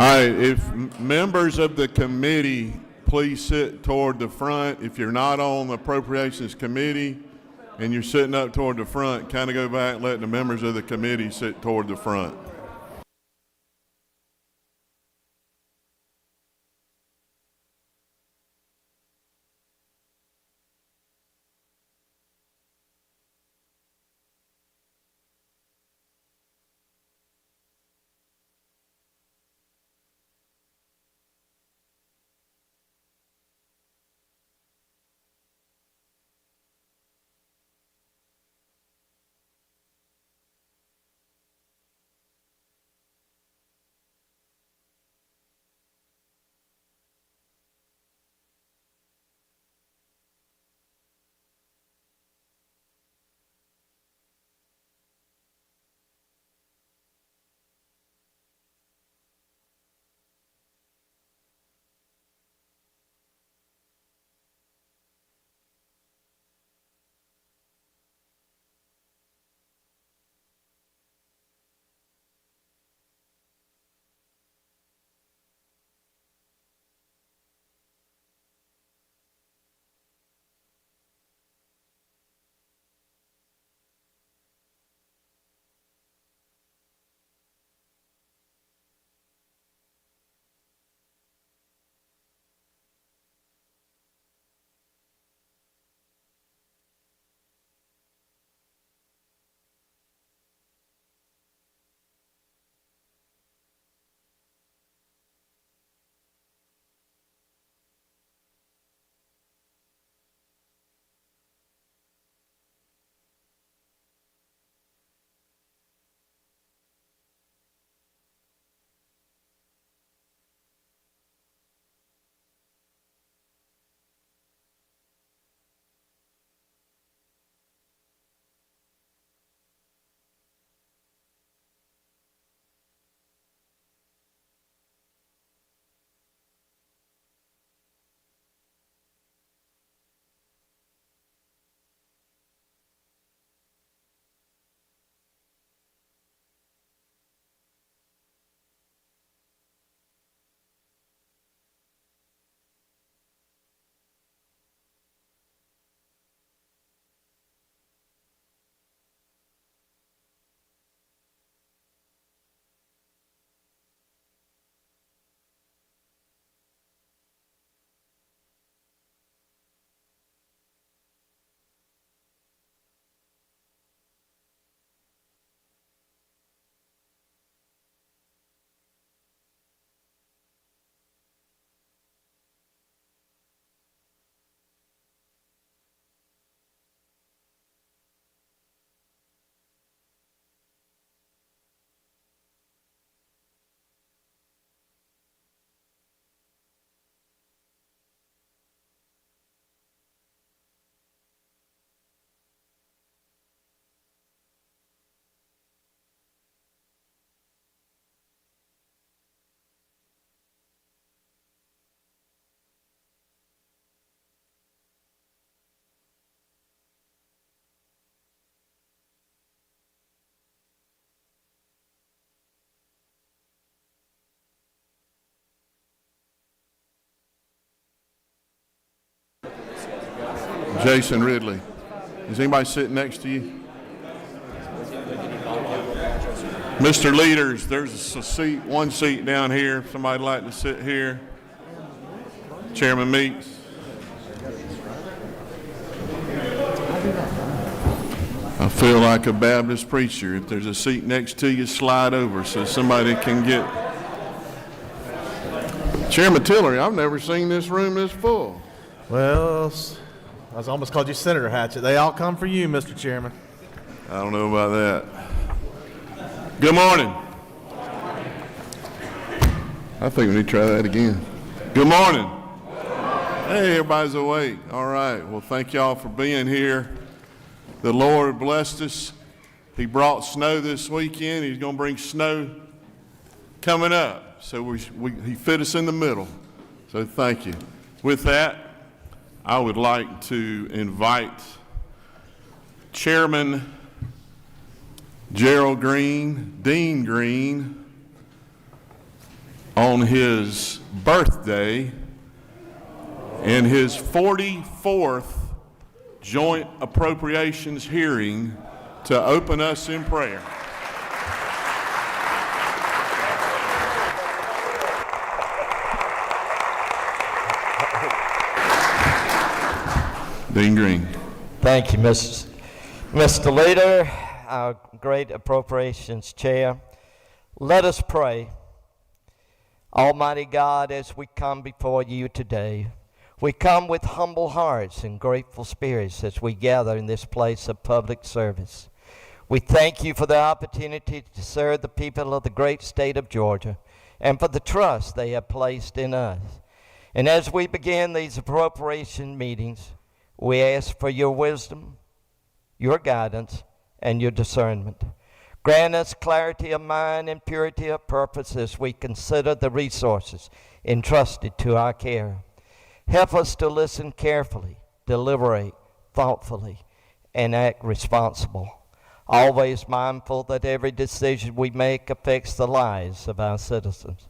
right, if members of the committee please sit toward the front. If you're not on the Appropriations Committee and you're sitting up toward the front, kind of go back and let the members of the committee sit toward the front. Jason Ridley. Is anybody sitting next to you? Mr. Leaders, there's a seat, one seat down here. If somebody'd like to sit here. Chairman Meeks. I feel like a Baptist preacher. If there's a seat next to you, slide over so somebody can get. Chairman Tillery, I've never seen this room this full. Well, I was almost called you Senator Hatchett. They all come for you, Mr. Chairman. I don't know about that. Good morning. I think we need to try that again. Good morning. Hey, everybody's awake. All right. Well, thank y'all for being here. The Lord blessed us. He brought snow this weekend. He's going to bring snow coming up. So he fit us in the middle. So thank you. With that, I would like to invite Chairman Gerald Green, Dean Green, on his birthday in his 44th joint appropriations hearing to open us in prayer. Dean Green. Thank you, Mr. Leader, our great Appropriations Chair. Let us pray. Almighty God, as we come before you today, we come with humble hearts and grateful spirits as we gather in this place of public service. We thank you for the opportunity to serve the people of the great state of Georgia and for the trust they have placed in us. And as we begin these appropriation meetings, we ask for your wisdom, your guidance, and your discernment. Grant us clarity of mind and purity of purpose as we consider the resources entrusted to our care. Help us to listen carefully, deliberate thoughtfully, and act responsible, always mindful that every decision we make affects the lives of our citizens.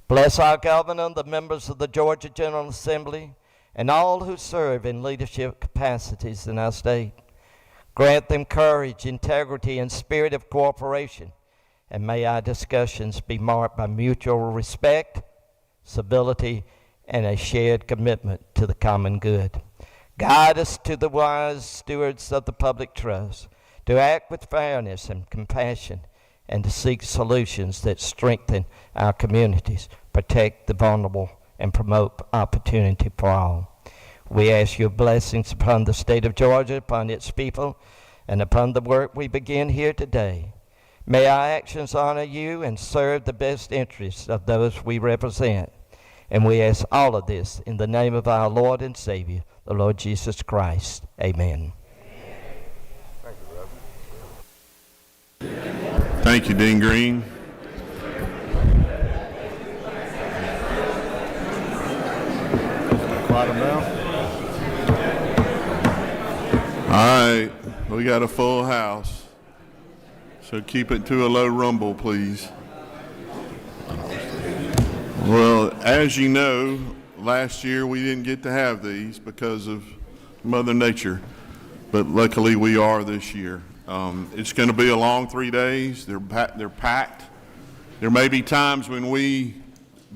Bless our governor, the members of the Georgia General Assembly, and all who serve in leadership capacities in our state. Grant them courage, integrity, and spirit of cooperation, and may our discussions be marked by mutual respect, civility, and a shared commitment to the common good. Guide us to the wise stewards of the public trust, to act with fairness and compassion, and to seek solutions that strengthen our communities, protect the vulnerable, and promote opportunity for all. We ask your blessings upon the state of Georgia, upon its people, and upon the work we begin here today. May our actions honor you and serve the best interests of those we represent. And we ask all of this in the name of our Lord and Savior, the Lord Jesus Christ. Amen. Thank you, Dean Green. Quiet them down. All right, we got a full house, so keep it to a low rumble, please. Well, as you know, last year we didn't get to have these because of Mother Nature, but luckily we are this year. It's going to be a long 3 days. They're packed. There may be times when we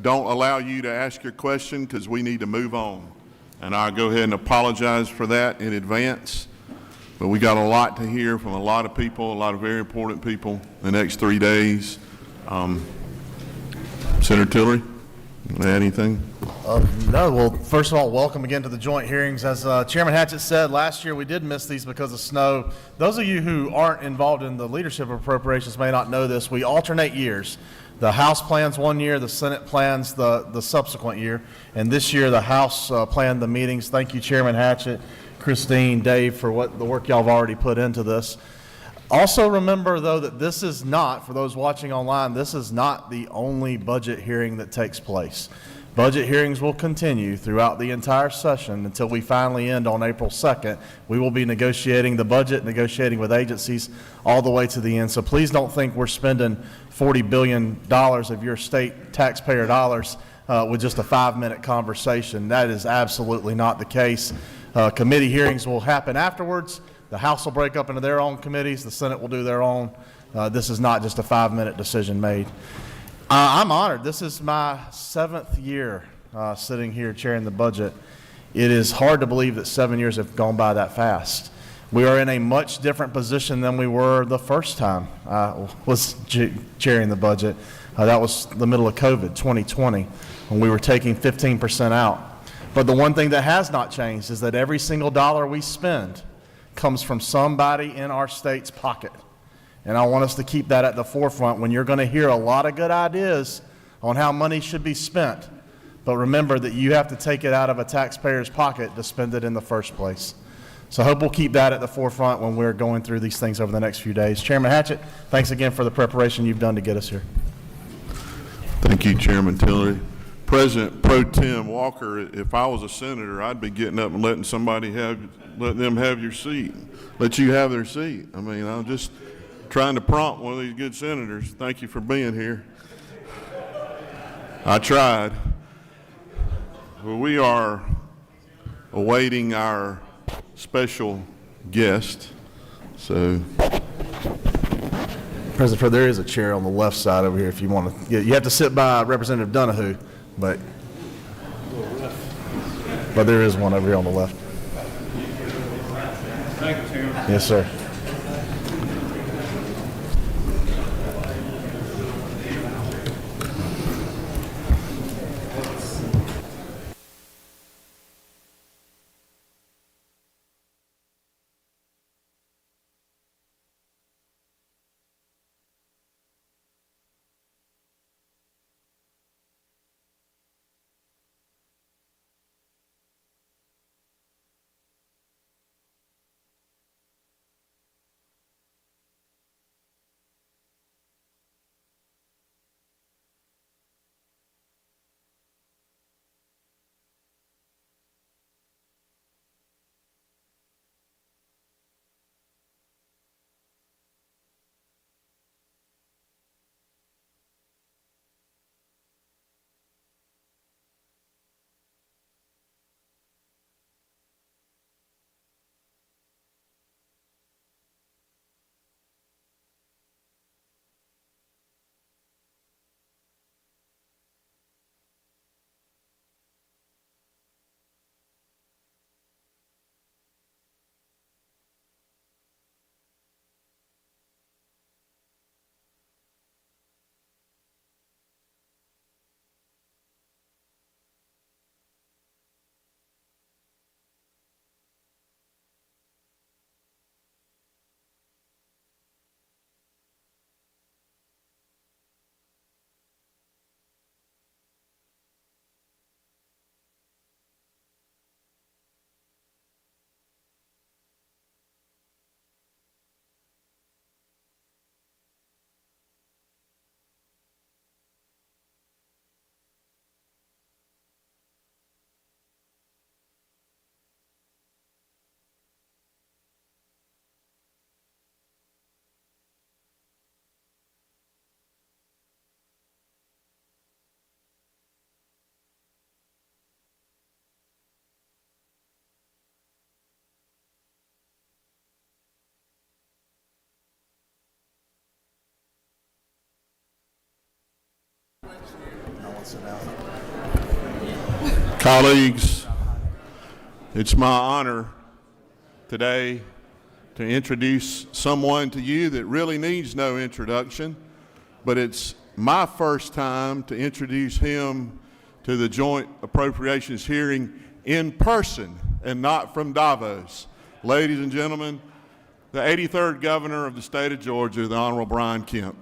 don't allow you to ask your question because we need to move on, and I'll go ahead and apologize for that in advance. But we got a lot to hear from a lot of people, a lot of very important people the next 3 days. Senator Tillery? Add anything? No, well, first of all, welcome again to the joint hearings. As Chairman Hatchett said, last year we did miss these because of snow. Those of you who aren't involved in the leadership of appropriations may not know this. We alternate years. The House plans one year, the Senate plans the subsequent year, and this year the House planned the meetings. Thank you, Chairman Hatchett, Christine, Dave, for the work y'all have already put into this. Also remember, though, that this is not, for those watching online, this is not the only budget hearing that takes place. Budget hearings will continue throughout the entire session until we finally end on April 2nd. We will be negotiating the budget, negotiating with agencies all the way to the end. So please don't think we're spending $40 billion of your state taxpayer dollars with just a 5-minute conversation. That is absolutely not the case. Committee hearings will happen afterwards. The House will break up into their own committees. The Senate will do their own. This is not just a 5-minute decision made. I'm honored. This is my 7th year sitting here chairing the budget. It is hard to believe that 7 years have gone by that fast. We are in a much different position than we were the first time I was chairing the budget. That was the middle of COVID, 2020, when we were taking 15% out. But the one thing that has not changed is that every single dollar we spend comes from somebody in our state's pocket. And I want us to keep that at the forefront when you're going to hear a lot of good ideas on how money should be spent. But remember that you have to take it out of a taxpayer's pocket to spend it in the first place. So I hope we'll keep that at the forefront when we're going through these things over the next few days. Chairman Hatchett, thanks again for the preparation you've done to get us here. Thank you, Chairman Tillery. President Pro Tem Walker, if I was a senator, I'd be getting up and letting them have your seat, let you have their seat. I mean, I'm just trying to prompt one of these good senators. Thank you for being here. I tried. Well, we are awaiting our special guest. So, President, there is a chair on the left side over here if you want to. You have to sit by Representative Donahue, but there is one over here on the left. Thank you, Chairman. Yes, sir. Colleagues, it's my honor today to introduce someone to you that really needs no introduction, but it's my first time to introduce him to the joint appropriations hearing in person and not from Davos. Ladies and gentlemen, the 83rd Governor of the state of Georgia, the Honorable Brian Kemp.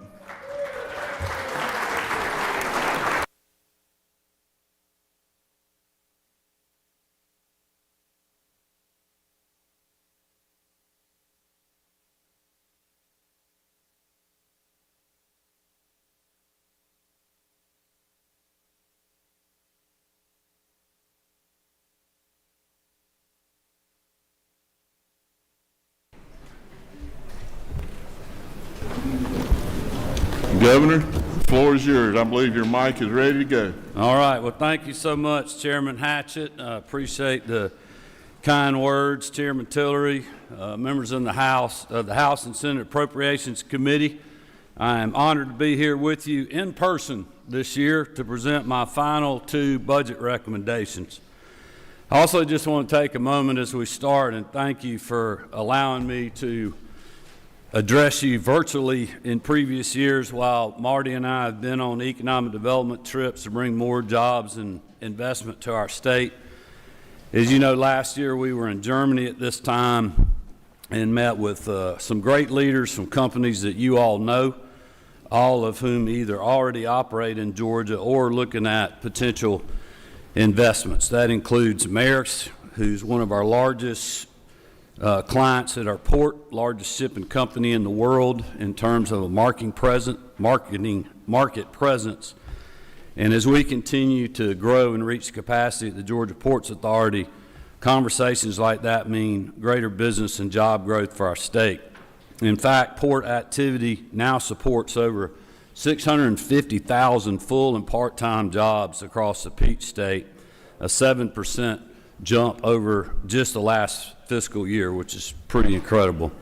Governor, the floor is yours. I believe your mic is ready to go. All right. Well, thank you so much, Chairman Hatchett. I appreciate the kind words, Chairman Tillery, members in the House and Senate Appropriations Committee. I am honored to be here with you in person this year to present my final 2 budget recommendations. I also just want to take a moment as we start and thank you for allowing me to address you virtually in previous years while Marty and I have been on economic development trips to bring more jobs and investment to our state. As you know, last year we were in Germany at this time and met with some great leaders from companies that you all know, all of whom either already operate in Georgia or looking at potential investments. That includes Maersk, who's one of our largest clients at our port, largest shipping company in the world in terms of a market presence. And as we continue to grow and reach capacity at the Georgia Ports Authority, conversations like that mean greater business and job growth for our state. In fact, port activity now supports over 650,000 full and part-time jobs across the Peach State, a 7% jump over just the last fiscal year, which is pretty incredible.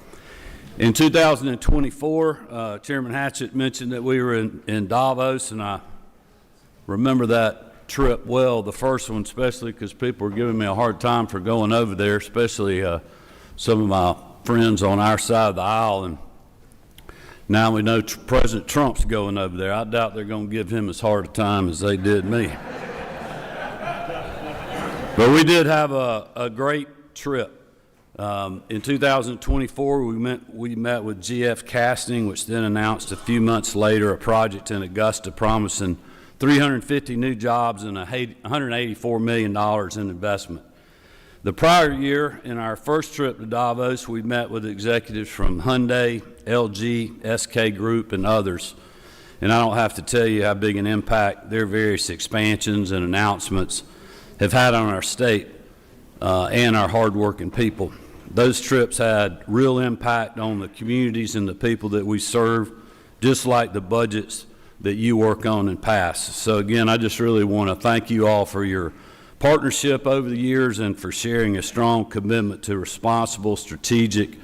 In 2024, Chairman Hatchett mentioned that we were in Davos, and I remember that trip well, the first one especially, because people were giving me a hard time for going over there, especially some of my friends on our side of the aisle. And now we know President Trump's going over there. I doubt they're going to give him as hard a time as they did me. But we did have a great trip. In 2024, we met with GF Casting, which then announced a few months later a project in Augusta promising 350 new jobs and $184 million in investment. The prior year, in our first trip to Davos, we met with executives from Hyundai, LG, SK Group, and others. And I don't have to tell you how big an impact their various expansions and announcements have had on our state and our hardworking people. Those trips had real impact on the communities and the people that we serve, just like the budgets that you work on and pass. So again, I just really want to thank you all for your partnership over the years and for sharing a strong commitment to responsible, strategic,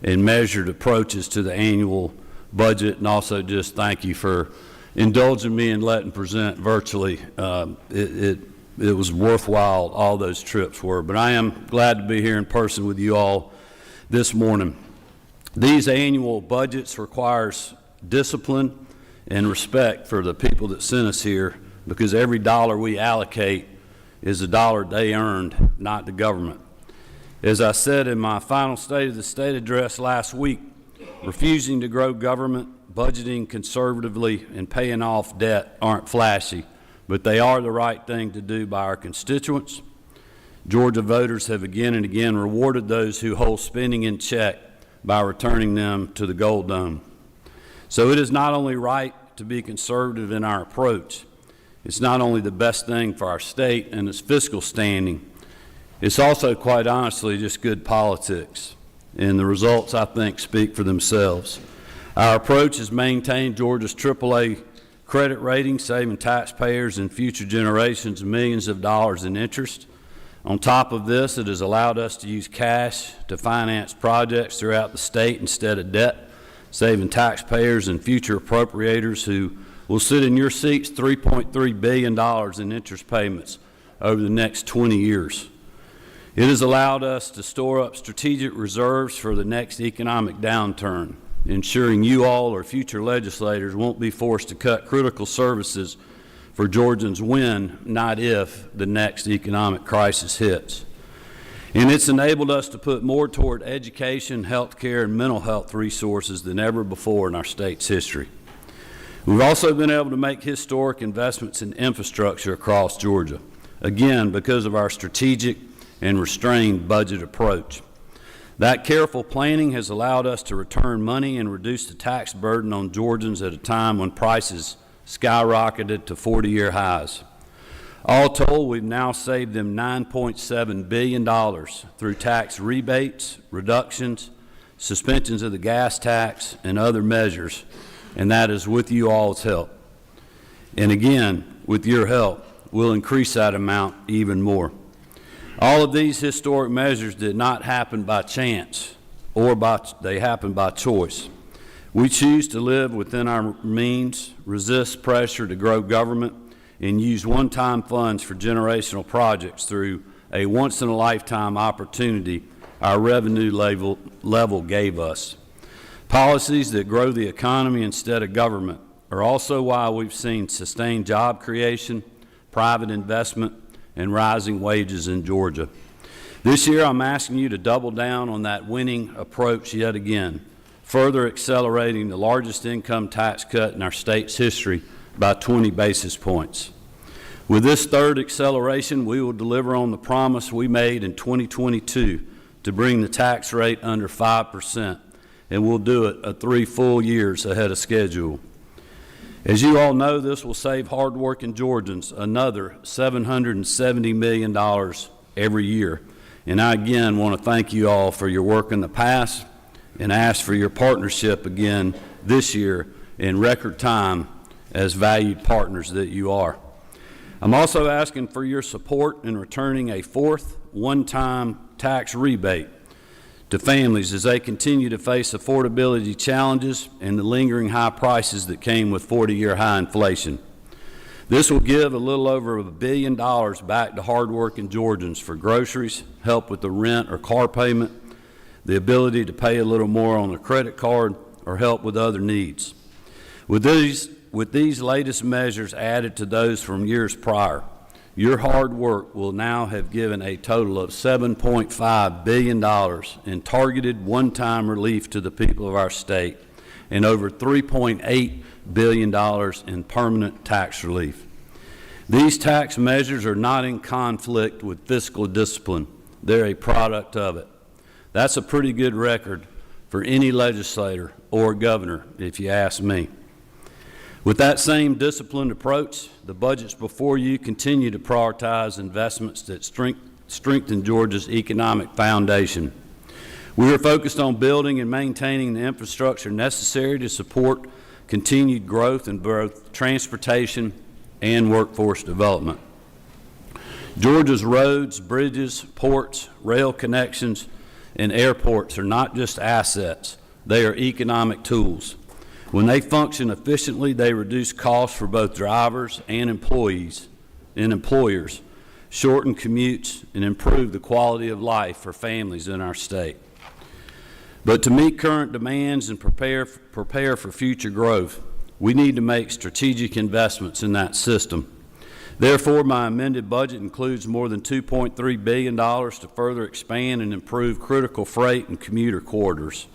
and measured approaches to the annual budget, and also just thank you for indulging me and letting present virtually. It was worthwhile, all those trips were. But I am glad to be here in person with you all this morning. These annual budgets requires discipline and respect for the people that sent us here, because every dollar we allocate is a dollar they earned, not the government. As I said in my final State of the State address last week, refusing to grow government, budgeting conservatively, and paying off debt aren't flashy, but they are the right thing to do by our constituents. Georgia voters have again and again rewarded those who hold spending in check by returning them to the Gold Dome. So it is not only right to be conservative in our approach, it's not only the best thing for our state and its fiscal standing, it's also, quite honestly, just good politics. And the results, I think, speak for themselves. Our approach has maintained Georgia's AAA credit rating, saving taxpayers and future generations millions of dollars in interest. On top of this, it has allowed us to use cash to finance projects throughout the state instead of debt, saving taxpayers and future appropriators who will sit in your seats $3.3 billion in interest payments over the next 20 years. It has allowed us to store up strategic reserves for the next economic downturn, ensuring you all or future legislators won't be forced to cut critical services for Georgians when, not if, the next economic crisis hits. And it's enabled us to put more toward education, health care, and mental health resources than ever before in our state's history. We've also been able to make historic investments in infrastructure across Georgia, again, because of our strategic and restrained budget approach. That careful planning has allowed us to return money and reduce the tax burden on Georgians at a time when prices skyrocketed to 40-year highs. All told, we've now saved them $9.7 billion through tax rebates, reductions, suspensions of the gas tax, and other measures, and that is with you all's help. And again, with your help, we'll increase that amount even more. All of these historic measures did not happen by chance, or they happened by choice. We choose to live within our means, resist pressure to grow government, and use one-time funds for generational projects through a once-in-a-lifetime opportunity our revenue level gave us. Policies that grow the economy instead of government are also why we've seen sustained job creation, private investment, and rising wages in Georgia. This year, I'm asking you to double down on that winning approach yet again, further accelerating the largest income tax cut in our state's history by 20 basis points. With this third acceleration, we will deliver on the promise we made in 2022 to bring the tax rate under 5%, and we'll do it 3 full years ahead of schedule. As you all know, this will save hardworking Georgians another $770 million every year. And I again want to thank you all for your work in the past and ask for your partnership again this year in record time as valued partners that you are. I'm also asking for your support in returning a fourth one-time tax rebate to families as they continue to face affordability challenges and the lingering high prices that came with 40-year high inflation. This will give a little over $1 billion back to hardworking Georgians for groceries, help with the rent or car payment, the ability to pay a little more on a credit card, or help with other needs. With these latest measures added to those from years prior, your hard work will now have given a total of $7.5 billion in targeted one-time relief to the people of our state and over $3.8 billion in permanent tax relief. These tax measures are not in conflict with fiscal discipline. They're a product of it. That's a pretty good record for any legislator or governor, if you ask me. With that same disciplined approach, the budgets before you continue to prioritize investments that strengthen Georgia's economic foundation. We are focused on building and maintaining the infrastructure necessary to support continued growth in both transportation and workforce development. Georgia's roads, bridges, ports, rail connections, and airports are not just assets, they are economic tools. When they function efficiently, they reduce costs for both drivers and employees and employers, shorten commutes, and improve the quality of life for families in our state. But to meet current demands and prepare for future growth, we need to make strategic investments in that system. Therefore, my amended budget includes more than $2.3 billion to further expand and improve critical freight and commuter corridors,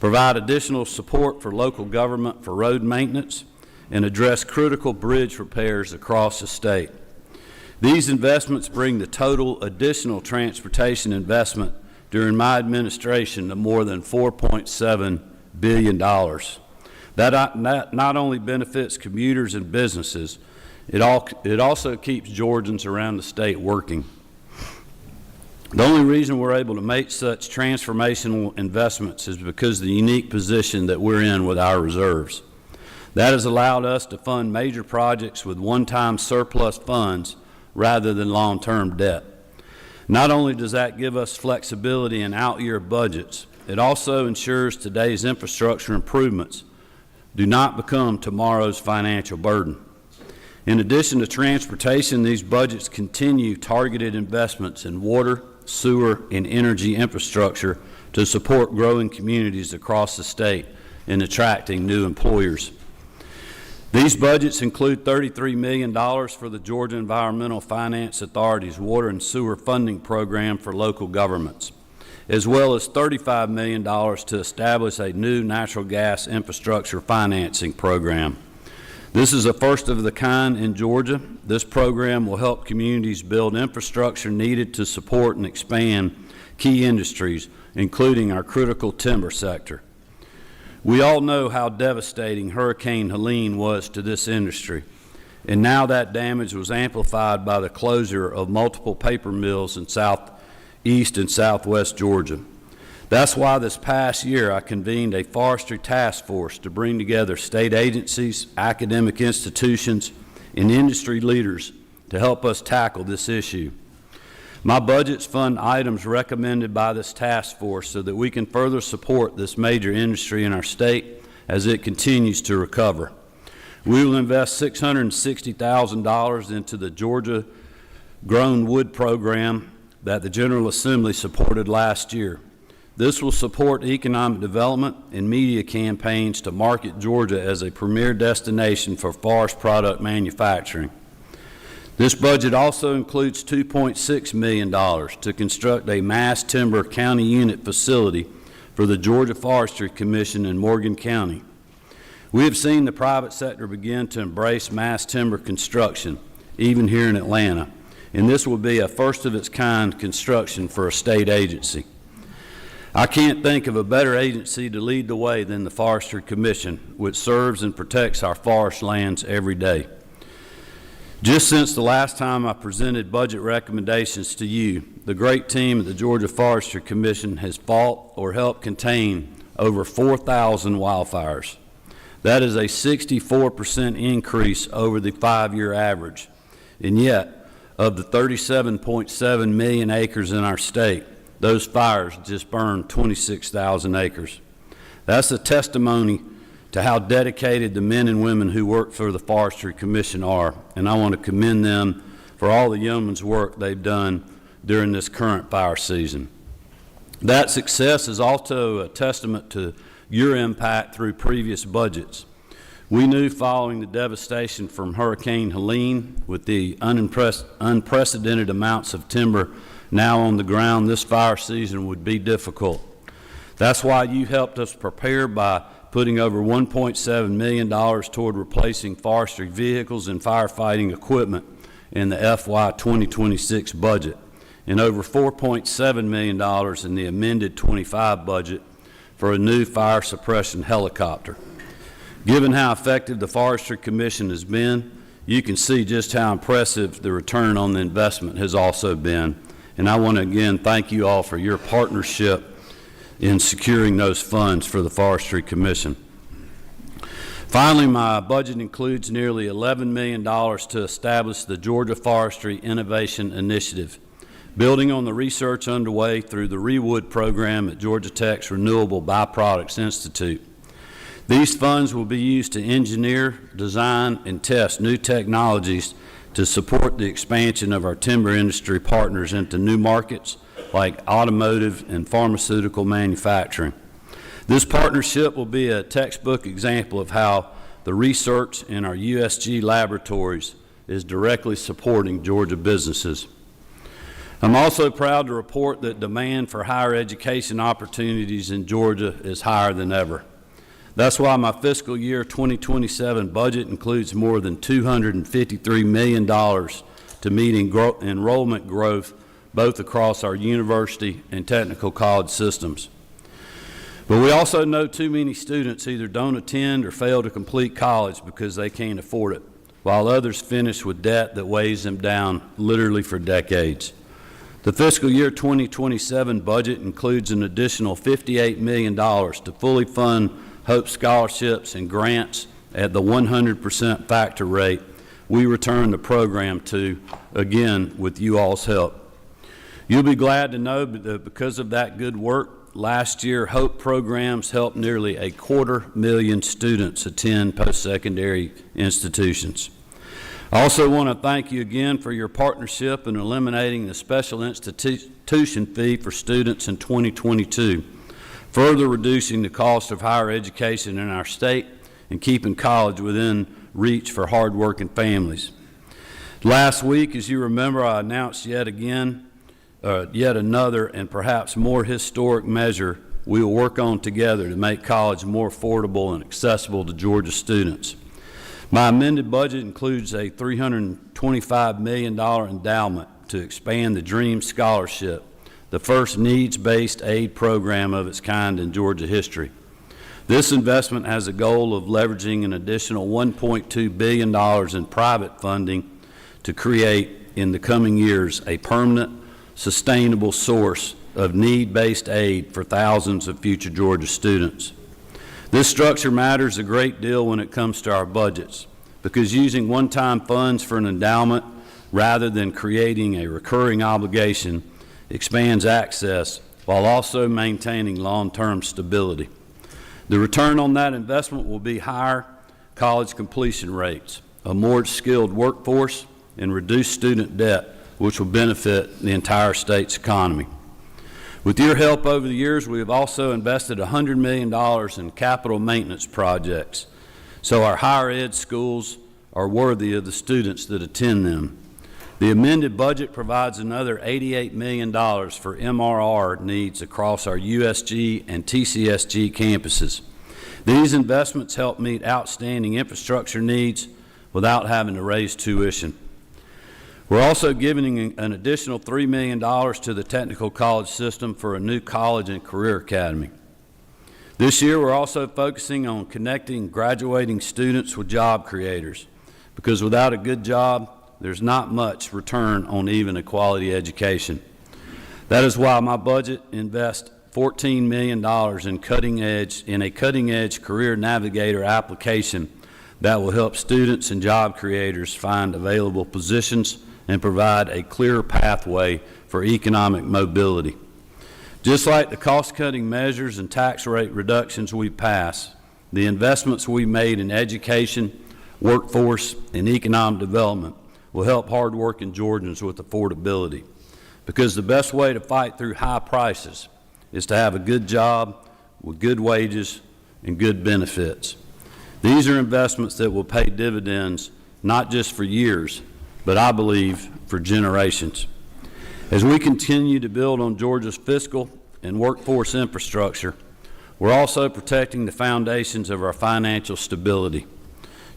provide additional support for local government for road maintenance, and address critical bridge repairs across the state. These investments bring the total additional transportation investment during my administration to more than $4.7 billion. That not only benefits commuters and businesses, it also keeps Georgians around the state working. The only reason we're able to make such transformational investments is because of the unique position that we're in with our reserves. That has allowed us to fund major projects with one-time surplus funds rather than long-term debt. Not only does that give us flexibility in out-year budgets, it also ensures today's infrastructure improvements do not become tomorrow's financial burden. In addition to transportation, these budgets continue targeted investments in water, sewer, and energy infrastructure to support growing communities across the state and attracting new employers. These budgets include $33 million for the Georgia Environmental Finance Authority's water and sewer funding program for local governments, as well as $35 million to establish a new natural gas infrastructure financing program. This is a first of the kind in Georgia. This program will help communities build infrastructure needed to support and expand key industries, including our critical timber sector. We all know how devastating Hurricane Helene was to this industry, and now that damage was amplified by the closure of multiple paper mills in southeast and southwest Georgia. That's why this past year I convened a forestry task force to bring together state agencies, academic institutions, and industry leaders to help us tackle this issue. My budgets fund items recommended by this task force so that we can further support this major industry in our state as it continues to recover. We will invest $660,000 into the Georgia Grown Wood program that the General Assembly supported last year. This will support economic development and media campaigns to market Georgia as a premier destination for forest product manufacturing. This budget also includes $2.6 million to construct a mass timber county unit facility for the Georgia Forestry Commission in Morgan County. We have seen the private sector begin to embrace mass timber construction, even here in Atlanta, and this will be a first-of-its-kind construction for a state agency. I can't think of a better agency to lead the way than the Forestry Commission, which serves and protects our forest lands every day. Just since the last time I presented budget recommendations to you, the great team at the Georgia Forestry Commission has fought or helped contain over 4,000 wildfires. That is a 64% increase over the 5-year average. And yet, of the 37.7 million acres in our state, those fires just burned 26,000 acres. That's a testimony to how dedicated the men and women who work for the Forestry Commission are, and I want to commend them for all the yeoman's work they've done during this current fire season. That success is also a testament to your impact through previous budgets. We knew following the devastation from Hurricane Helene, with the unprecedented amounts of timber now on the ground, this fire season would be difficult. That's why you helped us prepare by putting over $1.7 million toward replacing forestry vehicles and firefighting equipment in the FY 2026 budget, and over $4.7 million in the amended 25 budget for a new fire suppression helicopter. Given how effective the Forestry Commission has been, you can see just how impressive the return on the investment has also been. And I want to again thank you all for your partnership in securing those funds for the Forestry Commission. Finally, my budget includes nearly $11 million to establish the Georgia Forestry Innovation Initiative, building on the research underway through the REWOOD program at Georgia Tech's Renewable Byproducts Institute. These funds will be used to engineer, design, and test new technologies to support the expansion of our timber industry partners into new markets like automotive and pharmaceutical manufacturing. This partnership will be a textbook example of how the research in our USG laboratories is directly supporting Georgia businesses. I'm also proud to report that demand for higher education opportunities in Georgia is higher than ever. That's why my fiscal year 2027 budget includes more than $253 million to meet enrollment growth both across our university and technical college systems. But we also know too many students either don't attend or fail to complete college because they can't afford it, while others finish with debt that weighs them down literally for decades. The fiscal year 2027 budget includes an additional $58 million to fully fund Hope scholarships and grants at the 100% factor rate we return the program to, again, with you all's help. You'll be glad to know that because of that good work, last year, Hope programs helped nearly 250,000 students attend post-secondary institutions. I also want to thank you again for your partnership in eliminating the special institution fee for students in 2022, further reducing the cost of higher education in our state and keeping college within reach for hardworking families. Last week, as you remember, I announced yet another and perhaps more historic measure we will work on together to make college more affordable and accessible to Georgia students. My amended budget includes a $325 million endowment to expand the DREAM Scholarship, the first needs-based aid program of its kind in Georgia history. This investment has a goal of leveraging an additional $1.2 billion in private funding to create, in the coming years, a permanent, sustainable source of need-based aid for thousands of future Georgia students. This structure matters a great deal when it comes to our budgets, because using one-time funds for an endowment rather than creating a recurring obligation expands access while also maintaining long-term stability. The return on that investment will be higher college completion rates, a more skilled workforce, and reduced student debt, which will benefit the entire state's economy. With your help over the years, we have also invested $100 million in capital maintenance projects, so our higher ed schools are worthy of the students that attend them. The amended budget provides another $88 million for MRR needs across our USG and TCSG campuses. These investments help meet outstanding infrastructure needs without having to raise tuition. We're also giving an additional $3 million to the technical college system for a new college and career academy. This year, we're also focusing on connecting graduating students with job creators, because without a good job, there's not much return on even a quality education. That is why my budget invests $14 million in a cutting-edge career navigator application that will help students and job creators find available positions and provide a clearer pathway for economic mobility. Just like the cost-cutting measures and tax rate reductions we passed, the investments we made in education, workforce, and economic development will help hard-working Georgians with affordability. Because the best way to fight through high prices is to have a good job with good wages and good benefits. These are investments that will pay dividends not just for years, but I believe for generations. As we continue to build on Georgia's fiscal and workforce infrastructure, we're also protecting the foundations of our financial stability.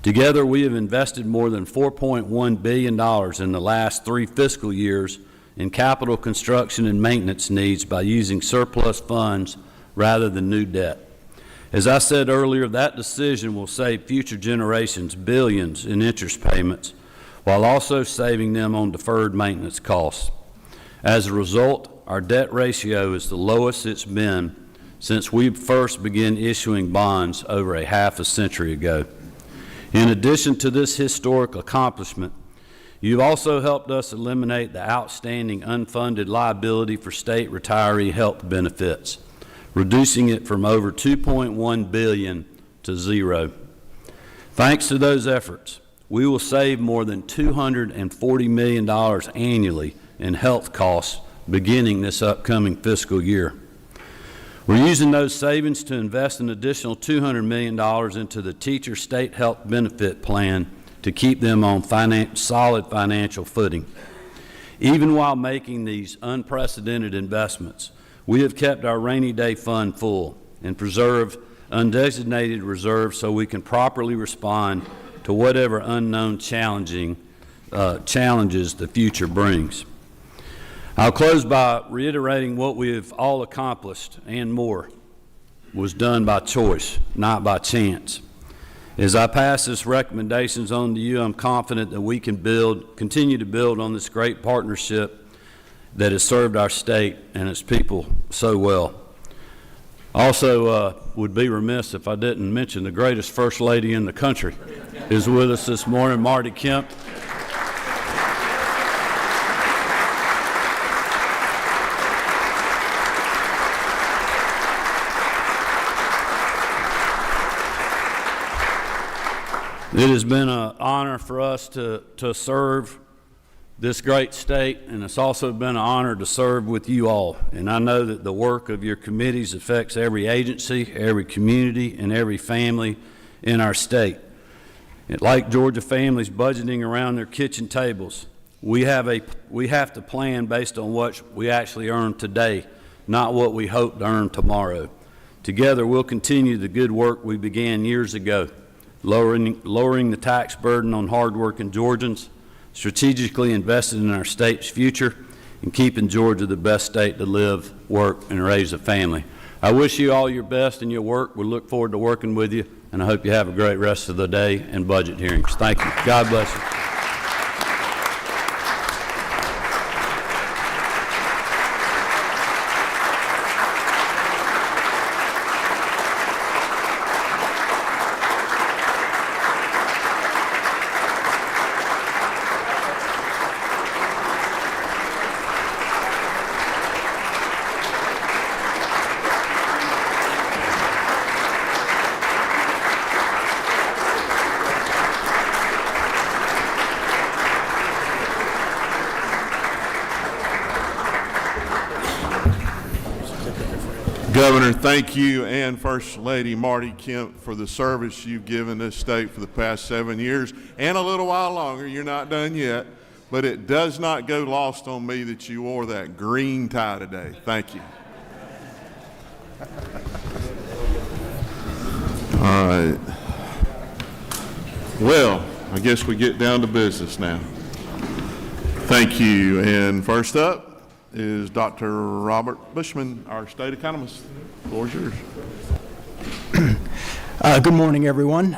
Together, we have invested more than $4.1 billion in the last 3 fiscal years in capital construction and maintenance needs by using surplus funds rather than new debt. As I said earlier, that decision will save future generations billions in interest payments while also saving them on deferred maintenance costs. As a result, our debt ratio is the lowest it's been since we first began issuing bonds over a half a century ago. In addition to this historic accomplishment, you've also helped us eliminate the outstanding unfunded liability for state retiree health benefits, reducing it from over $2.1 billion to 0. Thanks to those efforts, we will save more than $240 million annually in health costs beginning this upcoming fiscal year. We're using those savings to invest an additional $200 million into the teacher state health benefit plan to keep them on solid financial footing. Even while making these unprecedented investments, we have kept our rainy day fund full and preserved undesignated reserves so we can properly respond to whatever unknown challenges the future brings. I'll close by reiterating what we have all accomplished and more was done by choice, not by chance. As I pass this recommendations on to you, I'm confident that we can continue to build on this great partnership that has served our state and its people so well. Also, would be remiss if I didn't mention the greatest First Lady in the country is with us this morning, Marty Kemp. It has been an honor for us to serve this great state, and it's also been an honor to serve with you all. And I know that the work of your committees affects every agency, every community, and every family in our state. Like Georgia families budgeting around their kitchen tables, we have to plan based on what we actually earn today, not what we hope to earn tomorrow. Together, we'll continue the good work we began years ago, lowering the tax burden on hardworking Georgians, strategically invested in our state's future, and keeping Georgia the best state to live, work, and raise a family. I wish you all your best in your work. We look forward to working with you, and I hope you have a great rest of the day and budget hearings. Thank you. God bless you. Governor, thank you, and First Lady Marty Kemp for the service you've given this state for the past 7 years and a little while longer. You're not done yet, but it does not go lost on me that you wore that green tie today. Thank you. All right. Well, I guess we get down to business now. Thank you. And first up is Dr. Robert Bushman, our state economist. The floor is yours. Good morning, everyone.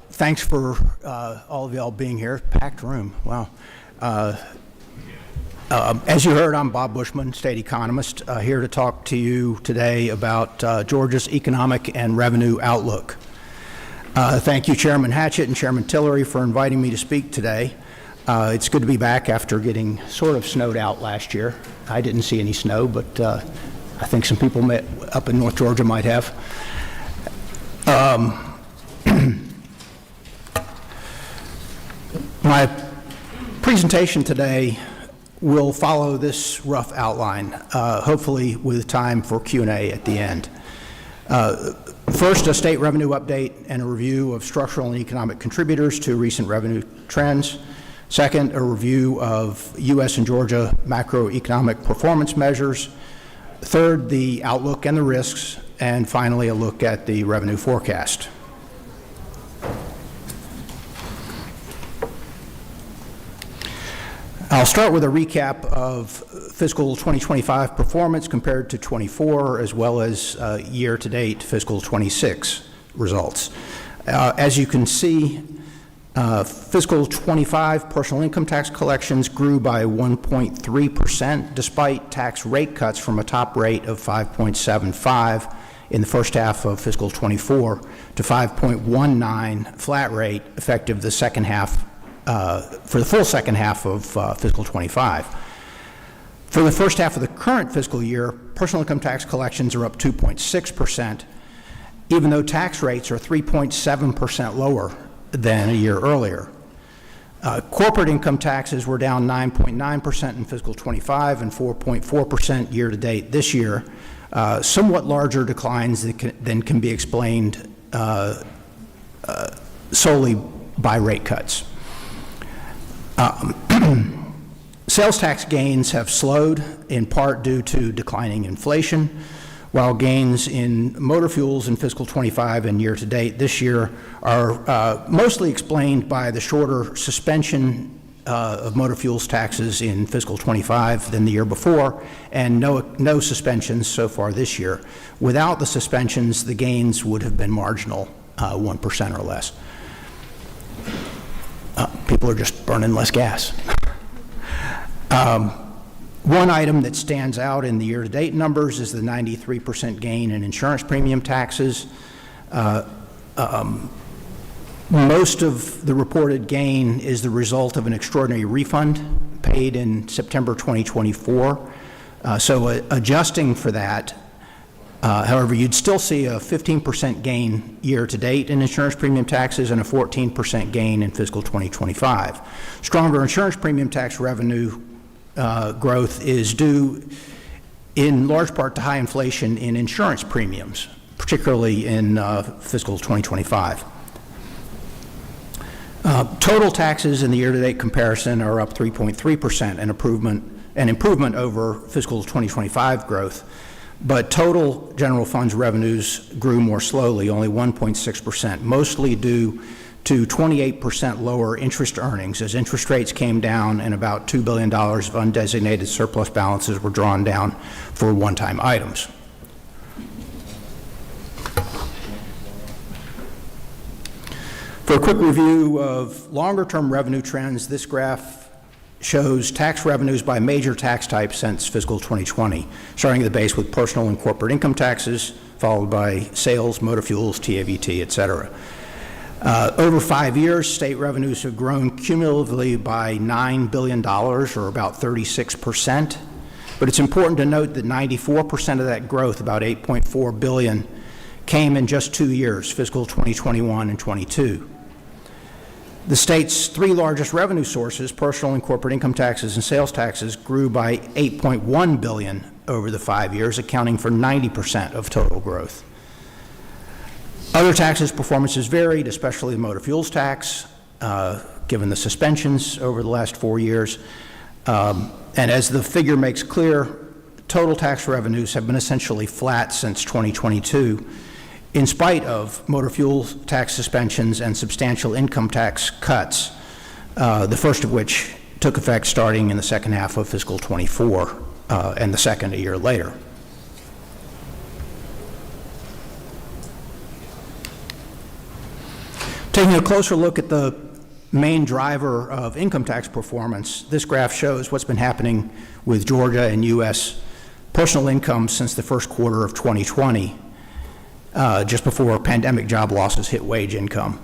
Thanks for all of y'all being here. Packed room. Wow. As you heard, I'm Bob Bushman, state economist, here to talk to you today about Georgia's economic and revenue outlook. Thank you, Chairman Hatchett and Chairman Tillery, for inviting me to speak today. It's good to be back after getting sort of snowed out last year. I didn't see any snow, but I think some people up in North Georgia might have. My presentation today will follow this rough outline, hopefully with time for Q&A at the end. First, a state revenue update and a review of structural and economic contributors to recent revenue trends. Second, a review of U.S. and Georgia macroeconomic performance measures. Third, the outlook and the risks. And finally, a look at the revenue forecast. I'll start with a recap of fiscal 2025 performance compared to 24, as well as year-to-date fiscal 26 results. As you can see, fiscal 25 personal income tax collections grew by 1.3% despite tax rate cuts from a top rate of 5.75 in the first half of fiscal 24 to 5.19 flat rate effective the second half for the full second half of fiscal 25. For the first half of the current fiscal year, personal income tax collections are up 2.6%, even though tax rates are 3.7% lower than a year earlier. Corporate income taxes were down 9.9% in fiscal 25 and 4.4% year-to-date this year, somewhat larger declines than can be explained solely by rate cuts. Sales tax gains have slowed, in part due to declining inflation, while gains in motor fuels in fiscal 25 and year-to-date this year are mostly explained by the shorter suspension of motor fuels taxes in fiscal 25 than the year before, and no suspensions so far this year. Without the suspensions, the gains would have been marginal, 1% or less. People are just burning less gas. One item that stands out in the year-to-date numbers is the 93% gain in insurance premium taxes. Most of the reported gain is the result of an extraordinary refund paid in September 2024. So adjusting for that, however, you'd still see a 15% gain year-to-date in insurance premium taxes and a 14% gain in fiscal 2025. Stronger insurance premium tax revenue growth is due in large part to high inflation in insurance premiums, particularly in fiscal 2025. Total taxes in the year-to-date comparison are up 3.3%, an improvement over fiscal 2025 growth. But total general funds revenues grew more slowly, only 1.6%, mostly due to 28% lower interest earnings as interest rates came down and about $2 billion of undesignated surplus balances were drawn down for one-time items. For a quick review of longer-term revenue trends, this graph shows tax revenues by major tax type since fiscal 2020, starting at the base with personal and corporate income taxes, followed by sales, motor fuels, TAVT, et cetera. Over 5 years, state revenues have grown cumulatively by $9 billion, or about 36%. But it's important to note that 94% of that growth, about $8.4 billion, came in just 2 years, fiscal 2021 and 22. The state's three largest revenue sources, personal and corporate income taxes and sales taxes, grew by $8.1 billion over the 5 years, accounting for 90% of total growth. Other taxes performances varied, especially the motor fuels tax, given the suspensions over the last 4 years. And as the figure makes clear, total tax revenues have been essentially flat since 2022, in spite of motor fuel tax suspensions and substantial income tax cuts, the first of which took effect starting in the second half of fiscal 24, and the second a year later. Taking a closer look at the main driver of income tax performance, this graph shows what's been happening with Georgia and U.S. personal income since the first quarter of 2020, just before pandemic job losses hit wage income.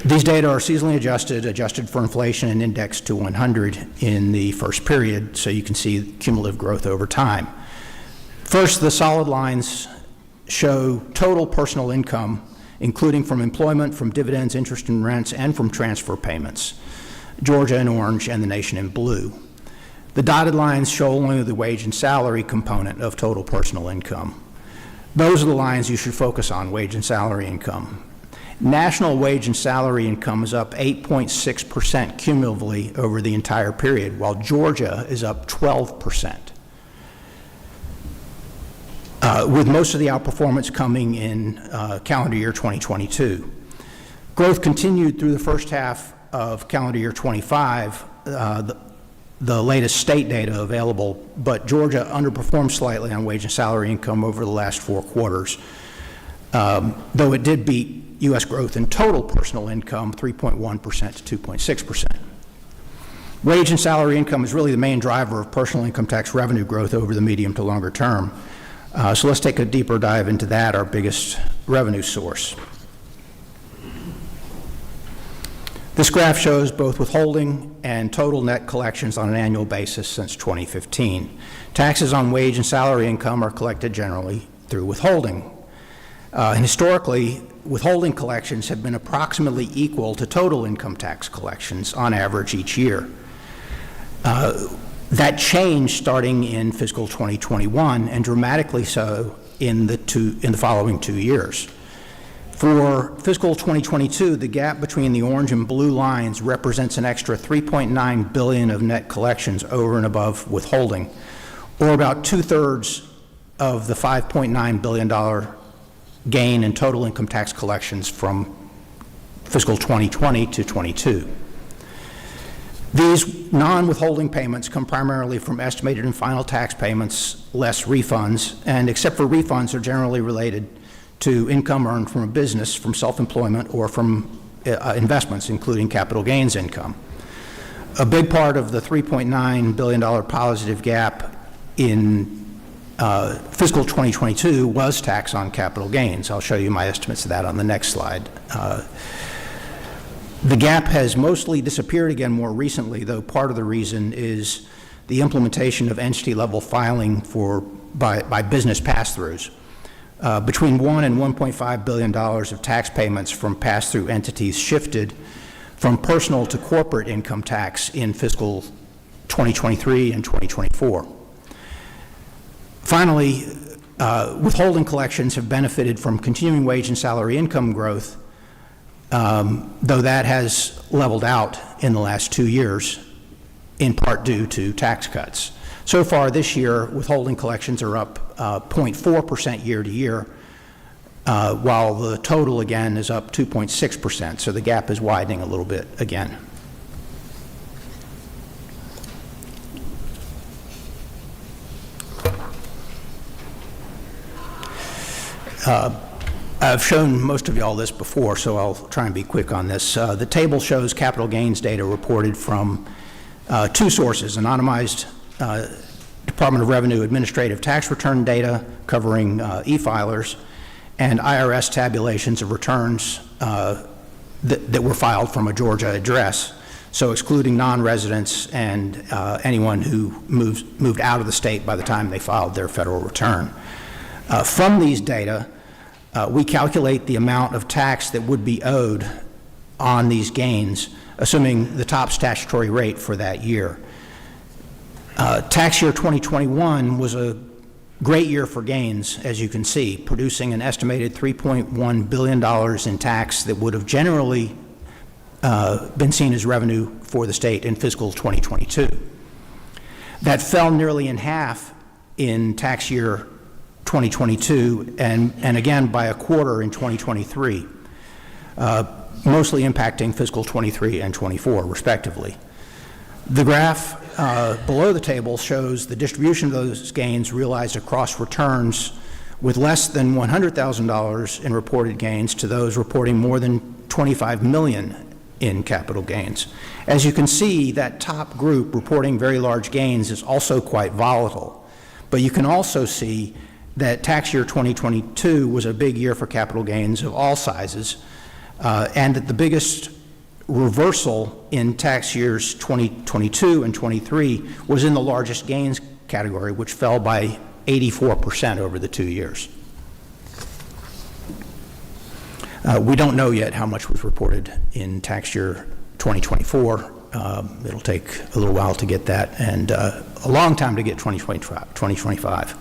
These data are seasonally adjusted for inflation and indexed to 100 in the first period, so you can see cumulative growth over time. First, the solid lines show total personal income, including from employment, from dividends, interest and rents, and from transfer payments. Georgia in orange and the nation in blue. The dotted lines show only the wage and salary component of total personal income. Those are the lines you should focus on, wage and salary income. National wage and salary income is up 8.6% cumulatively over the entire period, while Georgia is up 12%, with most of the outperformance coming in calendar year 2022. Growth continued through the first half of calendar year 25, the latest state data available, but Georgia underperformed slightly on wage and salary income over the last 4 quarters, though it did beat U.S. growth in total personal income 3.1% to 2.6%. Wage and salary income is really the main driver of personal income tax revenue growth over the medium to longer term. So let's take a deeper dive into that, our biggest revenue source. This graph shows both withholding and total net collections on an annual basis since 2015. Taxes on wage and salary income are collected generally through withholding. And historically, withholding collections have been approximately equal to total income tax collections on average each year. That changed starting in fiscal 2021 and dramatically so in the following 2 years. For fiscal 2022, the gap between the orange and blue lines represents an extra $3.9 billion of net collections over and above withholding, or about 2/3 of the $5.9 billion gain in total income tax collections from fiscal 2020 to 22. These non-withholding payments come primarily from estimated and final tax payments, less refunds, and except for refunds are generally related to income earned from a business, from self-employment, or from investments, including capital gains income. A big part of the $3.9 billion positive gap in fiscal 2022 was tax on capital gains. I'll show you my estimates of that on the next slide. The gap has mostly disappeared again more recently, though part of the reason is the implementation of entity-level filing by business pass-throughs. Between $1 and $1.5 billion of tax payments from pass-through entities shifted from personal to corporate income tax in fiscal 2023 and 2024. Finally, withholding collections have benefited from continuing wage and salary income growth, though that has leveled out in the last 2 years, in part due to tax cuts. So far this year, withholding collections are up 0.4% year to year, while the total again is up 2.6%, so the gap is widening a little bit again. I've shown most of y'all this before, so I'll try and be quick on this. The table shows capital gains data reported from 2 sources: anonymized Department of Revenue administrative tax return data covering e-filers, and IRS tabulations of returns that were filed from a Georgia address, so excluding non-residents and anyone who moved out of the state by the time they filed their federal return. From these data, we calculate the amount of tax that would be owed on these gains, assuming the top statutory rate for that year. Tax year 2021 was a great year for gains, as you can see, producing an estimated $3.1 billion in tax that would have generally been seen as revenue for the state in fiscal 2022. That fell nearly in half in tax year 2022, and again by a quarter in 2023, mostly impacting fiscal 23 and 24, respectively. The graph below the table shows the distribution of those gains realized across returns with less than $100,000 in reported gains to those reporting more than $25 million in capital gains. As you can see, that top group reporting very large gains is also quite volatile. But you can also see that tax year 2022 was a big year for capital gains of all sizes, and that the biggest reversal in tax years 2022 and 23 was in the largest gains category, which fell by 84% over the 2 years. We don't know yet how much was reported in tax year 2024. It'll take a little while to get that, and a long time to get 2025.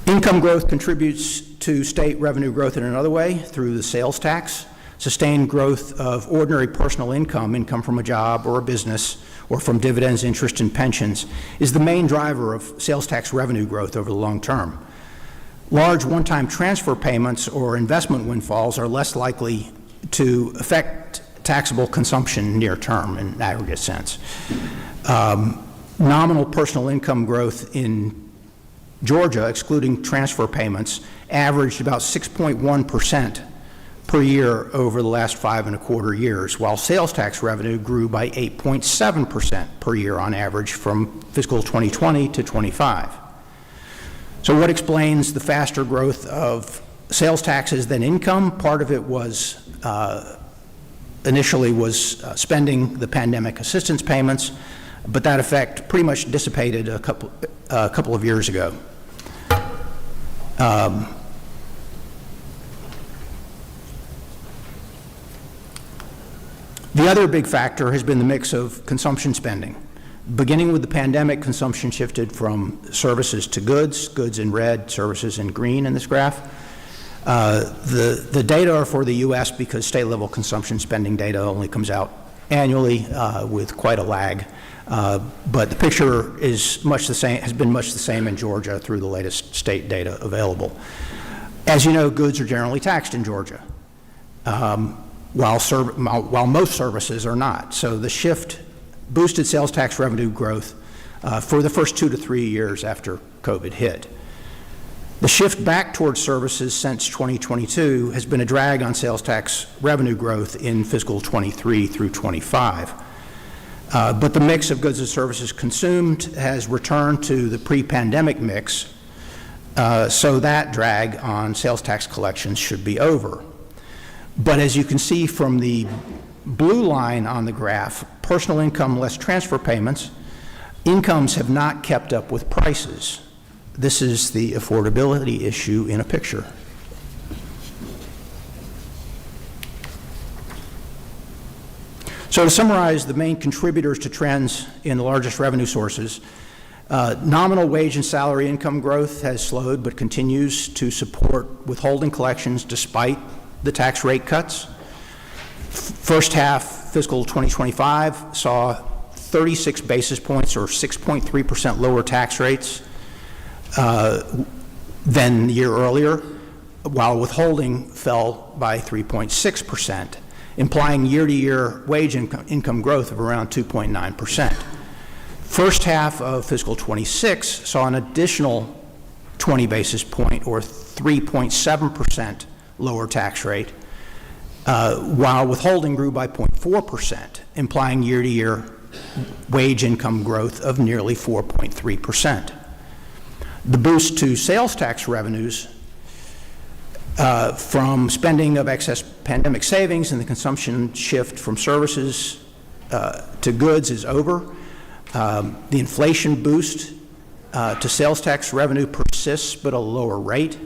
Income growth contributes to state revenue growth in another way through the sales tax. Sustained growth of ordinary personal income from a job or a business, or from dividends, interest, and pensions, is the main driver of sales tax revenue growth over the long term. Large one-time transfer payments or investment windfalls are less likely to affect taxable consumption near term in aggregate sense. Nominal personal income growth in Georgia, excluding transfer payments, averaged about 6.1% per year over the last 5.25 years, while sales tax revenue grew by 8.7% per year on average from fiscal 2020 to 25. So what explains the faster growth of sales taxes than income? Part of it was initially spending the pandemic assistance payments, but that effect pretty much dissipated a couple of years ago. The other big factor has been the mix of consumption spending. Beginning with the pandemic, consumption shifted from services to goods, goods in red, services in green in this graph. The data are for the U.S. because state-level consumption spending data only comes out annually with quite a lag. But the picture is much the same, has been much the same in Georgia through the latest state data available. As you know, goods are generally taxed in Georgia, while most services are not. So the shift boosted sales tax revenue growth for the first 2 to 3 years after COVID hit. The shift back towards services since 2022 has been a drag on sales tax revenue growth in fiscal 23 through 25. But the mix of goods and services consumed has returned to the pre-pandemic mix, so that drag on sales tax collections should be over. But as you can see from the blue line on the graph, personal income less transfer payments, incomes have not kept up with prices. This is the affordability issue in a picture. So to summarize the main contributors to trends in the largest revenue sources, nominal wage and salary income growth has slowed but continues to support withholding collections despite the tax rate cuts. First half fiscal 2025 saw 36 basis points or 6.3% lower tax rates than the year earlier, while withholding fell by 3.6%, implying year-to-year wage income growth of around 2.9%. First half of fiscal 26 saw an additional 20 basis point or 3.7% lower tax rate, while withholding grew by 0.4%, implying year-to-year wage income growth of nearly 4.3%. The boost to sales tax revenues from spending of excess pandemic savings and the consumption shift from services to goods is over. The inflation boost to sales tax revenue persists, but at a lower rate.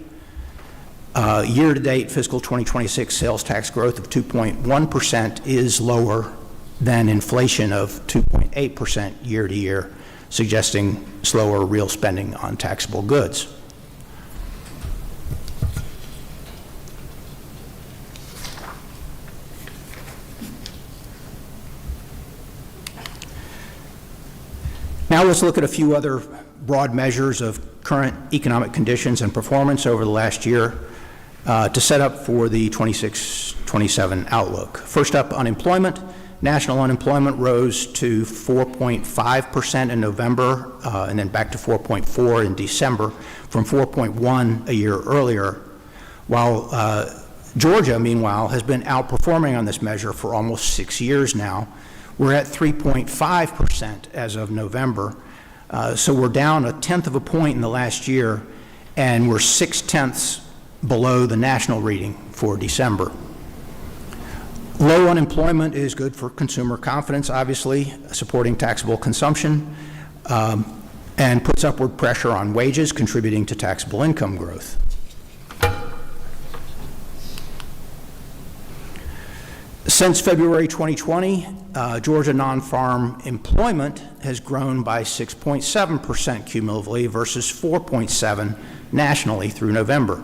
Year-to-date fiscal 2026 sales tax growth of 2.1% is lower than inflation of 2.8% year-to-year, suggesting slower real spending on taxable goods. Now let's look at a few other broad measures of current economic conditions and performance over the last year to set up for the 26-27 outlook. First up, unemployment National unemployment rose to 4.5% in November, and then back to 4.4 in December, from 4.1 a year earlier, while Georgia, meanwhile, has been outperforming on this measure for almost 6 years now. We're at 3.5% as of November, so we're down 1/10 of a point in the last year, and we're 6/10 below the national reading for December. Low unemployment is good for consumer confidence, obviously, supporting taxable consumption, and puts upward pressure on wages, contributing to taxable income growth. Since February 2020, Georgia non-farm employment has grown by 6.7% cumulatively versus 4.7% nationally through November.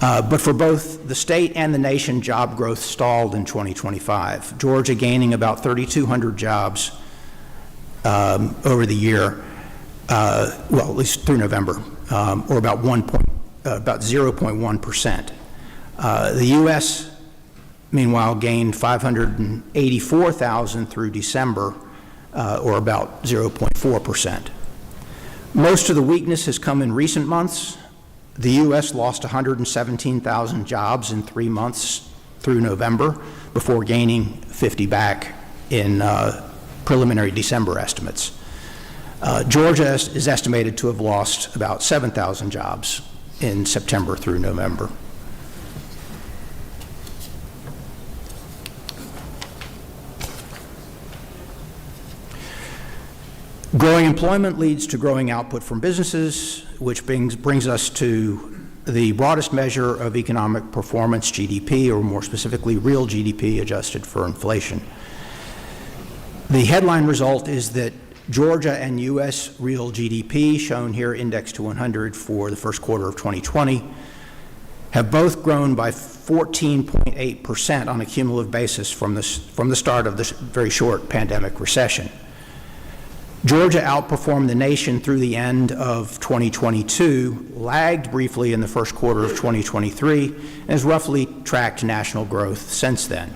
But for both the state and the nation, job growth stalled in 2025. Georgia gaining about 3,200 jobs over the year, well, at least through November, or about 0.1%. The U.S., meanwhile, gained 584,000 through December, or about 0.4%. Most of the weakness has come in recent months. The U.S. lost 117,000 jobs in 3 months through November before gaining 50 back in preliminary December estimates. Georgia is estimated to have lost about 7,000 jobs in September through November. Growing employment leads to growing output from businesses, which brings us to the broadest measure of economic performance, GDP, or more specifically, real GDP adjusted for inflation. The headline result is that Georgia and U.S. real GDP, shown here indexed to 100 for the first quarter of 2020, have both grown by 14.8% on a cumulative basis from the start of this very short pandemic recession. Georgia outperformed the nation through the end of 2022, lagged briefly in the first quarter of 2023, and has roughly tracked national growth since then.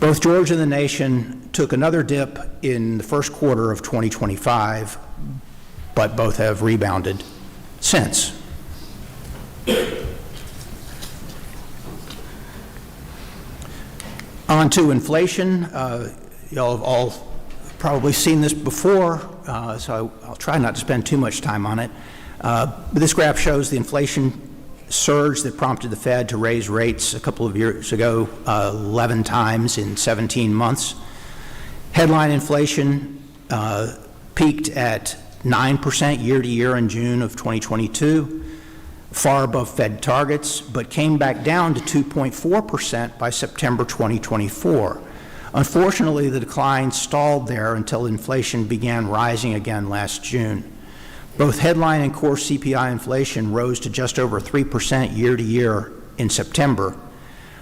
Both Georgia and the nation took another dip in the first quarter of 2025, but both have rebounded since. On to inflation. Y'all have all probably seen this before, so I'll try not to spend too much time on it. But this graph shows the inflation surge that prompted the Fed to raise rates a couple of years ago 11 times in 17 months. Headline inflation peaked at 9% year to year in June of 2022, far above Fed targets, but came back down to 2.4% by September 2024. Unfortunately, the decline stalled there until inflation began rising again last June. Both headline and core CPI inflation rose to just over 3% year to year in September,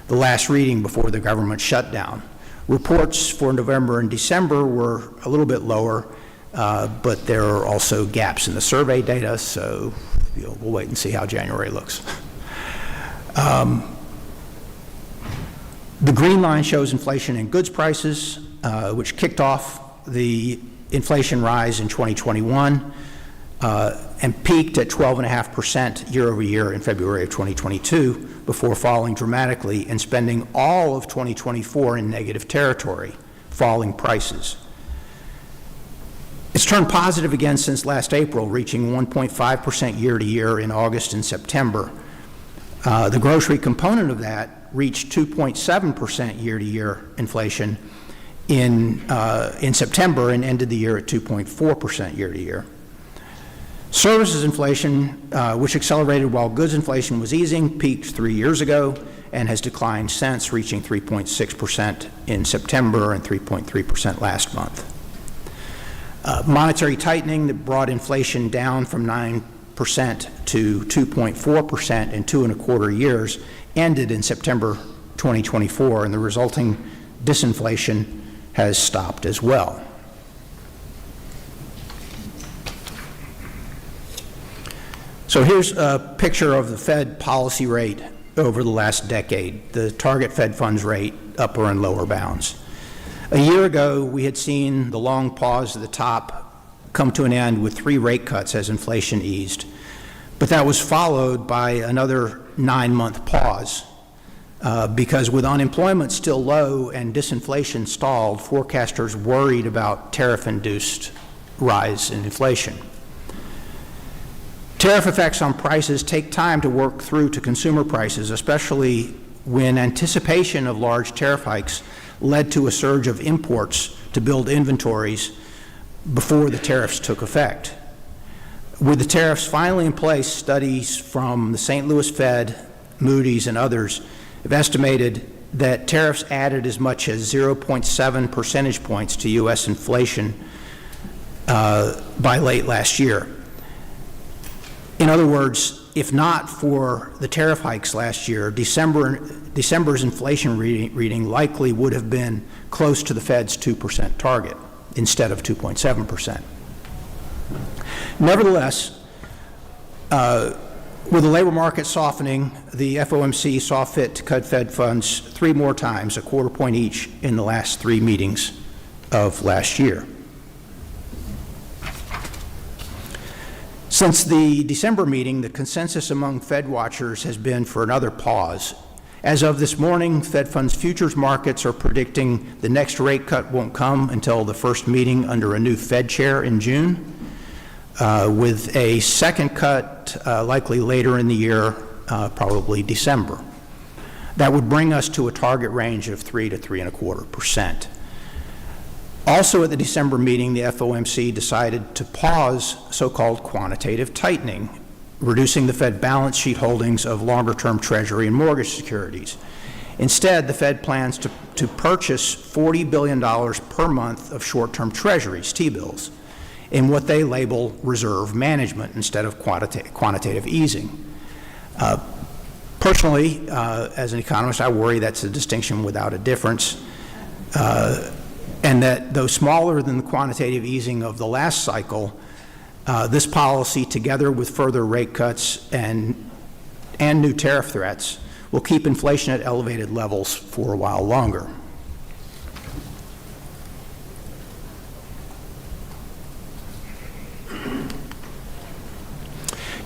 the last reading before the government shutdown. Reports for November and December were a little bit lower, but there are also gaps in the survey data, so we'll wait and see how January looks. The green line shows inflation in goods prices, which kicked off the inflation rise in 2021 and peaked at 12.5% year over year in February of 2022 before falling dramatically and spending all of 2024 in negative territory, falling prices. It's turned positive again since last April, reaching 1.5% year to year in August and September. The grocery component of that reached 2.7% year to year inflation in September and ended the year at 2.4% year to year. Services inflation, which accelerated while goods inflation was easing, peaked 3 years ago and has declined since, reaching 3.6% in September and 3.3% last month. Monetary tightening that brought inflation down from 9% to 2.4% in 2.25 years ended in September 2024, and the resulting disinflation has stopped as well. So here's a picture of the Fed policy rate over the last decade. The target Fed funds rate upper and lower bounds. A year ago, we had seen the long pause at the top come to an end with 3 rate cuts as inflation eased. But that was followed by another 9-month pause because with unemployment still low and disinflation stalled, forecasters worried about tariff-induced rise in inflation. Tariff effects on prices take time to work through to consumer prices, especially when anticipation of large tariff hikes led to a surge of imports to build inventories before the tariffs took effect. With the tariffs finally in place, studies from the St. Louis Fed, Moody's, and others have estimated that tariffs added as much as 0.7 percentage points to U.S. inflation by late last year. In other words, if not for the tariff hikes last year, December's inflation reading likely would have been close to the Fed's 2% target instead of 2.7%. Nevertheless, with the labor market softening, the FOMC saw fit to cut Fed funds 3 more times, a quarter point each, in the last 3 meetings of last year. Since the December meeting, the consensus among Fed watchers has been for another pause. As of this morning, Fed funds futures markets are predicting the next rate cut won't come until the first meeting under a new Fed chair in June, with a second cut likely later in the year, probably December. That would bring us to a target range of 3 to 3.25%. Also at the December meeting, the FOMC decided to pause so-called quantitative tightening, reducing the Fed balance sheet holdings of longer-term Treasury and mortgage securities. Instead, the Fed plans to purchase $40 billion per month of short-term Treasuries, T-bills, in what they label reserve management instead of quantitative easing. Personally, as an economist, I worry that's a distinction without a difference, and that though smaller than the quantitative easing of the last cycle, this policy, together with further rate cuts and new tariff threats, will keep inflation at elevated levels for a while longer.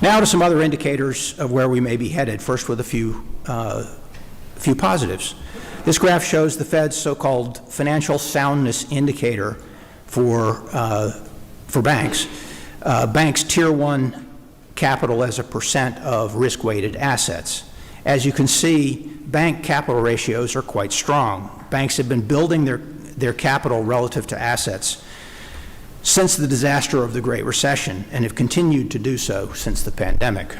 Now to some other indicators of where we may be headed, first with a few positives. This graph shows the Fed's so-called financial soundness indicator for banks. Banks' Tier 1 capital as a percent of risk-weighted assets. As you can see, bank capital ratios are quite strong. Banks have been building their capital relative to assets since the disaster of the Great Recession and have continued to do so since the pandemic.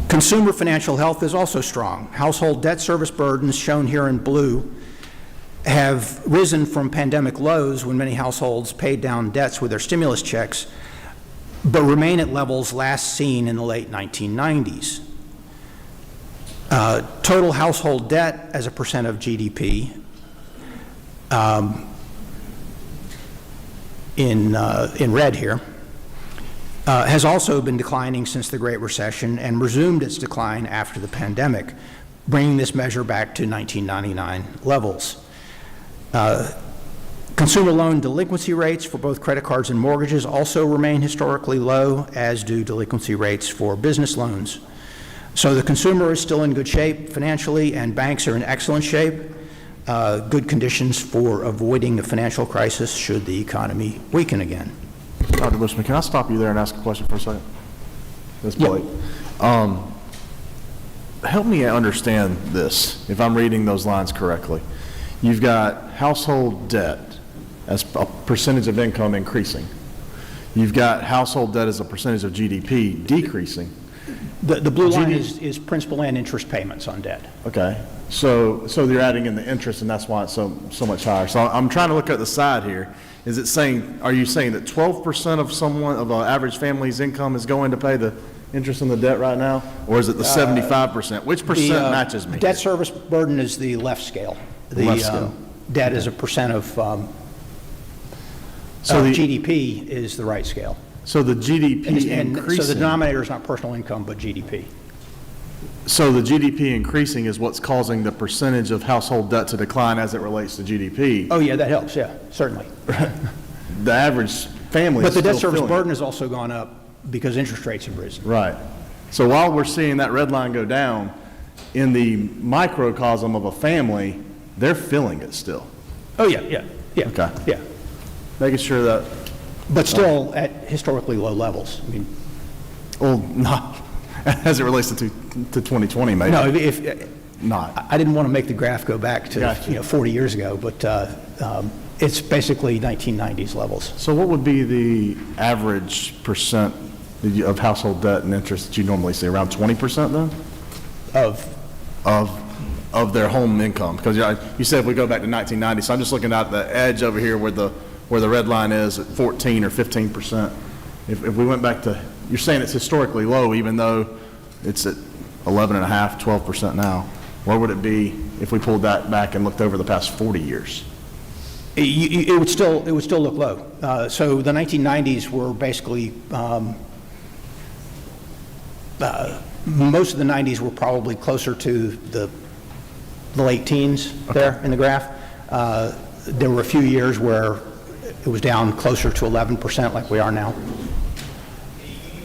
Consumer financial health is also strong. Household debt service burdens, shown here in blue, have risen from pandemic lows when many households paid down debts with their stimulus checks, but remain at levels last seen in the late 1990s. Total household debt as a percent of GDP in red here has also been declining since the Great Recession and resumed its decline after the pandemic, bringing this measure back to 1999 levels. Consumer loan delinquency rates for both credit cards and mortgages also remain historically low, as do delinquency rates for business loans. So the consumer is still in good shape financially, and banks are in excellent shape. Good conditions for avoiding a financial crisis should the economy weaken again. Dr. Bushman, can I stop you there and ask a question for a second? Ms. Blake. Help me understand this, if I'm reading those lines correctly. You've got household debt as a percentage of income increasing. You've got household debt as a percentage of GDP decreasing. The blue line is principal and interest payments on debt. Okay. So you're adding in the interest, and that's why it's so much higher. So I'm trying to look at the side here. Is it saying, are you saying that 12% of an average family's income is going to pay the interest on the debt right now? Or is it the 75%? Which percent matches me? Debt service burden is the left scale. Debt is a percent of GDP is the right scale. So the GDP And so the increasing, denominator is not personal income, but GDP. so the GDP increasing is what's causing the percentage of household debt to decline as it relates to GDP. Oh, yeah, that helps, yeah, certainly. The average family But is the debt still service feeling it. burden has also gone up because interest rates have risen. Right. So while we're seeing that red line go down, in the microcosm of a family, they're feeling it still. Oh, yeah, yeah, yeah. Okay. Yeah, Making sure that, but still at historically low levels. I mean, well, not as it relates to 2020, maybe. no, if, Not. I didn't want to make the graph go back to, Gotcha. 40 years ago, but it's basically 1990s levels. So what would be the average percent of household debt and interest that you normally see? Around 20% then? Of their home income? Because you said if we go back to 1990, so I'm just looking at the edge over here where the red line is at 14 or 15%. If we went back to, you're saying it's historically low even though it's at 11.5%, 12% now. Where would it be if we pulled that back and looked over the past 40 years? It would still look low. So the 1990s were basically, most of the 90s were probably closer to the late teens there in the graph. There were a few years where it was down closer to 11% like we are now.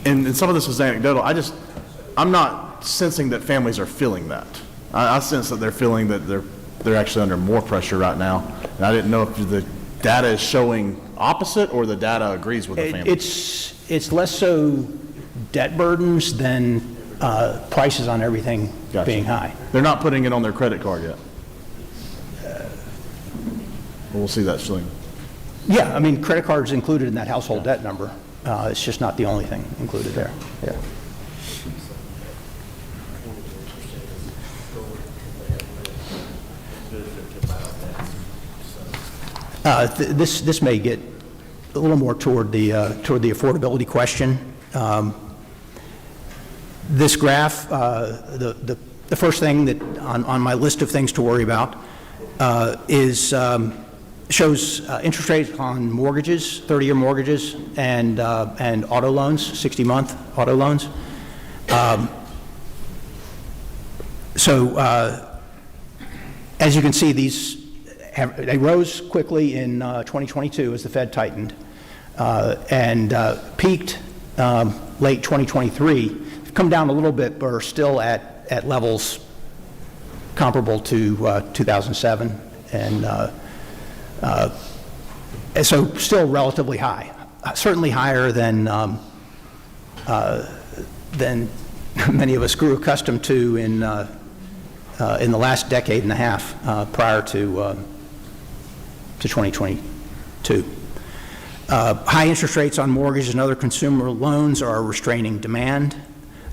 And some of this is anecdotal. I'm not sensing that families are feeling that. I sense that they're feeling that they're actually under more pressure right now. And I didn't know if the data is showing opposite or the data agrees with the family. It's less so debt burdens than prices on everything Gotcha. being high. They're not putting it on their credit card yet. We'll see that soon. Yeah, I mean, credit cards included in that household debt number. It's just not the only thing included there. Yeah. This may get a little more toward the affordability question. This graph, the first thing that on my list of things to worry about shows interest rates on mortgages, 30-year mortgages, and auto loans, 60-month auto loans. As you can see, they rose quickly in 2022 as the Fed tightened, and peaked late 2023. Come down a little bit, but are still at levels comparable to 2007, and so still relatively high. Certainly higher than many of us grew accustomed to in the last decade and a half prior to 2022. High interest rates on mortgages and other consumer loans are restraining demand.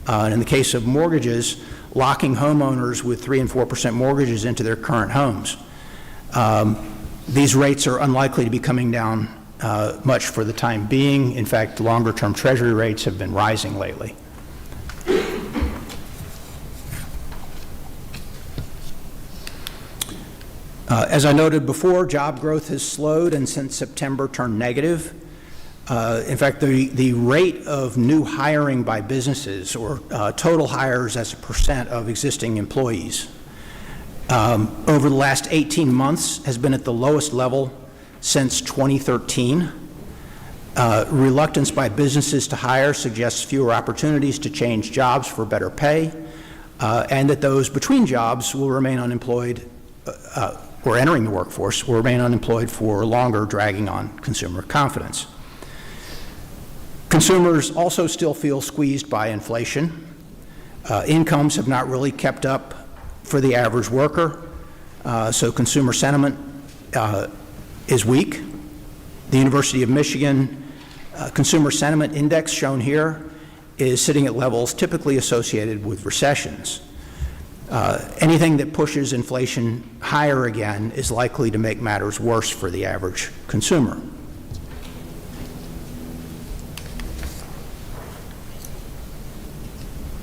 And in the case of mortgages, locking homeowners with 3% and 4% mortgages into their current homes. These rates are unlikely to be coming down much for the time being. In fact, longer-term Treasury rates have been rising lately. As I noted before, job growth has slowed and since September turned negative. In fact, the rate of new hiring by businesses, or total hires as a percent of existing employees, over the last 18 months has been at the lowest level since 2013. Reluctance by businesses to hire suggests fewer opportunities to change jobs for better pay, and that those between jobs will remain unemployed, or entering the workforce, will remain unemployed for longer, dragging on consumer confidence. Consumers also still feel squeezed by inflation. Incomes have not really kept up for the average worker, so consumer sentiment is weak. The University of Michigan Consumer Sentiment Index, shown here, is sitting at levels typically associated with recessions. Anything that pushes inflation higher again is likely to make matters worse for the average consumer.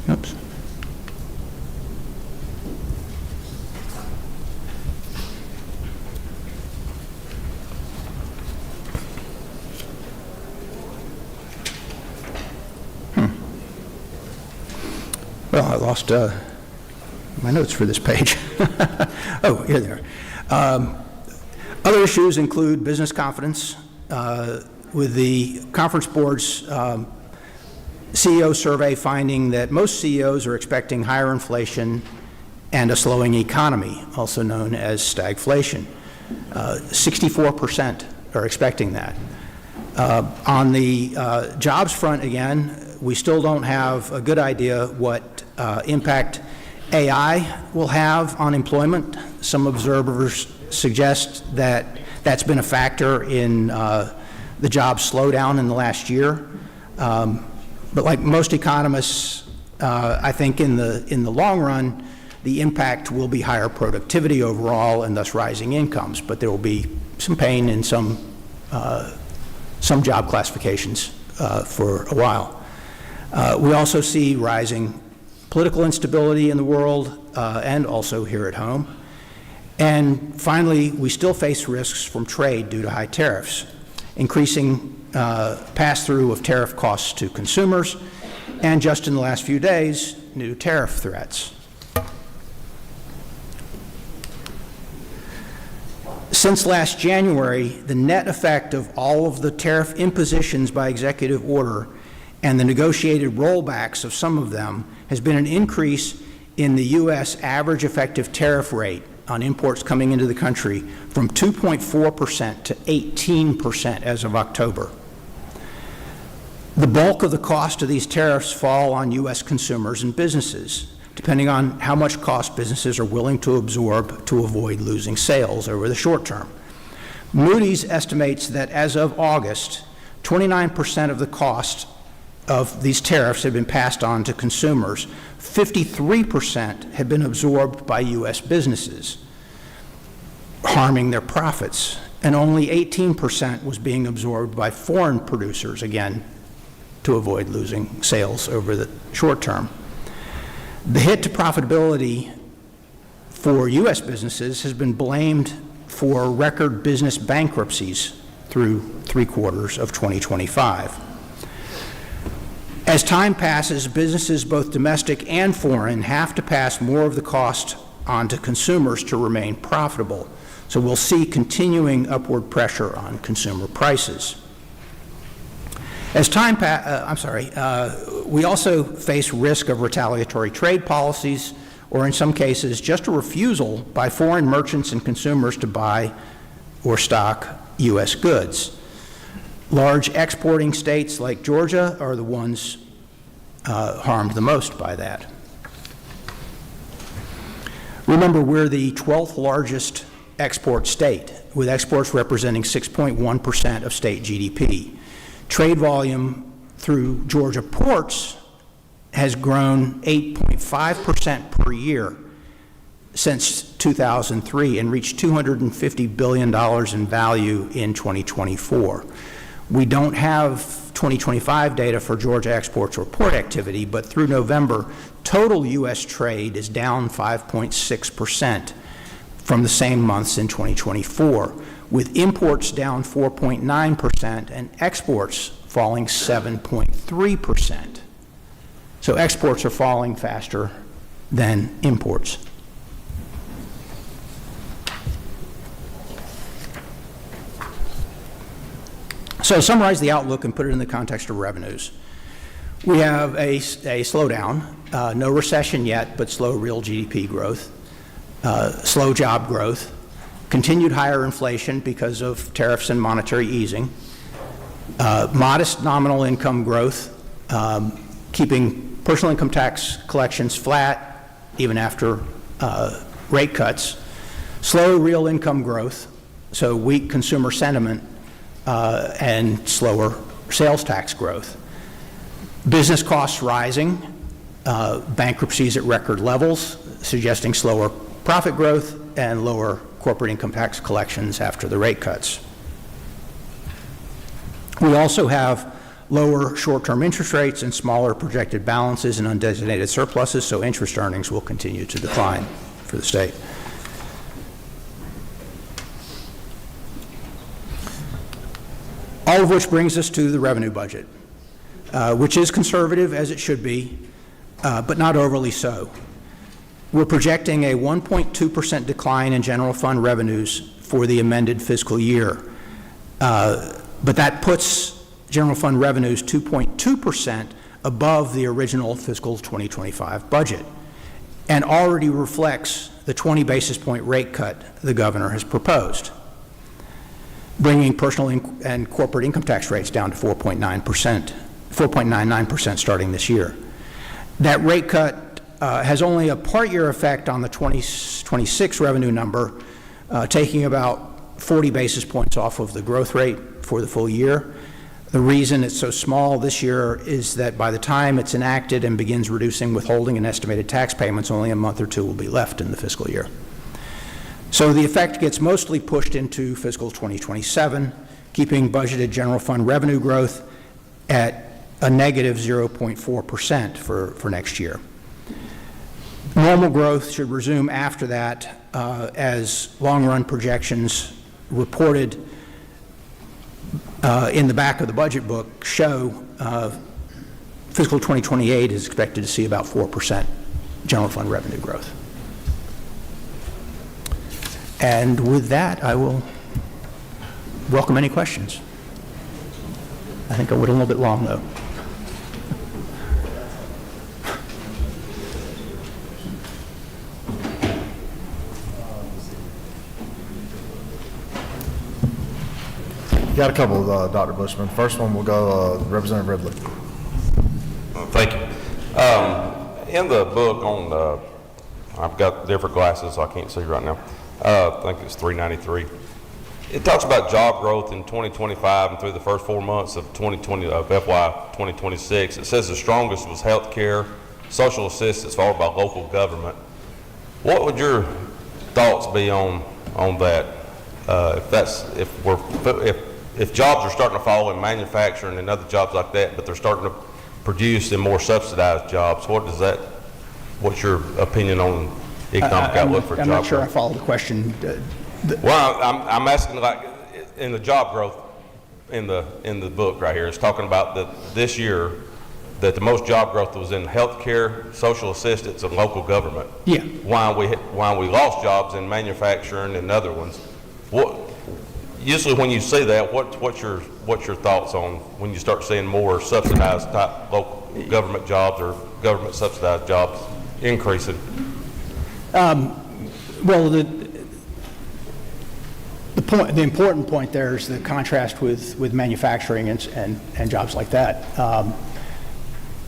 Oops. Well, I lost my notes for this page. Oh, here they are. Other issues include business confidence, with the Conference Board's CEO survey finding that most CEOs are expecting higher inflation and a slowing economy, also known as stagflation. 64% are expecting that. On the jobs front, again, we still don't have a good idea what impact AI will have on employment. Some observers suggest that that's been a factor in the job slowdown in the last year. But like most economists, I think in the long run, the impact will be higher productivity overall and thus rising incomes, but there will be some pain in some job classifications for a while. We also see rising political instability in the world and also here at home. And finally, we still face risks from trade due to high tariffs, increasing pass-through of tariff costs to consumers, and just in the last few days, new tariff threats. Since last January, the net effect of all of the tariff impositions by executive order and the negotiated rollbacks of some of them has been an increase in the U.S. average effective tariff rate on imports coming into the country from 2.4% to 18% as of October. The bulk of the cost of these tariffs fall on U.S. consumers and businesses, depending on how much cost businesses are willing to absorb to avoid losing sales over the short term. Moody's estimates that as of August, 29% of the cost of these tariffs have been passed on to consumers. 53% have been absorbed by U.S. businesses, harming their profits, and only 18% was being absorbed by foreign producers, again, to avoid losing sales over the short term. The hit to profitability for U.S. businesses has been blamed for record business bankruptcies through 3/4 of 2025. As time passes, businesses, both domestic and foreign, have to pass more of the cost on to consumers to remain profitable. So we'll see continuing upward pressure on consumer prices. As time we also face risk of retaliatory trade policies, or in some cases, just a refusal by foreign merchants and consumers to buy or stock U.S. goods. Large exporting states like Georgia are the ones harmed the most by that. Remember, we're the 12th largest export state, with exports representing 6.1% of state GDP. Trade volume through Georgia ports has grown 8.5% per year since 2003 and reached $250 billion in value in 2024. We don't have 2025 data for Georgia exports or port activity, but through November, total U.S. trade is down 5.6% from the same months in 2024, with imports down 4.9% and exports falling 7.3%. So exports are falling faster than imports. So to summarize the outlook and put it in the context of revenues, we have a slowdown, no recession yet, but slow real GDP growth, slow job growth, continued higher inflation because of tariffs and monetary easing, modest nominal income growth, keeping personal income tax collections flat even after rate cuts, slow real income growth, so weak consumer sentiment, and slower sales tax growth. Business costs rising, bankruptcies at record levels, suggesting slower profit growth and lower corporate income tax collections after the rate cuts. We also have lower short-term interest rates and smaller projected balances and undesignated surpluses, so interest earnings will continue to decline for the state. All of which brings us to the revenue budget, which is conservative as it should be, but not overly so. We're projecting a 1.2% decline in general fund revenues for the amended fiscal year. But that puts general fund revenues 2.2% above the original fiscal 2025 budget and already reflects the 20 basis point rate cut the governor has proposed, bringing personal and corporate income tax rates down to 4.99% starting this year. That rate cut has only a part-year effect on the 2026 revenue number, taking about 40 basis points off of the growth rate for the full year. The reason it's so small this year is that by the time it's enacted and begins reducing withholding and estimated tax payments, only a month or two will be left in the fiscal year. So the effect gets mostly pushed into fiscal 2027, keeping budgeted general fund revenue growth at a negative 0.4% for next year. Normal growth should resume after that as long-run projections reported in the back of the budget book show fiscal 2028 is expected to see about 4% general fund revenue growth. And with that, I will welcome any questions. I think I went a little bit long, though. Got a couple, Dr. Bushman. First one will go Representative Ridley. Thank you. In the book on, I've got different glasses, so I can't see right now. I think it's 393. It talks about job growth in 2025 and through the first 4 months of FY 2026. It says the strongest was healthcare, social assistance, followed by local government. What would your thoughts be on that? If jobs are starting to fall in manufacturing and other jobs like that, but they're starting to produce in more subsidized jobs, what's your opinion on economic outlook for job growth? I'm not sure I follow the question. Well, I'm asking, like, in the job growth in the book right here, it's talking about this year that the most job growth was in healthcare, social assistance, and local government. Yeah. Why we lost jobs in manufacturing and other ones. Usually when you see that, what's your thoughts on when you start seeing more subsidized type local government jobs or government subsidized jobs increasing? Well, the important point there is the contrast with manufacturing and jobs like that.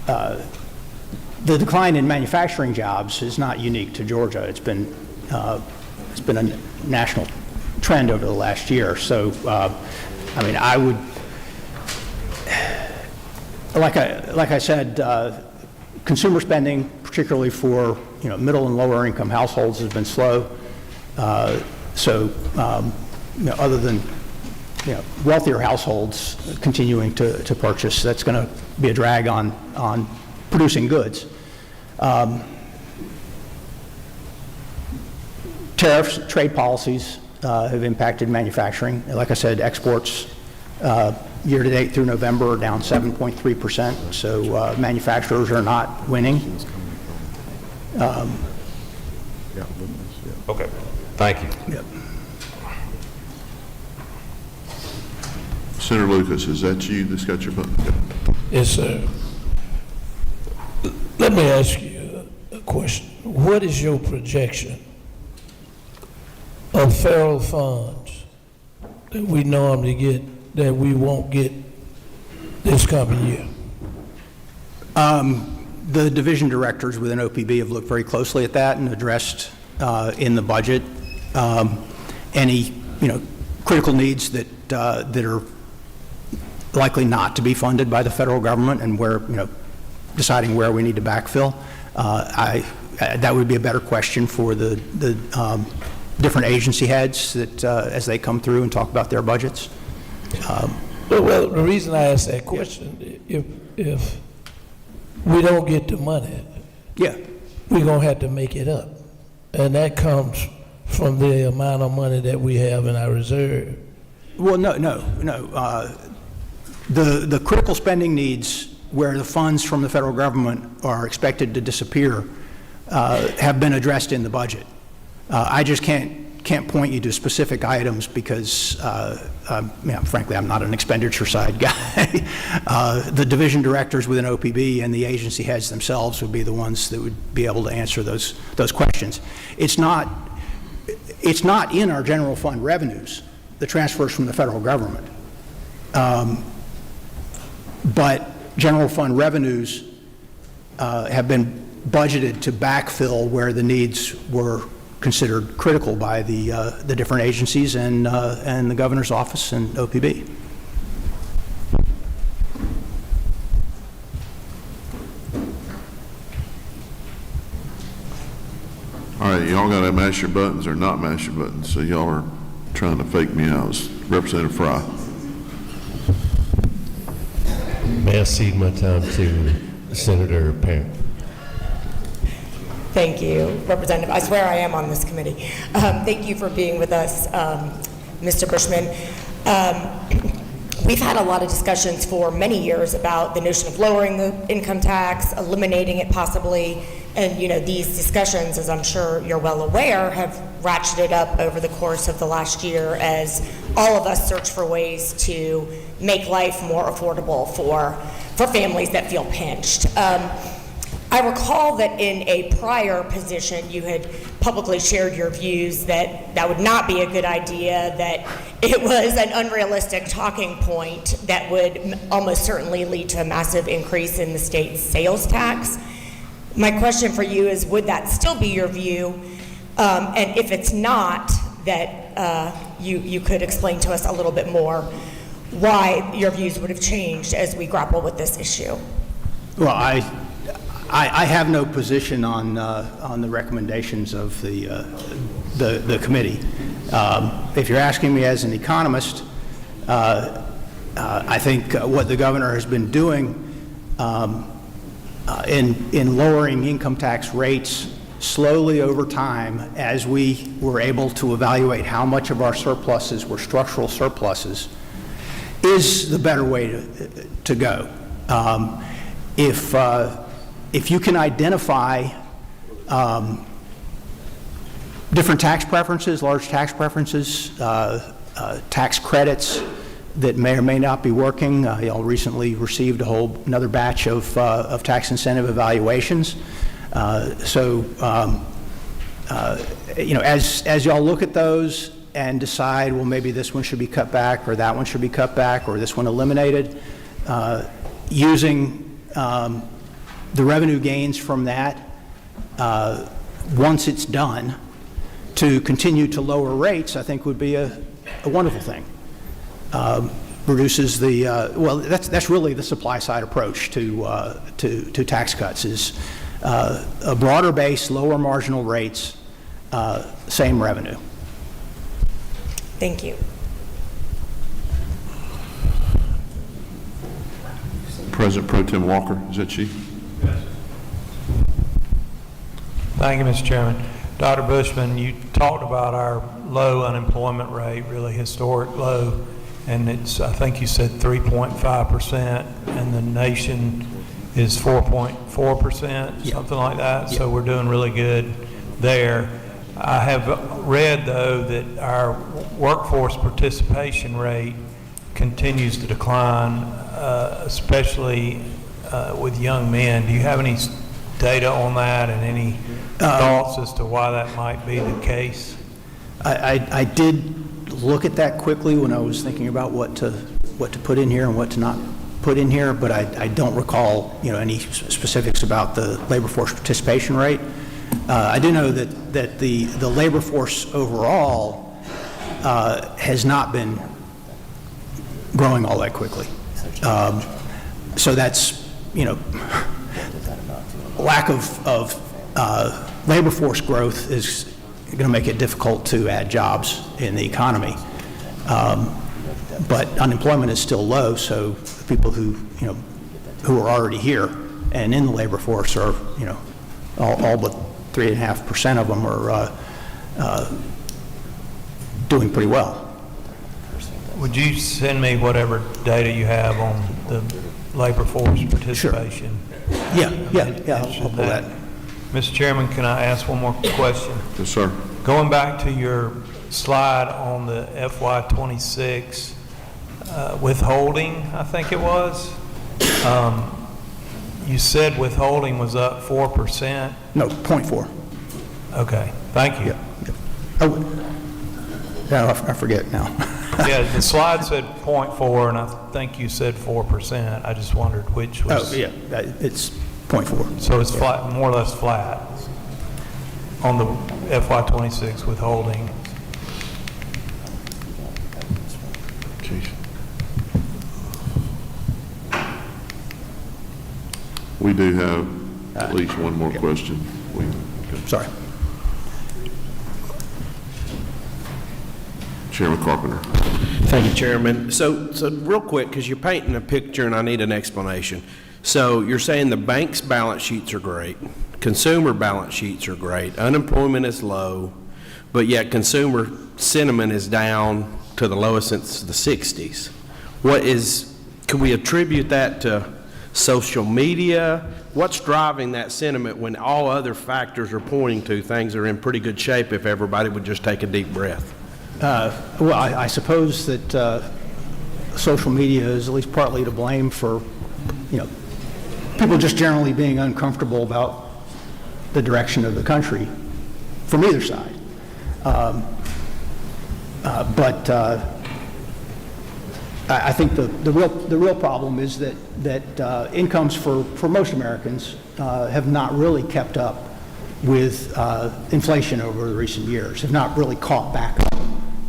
The decline in manufacturing jobs is not unique to Georgia. It's been a national trend over the last year. So, I mean, I would, like I said, consumer spending, particularly for middle and lower income households, has been slow. Other than wealthier households continuing to purchase, that's going to be a drag on producing goods. Tariffs, trade policies have impacted manufacturing. Like I said, exports year to date through November are down 7.3%. So manufacturers are not winning. Okay, thank you. Yep. Senator Lucas, is that you that's got your book? Yes, sir. Let me ask you a question. What is your projection of federal funds that we normally get that we won't get this coming year? The division directors within OPB have looked very closely at that and addressed in the budget any critical needs that are likely not to be funded by the federal government, and where deciding where we need to backfill. That would be a better question for the different agency heads that as they come through and talk about their budgets. Well, the reason I asked that question, if we don't get the money, Yeah. we're going to have to make it up. And that comes from the amount of money that we have in our reserve. Well, no. The critical spending needs where the funds from the federal government are expected to disappear have been addressed in the budget. I just can't point you to specific items because, frankly, I'm not an expenditure side guy. The division directors within OPB and the agency heads themselves would be the ones that would be able to answer those questions. It's not in our general fund revenues, the transfers from the federal government. But general fund revenues have been budgeted to backfill where the needs were considered critical by the different agencies and the governor's office and OPB. All right, y'all got to mash your buttons or not mash your buttons, so y'all are trying to fake me out. Representative Fry. May I cede my time to Senator Parent? Thank you, Representative. I swear I am on this committee. Thank you for being with us, Mr. Bushman. We've had a lot of discussions for many years about the notion of lowering the income tax, eliminating it possibly, and these discussions, as I'm sure you're well aware, have ratcheted up over the course of the last year as all of us search for ways to make life more affordable for families that feel pinched. I recall that in a prior position you had publicly shared your views that would not be a good idea, that it was an unrealistic talking point that would almost certainly lead to a massive increase in the state's sales tax. My question for you is, would that still be your view? And if it's not, that you could explain to us a little bit more why your views would have changed as we grapple with this issue. Well, I have no position on the recommendations of the committee. If you're asking me as an economist, I think what the governor has been doing in lowering income tax rates slowly over time, as we were able to evaluate how much of our surpluses were structural surpluses, is the better way to go. If you can identify different tax preferences, large tax preferences, tax credits that may or may not be working, y'all recently received another batch of tax incentive evaluations. As y'all look at those and decide, well, maybe this one should be cut back, or that one should be cut back, or this one eliminated, using the revenue gains from that, once it's done, to continue to lower rates, I think would be a wonderful thing. Reduces the, that's really the supply side approach to tax cuts, is a broader base, lower marginal rates, same revenue. Thank you. President Pro Tem Walker, is that you? Thank you, Mr. Chairman. Dr. Bushman, you talked about our low unemployment rate, really historic low, and it's, I think you said 3.5%, and the nation is 4.4%, something like that, so we're doing really good there. I have read, though, that our workforce participation rate continues to decline, especially with young men. Do you have any data on that and any thoughts as to why that might be the case? I did look at that quickly when I was thinking about what to put in here and what to not put in here, but I don't recall any specifics about the labor force participation rate. I do know that the labor force overall has not been growing all that quickly. So that's lack of labor force growth is going to make it difficult to add jobs in the economy. But unemployment is still low, so the people who are already here and in the labor force are, all but 3.5% of them are doing pretty well. Would you send me whatever data you have on the labor force participation. Yeah, I'll pull that. Mr. Chairman, can I ask one more question? Yes, sir. Going back to your slide on the FY26 withholding, I think it was, you said withholding was up 4%. No, 0.4. Okay, thank you. I forget now. Yeah, the slide said 0.4, and I think you said 4%. I just wondered which was. Oh, yeah, it's 0.4. So it's flat, more or less flat on the FY26 withholding. We do have at least one more question. Sorry. Chairman Carpenter. Thank you, Chairman. So real quick, because you're painting a picture and I need an explanation. So you're saying the bank's balance sheets are great, consumer balance sheets are great, unemployment is low, but yet consumer sentiment is down to the lowest since the 60s. Can we attribute that to social media? What's driving that sentiment when all other factors are pointing to things are in pretty good shape if everybody would just take a deep breath? Well, I suppose that social media is at least partly to blame for, people just generally being uncomfortable about the direction of the country from either side. But I think the real problem is that incomes for most Americans have not really kept up with inflation over the recent years, have not really caught back up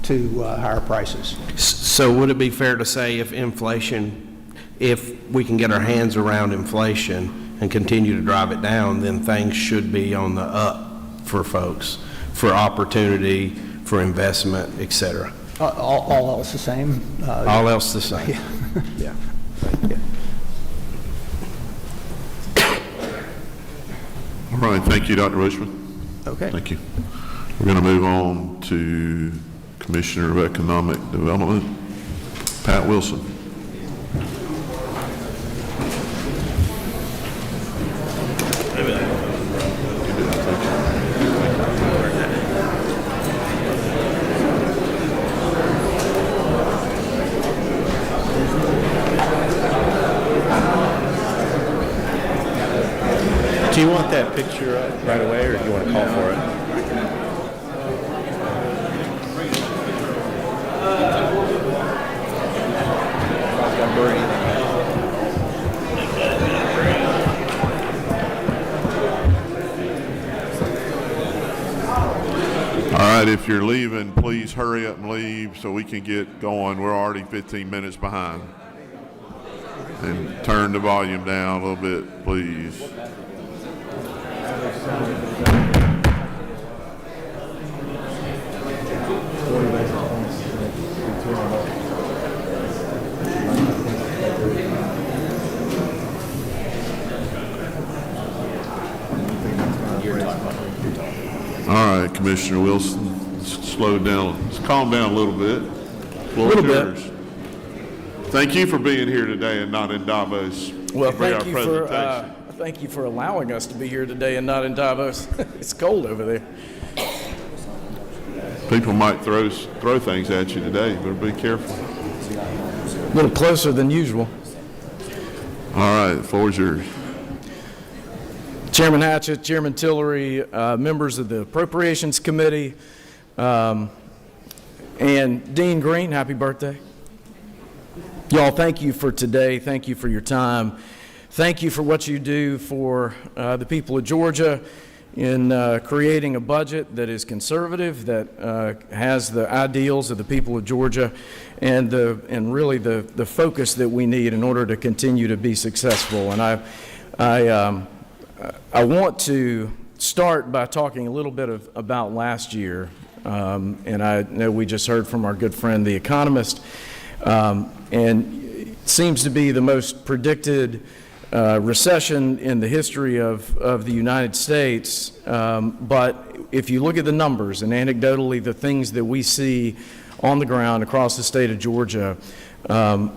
to higher prices. So would it be fair to say if we can get our hands around inflation and continue to drive it down, then things should be on the up for folks, for opportunity, for investment, et cetera? All else the same? All else the same. Yeah. All right, thank you, Dr. Bushman. Okay. Thank you. We're going to move on to Commissioner of Economic Development, Pat Wilson. Do you want that picture right away, or do you want to call for it? All right, if you're leaving, please hurry up and leave so we can get going. We're already 15 minutes behind. And turn the volume down a little bit, please. All right, Commissioner Wilson, slow down. Let's calm down a little bit. Floor is yours. Thank you for being here today and not in Davos. Well, thank you for allowing us to be here today and not in Davos. It's cold over there. People might throw things at you today. You better be careful. A little closer than usual. All right, the floor is yours. Chairman Hatchett, Chairman Tillery, members of the Appropriations Committee, and Dean Green, happy birthday. Y'all, thank you for today. Thank you for your time. Thank you for what you do for the people of Georgia in creating a budget that is conservative, that has the ideals of the people of Georgia, and really the focus that we need in order to continue to be successful. And I want to start by talking a little bit about last year, and I know we just heard from our good friend, the economist, and it seems to be the most predicted recession in the history of the United States. But if you look at the numbers and anecdotally the things that we see on the ground across the state of Georgia,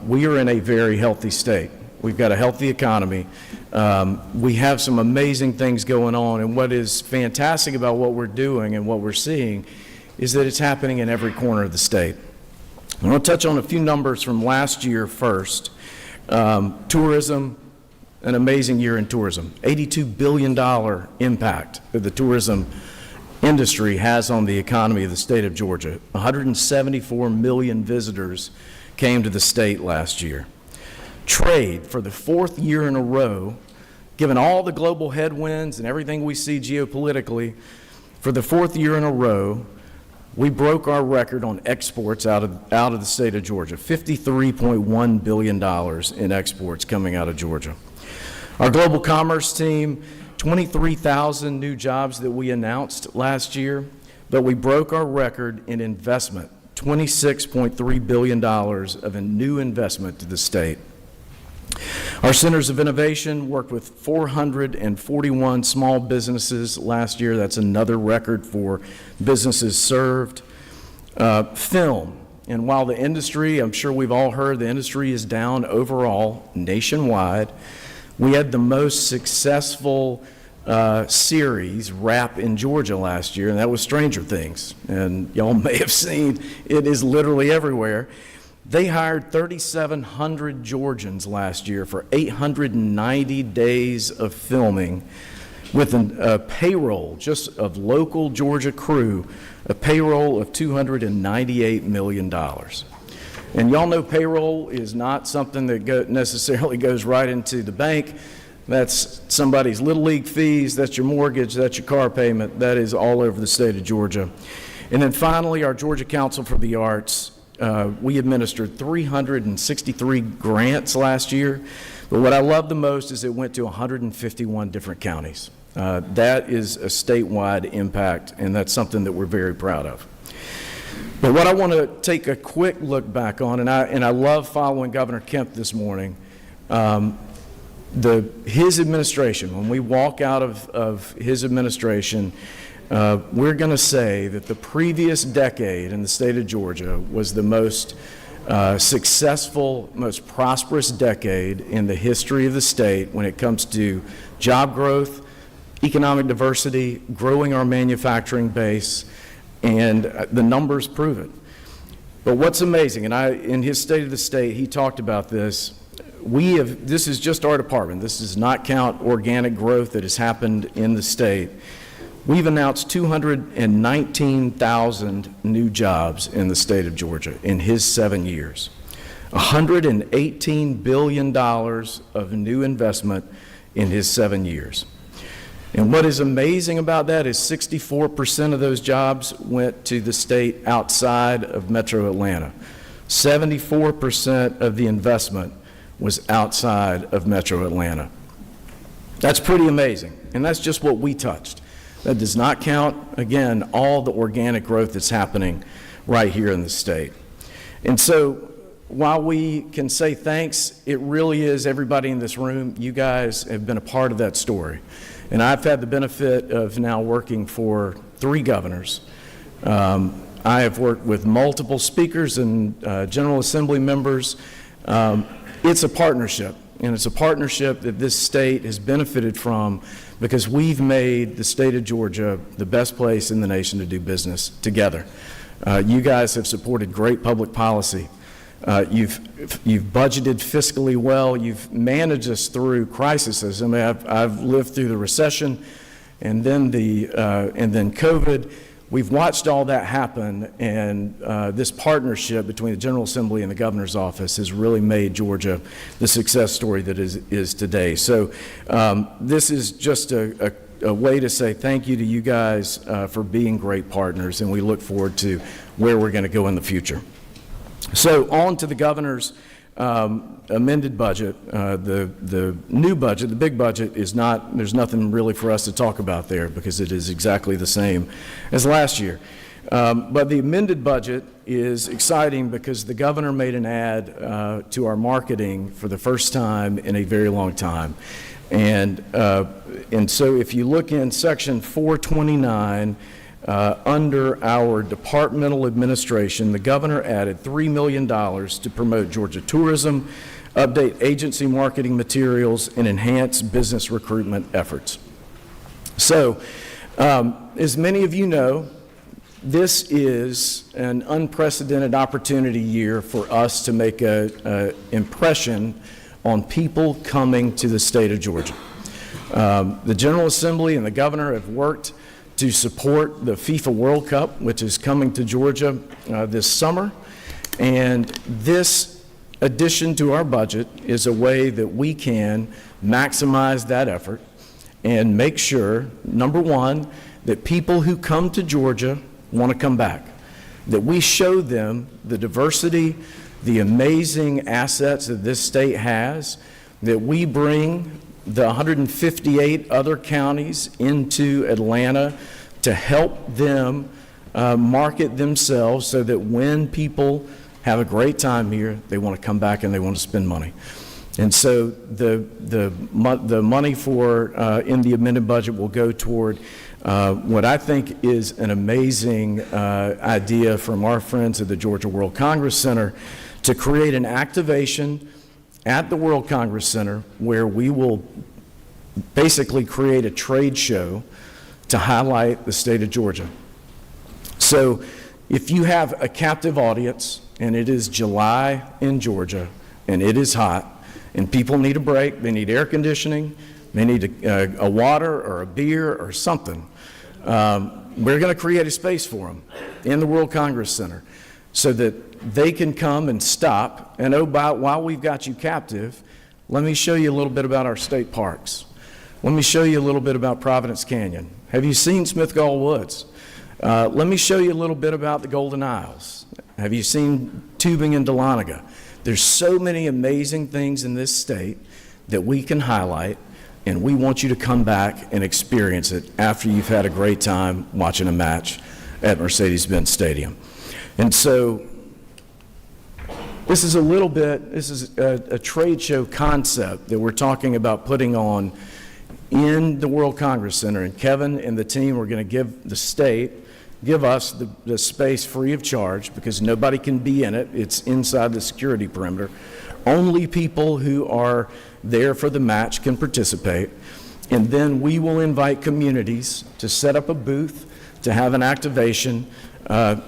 we are in a very healthy state. We've got a healthy economy. We have some amazing things going on, and what is fantastic about what we're doing and what we're seeing is that it's happening in every corner of the state. I want to touch on a few numbers from last year first. Tourism, an amazing year in tourism. $82 billion impact that the tourism industry has on the economy of the state of Georgia. 174 million visitors came to the state last year. Trade, for the fourth year in a row, given all the global headwinds and everything we see geopolitically, for the fourth year in a row, we broke our record on exports out of the state of Georgia, $53.1 billion in exports coming out of Georgia. Our global commerce team, 23,000 new jobs that we announced last year, but we broke our record in investment, $26.3 billion of a new investment to the state. Our centers of innovation worked with 441 small businesses last year. That's another record for businesses served. Film, and while the industry, I'm sure we've all heard, the industry is down overall nationwide, we had the most successful series wrap in Georgia last year, and that was Stranger Things. And y'all may have seen, it is literally everywhere. They hired 3,700 Georgians last year for 890 days of filming with a payroll, just of local Georgia crew, a payroll of $298 million. And y'all know payroll is not something that necessarily goes right into the bank. That's somebody's Little League fees, that's your mortgage, that's your car payment. That is all over the state of Georgia. And then finally, our Georgia Council for the Arts. We administered 363 grants last year, but what I love the most is it went to 151 different counties. That is a statewide impact, and that's something that we're very proud of. But what I want to take a quick look back on, and I love following Governor Kemp this morning, his administration, when we walk out of his administration, we're going to say that the previous decade in the state of Georgia was the most successful, most prosperous decade in the history of the state when it comes to job growth, economic diversity, growing our manufacturing base, and the numbers prove it. But what's amazing, and in his State of the State, he talked about this, this is just our department. This does not count organic growth that has happened in the state. We've announced 219,000 new jobs in the state of Georgia in his 7 years. $118 billion of new investment in his 7 years. And what is amazing about that is 64% of those jobs went to the state outside of Metro Atlanta. 74% of the investment was outside of Metro Atlanta. That's pretty amazing, and that's just what we touched. That does not count, again, all the organic growth that's happening right here in the state. And so while we can say thanks, it really is everybody in this room. You guys have been a part of that story. And I've had the benefit of now working for 3 governors. I have worked with multiple speakers and General Assembly members. It's a partnership, and it's a partnership that this state has benefited from because we've made the state of Georgia the best place in the nation to do business together. You guys have supported great public policy. You've budgeted fiscally well. You've managed us through crises. I mean, I've lived through the recession and then COVID. We've watched all that happen, and this partnership between the General Assembly and the Governor's Office has really made Georgia the success story that is today. So this is just a way to say thank you to you guys for being great partners, and we look forward to where we're going to go in the future. So on to the Governor's amended budget. The new budget, the big budget, is not, there's nothing really for us to talk about there because it is exactly the same as last year. But the amended budget is exciting because the governor made an ad to our marketing for the first time in a very long time. And so if you look in section 429, under our departmental administration, the governor added $3 million to promote Georgia tourism, update agency marketing materials, and enhance business recruitment efforts. So, as many of you know, this is an unprecedented opportunity year for us to make an impression on people coming to the state of Georgia. The General Assembly and the governor have worked to support the FIFA World Cup, which is coming to Georgia this summer. And this addition to our budget is a way that we can maximize that effort and make sure, number one, that people who come to Georgia want to come back, that we show them the diversity, the amazing assets that this state has, that we bring the 158 other counties into Atlanta to help them market themselves so that when people have a great time here, they want to come back and they want to spend money. And so the money for in the amended budget will go toward what I think is an amazing idea from our friends at the Georgia World Congress Center to create an activation at the World Congress Center where we will basically create a trade show to highlight the state of Georgia. So if you have a captive audience and it is July in Georgia and it is hot and people need a break, they need air conditioning, they need a water or a beer or something, we're going to create a space for them in the World Congress Center so that they can come and stop. And while we've got you captive, let me show you a little bit about our state parks. Let me show you a little bit about Providence Canyon. Have you seen Smith Gall Woods? Let me show you a little bit about the Golden Isles. Have you seen tubing in Dahlonega? There's so many amazing things in this state that we can highlight, and we want you to come back and experience it after you've had a great time watching a match at Mercedes-Benz Stadium. And so this is a trade show concept that we're talking about putting on in the World Congress Center, and Kevin and the team are going to give us the space free of charge because nobody can be in it. It's inside the security perimeter. Only people who are there for the match can participate. And then we will invite communities to set up a booth, to have an activation,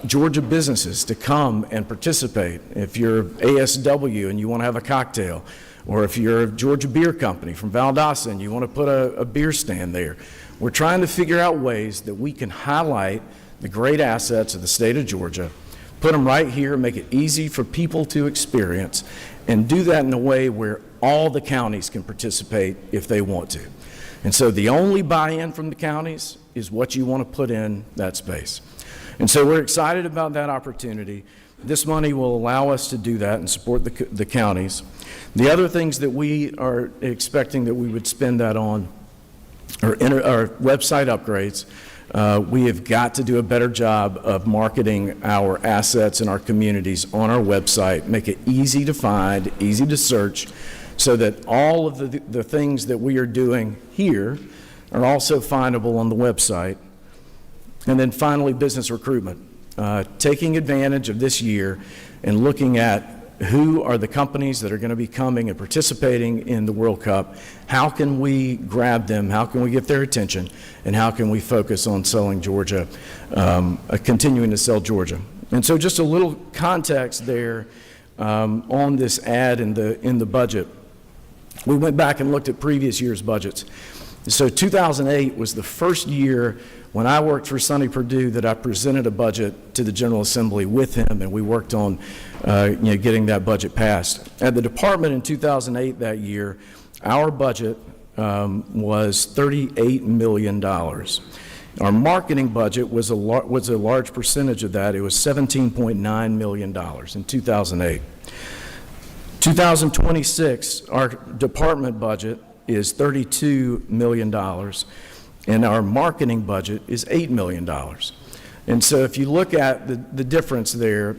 Georgia businesses to come and participate. If you're ASW and you want to have a cocktail, or if you're a Georgia Beer Company from Valdosta and you want to put a beer stand there, we're trying to figure out ways that we can highlight the great assets of the state of Georgia, put them right here, make it easy for people to experience, and do that in a way where all the counties can participate if they want to. And so the only buy-in from the counties is what you want to put in that space. And so we're excited about that opportunity. This money will allow us to do that and support the counties. The other things that we are expecting that we would spend that on are website upgrades. We have got to do a better job of marketing our assets and our communities on our website, make it easy to find, easy to search, so that all of the things that we are doing here are also findable on the website. And then finally, business recruitment. Taking advantage of this year and looking at who are the companies that are going to be coming and participating in the World Cup, how can we grab them, how can we get their attention, and how can we focus on selling Georgia, continuing to sell Georgia. And so just a little context there on this ad in the budget. We went back and looked at previous year's budgets. So 2008 was the first year when I worked for Sonny Perdue that I presented a budget to the General Assembly with him, and we worked on getting that budget passed. At the department in 2008 that year, our budget was $38 million. Our marketing budget was a large percentage of that. It was $17.9 million in 2008. 2026, our department budget is $32 million, and our marketing budget is $8 million. And so if you look at the difference there,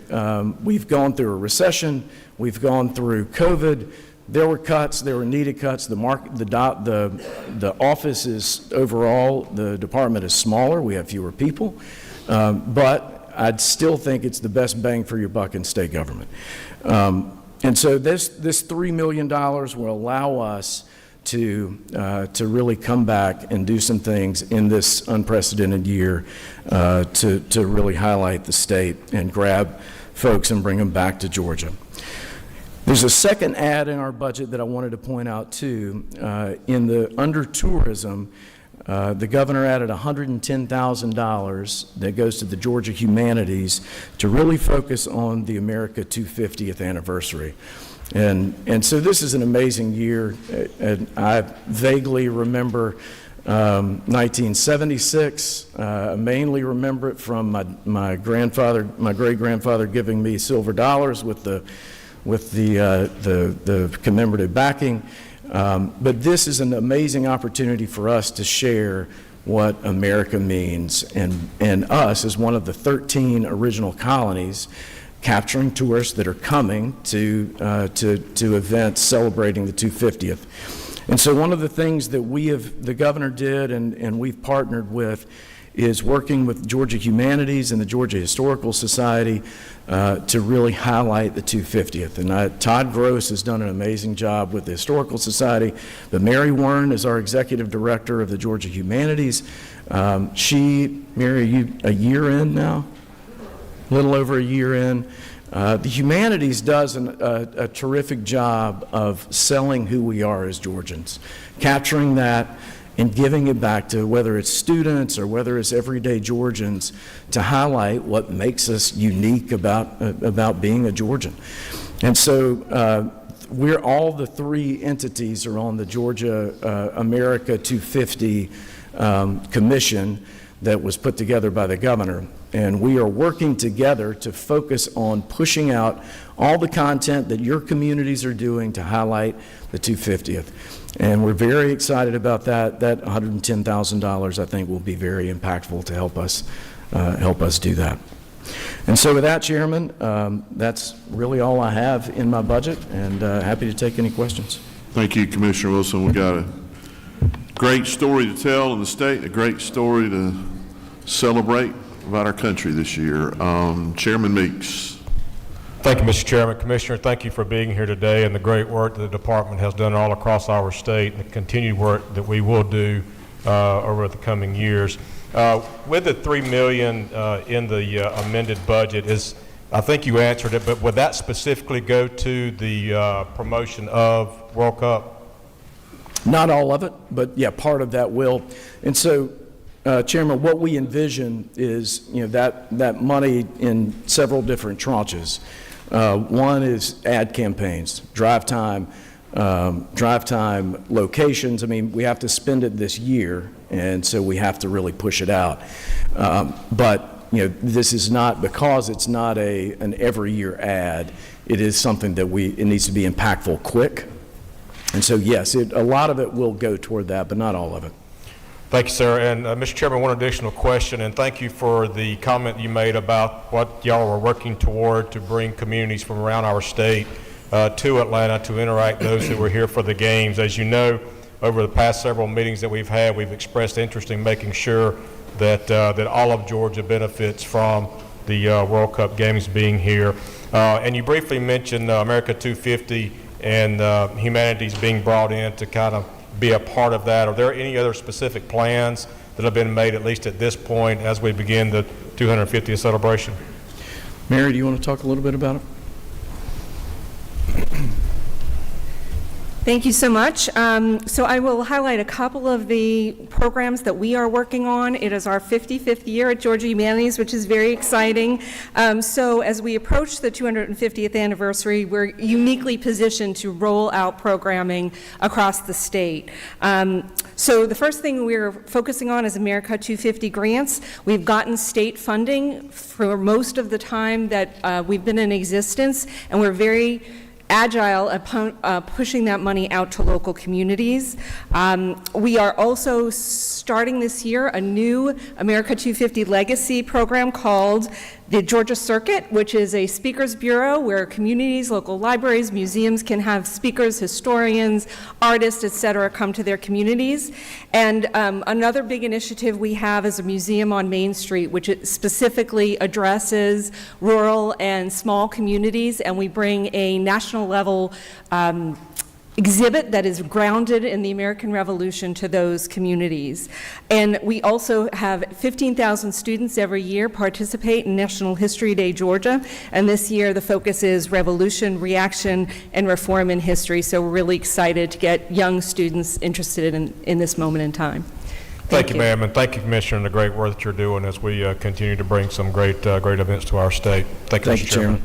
we've gone through a recession, we've gone through COVID, there were cuts, there were needed cuts. The office is overall, the department is smaller, we have fewer people, but I'd still think it's the best bang for your buck in state government. And so this $3 million will allow us to really come back and do some things in this unprecedented year to really highlight the state and grab folks and bring them back to Georgia. There's a second add in our budget that I wanted to point out too. In the under tourism, the governor added $110,000 that goes to the Georgia Humanities to really focus on the America 250th anniversary. And so this is an amazing year. And I vaguely remember 1976. I mainly remember it from my great-grandfather giving me silver dollars with the commemorative backing. But this is an amazing opportunity for us to share what America means, and us as one of the 13 original colonies, capturing tourists that are coming to events celebrating the 250th. And so one of the things that the governor did and we've partnered with is working with Georgia Humanities and the Georgia Historical Society to really highlight the 250th. And Todd Gross has done an amazing job with the Historical Society, but Mary Warren is our executive director of the Georgia Humanities. Mary, are you a year in now? A little over a year in. The Humanities does a terrific job of selling who we are as Georgians, capturing that and giving it back to whether it's students or whether it's everyday Georgians to highlight what makes us unique about being a Georgian. And so we're all the three entities are on the Georgia America 250 commission that was put together by the governor. And we are working together to focus on pushing out all the content that your communities are doing to highlight the 250th. And we're very excited about that. That $110,000, I think, will be very impactful to help us do that. And so with that, Chairman, that's really all I have in my budget, and happy to take any questions. Thank you, Commissioner Wilson. We got a great story to tell in the state, a great story to celebrate about our country this year. Chairman Meeks. Thank you, Mr. Chairman. Commissioner, thank you for being here today and the great work that the department has done all across our state and the continued work that we will do over the coming years. With the $3 million in the amended budget, I think you answered it, but would that specifically go to the promotion of World Cup? Not all of it, but yeah, part of that will. And so, Chairman, what we envision is that money in several different tranches. One is ad campaigns, drive time locations. I mean, we have to spend it this year, and so we have to really push it out. But this is not, because it's not an every year ad. It is something that it needs to be impactful quick. And so yes, a lot of it will go toward that, but not all of it. Thank you, sir. And Mr. Chairman, one additional question, and thank you for the comment you made about what y'all were working toward to bring communities from around our state to Atlanta to interact those who were here for the games. As you know, over the past several meetings that we've had, we've expressed interest in making sure that all of Georgia benefits from the World Cup games being here. And you briefly mentioned America 250 and Humanities being brought in to kind of be a part of that. Are there any other specific plans that have been made, at least at this point, as we begin the 250th celebration? Mary, do you want to talk a little bit about it? Thank you so much. So I will highlight a couple of the programs that we are working on. It is our 55th year at Georgia Humanities, which is very exciting. So as we approach the 250th anniversary, we're uniquely positioned to roll out programming across the state. So the first thing we're focusing on is America 250 grants. We've gotten state funding for most of the time that we've been in existence, and we're very agile at pushing that money out to local communities. We are also starting this year a new America 250 Legacy program called the Georgia Circuit, which is a speakers bureau where communities, local libraries, museums can have speakers, historians, artists, et cetera, come to their communities. And another big initiative we have is a museum on Main Street, which specifically addresses rural and small communities, and we bring a national national level exhibit that is grounded in the American Revolution to those communities. And we also have 15,000 students every year participate in National History Day Georgia, and this year the focus is revolution, reaction, and reform in history, so we're really excited to get young students interested in this moment in time. Thank you, ma'am, and thank you, Commissioner, and the great work that you're doing as we continue to bring some great events to our state. Thank you, Mr. Chairman.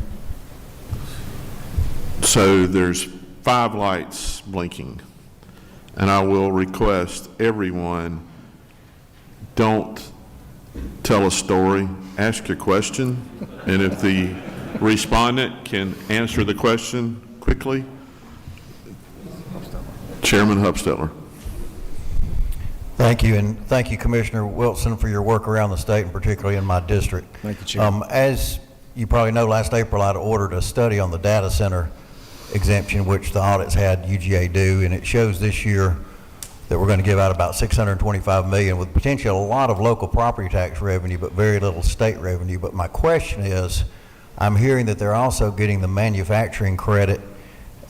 So there's 5 lights blinking, and I will request everyone, don't tell a story, ask a question, and if the respondent can answer the question quickly. Chairman Hupstetler. Thank you, and thank you, Commissioner Wilson, for your work around the state, and particularly in my district. Thank you, Chairman. As you probably know, last April I'd ordered a study on the data center exemption, which the audits had UGA do, and it shows this year that we're going to give out about $625 million with potentially a lot of local property tax revenue, but very little state revenue. But my question is, I'm hearing that they're also getting the manufacturing credit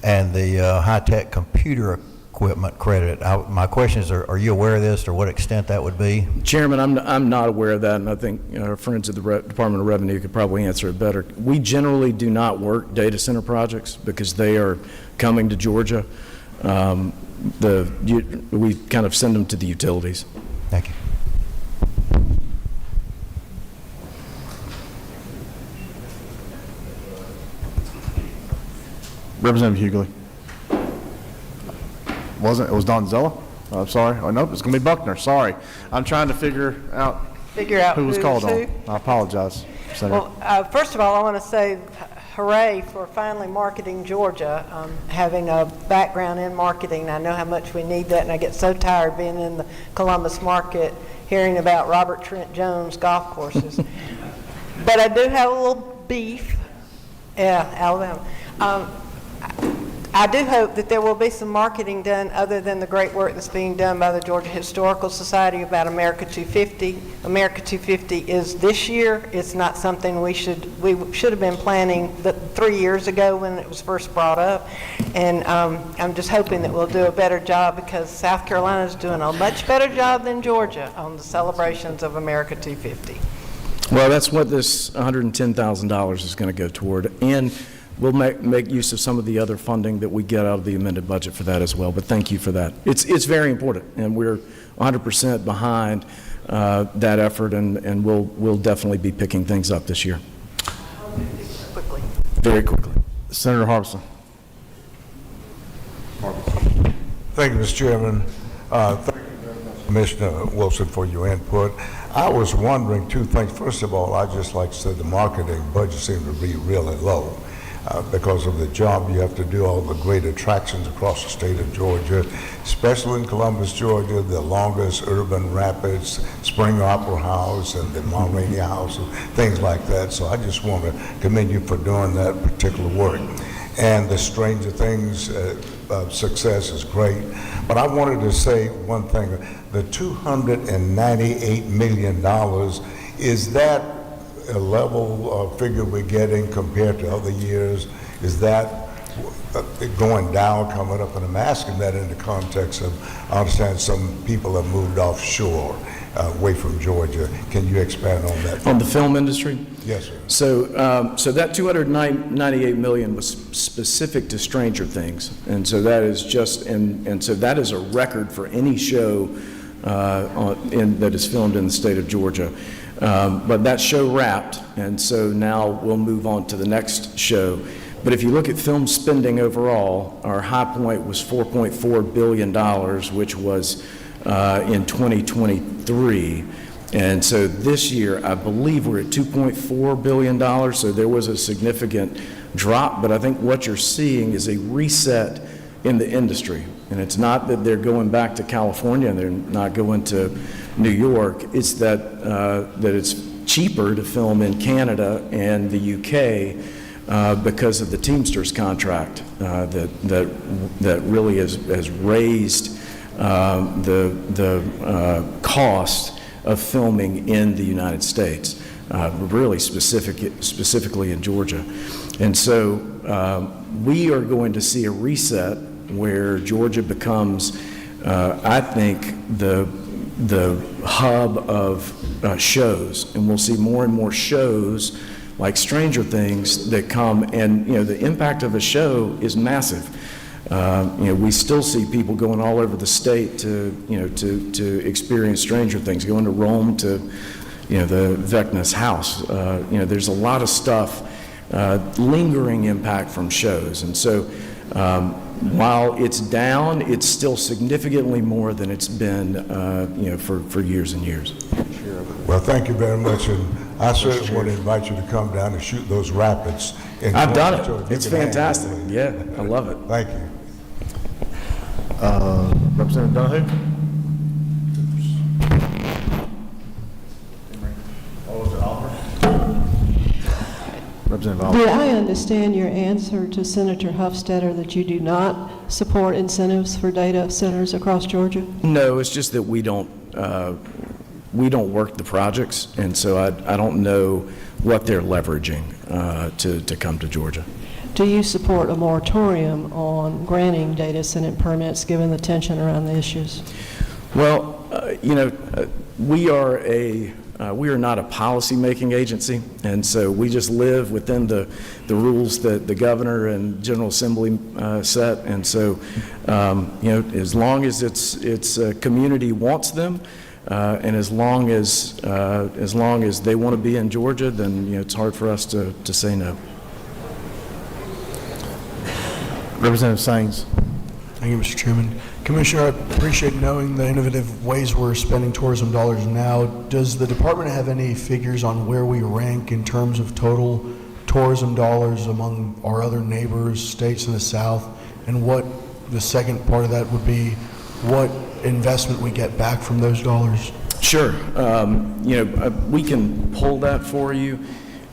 and the high-tech computer equipment credit. My question is, are you aware of this, or what extent that would be? Chairman, I'm not aware of that, and I think our friends at the Department of Revenue could probably answer it better. We generally do not work data center projects because they are coming to Georgia. We kind of send them to the utilities. Thank you. Representative Hughley. It was Don Zella? I'm sorry. Oh, nope, it's going to be Buckner. Sorry. I'm trying to figure out who was called on. I apologize, Senator. Well, first of all, I want to say hooray for finally marketing Georgia. Having a background in marketing, I know how much we need that, and I get so tired being in the Columbus market hearing about Robert Trent Jones golf courses. But I do have a little beef. Yeah, Alabama. I do hope that there will be some marketing done other than the great work that's being done by the Georgia Historical Society about America 250. America 250 is this year. It's not something we should have been planning 3 years ago when it was first brought up. And I'm just hoping that we'll do a better job, because South Carolina is doing a much better job than Georgia on the celebrations of America 250. Well, that's what this $110,000 is going to go toward. And we'll make use of some of the other funding that we get out of the amended budget for that as well, but thank you for that. It's very important, and we're 100% behind that effort, and we'll definitely be picking things up this year. Quickly. Very quickly. Senator Harbison. Thank you, Mr. Chairman. Thank you very much, Commissioner Wilson, for your input. I was wondering 2 things. First of all, I'd just like to say the marketing budget seems to be really low. Because of the job you have to do, all the great attractions across the state of Georgia, especially in Columbus, Georgia, the longest urban rapids, Spring Opera House, and the Mulvaney House, and things like that. So I just want to commend you for doing that particular work. And the Stranger Things success is great. But I wanted to say one thing. The $298 million, is that a level figure we're getting compared to other years? Is that going down, coming up? And I'm asking that in the context of, I understand some people have moved offshore away from Georgia. Can you expand on that? On the film industry? Yes, sir. So that $298 million was specific to Stranger Things, and so that is just, and so that is a record for any show that is filmed in the state of Georgia. But that show wrapped, and so now we'll move on to the next show. But if you look at film spending overall, our high point was $4.4 billion, which was in 2023. And so this year, I believe we're at $2.4 billion, so there was a significant drop. But I think what you're seeing is a reset in the industry. And it's not that they're going back to California and they're not going to New York. It's that it's cheaper to film in Canada and the UK because of the Teamsters contract that really has raised the cost of filming in the United States, really specifically in Georgia. And so we are going to see a reset where Georgia becomes, I think, the hub of shows, and we'll see more and more shows like Stranger Things that come, and the impact of a show is massive. We still see people going all over the state to experience Stranger Things, going to Rome to the Vecna's house. There's a lot of stuff, lingering impact from shows, and so while it's down, it's still significantly more than it's been for years and years. Well, thank you very much, and I certainly want to invite you to come down and shoot those rapids. I've done it. It's fantastic. Yeah, I love it. Thank you. Representative Donahue? Representative Oliver. Did I understand your answer to Senator Hofstadter that you do not support incentives for data centers across Georgia? No, it's just that we don't work the projects, and so I don't know what they're leveraging to come to Georgia. Do you support a moratorium on granting data center permits given the tension around the issues? Well, we are not a policy-making agency, and so we just live within the rules that the governor and General Assembly set, and so as long as its community wants them, and as long as they want to be in Georgia, then it's hard for us to say no. Representative Saines. Thank you, Mr. Chairman. Commissioner, I appreciate knowing the innovative ways we're spending tourism dollars now. Does the department have any figures on where we rank in terms of total tourism dollars among our other neighbors, states in the South? And what the second part of that would be, what investment we get back from those dollars? Sure. We can pull that for you.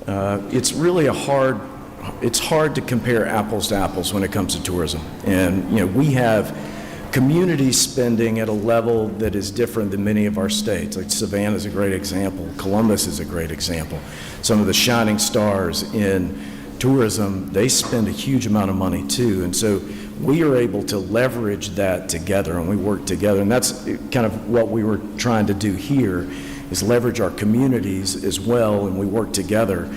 It's really it's hard to compare apples to apples when it comes to tourism. And, we have communities spending at a level that is different than many of our states. Like Savannah is a great example. Columbus is a great example. Some of the shining stars in tourism, they spend a huge amount of money too. And so we are able to leverage that together, and we work together. And that's kind of what we were trying to do here, is leverage our communities as well, and we work together.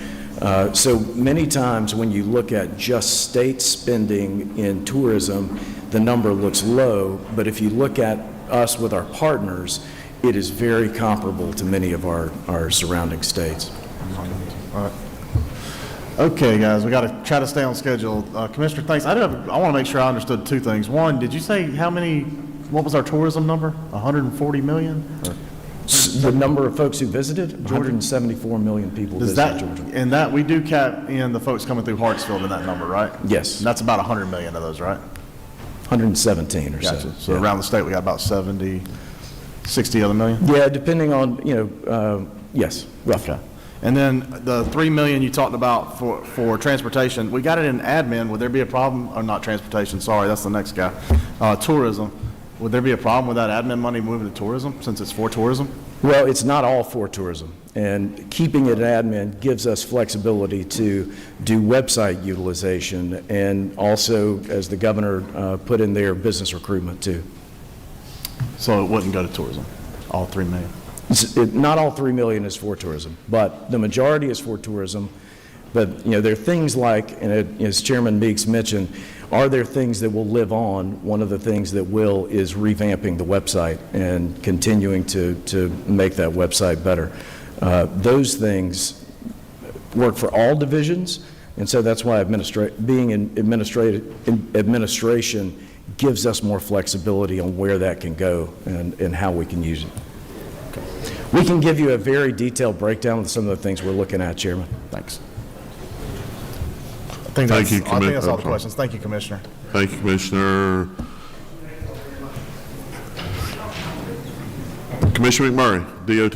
So many times when you look at just state spending in tourism, the number looks low, but if you look at us with our partners, it is very comparable to many of our surrounding states. All right. Okay, guys, we got to try to stay on schedule. Commissioner, thanks. I want to make sure I understood two things. One, did you say what was our tourism number? 140 million? Or? The number of folks who visited? 174 million people visited Georgia. And that we do cap in the folks coming through Hartsfield in that number, right? Yes. And that's about 100 million of those, right? 117 or gotcha. so. So around the state, we got about 70, 60 other million? Yeah, depending on, yes, roughly. Okay. And then the 3 million you talked about for transportation, we got it in admin. Would there be a problem? Or not transportation, sorry, that's the next guy. Tourism. Would there be a problem with that admin money moving to tourism since it's for tourism? Well, it's not all for tourism. And keeping it admin gives us flexibility to do website utilization and also, as the governor put in there, business recruitment too. So it wouldn't go to tourism, all 3 million? Not all 3 million is for tourism, but the majority is for tourism. But, there are things like, and as Chairman Meeks mentioned, are there things that will live on? One of the things that will is revamping the website and continuing to make that website better. Those things work for all divisions, and so that's why being in administration gives us more flexibility on where that can go and how we can use it. Okay. We can give you a very detailed breakdown of some of the things we're looking at, Chairman. Thanks. Thank you, I think that's all the Commissioner. questions. Thank you, Commissioner. Thank you, Commissioner. Commissioner McMurray, DOT.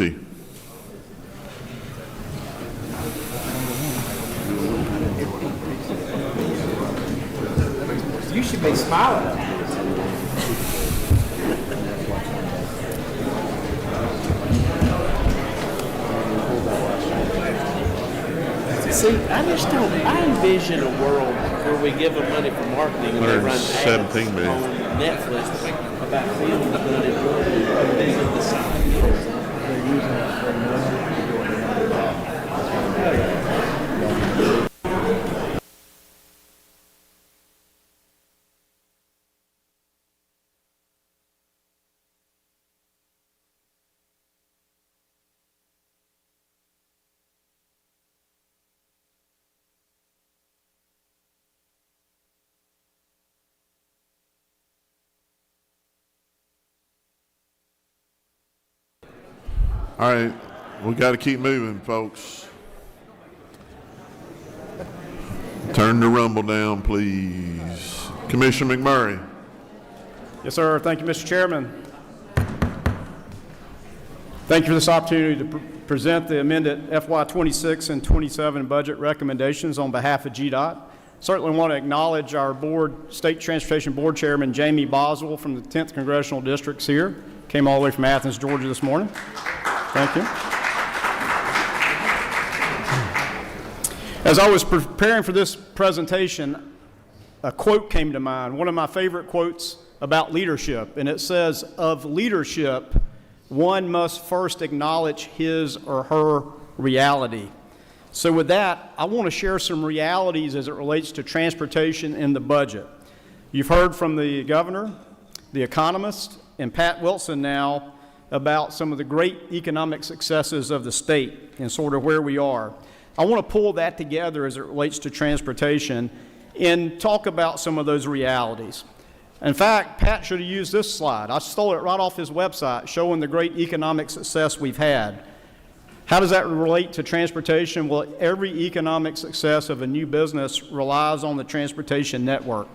You should be smiling. See, I envision a world where we give them money for marketing and they run ads 117 million. on Netflix about films done in Georgia, these are the signs. All right, we got to keep moving, folks. Turn the rumble down, please. Commissioner McMurray. Yes, sir. Thank you, Mr. Chairman. Thank you for this opportunity to present the amended FY26 and 27 budget recommendations on behalf of GDOT. Certainly want to acknowledge our State Transportation Board Chairman, Jamie Boswell from the 10th Congressional District's here. Came all the way from Athens, Georgia this morning. Thank you. As I was preparing for this presentation, a quote came to mind, one of my favorite quotes about leadership, and it says, "Of leadership, one must first acknowledge his or her reality." So with that, I want to share some realities as it relates to transportation in the budget. You've heard from the governor, the economist, and Pat Wilson now about some of the great economic successes of the state and sort of where we are. I want to pull that together as it relates to transportation and talk about some of those realities. In fact, Pat should have used this slide. I stole it right off his website, showing the great economic success we've had. How does that relate to transportation? Well, every economic success of a new business relies on the transportation network.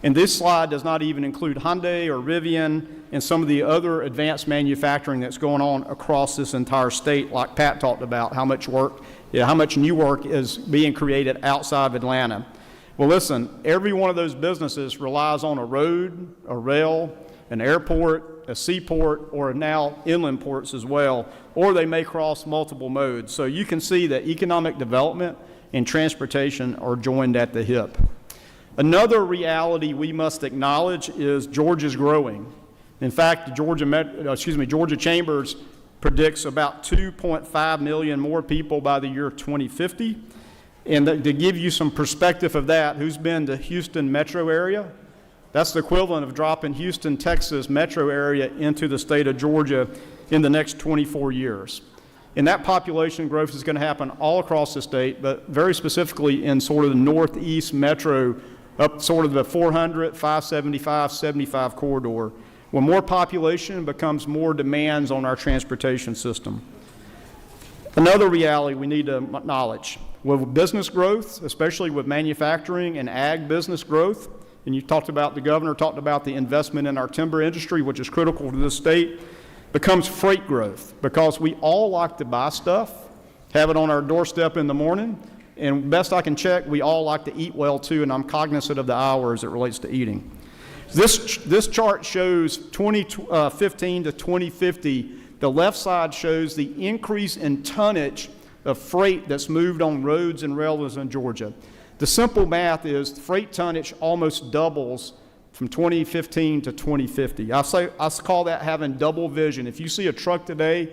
And this slide does not even include Hyundai or Rivian and some of the other advanced manufacturing that's going on across this entire state, like Pat talked about, how much new work is being created outside of Atlanta. Well, listen, every one of those businesses relies on a road, a rail, an airport, a seaport, or now inland ports as well, or they may cross multiple modes. So you can see that economic development and transportation are joined at the hip. Another reality we must acknowledge is Georgia's growing. In fact, Georgia Chambers predicts about 2.5 million more people by the year 2050. And to give you some perspective of that, who's been to Houston metro area? That's the equivalent of dropping Houston, Texas metro area into the state of Georgia in the next 24 years. And that population growth is going to happen all across the state, but very specifically in sort of the northeast metro, up sort of the 400, 575, 75 corridor, where more population becomes more demands on our transportation system. Another reality we need to acknowledge, with business growth, especially with manufacturing and ag business growth, and the governor talked about the investment in our timber industry, which is critical to this state, becomes freight growth, because we all like to buy stuff, have it on our doorstep in the morning, and best I can check, we all like to eat well too, and I'm cognizant of the hour as it relates to eating. This chart shows 2015 to 2050. The left side shows the increase in tonnage of freight that's moved on roads and railroads in Georgia. The simple math is freight tonnage almost doubles from 2015 to 2050. I call that having double vision. If you see a truck today,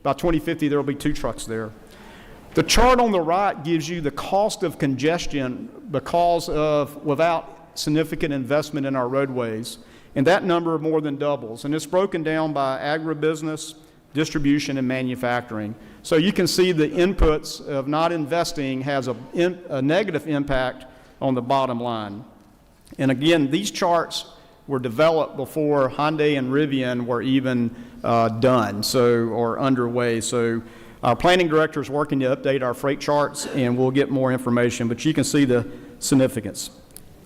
by 2050 there will be 2 trucks there. The chart on the right gives you the cost of congestion without significant investment in our roadways, and that number more than doubles. And it's broken down by agribusiness, distribution, and manufacturing. So you can see the inputs of not investing has a negative impact on the bottom line. And again, these charts were developed before Hyundai and Rivian were even done, or underway. So our planning director is working to update our freight charts, and we'll get more information, but you can see the significance.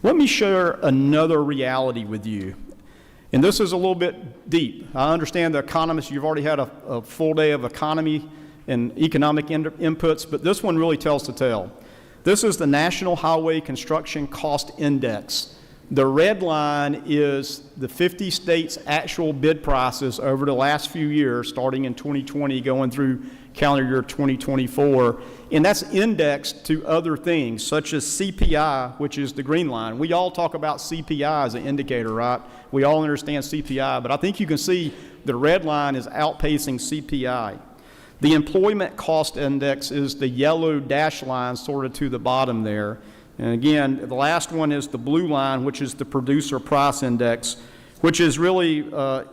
Let me share another reality with you. And this is a little bit deep. I understand the economists, you've already had a full day of economy and economic inputs, but this one really tells the tale. This is the National Highway Construction Cost Index. The red line is the 50 states' actual bid prices over the last few years, starting in 2020, going through calendar year 2024, and that's indexed to other things, such as CPI, which is the green line. We all talk about CPI as an indicator, right? We all understand CPI, but I think you can see the red line is outpacing CPI. The employment cost index is the yellow dash line sort of to the bottom there. And again, the last one is the blue line, which is the producer price index, which is really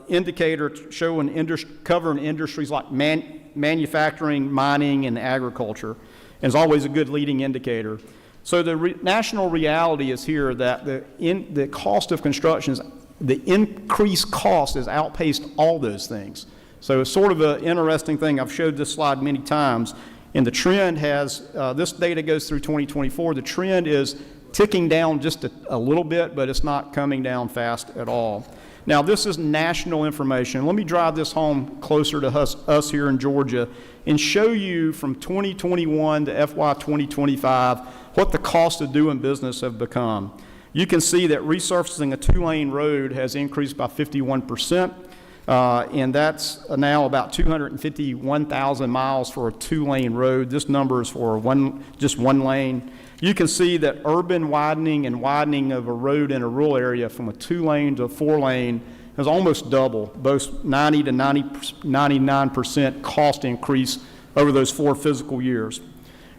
indicator showing covering industries like manufacturing, mining, and agriculture. And it's always a good leading indicator. So the national reality is here that the cost of construction, the increased cost has outpaced all those things. So it's sort of an interesting thing. I've showed this slide many times. And the trend has, this data goes through 2024, the trend is ticking down just a little bit, but it's not coming down fast at all. Now, this is national information. Let me drive this home closer to us here in Georgia and show you from 2021 to FY 2025 what the cost of doing business have become. You can see that resurfacing a two-lane road has increased by 51%. And that's now about 251,000 miles for a two-lane road. This number is for just one lane. You can see that urban widening and widening of a road in a rural area from a two-lane to a four-lane has almost doubled, both 90 to 99% cost increase over those 4 physical years.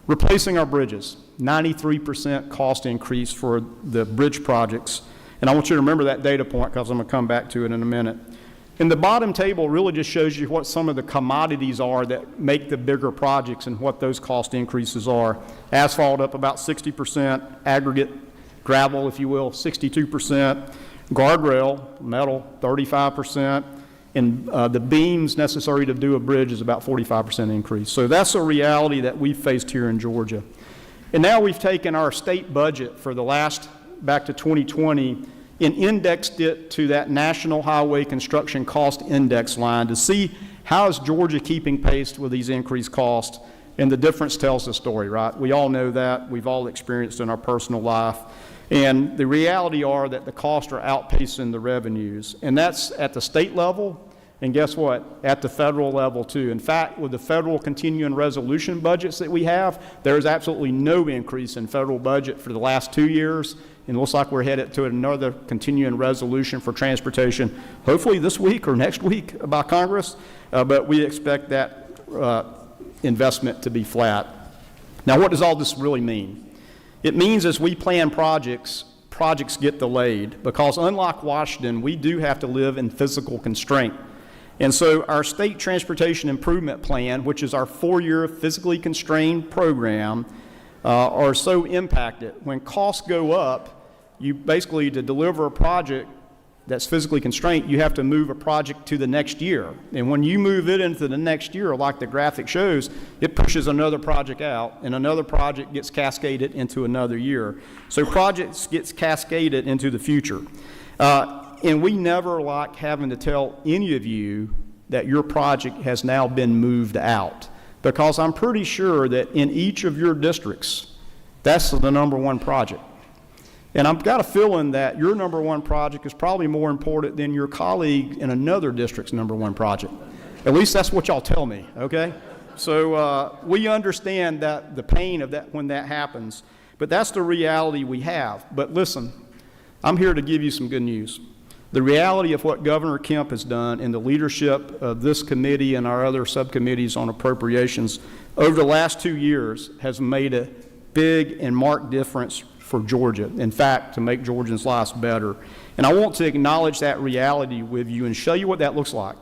Replacing our bridges, 93% cost increase for the bridge projects. And I want you to remember that data point because I'm going to come back to it in a minute. And the bottom table really just shows you what some of the commodities are that make the bigger projects and what those cost increases are. Asphalt up about 60%, aggregate, gravel, if you will, 62%, guardrail, metal, 35%, and the beams necessary to do a bridge is about 45% increase. So that's a reality that we've faced here in Georgia. And now we've taken our state budget for the last, back to 2020, and indexed it to that National Highway Construction Cost Index line to see how is Georgia keeping pace with these increased costs, and the difference tells the story, right? We all know that. We've all experienced in our personal life. And the reality are that the costs are outpacing the revenues, and that's at the state level, and guess what? At the federal level too. In fact, with the federal continuing resolution budgets that we have, there is absolutely no increase in federal budget for the last 2 years. And it looks like we're headed to another continuing resolution for transportation, hopefully this week or next week by Congress, but we expect that investment to be flat. Now, what does all this really mean? It means as we plan projects get delayed because unlike Washington, we do have to live in physical constraint. And so our state transportation improvement plan, which is our 4-year physically constrained program, are so impacted. When costs go up, you basically, to deliver a project that's physically constrained, you have to move a project to the next year. And when you move it into the next year, like the graphic shows, it pushes another project out, and another project gets cascaded into another year. So projects gets cascaded into the future. And we never like having to tell any of you that your project has now been moved out, because I'm pretty sure that in each of your districts, that's the number one project. And I've got a feeling that your number one project is probably more important than your colleague in another district's number one project. At least that's what y'all tell me, okay? So we understand that the pain of that when that happens, but that's the reality we have. But listen, I'm here to give you some good news. The reality of what Governor Kemp has done and the leadership of this committee and our other subcommittees on appropriations over the last 2 years has made a big and marked difference for Georgia. In fact, to make Georgians' lives better. And I want to acknowledge that reality with you and show you what that looks like.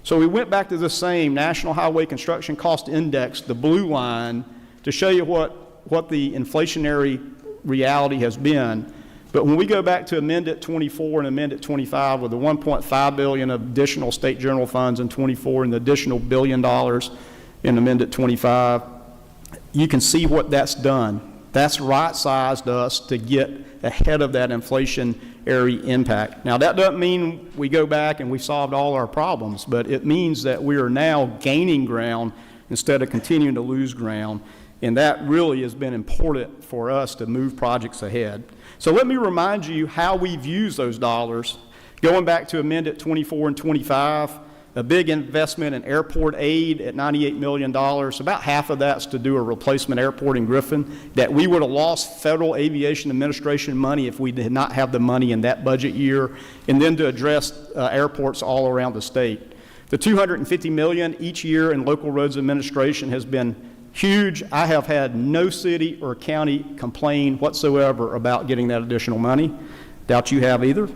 So we went back to the same National Highway Construction Cost Index, the blue line, to show you what the inflationary reality has been. But when we go back to Amendment 24 and Amendment 25 with the $1.5 billion of additional state general funds in 24 and the additional $1 billion in Amendment 25, you can see what that's done. That's right-sized us to get ahead of that inflationary impact. Now, that doesn't mean we go back and we solved all our problems, but it means that we are now gaining ground instead of continuing to lose ground. And that really has been important for us to move projects ahead. So let me remind you how we've used those dollars. Going back to amended 24 and 25, a big investment in airport aid at $98 million. About half of that's to do a replacement airport in Griffin that we would have lost Federal Aviation Administration money if we did not have the money in that budget year, and then to address airports all around the state. The $250 million each year in local roads administration has been huge. I have had no city or county complain whatsoever about getting that additional money. Doubt you have either.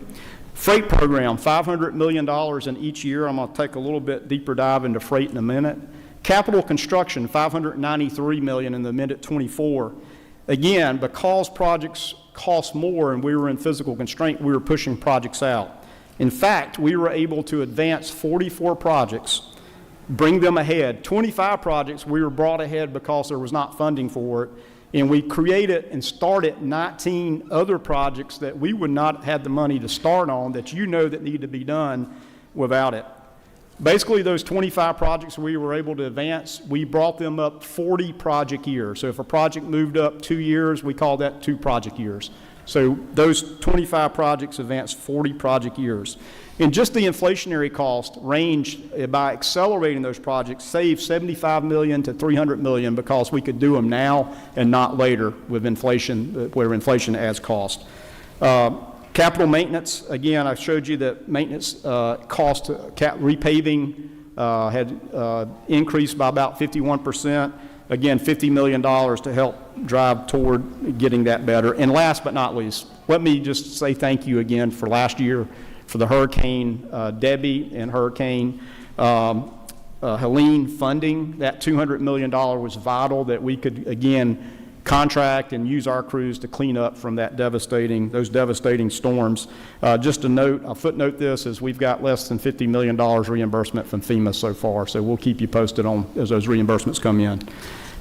Freight program, $500 million in each year. I'm going to take a little bit deeper dive into freight in a minute. Capital construction, $593 million in the amended 24. Again, because projects cost more and we were in physical constraint, we were pushing projects out. In fact, we were able to advance 44 projects, bring them ahead. 25 projects we were brought ahead because there was not funding for it. And we created and started 19 other projects that we would not have had the money to start on that you know that need to be done without it. Basically, those 25 projects we were able to advance, we brought them up 40 project years. So if a project moved up 2 years, we call that 2 project years. So those 25 projects advanced 40 project years. And just the inflationary cost range by accelerating those projects saved $75 million to $300 million because we could do them now and not later with inflation, where inflation adds cost. Capital maintenance, again, I showed you that maintenance cost, repaving had increased by about 51%. Again, $50 million to help drive toward getting that better. And last but not least, let me just say thank you again for last year for the Hurricane Debbie and Hurricane Helene funding. That $200 million was vital that we could, again, contract and use our crews to clean up from those devastating storms. Just a note, I'll footnote this, is we've got less than $50 million reimbursement from FEMA so far, so we'll keep you posted on as those reimbursements come in.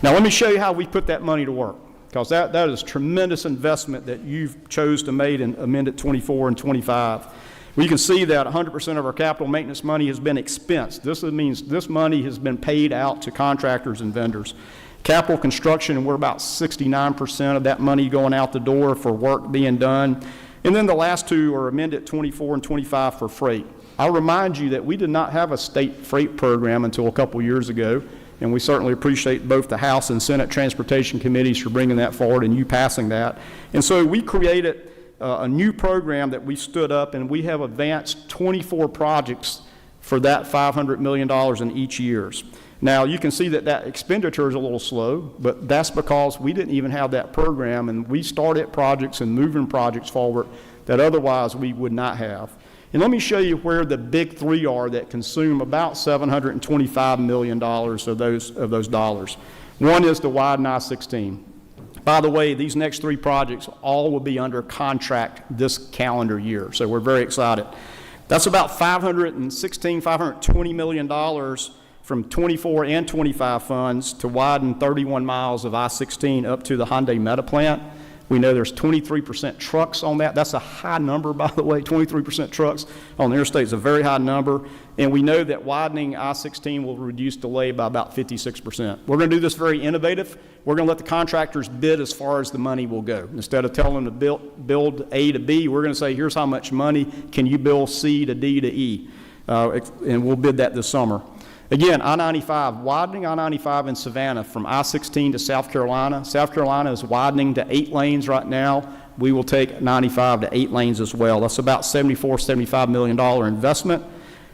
Now let me show you how we put that money to work, because that is tremendous investment that you've chose to make in amended 24 and 25. We can see that 100% of our capital maintenance money has been expensed. This means this money has been paid out to contractors and vendors. Capital construction, we're about 69% of that money going out the door for work being done. And then the last two are amended 24 and 25 for freight. I'll remind you that we did not have a state freight program until a couple years ago, and we certainly appreciate both the House and Senate Transportation Committees for bringing that forward and you passing that. And so we created a new program that we stood up, and we have advanced 24 projects for that $500 million in each years. Now, you can see that expenditure is a little slow, but that's because we didn't even have that program, and we started projects and moving projects forward that otherwise we would not have. And let me show you where the big three are that consume about $725 million of those dollars. One is the widen I-16. By the way, these next three projects all will be under contract this calendar year, so we're very excited. That's about $520 million from 24 and 25 funds to widen 31 miles of I-16 up to the Hyundai Meta plant. We know there's 23% trucks on that. That's a high number, by the way. 23% trucks on the interstate is a very high number. And we know that widening I-16 will reduce delay by about 56%. We're going to do this very innovative. We're going to let the contractors bid as far as the money will go. Instead of telling them to build A to B, we're going to say, here's how much money can you build C to D to E. And we'll bid that this summer. Again, I-95, widening I-95 in Savannah from I-16 to South Carolina. South Carolina is widening to 8 lanes right now. We will take 95 to 8 lanes as well. That's about $75 million investment.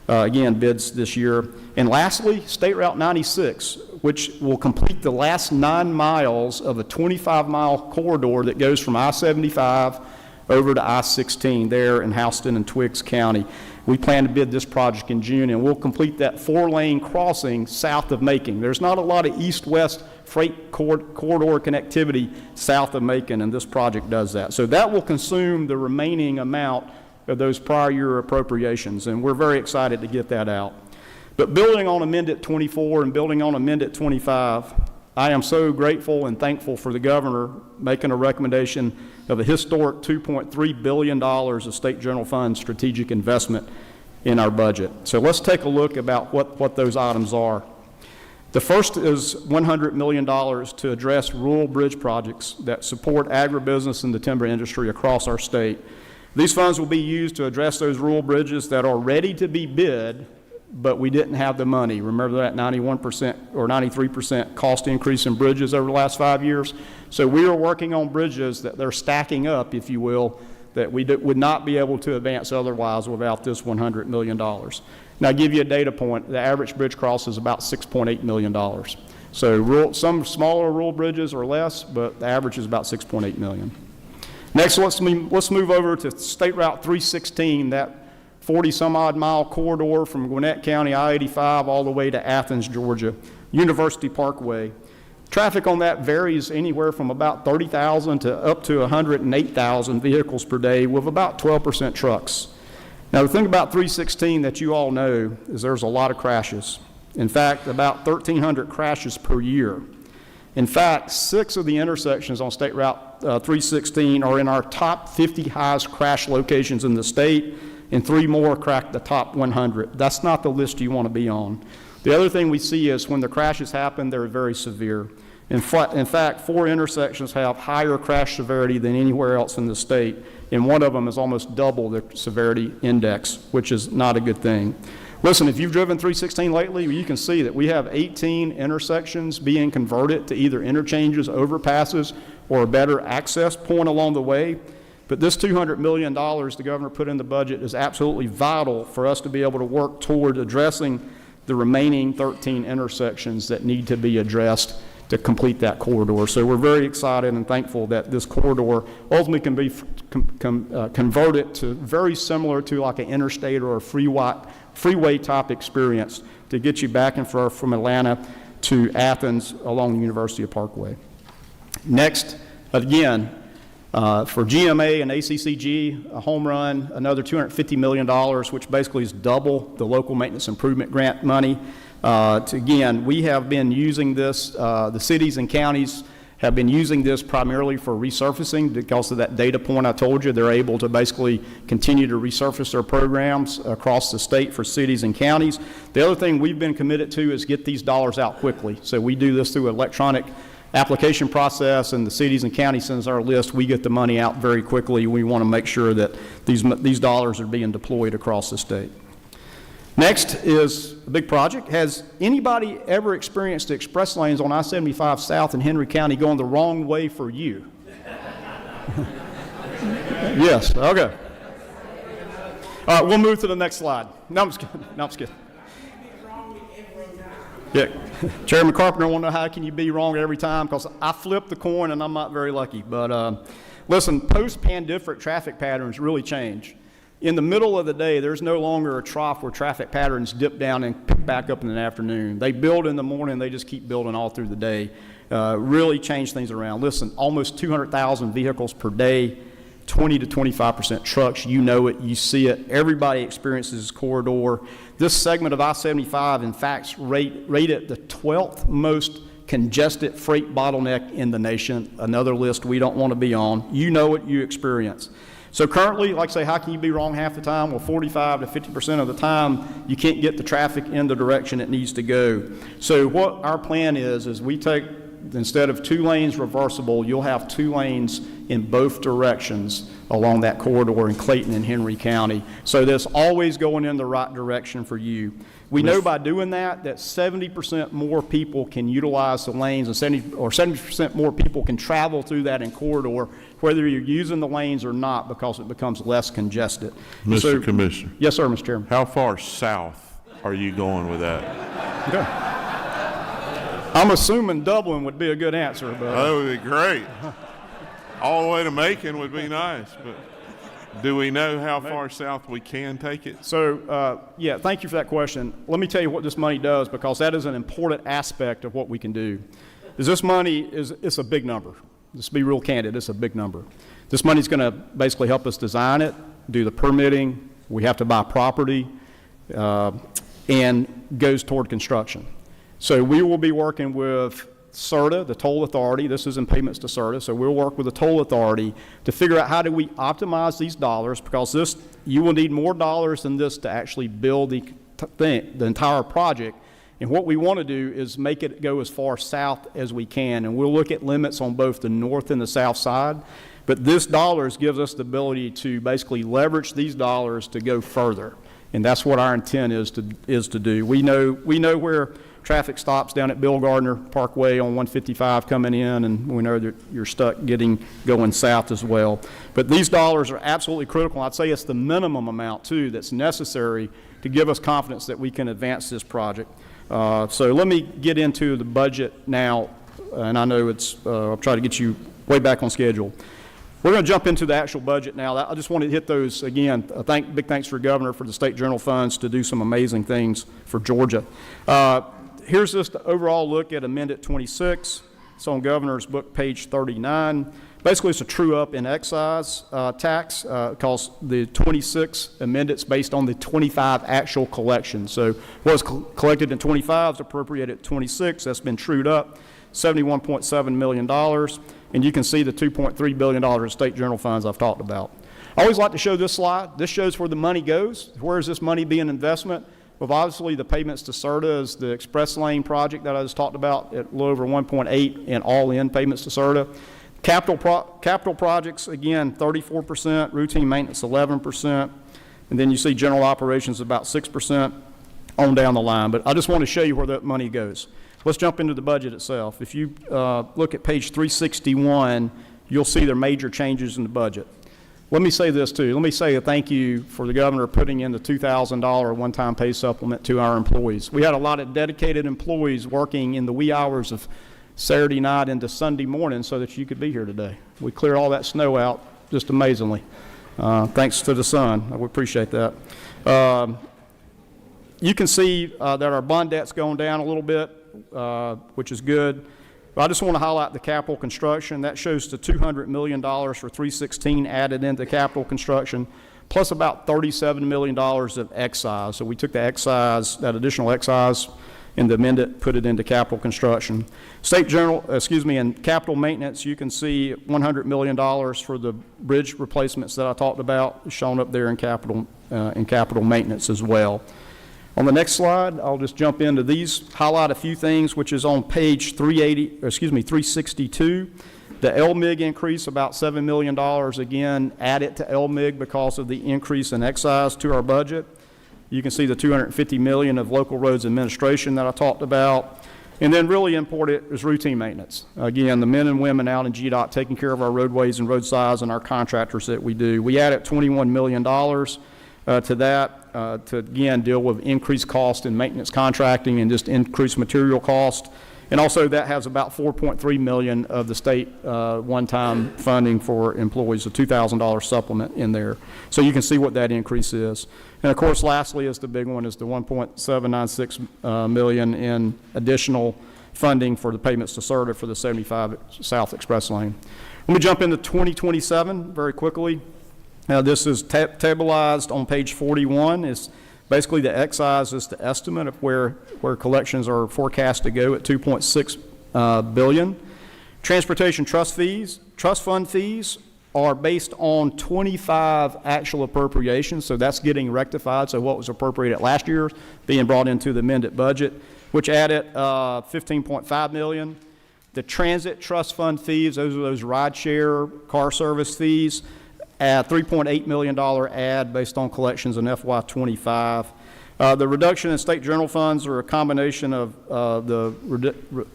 Again, bids this year. And lastly, State Route 96, which will complete the last 9 miles of a 25-mile corridor that goes from I-75 over to I-16 there in Houston and Twiggs County. We plan to bid this project in June, and we'll complete that 4-lane crossing south of Macon. There's not a lot of east-west freight corridor connectivity south of Macon, and this project does that. So that will consume the remaining amount of those prior year appropriations, and we're very excited to get that out. But building on Amendment 24 and building on Amendment 25, I am so grateful and thankful for the governor making a recommendation of a historic $2.3 billion of state general fund strategic investment in our budget. So let's take a look about what those items are. The first is $100 million to address rural bridge projects that support agribusiness and the timber industry across our state. These funds will be used to address those rural bridges that are ready to be bid, but we didn't have the money. Remember that 91% or 93% cost increase in bridges over the last 5 years? So we are working on bridges that they're stacking up, if you will, that we would not be able to advance otherwise without this $100 million. Now, I'll give you a data point. The average bridge cross is about $6.8 million. So some smaller rural bridges are less, but the average is about $6.8 million. Next, let's move over to State Route 316, that 40-some-odd mile corridor from Gwinnett County, I-85, all the way to Athens, Georgia, University Parkway. Traffic on that varies anywhere from about 30,000 to up to 108,000 vehicles per day, with about 12% trucks. Now, the thing about 316 that you all know is there's a lot of crashes. In fact, about 1,300 crashes per year. In fact, 6 of the intersections on State Route 316 are in our top 50 highest crash locations in the state, and 3 more crack the top 100. That's not the list you want to be on. The other thing we see is when the crashes happen, they're very severe. In fact, 4 intersections have higher crash severity than anywhere else in the state, and one of them is almost double the severity index, which is not a good thing. Listen, if you've driven 316 lately, you can see that we have 18 intersections being converted to either interchanges, overpasses, or a better access point along the way. But this $200 million the governor put in the budget is absolutely vital for us to be able to work toward addressing the remaining 13 intersections that need to be addressed to complete that corridor. So we're very excited and thankful that this corridor ultimately can be converted to very similar to like an interstate or a freeway type experience to get you back and forth from Atlanta to Athens along the University Parkway. Next, again, for GMA and ACCG, a home run, another $250 million, which basically is double the local maintenance improvement grant money. Again, we have been using this, the cities and counties have been using this primarily for resurfacing because of that data point I told you. They're able to basically continue to resurface their programs across the state for cities and counties. The other thing we've been committed to is get these dollars out quickly. So we do this through electronic application process, and the cities and counties sends our list. We get the money out very quickly. We want to make sure that these dollars are being deployed across the state. Next is a big project. Has anybody ever experienced the express lanes on I-75 South in Henry County going the wrong way for you? Yes, okay. All right, we'll move to the next slide. No, I'm just kidding. No, I'm just kidding. Yeah, Chairman Carpenter, I want to know how can you be wrong every time, because I flip the coin and I'm not very lucky. But listen, post-pandemic traffic patterns really change. In the middle of the day, there's no longer a trough where traffic patterns dip down and pick back up in the afternoon. They build in the morning, they just keep building all through the day. Really change things around. Listen, almost 200,000 vehicles per day, 20 to 25% trucks. You know it, you see it. Everybody experiences this corridor. This segment of I-75, in fact, rated the 12th most congested freight bottleneck in the nation. Another list we don't want to be on. You know it, you experience. So currently, like I say, how can you be wrong half the time? Well, 45 to 50% of the time, you can't get the traffic in the direction it needs to go. So what our plan is we take, instead of 2 lanes reversible, you'll have 2 lanes in both directions along that corridor in Clayton and Henry County. So that's always going in the right direction for you. We know by doing that 70% more people can utilize the lanes, and 70% more people can travel through that in corridor, whether you're using the lanes or not, because it becomes less congested. Mr. Commissioner. Yes, sir, Mr. Chairman. How far south are you going with that? Okay. I'm assuming Dublin would be a good answer. But that would be great. All the way to Macon would be nice, but do we know how far south we can take it? So, yeah, thank you for that question. Let me tell you what this money does, because that is an important aspect of what we can do. This money it's a big number. Let's be real candid, it's a big number. This money is going to basically help us design it, do the permitting. We have to buy property, and goes toward construction. So we will be working with CERTA, the toll authority. This is in payments to CERTA. So we'll work with the toll authority to figure out how do we optimize these dollars, because you will need more dollars than this to actually build the entire project. And what we want to do is make it go as far south as we can. And we'll look at limits on both the north and the south side. But this dollars gives us the ability to basically leverage these dollars to go further. And that's what our intent is to do. We know where traffic stops down at Bill Gardner Parkway on 155 coming in, and we know that you're stuck going south as well. But these dollars are absolutely critical. I'd say it's the minimum amount, too, that's necessary to give us confidence that we can advance this project. So let me get into the budget now, and I know I'll try to get you way back on schedule. We're going to jump into the actual budget now. I just wanted to hit those again. Big thanks for Governor for the state general funds to do some amazing things for Georgia. Here's just the overall look at Amendment 26. It's on Governor's book, page 39. Basically, it's a true-up in excise tax because the 26 amendments based on the 25 actual collections. So what was collected in 25 is appropriated at 26. That's been trued up, $71.7 million. And you can see the $2.3 billion of state general funds I've talked about. I always like to show this slide. This shows where the money goes. Where is this money being investment? Well, obviously, the payments to CERTA is the Express Lane project that I just talked about at a little over 1.8 in all-in payments to CERTA. Capital projects, again, 34%, routine maintenance 11%, and then you see general operations about 6% on down the line. But I just want to show you where that money goes. Let's jump into the budget itself. If you look at page 361, you'll see there are major changes in the budget. Let me say this too. Let me say a thank you for the governor putting in the $2,000 one-time pay supplement to our employees. We had a lot of dedicated employees working in the wee hours of Saturday night into Sunday morning so that you could be here today. We cleared all that snow out just amazingly. Thanks to the sun. I would appreciate that. You can see that our bond debt's going down a little bit, which is good. But I just want to highlight the capital construction. That shows the $200 million for 316 added into capital construction, plus about $37 million of excise. So we took the excise, that additional excise, and amended, put it into capital construction. And capital maintenance, you can see $100 million for the bridge replacements that I talked about, shown up there in capital maintenance as well. On the next slide, I'll just jump into these, highlight a few things, which is on page 362. The LMIG increase, about $7 million, again, added to LMIG because of the increase in excise to our budget. You can see the $250 million of local roads administration that I talked about. And then really important is routine maintenance. Again, the men and women out in GDOT taking care of our roadways and roadsides and our contractors that we do. We added $21 million to that to, again, deal with increased cost in maintenance contracting and just increased material cost. And also that has about $4.3 million of the state one-time funding for employees, a $2,000 supplement in there. So you can see what that increase is. And of course, lastly is the big one, is the $1.796 million in additional funding for the payments to CERTA for the 75 South Express Lane. Let me jump into 2027 very quickly. Now, this is tabulated on page 41. It's basically the excise is the estimate of where collections are forecast to go at $2.6 billion. Transportation trust fund fees are based on 25 actual appropriations, so that's getting rectified. So what was appropriated last year being brought into the amended budget, which added $15.5 million. The transit trust fund fees, those are those rideshare car service fees, $3.8 million add based on collections in FY25. The reduction in state general funds are a combination of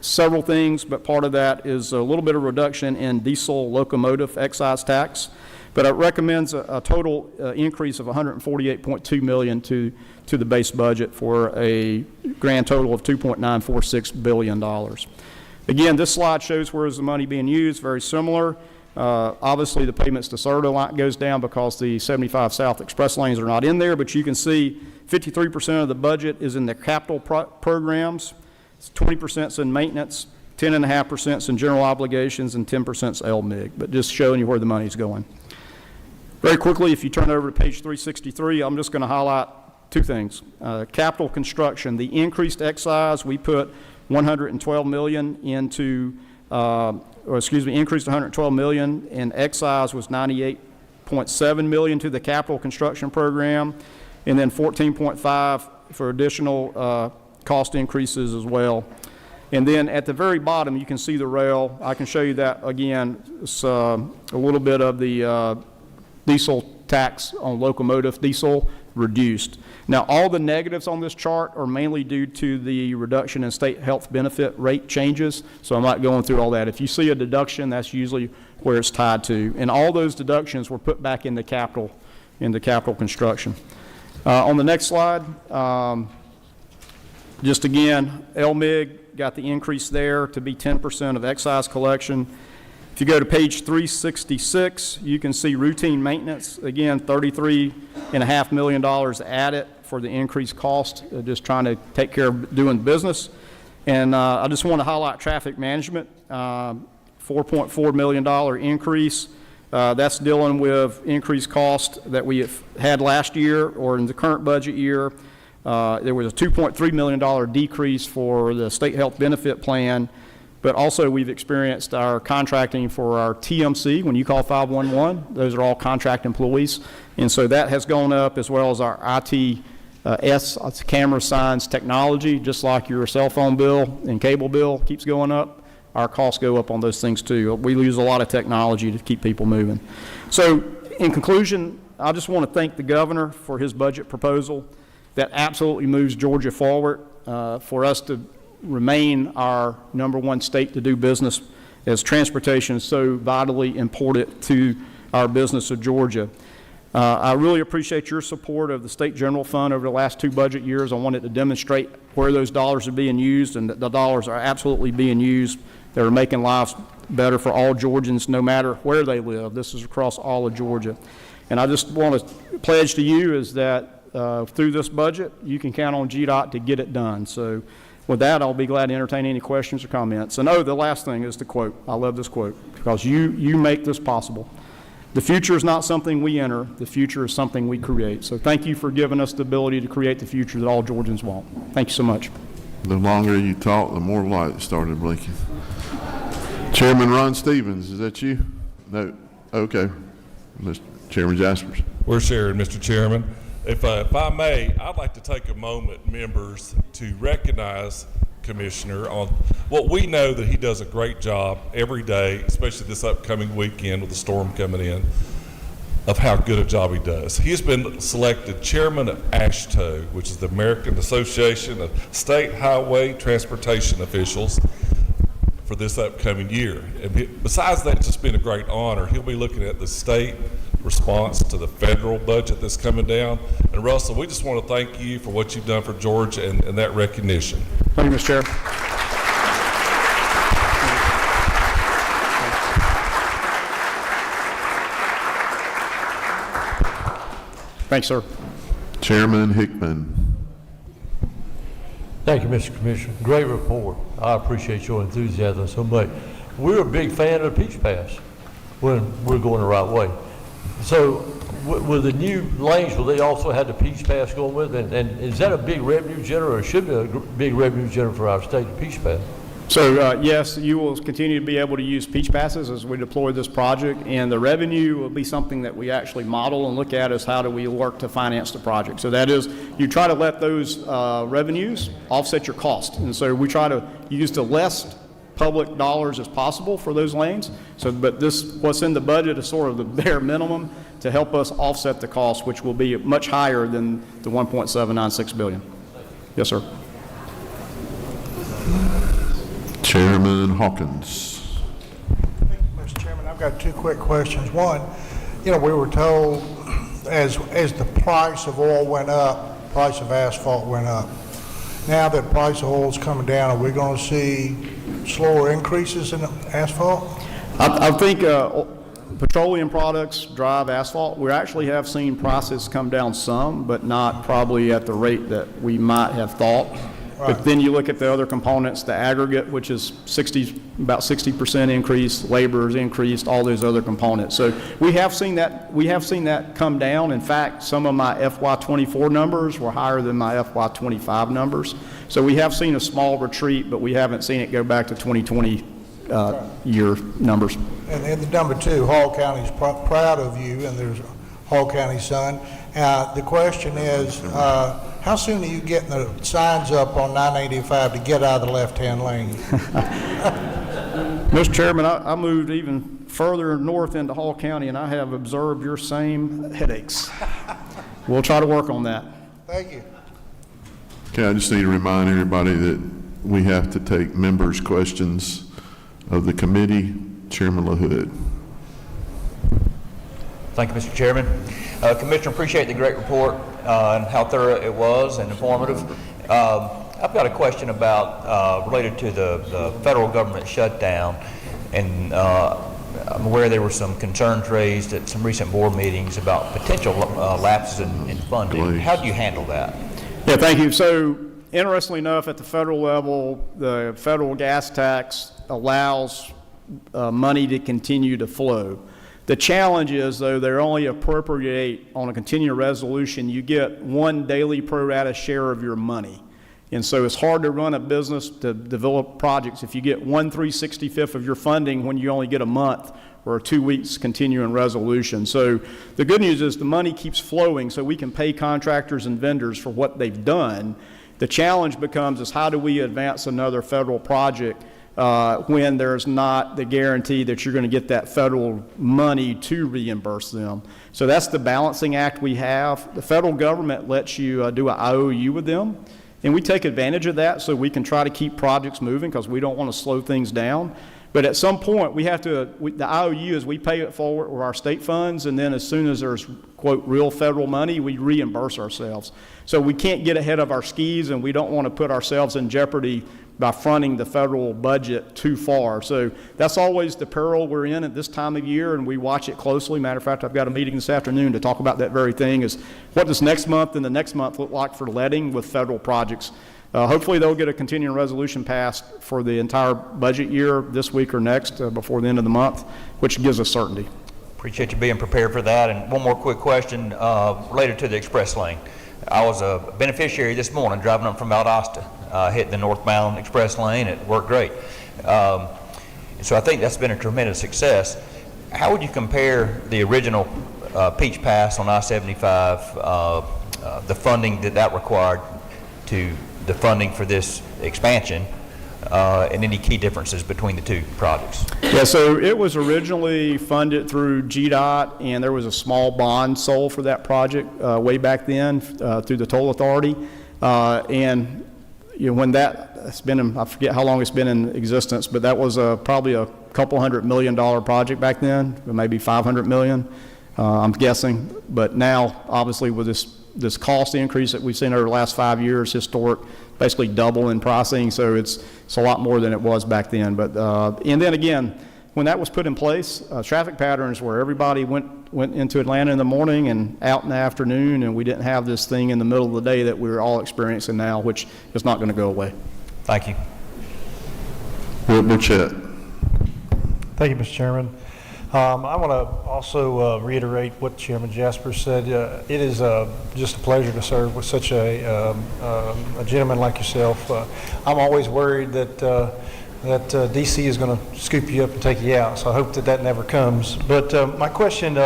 several things, but part of that is a little bit of reduction in diesel locomotive excise tax. But it recommends a total increase of $148.2 million to the base budget for a grand total of $2.946 billion. Again, this slide shows where is the money being used, very similar. Obviously, the payments to CERTA line goes down because the 75 South Express lanes are not in there, but you can see 53% of the budget is in the capital programs, 20% is in maintenance, 10.5% is in general obligations, and 10% is LMIG, but just showing you where the money is going. Very quickly, if you turn over to page 363, I'm just going to highlight two things. Capital construction, the increased excise, we put $112 million into increased $112 million, and excise was $98.7 million to the capital construction program, and then $14.5 for additional cost increases as well. And then at the very bottom, you can see the rail. I can show you that again. It's a little bit of the diesel tax on locomotive diesel reduced. Now, all the negatives on this chart are mainly due to the reduction in state health benefit rate changes, so I'm not going through all that. If you see a deduction, that's usually where it's tied to. And all those deductions were put back into capital construction. On the next slide, just again, LMIG got the increase there to be 10% of excise collection. If you go to page 366, you can see routine maintenance, again, $33.5 million added for the increased cost, just trying to take care of doing business. And I just want to highlight traffic management, $4.4 million increase. That's dealing with increased cost that we have had last year or in the current budget year. There was a $2.3 million decrease for the state health benefit plan, but also we've experienced our contracting for our TMC. When you call 511, those are all contract employees. And so that has gone up, as well as our ITS, camera signs technology, just like your cell phone bill and cable bill keeps going up. Our costs go up on those things too. We use a lot of technology to keep people moving. So in conclusion, I just want to thank the governor for his budget proposal that absolutely moves Georgia forward for us to remain our #1 state to do business, as transportation is so vitally important to our business of Georgia. I really appreciate your support of the State General Fund over the last 2 budget years. I wanted to demonstrate where those dollars are being used, and that the dollars are absolutely being used. They're making lives better for all Georgians, no matter where they live. This is across all of Georgia. And I just want to pledge to you is that through this budget, you can count on GDOT to get it done. So with that, I'll be glad to entertain any questions or comments. And the last thing is the quote. I love this quote because you make this possible. The future is not something we enter. The future is something we create. So thank you for giving us the ability to create the future that all Georgians want. Thank you so much. The longer you talk, the more light started blinking. Chairman Ron Stevens, is that you? No. Okay. Mr. Chairman Jaspers. We're sharing, Mr. Chairman. If I may, I'd like to take a moment, members, to recognize Commissioner on what we know that he does a great job every day, especially this upcoming weekend with the storm coming in, of how good a job he does. He has been selected chairman of AASHTO, which is the American Association of State Highway Transportation Officials, for this upcoming year. And besides that just being a great honor, he'll be looking at the state response to the federal budget that's coming down. And Russell, we just want to thank you for what you've done for Georgia and that recognition. Thank you, Mr. Chair. Thanks, sir. Chairman Hickman. Thank you, Mr. Commissioner. Great report. I appreciate your enthusiasm so much. We're a big fan of the Peach Pass when we're going the right way. So with the new lanes, will they also have the Peach Pass going with it? And is that a big revenue generator, or should be a big revenue generator for our state, the Peach Pass? So yes, you will continue to be able to use Peach Passes as we deploy this project, and the revenue will be something that we actually model and look at as how do we work to finance the project. So that is, you try to let those revenues offset your cost, and so we try to use the less public dollars as possible for those lanes. So, but this, what's in the budget is sort of the bare minimum to help us offset the cost, which will be much higher than the $1.796 billion. Yes, sir. Chairman Hawkins. Thank you, Mr. Chairman. I've got 2 quick questions. One, we were told as the price of oil went up, price of asphalt went up. Now that price of oil is coming down, are we going to see slower increases in asphalt? I think petroleum products drive asphalt. We actually have seen prices come down some, but not probably at the rate that we might have thought. Right. But then you look at the other components, the aggregate, which is about 60% increase, labor is increased, all those other components. So we have seen that come down. In fact, some of my FY24 numbers were higher than my FY25 numbers. So we have seen a small retreat, but we haven't seen it go back to 2020 year numbers. And the number 2, Hall County's proud of you, and there's Hall County Sun. The question is, how soon are you getting the signs up on 985 to get out of the left-hand lane? Mr. Chairman, I moved even further north into Hall County, and I have observed your same headaches. We'll try to work on that. Thank you. Okay, I just need to remind everybody that we have to take members' questions of the committee. Chairman LaHood. Thank you, Mr. Chairman. Commissioner, appreciate the great report and how thorough it was and informative. I've got a question about related to the federal government shutdown, and I'm aware there were some concerns raised at some recent board meetings about potential lapses in funding. How do you handle that? Yeah, thank you. So, interestingly enough, at the federal level, the federal gas tax allows money to continue to flow. The challenge is, though, they only appropriate on a continuing resolution. You get one daily pro rata share of your money. And so it's hard to run a business to develop projects if you get 1/365th of your funding when you only get a month or 2 weeks continuing resolution. So the good news is the money keeps flowing so we can pay contractors and vendors for what they've done. The challenge becomes is how do we advance another federal project when there's not the guarantee that you're going to get that federal money to reimburse them. So that's the balancing act we have. The federal government lets you do an IOU with them, and we take advantage of that so we can try to keep projects moving because we don't want to slow things down. But at some point, we have to, the IOU is we pay it forward with our state funds, and then as soon as there's, quote, real federal money, we reimburse ourselves. So we can't get ahead of our skis, and we don't want to put ourselves in jeopardy by fronting the federal budget too far. So that's always the peril we're in at this time of year, and we watch it closely. Matter of fact, I've got a meeting this afternoon to talk about that very thing, is what does next month and the next month look like for letting with federal projects. Hopefully they'll get a continuing resolution passed for the entire budget year this week or next before the end of the month, which gives us certainty. Appreciate you being prepared for that. And one more quick question related to the express lane. I was a beneficiary this morning driving up from Valdosta, hit the northbound express lane. It worked great. So I think that's been a tremendous success. How would you compare the original Peach Pass on I-75, the funding that required, to the funding for this expansion, and any key differences between the two projects? Yeah, so it was originally funded through GDOT, and there was a small bond sold for that project way back then through the toll authority. And you know, when that's been in, I forget how long it's been in existence, but that was probably a couple $100 million project back then, maybe $500 million, I'm guessing. But now, obviously, with this cost increase that we've seen over the last 5 years, historic, basically double in pricing, so it's a lot more than it was back then. But and then again, when that was put in place, traffic patterns where everybody went into Atlanta in the morning and out in the afternoon, and we didn't have this thing in the middle of the day that we're all experiencing now, which is not going to go away. Thank you. Chet. Thank you, Mr. Chairman. I want to also reiterate what Chairman Jasper said. It is just a pleasure to serve with such a gentleman like yourself. I'm always worried that DC is going to scoop you up and take you out, so I hope that never comes. But my question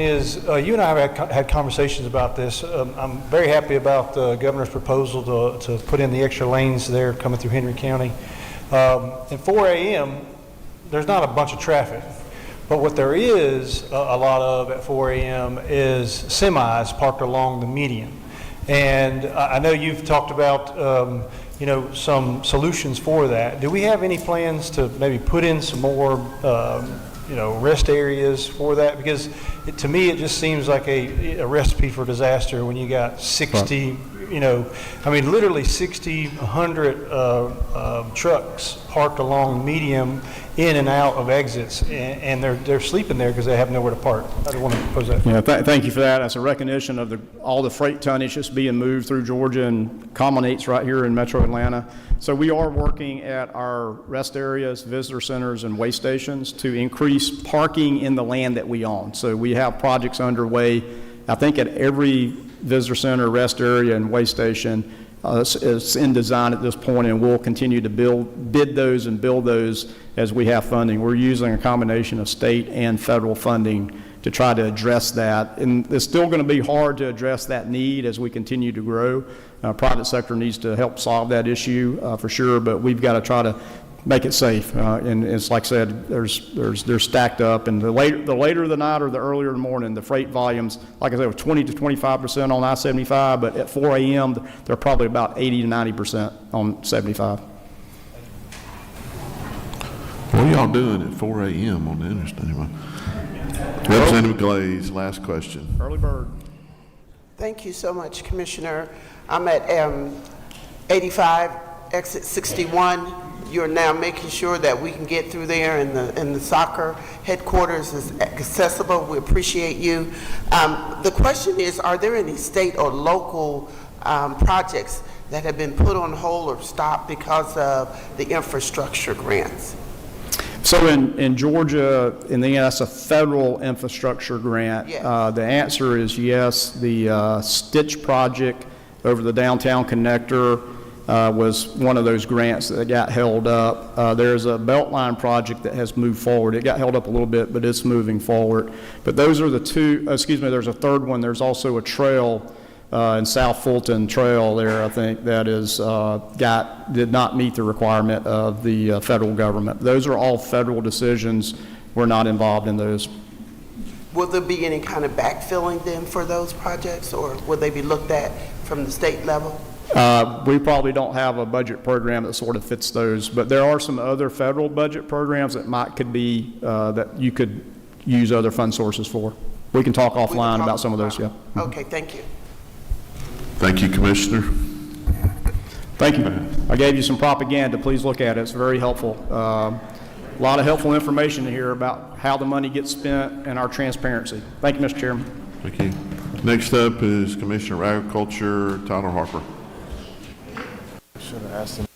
is, you and I have had conversations about this. I'm very happy about the governor's proposal to put in the extra lanes there coming through Henry County. At 4 a.m., there's not a bunch of traffic, but what there is a lot of at 4 a.m. is semis parked along the median. And I know you've talked about some solutions for that. Do we have any plans to maybe put in some more rest areas for that? Because to me it just seems like a recipe for disaster when you got 60 literally 60, 100 trucks parked along the median in and out of exits, and they're sleeping there because they have nowhere to park. I don't want to pose that. Yeah, thank you for that. That's a recognition of all the freight tonnage that's being moved through Georgia and culminates right here in Metro Atlanta. So we are working at our rest areas, visitor centers, and way stations to increase parking in the land that we own. So we have projects underway, I think, at every visitor center, rest area, and way station. It's in design at this point, and we'll continue to bid those and build those as we have funding. We're using a combination of state and federal funding to try to address that. And it's still going to be hard to address that need as we continue to grow. Private sector needs to help solve that issue for sure, but we've got to try to make it safe. And it's like I said, they're stacked up, and the later the night or the earlier in the morning, the freight volumes, like I said, were 20 to 25% on I-75, but at 4 a.m., they're probably about 80 to 90% on 75. What are y'all doing at 4 a.m. on the interstate? Representative Glaze, last question. Early bird. Thank you so much, Commissioner. I'm at 85, exit 61. You're now making sure that we can get through there, and the soccer headquarters is accessible. We appreciate you. The question is, are there any state or local projects that have been put on hold or stopped because of the infrastructure grants? So in Georgia, in the end, that's a federal infrastructure grant. Yes. The answer is yes. The Stitch project over the downtown connector was one of those grants that got held up. There's a Beltline project that has moved forward. It got held up a little bit, but it's moving forward. But those are the two, there's a third one. There's also a trail in South Fulton Trail there, I think, that is did not meet the requirement of the federal government. Those are all federal decisions. We're not involved in those. Will there be any kind of backfilling then for those projects, or will they be looked at from the state level? We probably don't have a budget program that sort of fits those, but there are some other federal budget programs that could be that you could use other fund sources for. We can talk offline about some of those, yeah. Okay, thank you. Thank you, Commissioner. Thank you. I gave you some propaganda. Please look at it. It's very helpful. A lot of helpful information here about how the money gets spent and our transparency. Thank you, Mr. Chairman. Thank you. Next up is Commissioner of Agriculture, Tyler Harper. Should have asked him.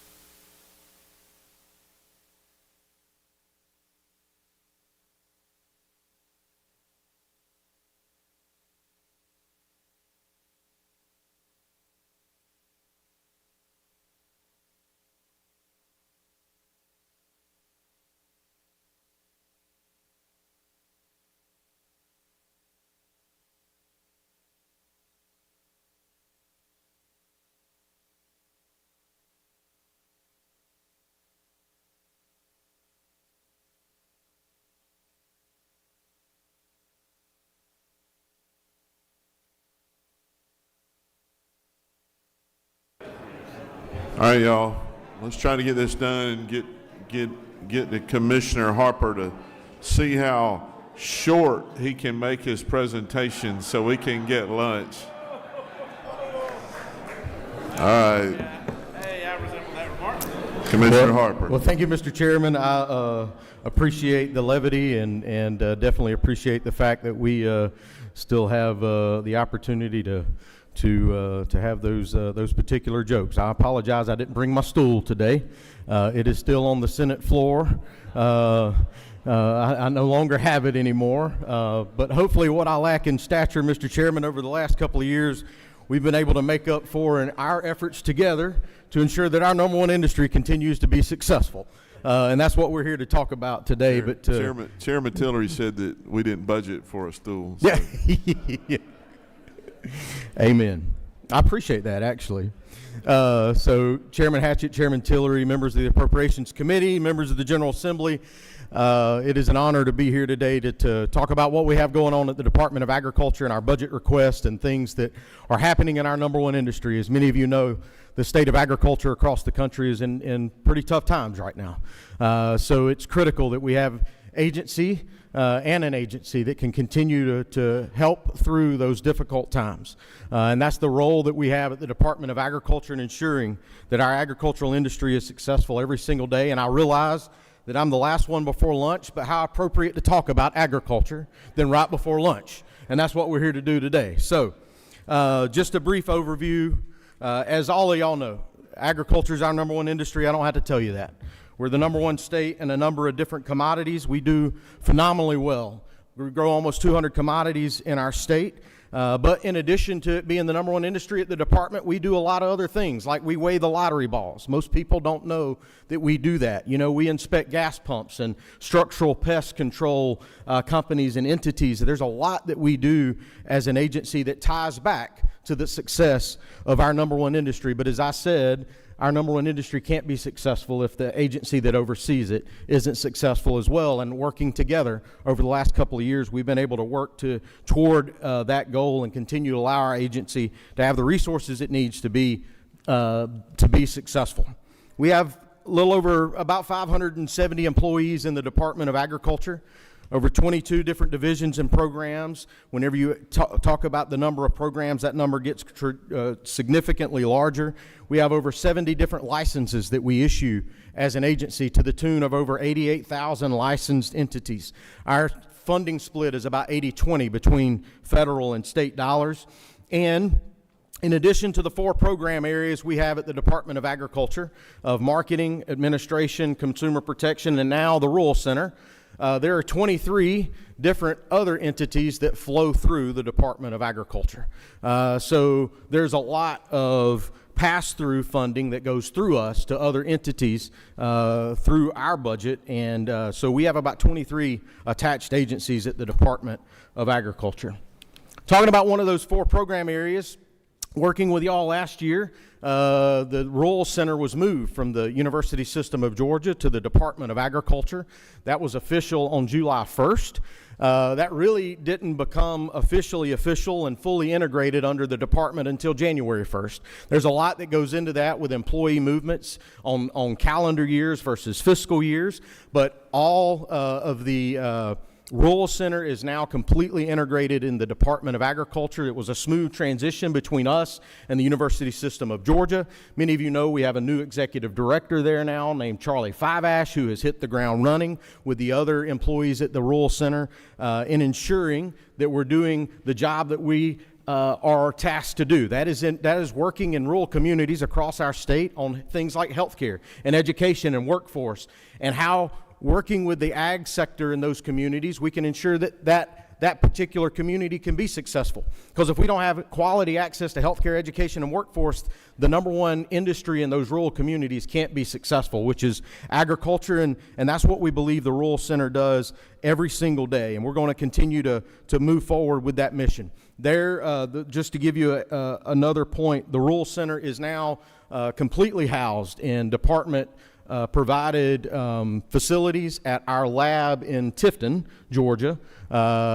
All right, y'all. Let's try to get this done and get the Commissioner Harper to see how short he can make his presentation so we can get lunch. All right. Hey, I resemble that remark. Commissioner Harper. Well, thank you, Mr. Chairman. I appreciate the levity and definitely appreciate the fact that we still have the opportunity to have those particular jokes. I apologize, I didn't bring my stool today. It is still on the Senate floor. I no longer have it anymore. But hopefully what I lack in stature, Mr. Chairman, over the last couple of years, we've been able to make up for in our efforts together to ensure that our number one industry continues to be successful. And that's what we're here to talk about today. Chairman Tillery said that we didn't budget for a stool. So. Yeah. Amen. I appreciate that, actually. So Chairman Hatchett, Chairman Tillery, members of the Appropriations Committee, members of the General Assembly, it is an honor to be here today to talk about what we have going on at the Department of Agriculture and our budget request and things that are happening in our number one industry. As many of you know, the state of agriculture across the country is in pretty tough times right now. So it's critical that we have agency and an agency that can continue to help through those difficult times. And that's the role that we have at the Department of Agriculture in ensuring that our agricultural industry is successful every single day. And I realize that I'm the last one before lunch, but how appropriate to talk about agriculture than right before lunch. And that's what we're here to do today. So just a brief overview. As all of y'all know, agriculture is our number one industry. I don't have to tell you that. We're the number one state in a number of different commodities. We do phenomenally well. We grow almost 200 commodities in our state. But in addition to it being the number one industry at the department, we do a lot of other things, like we weigh the lottery balls. Most people don't know that we do that. You know, we inspect gas pumps and structural pest control companies and entities. There's a lot that we do as an agency that ties back to the success of our number one industry. But as I said, our number one industry can't be successful if the agency that oversees it isn't successful as well. And working together over the last couple of years, we've been able to work toward that goal and continue to allow our agency to have the resources it needs to be successful. We have a little over about 570 employees in the Department of Agriculture. Over 22 different divisions and programs. Whenever you talk about the number of programs, that number gets significantly larger. We have over 70 different licenses that we issue as an agency to the tune of over 88,000 licensed entities. Our funding split is about 80-20 between federal and state dollars. And in addition to the 4 program areas we have at the Department of Agriculture of marketing, administration, consumer protection, and now the Rural Center, there are 23 different other entities that flow through the Department of Agriculture. So there's a lot of pass-through funding that goes through us to other entities through our budget. And so we have about 23 attached agencies at the Department of Agriculture. Talking about one of those 4 program areas, working with y'all last year, the Rural Center was moved from the University System of Georgia to the Department of Agriculture. That was official on July 1st. That really didn't become officially official and fully integrated under the department until January 1st. There's a lot that goes into that with employee movements on calendar years versus fiscal years, but all of the Rural Center is now completely integrated in the Department of Agriculture. It was a smooth transition between us and the University System of Georgia. Many of you know we have a new executive director there now named Charlie Fiveash, who has hit the ground running with the other employees at the Rural Center in ensuring that we're doing the job that we are tasked to do. That is working in rural communities across our state on things like healthcare and education and workforce, and how working with the ag sector in those communities, we can ensure that particular community can be successful. Because if we don't have quality access to healthcare, education, and workforce, the number one industry in those rural communities can't be successful, which is agriculture, and that's what we believe the Rural Center does every single day, and we're going to continue to move forward with that mission. Just to give you another point, the Rural Center is now completely housed in department provided facilities at our lab in Tifton, Georgia.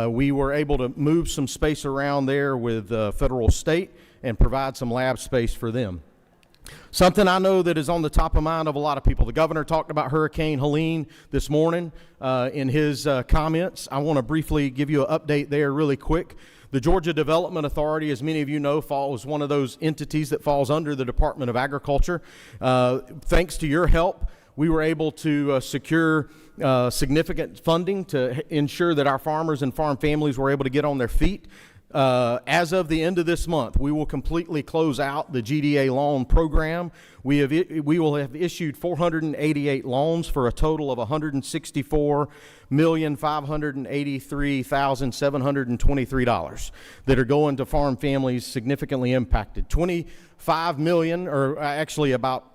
We were able to move some space around there with federal state and provide some lab space for them. Something I know that is on the top of mind of a lot of people. The governor talked about Hurricane Helene this morning in his comments. I want to briefly give you an update there really quick. The Georgia Development Authority, as many of you know, is one of those entities that falls under the Department of Agriculture. Thanks to your help, we were able to secure significant funding to ensure that our farmers and farm families were able to get on their feet. As of the end of this month, we will completely close out the GDA loan program. We will have issued 488 loans for a total of $164,583,723 that are going to farm families significantly impacted. 25 million, or actually about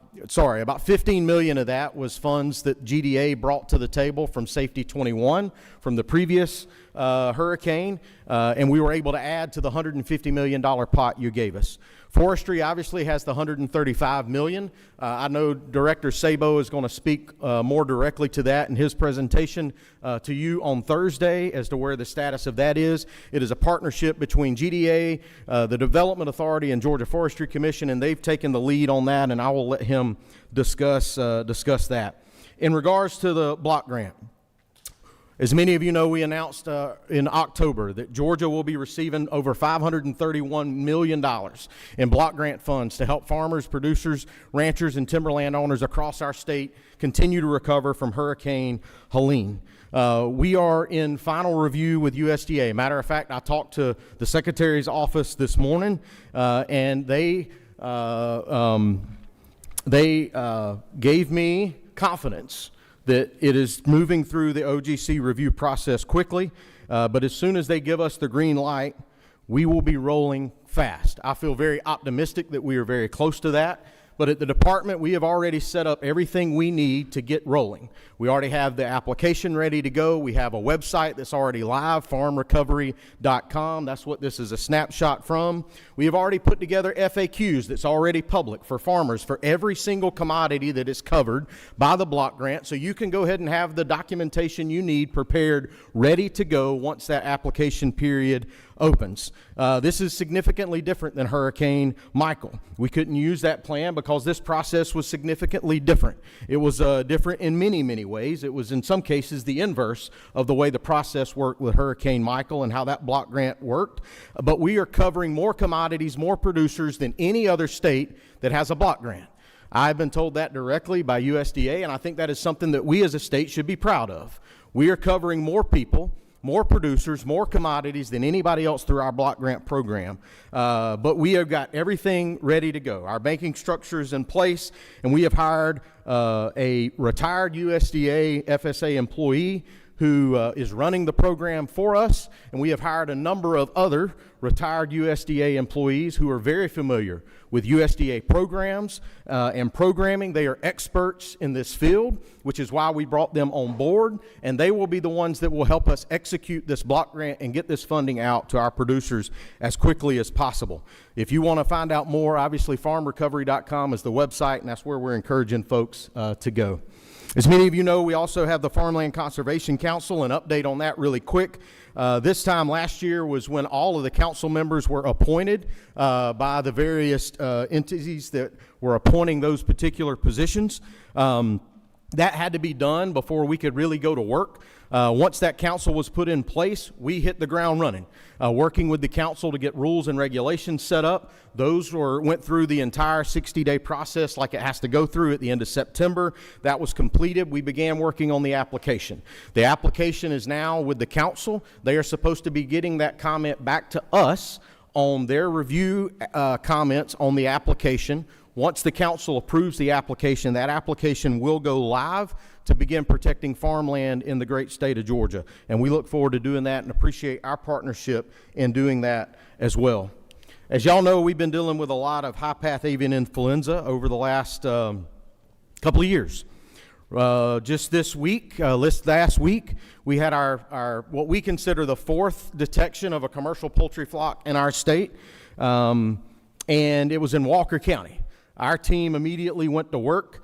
15 million of that was funds that GDA brought to the table from Safety 21 from the previous hurricane, and we were able to add to the $150 million pot you gave us. Forestry obviously has the $135 million. I know Director Sabo is going to speak more directly to that in his presentation to you on Thursday as to where the status of that is. It is a partnership between GDA, the Development Authority, and Georgia Forestry Commission, and they've taken the lead on that, and I will let him discuss that. In regards to the block grant, as many of you know, we announced in October that Georgia will be receiving over $531 million in block grant funds to help farmers, producers, ranchers, and timberland owners across our state continue to recover from Hurricane Helene. We are in final review with USDA. Matter of fact, I talked to the Secretary's office this morning, and they gave me confidence that it is moving through the OGC review process quickly, but as soon as they give us the green light, we will be rolling fast. I feel very optimistic that we are very close to that. But at the department, we have already set up everything we need to get rolling. We already have the application ready to go. We have a website that's already live, farmrecovery.com. That's what this is a snapshot from. We have already put together FAQs that's already public for farmers for every single commodity that is covered by the block grant. So you can go ahead and have the documentation you need prepared, ready to go once that application period opens. This is significantly different than Hurricane Michael. We couldn't use that plan because this process was significantly different. It was different in many, many ways. It was in some cases the inverse of the way the process worked with Hurricane Michael and how that block grant worked. But we are covering more commodities, more producers than any other state that has a block grant. I've been told that directly by USDA, and I think that is something that we as a state should be proud of. We are covering more people, more producers, more commodities than anybody else through our block grant program. But we have got everything ready to go. Our banking structure is in place, and we have hired a retired USDA FSA employee who is running the program for us, and we have hired a number of other retired USDA employees who are very familiar with USDA programs and programming. They are experts in this field, which is why we brought them on board, and they will be the ones that will help us execute this block grant and get this funding out to our producers as quickly as possible. If you want to find out more, obviously farmrecovery.com is the website, and that's where we're encouraging folks to go. As many of you know, we also have the Farmland Conservation Council. An update on that really quick. This time last year was when all of the council members were appointed by the various entities that were appointing those particular positions. That had to be done before we could really go to work. Once that council was put in place, we hit the ground running, working with the council to get rules and regulations set up. Those went through the entire 60-day process like it has to go through at the end of September. That was completed. We began working on the application. The application is now with the council. They are supposed to be getting that comment back to us on their review comments on the application. Once the council approves the application, that application will go live to begin protecting farmland in the great state of Georgia. And we look forward to doing that and appreciate our partnership in doing that as well. As y'all know, we've been dealing with a lot of high-path avian influenza over the last couple of years. Just this week, last week, we had our what we consider the fourth detection of a commercial poultry flock in our state, and it was in Walker County. Our team immediately went to work.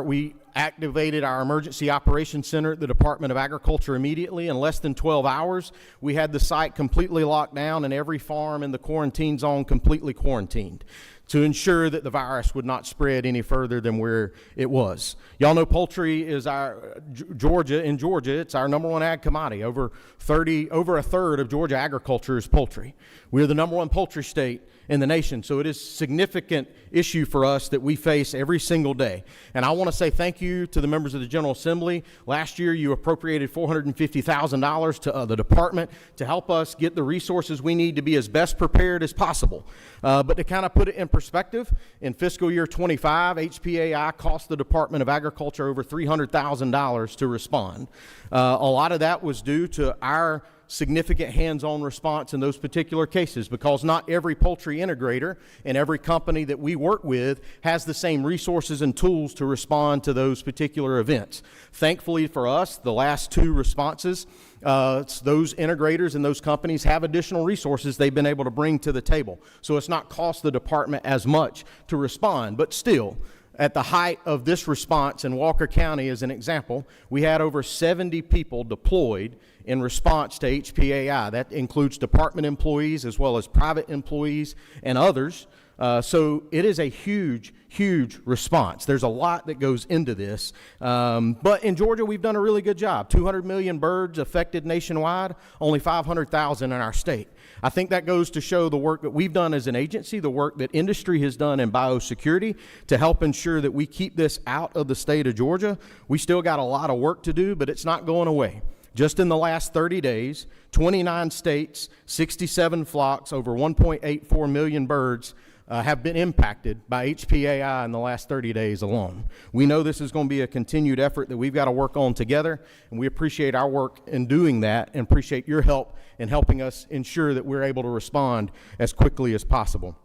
We activated our emergency operations center at the Department of Agriculture immediately. In less than 12 hours, we had the site completely locked down and every farm in the quarantine zone completely quarantined to ensure that the virus would not spread any further than where it was. Y'all know poultry is in Georgia, it's our number one ag commodity. Over a third of Georgia agriculture is poultry. We're the number one poultry state in the nation, so it is a significant issue for us that we face every single day. And I want to say thank you to the members of the General Assembly. Last year, you appropriated $450,000 to the department to help us get the resources we need to be as best prepared as possible. But to kind of put it in perspective, in fiscal year 25, HPAI cost the Department of Agriculture over $300,000 to respond. A lot of that was due to our significant hands-on response in those particular cases, because not every poultry integrator and every company that we work with has the same resources and tools to respond to those particular events. Thankfully for us, the last two responses, those integrators and those companies have additional resources they've been able to bring to the table. So it's not cost the department as much to respond, but still, at the height of this response in Walker County, as an example, we had over 70 people deployed in response to HPAI. That includes department employees as well as private employees and others. So it is a huge, huge response. There's a lot that goes into this. But in Georgia, we've done a really good job. 200 million birds affected nationwide, only 500,000 in our state. I think that goes to show the work that we've done as an agency, the work that industry has done in biosecurity to help ensure that we keep this out of the state of Georgia. We still got a lot of work to do, but it's not going away. Just in the last 30 days, 29 states, 67 flocks, over 1.84 million birds have been impacted by HPAI in the last 30 days alone. We know this is going to be a continued effort that we've got to work on together, and we appreciate our work in doing that and appreciate your help in helping us ensure that we're able to respond as quickly as possible.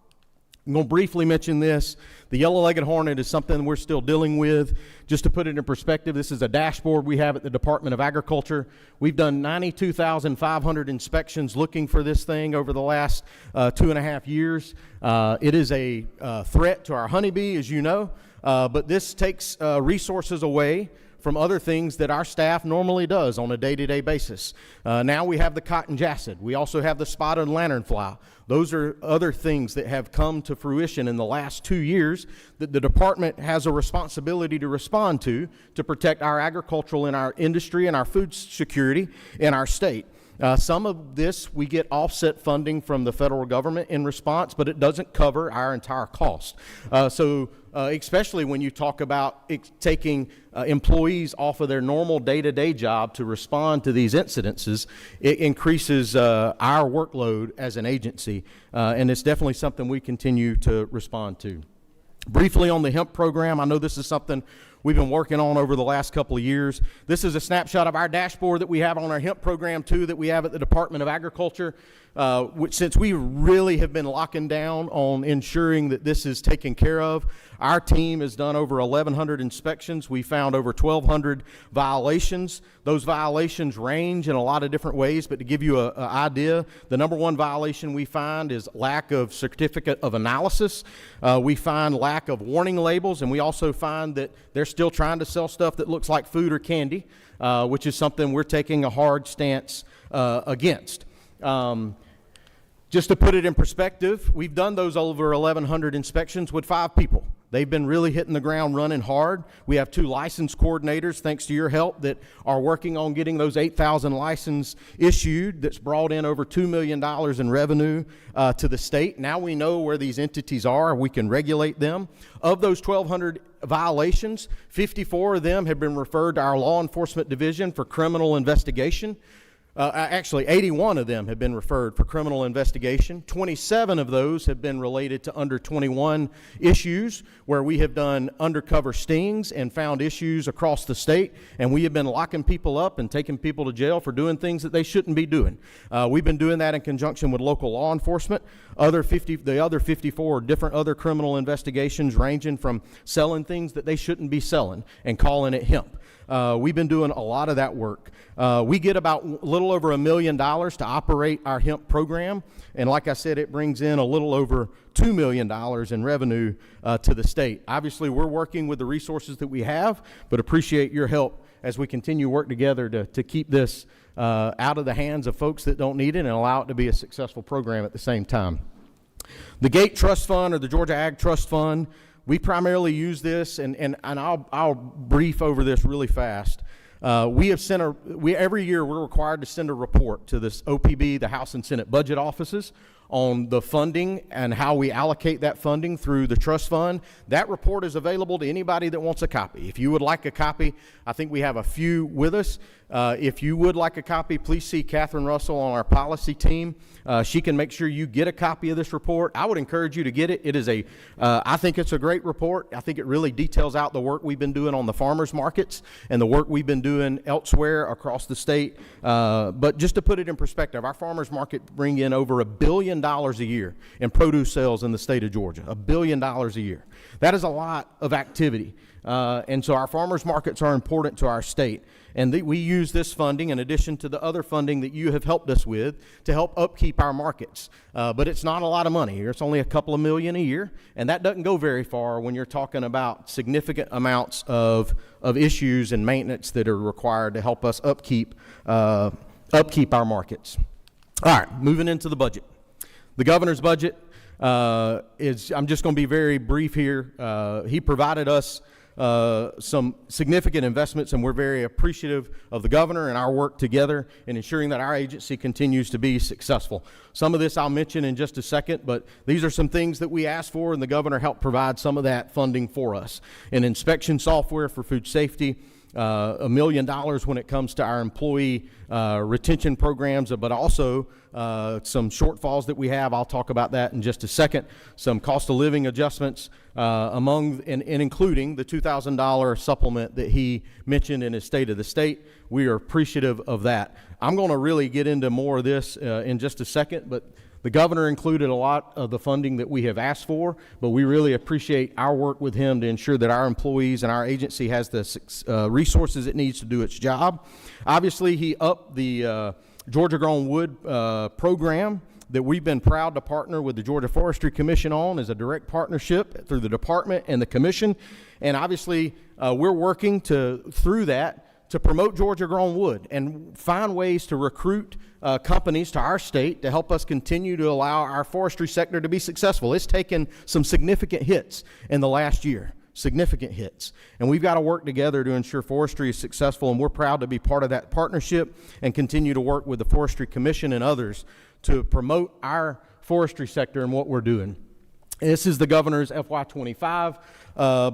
I'm going to briefly mention this. The yellow-legged hornet is something we're still dealing with. Just to put it in perspective, this is a dashboard we have at the Department of Agriculture. We've done 92,500 inspections looking for this thing over the last 2.5 years. It is a threat to our honeybee, as you know, but this takes resources away from other things that our staff normally does on a day-to-day basis. Now we have the cotton jacid. We also have the spotted lanternfly. Those are other things that have come to fruition in the last 2 years that the department has a responsibility to respond to protect our agricultural and our industry and our food security in our state. Some of this we get offset funding from the federal government in response, but it doesn't cover our entire cost. Especially when you talk about taking employees off of their normal day-to-day job to respond to these incidences, it increases our workload as an agency, and it's definitely something we continue to respond to. Briefly on the hemp program, I know this is something we've been working on over the last couple of years. This is a snapshot of our dashboard that we have on our hemp program too, that we have at the Department of Agriculture, which since we really have been locking down on ensuring that this is taken care of, our team has done over 1,100 inspections. We found over 1,200 violations. Those violations range in a lot of different ways, but to give you an idea, the number one violation we find is lack of certificate of analysis. We find lack of warning labels, and we also find that they're still trying to sell stuff that looks like food or candy, which is something we're taking a hard stance against. Just to put it in perspective, we've done those over 1,100 inspections with 5 people. They've been really hitting the ground running hard. We have 2 licensed coordinators, thanks to your help, that are working on getting those 8,000 licenses issued. That's brought in over $2 million in revenue to the state. Now we know where these entities are. We can regulate them. Of those 1,200 violations, 54 of them have been referred to our law enforcement division for criminal investigation. Actually, 81 of them have been referred for criminal investigation. 27 of those have been related to under 21 issues where we have done undercover stings and found issues across the state, and we have been locking people up and taking people to jail for doing things that they shouldn't be doing. We've been doing that in conjunction with local law enforcement. The other 54 are different other criminal investigations ranging from selling things that they shouldn't be selling and calling it hemp. We've been doing a lot of that work. We get about a little over $1 million to operate our hemp program, and like I said, it brings in a little over $2 million in revenue to the state. Obviously, we're working with the resources that we have, but appreciate your help as we continue to work together to keep this out of the hands of folks that don't need it and allow it to be a successful program at the same time. The GATE Trust Fund, or the Georgia Ag Trust Fund, we primarily use this, and I'll brief over this really fast. Every year we're required to send a report to this OPB, the House and Senate budget offices, on the funding and how we allocate that funding through the trust fund. That report is available to anybody that wants a copy. If you would like a copy, I think we have a few with us. If you would like a copy, please see Catherine Russell on our policy team. She can make sure you get a copy of this report. I would encourage you to get it. It is I think it's a great report. I think it really details out the work we've been doing on the farmers markets and the work we've been doing elsewhere across the state. But just to put it in perspective, our farmers market bring in over $1 billion a year in produce sales in the state of Georgia. $1 billion a year. That is a lot of activity. And so our farmers markets are important to our state. And we use this funding in addition to the other funding that you have helped us with to help upkeep our markets. But it's not a lot of money. It's only a couple of million a year. And that doesn't go very far when you're talking about significant amounts of issues and maintenance that are required to help us upkeep our markets. All right, moving into the budget. The governor's budget I'm just going to be very brief here. He provided us some significant investments, and we're very appreciative of the governor and our work together in ensuring that our agency continues to be successful. Some of this I'll mention in just a second, but these are some things that we asked for, and the governor helped provide some of that funding for us. An inspection software for food safety, $1 million when it comes to our employee retention programs, but also some shortfalls that we have. I'll talk about that in just a second. Some cost of living adjustments and including the $2,000 supplement that he mentioned in his State of the State. We are appreciative of that. I'm going to really get into more of this in just a second, but the governor included a lot of the funding that we have asked for, but we really appreciate our work with him to ensure that our employees and our agency has the resources it needs to do its job. Obviously, he upped the Georgia Grown Wood program that we've been proud to partner with the Georgia Forestry Commission on as a direct partnership through the department and the commission. And obviously, we're working through that to promote Georgia Grown Wood and find ways to recruit companies to our state to help us continue to allow our forestry sector to be successful. It's taken some significant hits in the last year, significant hits. And we've got to work together to ensure forestry is successful, and we're proud to be part of that partnership and continue to work with the Forestry Commission and others to promote our forestry sector and what we're doing. This is the governor's FY25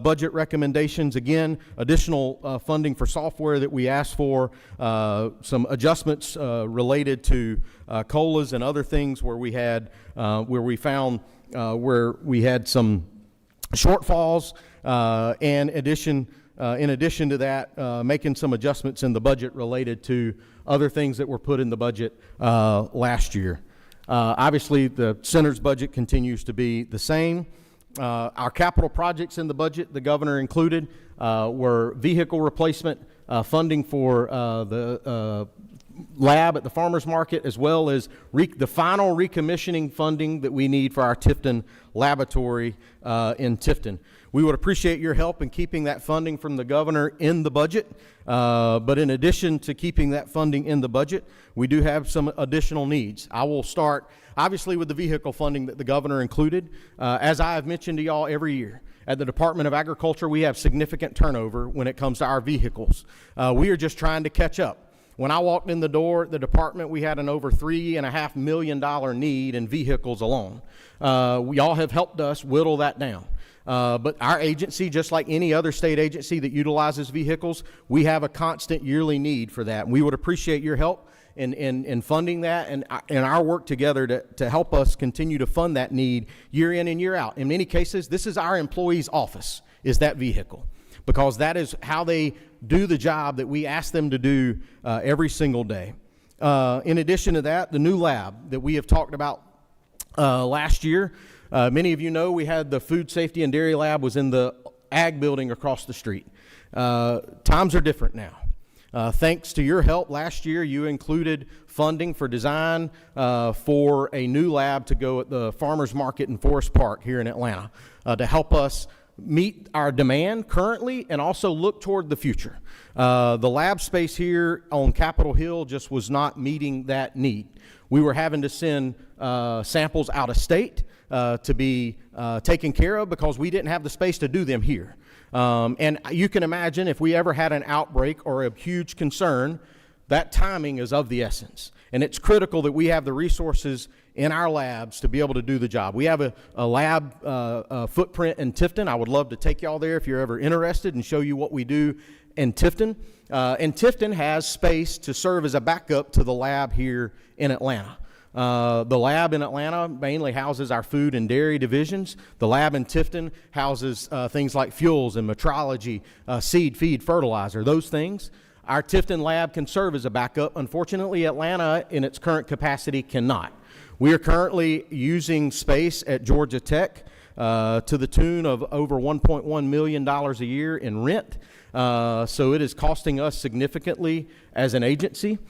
budget recommendations. Again, additional funding for software that we asked for, some adjustments related to COLAs and other things where we had, where we found where we had some shortfalls, and in addition to that, making some adjustments in the budget related to other things that were put in the budget last year. Obviously, the center's budget continues to be the same. Our capital projects in the budget, the governor included, were vehicle replacement funding for the lab at the farmers market, as well as the final recommissioning funding that we need for our Tifton laboratory in Tifton. We would appreciate your help in keeping that funding from the governor in the budget, but in addition to keeping that funding in the budget, we do have some additional needs. I will start obviously with the vehicle funding that the governor included. As I have mentioned to y'all every year, at the Department of Agriculture, we have significant turnover when it comes to our vehicles. We are just trying to catch up. When I walked in the door at the department, we had an over $3.5 million need in vehicles alone. Y'all have helped us whittle that down. But our agency, just like any other state agency that utilizes vehicles, we have a constant yearly need for that. And we would appreciate your help in funding that and our work together to help us continue to fund that need year in and year out. In many cases, this is our employees' office, is that vehicle, because that is how they do the job that we ask them to do every single day. In addition to that, the new lab that we have talked about last year, many of you know we had the food safety and dairy lab was in the ag building across the street. Times are different now. Thanks to your help last year, you included funding for design for a new lab to go at the farmers market in Forest Park here in Atlanta to help us meet our demand currently and also look toward the future. The lab space here on Capitol Hill just was not meeting that need. We were having to send samples out of state to be taken care of because we didn't have the space to do them here. And you can imagine if we ever had an outbreak or a huge concern, that timing is of the essence. And it's critical that we have the resources in our labs to be able to do the job. We have a lab footprint in Tifton. I would love to take y'all there if you're ever interested and show you what we do in Tifton. And Tifton has space to serve as a backup to the lab here in Atlanta. The lab in Atlanta mainly houses our food and dairy divisions. The lab in Tifton houses things like fuels and metrology, seed, feed, fertilizer, those things. Our Tifton lab can serve as a backup. Unfortunately, Atlanta in its current capacity cannot. We are currently using space at Georgia Tech to the tune of over $1.1 million a year in rent. So it is costing us significantly as an agency.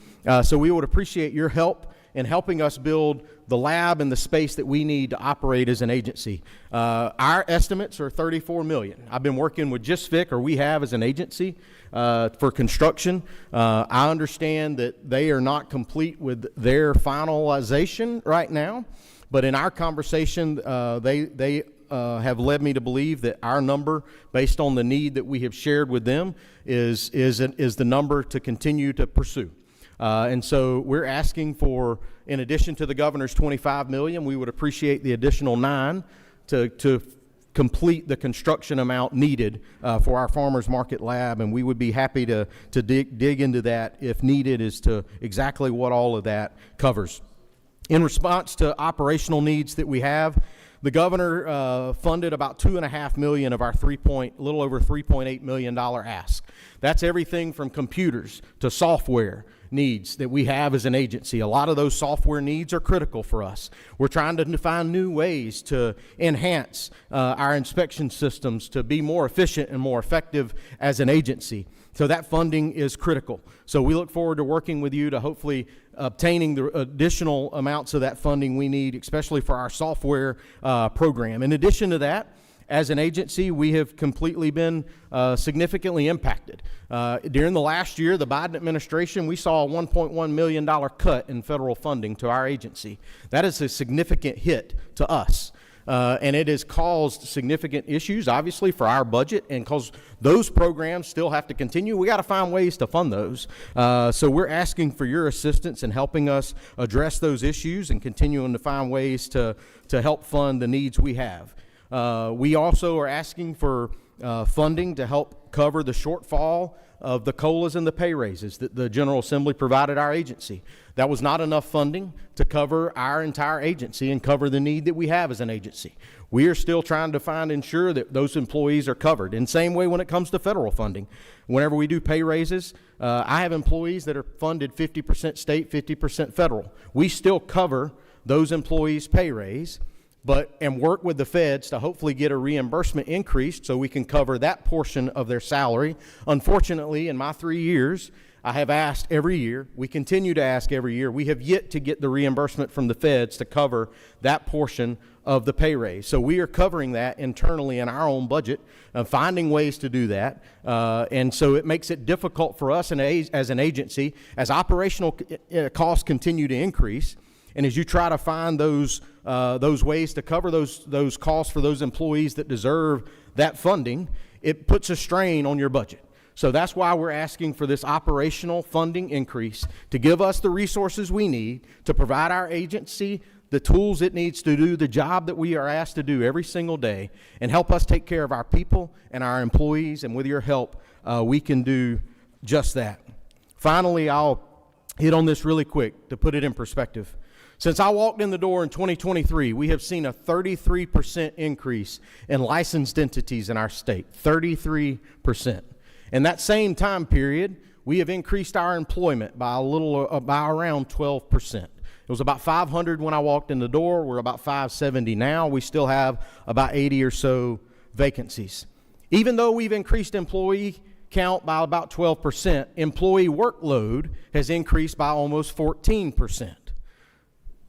So we would appreciate your help in helping us build the lab and the space that we need to operate as an agency. Our estimates are $34 million. I've been working with GISFIC, or we have as an agency, for construction. I understand that they are not complete with their finalization right now, but in our conversation, they have led me to believe that our number, based on the need that we have shared with them, is the number to continue to pursue. And so we're asking for, in addition to the governor's $25 million, we would appreciate the additional $9 to complete the construction amount needed for our farmers market lab, and we would be happy to dig into that if needed as to exactly what all of that covers. In response to operational needs that we have, the governor funded about $2.5 million of our little over $3.8 million ask. That's everything from computers to software needs that we have as an agency. A lot of those software needs are critical for us. We're trying to find new ways to enhance our inspection systems to be more efficient and more effective as an agency. So that funding is critical. So we look forward to working with you to hopefully obtaining the additional amounts of that funding we need, especially for our software program. In addition to that, as an agency, we have completely been significantly impacted. During the last year, the Biden administration, we saw a $1.1 million cut in federal funding to our agency. That is a significant hit to us. And it has caused significant issues, obviously, for our budget, and because those programs still have to continue, we got to find ways to fund those. So we're asking for your assistance in helping us address those issues and continuing to find ways to help fund the needs we have. We also are asking for funding to help cover the shortfall of the COLAs and the pay raises that the General Assembly provided our agency. That was not enough funding to cover our entire agency and cover the need that we have as an agency. We are still trying to ensure that those employees are covered. In the same way when it comes to federal funding. Whenever we do pay raises, I have employees that are funded 50% state, 50% federal. We still cover those employees' pay raise, and work with the feds to hopefully get a reimbursement increase so we can cover that portion of their salary. Unfortunately, in my 3 years, I have asked every year, we continue to ask every year, we have yet to get the reimbursement from the feds to cover that portion of the pay raise. So we are covering that internally in our own budget, finding ways to do that. And so it makes it difficult for us as an agency, as operational costs continue to increase, and as you try to find those ways to cover those costs for those employees that deserve that funding, it puts a strain on your budget. So that's why we're asking for this operational funding increase to give us the resources we need to provide our agency the tools it needs to do the job that we are asked to do every single day and help us take care of our people and our employees. And with your help, we can do just that. Finally, I'll hit on this really quick to put it in perspective. Since I walked in the door in 2023, we have seen a 33% increase in licensed entities in our state, 33%. In that same time period, we have increased our employment by around 12%. It was about 500 when I walked in the door. We're about 570 now. We still have about 80 or so vacancies. Even though we've increased employee count by about 12%, employee workload has increased by almost 14%.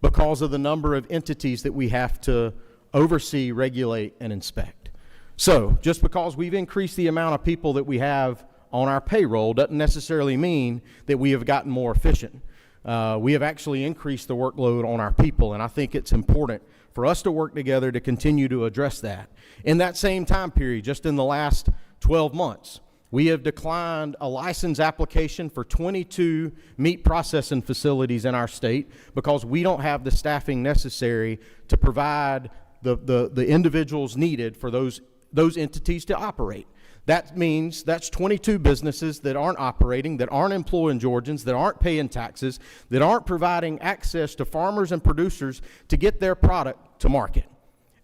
Because of the number of entities that we have to oversee, regulate, and inspect. So, just because we've increased the amount of people that we have on our payroll doesn't necessarily mean that we have gotten more efficient. We have actually increased the workload on our people, and I think it's important for us to work together to continue to address that. In that same time period, just in the last 12 months, we have declined a license application for 22 meat processing facilities in our state because we don't have the staffing necessary to provide the individuals needed for those entities to operate. That means that's 22 businesses that aren't operating, that aren't employing Georgians, that aren't paying taxes, that aren't providing access to farmers and producers to get their product to market.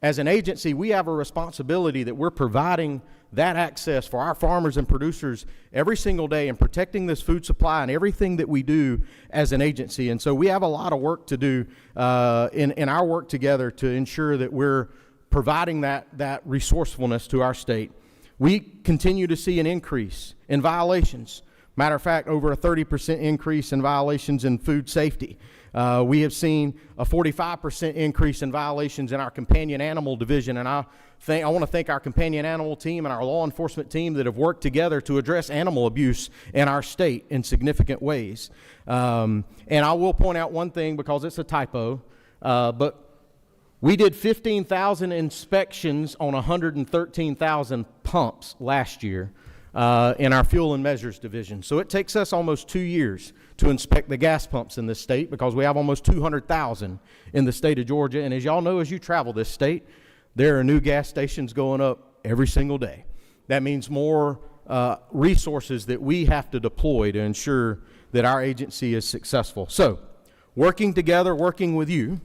As an agency, we have a responsibility that we're providing that access for our farmers and producers every single day and protecting this food supply and everything that we do as an agency. And so we have a lot of work to do in our work together to ensure that we're providing that resourcefulness to our state. We continue to see an increase in violations. Matter of fact, over a 30% increase in violations in food safety. We have seen a 45% increase in violations in our companion animal division, and I want to thank our companion animal team and our law enforcement team that have worked together to address animal abuse in our state in significant ways. And I will point out one thing because it's a typo, but we did 15,000 inspections on 113,000 pumps last year in our fuel and measures division. So it takes us almost 2 years to inspect the gas pumps in this state because we have almost 200,000 in the state of Georgia. And as y'all know, as you travel this state, There are new gas stations going up every single day. That means more resources that we have to deploy to ensure that our agency is successful. So, working together, working with you,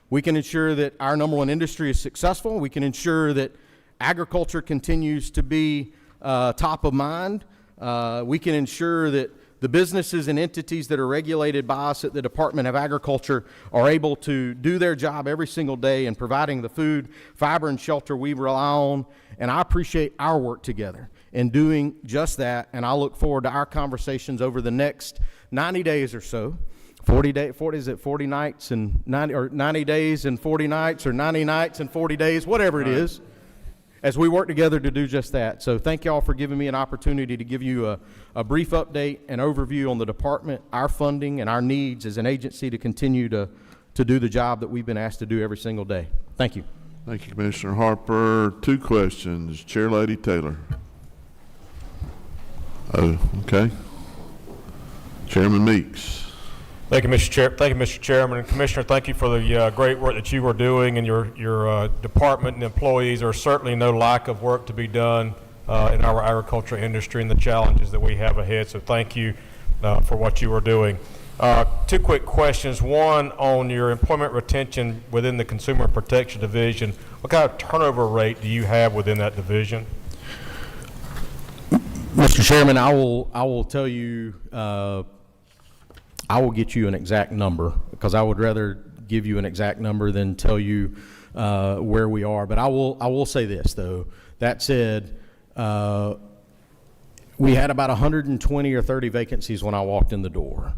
we can ensure that our number one industry is successful. We can ensure that agriculture continues to be top of mind. We can ensure that the businesses and entities that are regulated by us at the Department of Agriculture are able to do their job every single day in providing the food, fiber, and shelter we rely on. And I appreciate our work together in doing just that. And I look forward to our conversations over the next 90 days or so. 40 nights and 90, or 90 days and 40 nights, or 90 nights and 40 days, whatever it is, as we work together to do just that. So thank y'all for giving me an opportunity to give you a brief update and overview on the department, our funding, and our needs as an agency to continue to do the job that we've been asked to do every single day. Thank you. Thank you, Commissioner Harper. 2 questions. Chair Lady Taylor. Oh, okay. Chairman Meeks. Thank you, Mr. Chair. Thank you, Mr. Chairman. And Commissioner, thank you for the great work that you are doing, and your department and employees. There's certainly no lack of work to be done in our agriculture industry and the challenges that we have ahead. So thank you for what you are doing. 2 quick questions. One, on your employment retention within the Consumer Protection Division, what kind of turnover rate do you have within that division? Mr. Chairman, I will tell you, I will get you an exact number, because I would rather give you an exact number than tell you where we are. But I will say this, though. That said, we had about 120 or 30 vacancies when I walked in the door.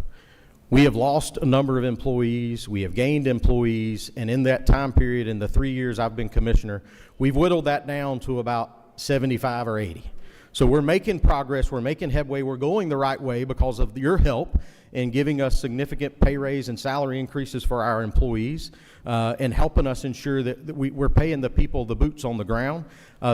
We have lost a number of employees. We have gained employees. And in that time period, in the 3 years I've been commissioner, we've whittled that down to about 75 or 80. So we're making progress. We're making headway. We're going the right way because of your help in giving us significant pay raise and salary increases for our employees, and helping us ensure that we're paying the people the boots on the ground.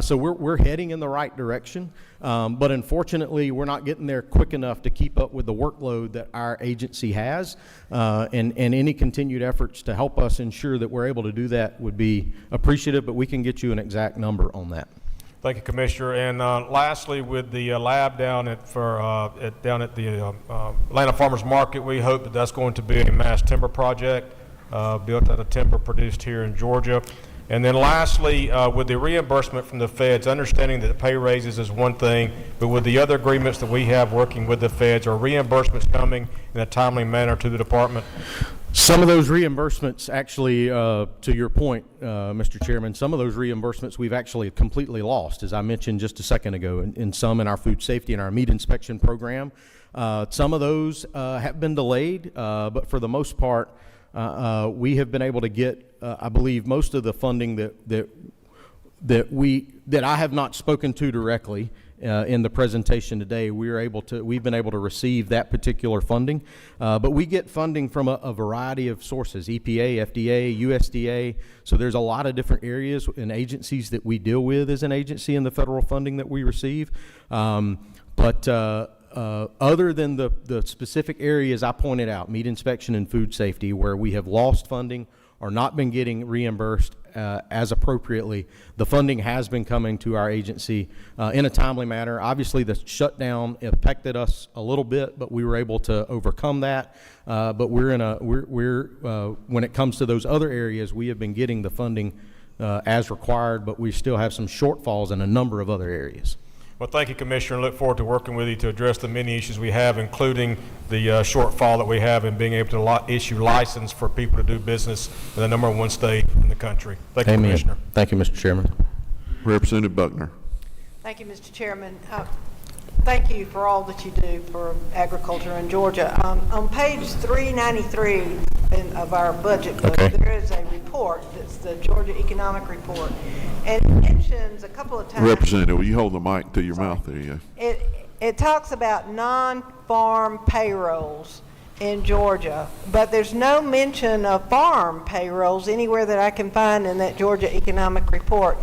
So we're heading in the right direction, but unfortunately we're not getting there quick enough to keep up with the workload that our agency has, and any continued efforts to help us ensure that we're able to do that would be appreciative, but we can get you an exact number on that. Thank you, Commissioner. And lastly, with the lab down at the Atlanta Farmers Market, we hope that that's going to be a mass timber project built out of timber produced here in Georgia. And then lastly, with the reimbursement from the feds, understanding that the pay raises is one thing, but with the other agreements that we have working with the feds, are reimbursements coming in a timely manner to the department? Some of those reimbursements actually, to your point, Mr. Chairman, some of those reimbursements we've actually completely lost, as I mentioned just a second ago, in some in our food safety and our meat inspection program. Some of those have been delayed, but for the most part, we have been able to get, I believe, most of the funding that I have not spoken to directly in the presentation today. We've been able to receive that particular funding, but we get funding from a variety of sources: EPA, FDA, USDA. So there's a lot of different areas and agencies that we deal with as an agency in the federal funding that we receive. But other than the specific areas I pointed out, meat inspection and food safety, where we have lost funding or not been getting reimbursed as appropriately, the funding has been coming to our agency in a timely manner. Obviously, the shutdown affected us a little bit, but we were able to overcome that. But when it comes to those other areas, we have been getting the funding as required, but we still have some shortfalls in a number of other areas. Well, thank you, Commissioner. I look forward to working with you to address the many issues we have, including the shortfall that we have in being able to issue license for people to do business in the #1 state in the country. Thank you, Commissioner. Thank you, Mr. Chairman. Representative Buckner. Thank you, Mr. Chairman. Thank you for all that you do for agriculture in Georgia. On page 393 of our budget book, there is a report that's the Georgia Economic Report, and it mentions a couple of times. Representative, will you hold the mic to your mouth? There you go. It talks about non-farm payrolls in Georgia, but there's no mention of farm payrolls anywhere that I can find in that Georgia Economic Report.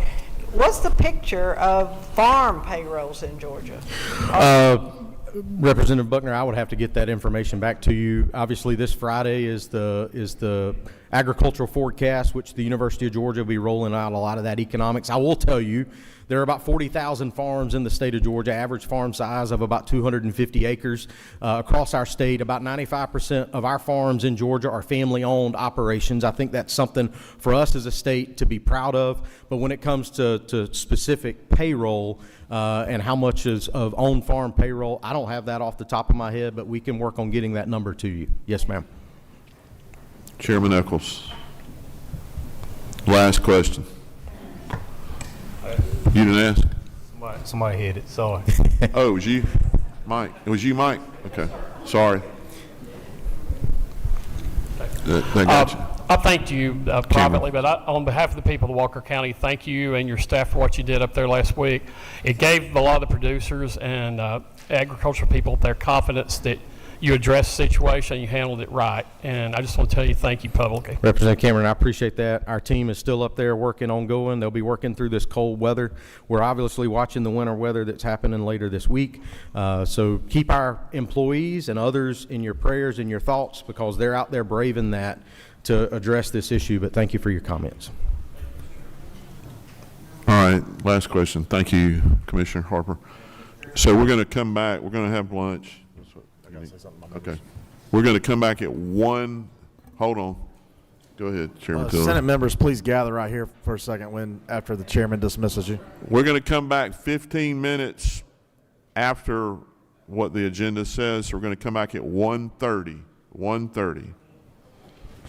What's the picture of farm payrolls in Georgia? Representative Buckner, I would have to get that information back to you. Obviously, this Friday is the agricultural forecast, which the University of Georgia will be rolling out a lot of that economics. I will tell you, there are about 40,000 farms in the state of Georgia, average farm size of about 250 acres. Across our state, about 95% of our farms in Georgia are family-owned operations. I think that's something for us as a state to be proud of. But when it comes to specific payroll and how much is of owned farm payroll, I don't have that off the top of my head, but we can work on getting that number to you. Yes, ma'am. Chairman Eccles. Last question. You didn't ask? Somebody hit it, sorry. Oh, it was you? Mike? It was you, Mike? Okay. Sorry. That got you. I thanked you privately, but on behalf of the people of Walker County, thank you and your staff for what you did up there last week. It gave a lot of the producers and agricultural people their confidence that you addressed the situation, you handled it right, and I just want to tell you thank you publicly. Representative Cameron, I appreciate that. Our team is still up there working ongoing. They'll be working through this cold weather. We're obviously watching the winter weather that's happening later this week. So keep our employees and others in your prayers and your thoughts, because they're out there braving that to address this issue. But thank you for your comments. All right, last question. Thank you, Commissioner Harper. So we're going to come back. We're going to have lunch. Okay. We're going to come back at 1. Hold on. Go ahead, Chairman Tiller. Senate members, please gather right here for a second after the chairman dismisses you. We're going to come back 15 minutes after what the agenda says. So we're going to come back at 1:30. 1:30.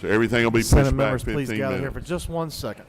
So everything will be pushed Senate back members, 15 please gather minutes. here for just 1 second.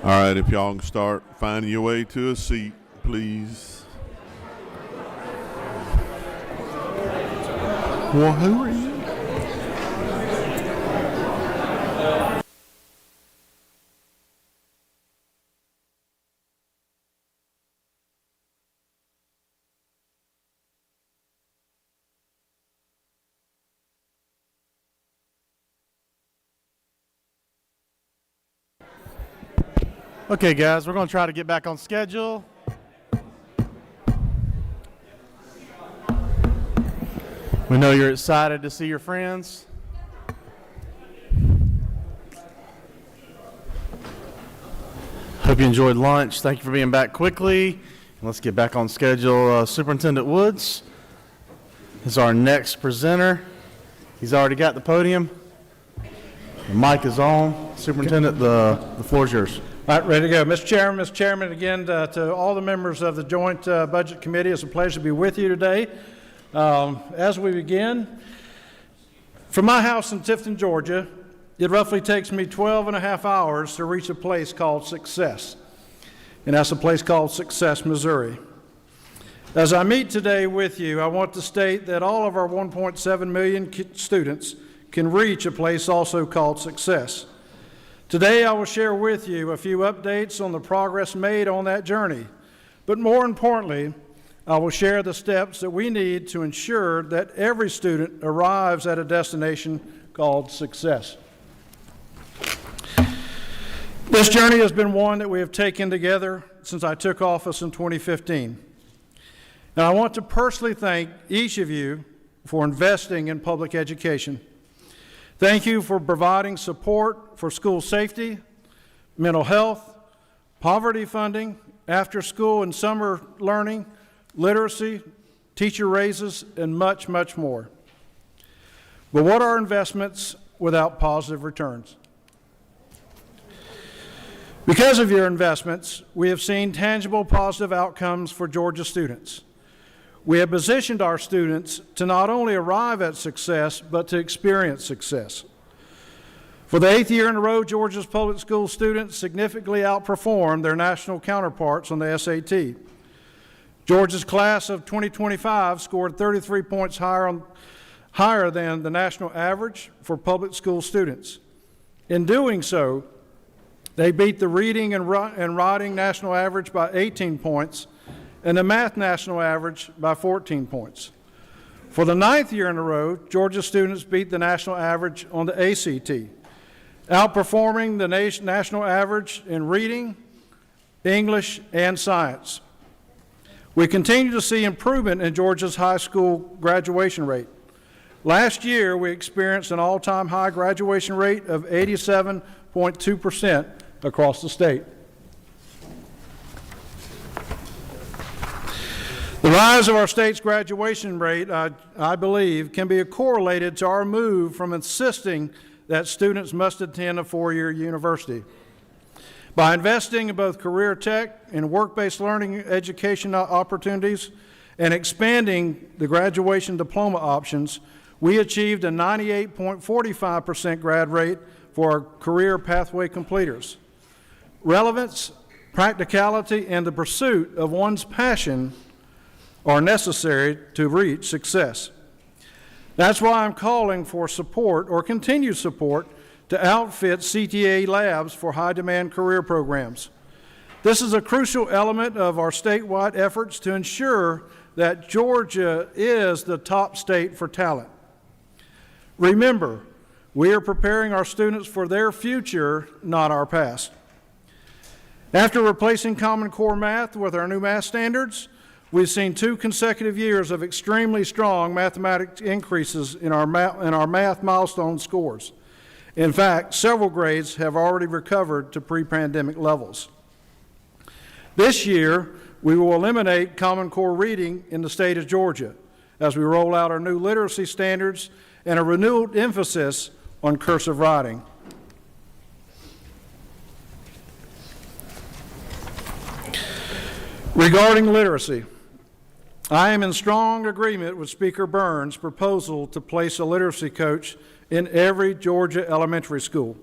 All right, if y'all can start finding your way to a seat, please. Well, who are you? Okay, guys, we're going to try to get back on schedule. We know you're excited to see your friends. Hope you enjoyed lunch. Thank you for being back quickly. Let's get back on schedule. Superintendent Woods is our next presenter. He's already got the podium. The mic is on. Superintendent, the floor is yours. All right, ready to go. Mr. Chairman, again, to all the members of the Joint Budget Committee, it's a pleasure to be with you today. As we begin, from my house in Tifton, Georgia, it roughly takes me 12 and a half hours to reach a place called Success, and that's a place called Success, Missouri. As I meet today with you, I want to state that all of our 1.7 million students can reach a place also called Success. Today, I will share with you a few updates on the progress made on that journey, but more importantly, I will share the steps that we need to ensure that every student arrives at a destination called success. This journey has been one that we have taken together since I took office in 2015. And I want to personally thank each of you for investing in public education. Thank you for providing support for school safety, mental health, poverty funding, after school and summer learning, literacy, teacher raises, and much, much more. But what are investments without positive returns? Because of your investments, we have seen tangible positive outcomes for Georgia students. We have positioned our students to not only arrive at success, but to experience success. For the 8th year in a row, Georgia's public school students significantly outperformed their national counterparts on the SAT. Georgia's class of 2025 scored 33 points higher than the national average for public school students. In doing so, they beat the reading and writing national average by 18 points and the math national average by 14 points. For the 9th year in a row, Georgia students beat the national average on the ACT, outperforming the national average in reading, English, and science. We continue to see improvement in Georgia's high school graduation rate. Last year, we experienced an all-time high graduation rate of 87.2% across the state. The rise of our state's graduation rate, I believe, can be correlated to our move from insisting that students must attend a four-year university. By investing in both career tech and work-based learning education opportunities and expanding the graduation diploma options, we achieved a 98.45% grad rate for our career pathway completers. Relevance, practicality, and the pursuit of one's passion are necessary to reach success. That's why I'm calling for support or continued support to outfit CTA labs for high-demand career programs. This is a crucial element of our statewide efforts to ensure that Georgia is the top state for talent. Remember, we are preparing our students for their future, not our past. After replacing Common Core math with our new math standards, we've seen 2 consecutive years of extremely strong mathematics increases in our math milestone scores. In fact, several grades have already recovered to pre-pandemic levels. This year, we will eliminate Common Core reading in the state of Georgia as we roll out our new literacy standards and a renewed emphasis on cursive writing. Regarding literacy, I am in strong agreement with Speaker Burns' proposal to place a literacy coach in every Georgia elementary school.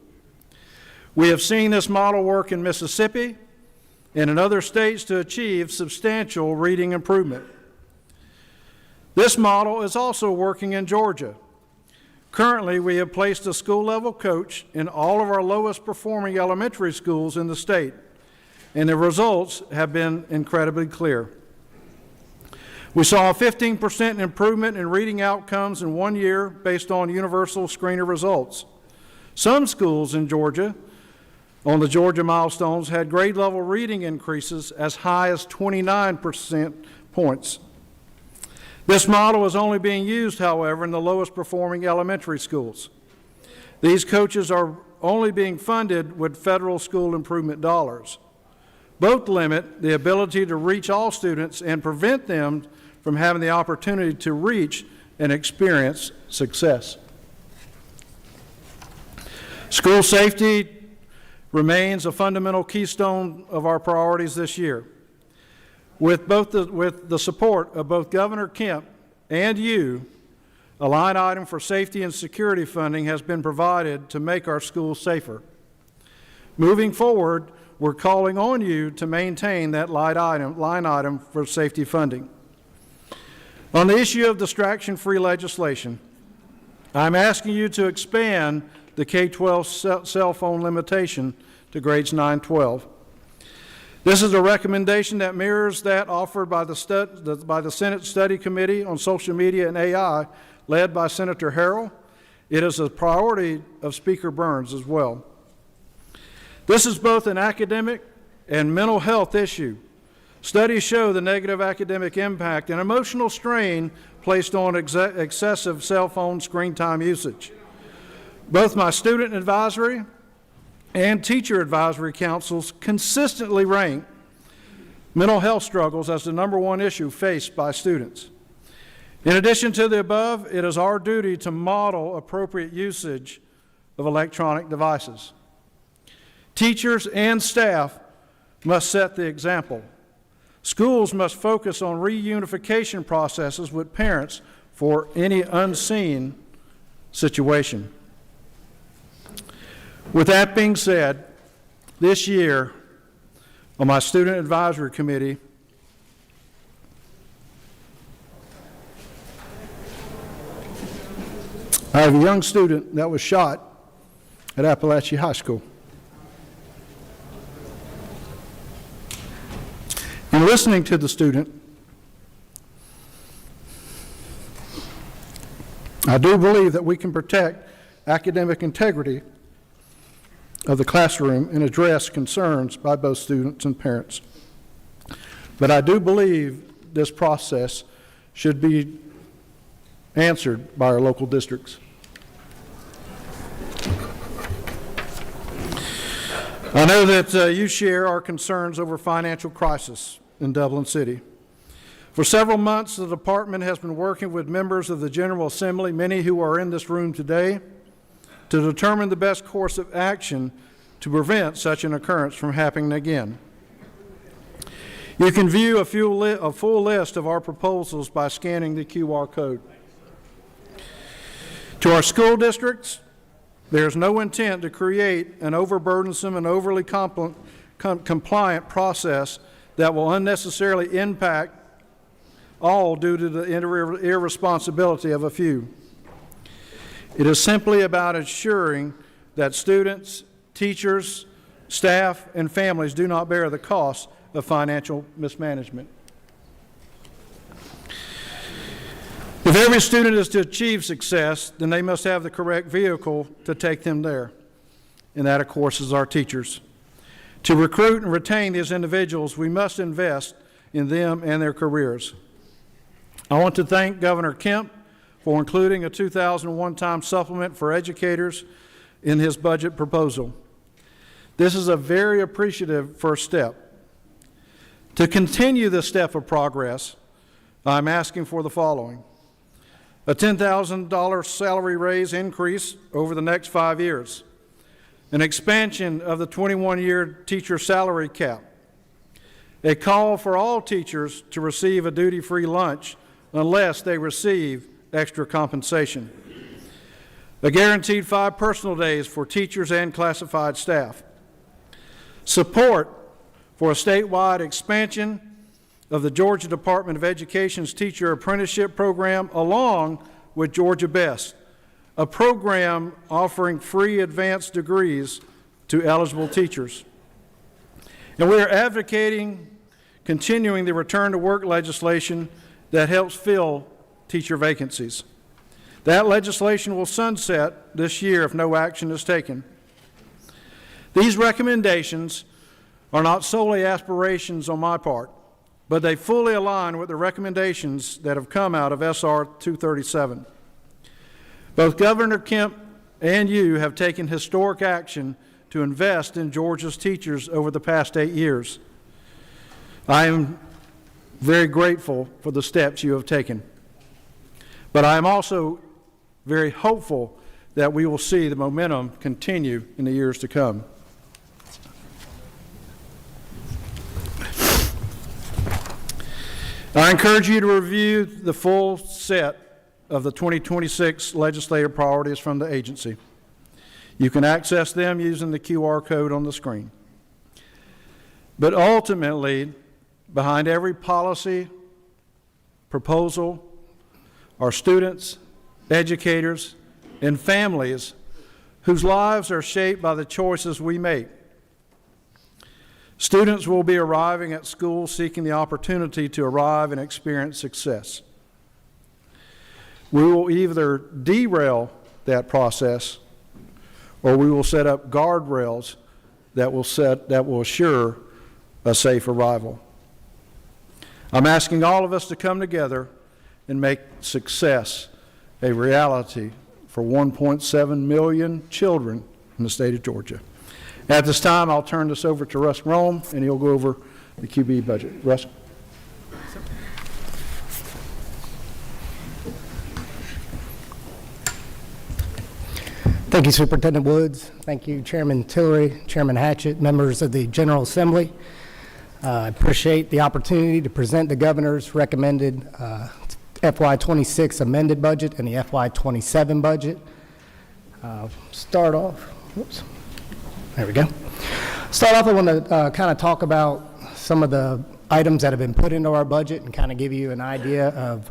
We have seen this model work in Mississippi and in other states to achieve substantial reading improvement. This model is also working in Georgia. Currently, we have placed a school-level coach in all of our lowest-performing elementary schools in the state, and the results have been incredibly clear. We saw a 15% improvement in reading outcomes in 1 year based on universal screener results. Some schools in Georgia, on the Georgia milestones, had grade-level reading increases as high as 29% points. This model is only being used, however, in the lowest-performing elementary schools. These coaches are only being funded with federal school improvement dollars. Both limit the ability to reach all students and prevent them from having the opportunity to reach and experience success. School safety remains a fundamental keystone of our priorities this year. With the support of both Governor Kemp and you, a line item for safety and security funding has been provided to make our schools safer. Moving forward, we're calling on you to maintain that line item for safety funding. On the issue of distraction-free legislation, I'm asking you to expand the K-12 cell phone limitation to grades 9-12. This is a recommendation that mirrors that offered by the Senate Study Committee on Social Media and AI, led by Senator Harrell. It is a priority of Speaker Burns as well. This is both an academic and mental health issue. Studies show the negative academic impact and emotional strain placed on excessive cell phone screen time usage. Both my student advisory and teacher advisory councils consistently rank mental health struggles as the #1 issue faced by students. In addition to the above, it is our duty to model appropriate usage of electronic devices. Teachers and staff must set the example. Schools must focus on reunification processes with parents for any unseen situation. With that being said, this year on my Student Advisory Committee, I have a young student that was shot at Appalachia High School. In listening to the student, I do believe that we can protect academic integrity of the classroom and address concerns by both students and parents. But I do believe this process should be answered by our local districts. I know that you share our concerns over financial crisis in Dublin City. For several months, the department has been working with members of the General Assembly, many who are in this room today, to determine the best course of action to prevent such an occurrence from happening again. You can view a full list of our proposals by scanning the QR code. To our school districts, there is no intent to create an overburdensome and overly compliant process that will unnecessarily impact all due to the irresponsibility of a few. It is simply about ensuring that students, teachers, staff, and families do not bear the cost of financial mismanagement. If every student is to achieve success, then they must have the correct vehicle to take them there. And that, of course, is our teachers. To recruit and retain these individuals, we must invest in them and their careers. I want to thank Governor Kemp for including a 2001 time supplement for educators in his budget proposal. This is a very appreciative first step. To continue this step of progress, I'm asking for the following: a $10,000 salary raise increase over the next 5 years, an expansion of the 21-year teacher salary cap, a call for all teachers to receive a duty-free lunch unless they receive extra compensation, a guaranteed 5 personal days for teachers and classified staff, support for a statewide expansion of the Georgia Department of Education's teacher apprenticeship program along with Georgia Best, a program offering free advanced degrees to eligible teachers. And we are advocating continuing the return to work legislation that helps fill teacher vacancies. That legislation will sunset this year if no action is taken. These recommendations are not solely aspirations on my part, but they fully align with the recommendations that have come out of SR 237. Both Governor Kemp and you have taken historic action to invest in Georgia's teachers over the past 8 years. I am very grateful for the steps you have taken, but I am also very hopeful that we will see the momentum continue in the years to come. I encourage you to review the full set of the 2026 legislative priorities from the agency. You can access them using the QR code on the screen. But ultimately, behind every policy, proposal, are students, educators, and families whose lives are shaped by the choices we make. Students will be arriving at school seeking the opportunity to arrive and experience success. We will either derail that process or we will set up guardrails that will assure a safe arrival. I'm asking all of us to come together and make success a reality for 1.7 million children in the state of Georgia. At this time, I'll turn this over to Russ Rome, and he'll go over the QB budget. Russ? Thank you, Superintendent Woods. Thank you, Chairman Tillery, Chairman Hatchett, members of the General Assembly. I appreciate the opportunity to present the governor's recommended FY26 amended budget and the FY27 budget. Start off, there we go. Start off, I want to kind of talk about some of the items that have been put into our budget and kind of give you an idea of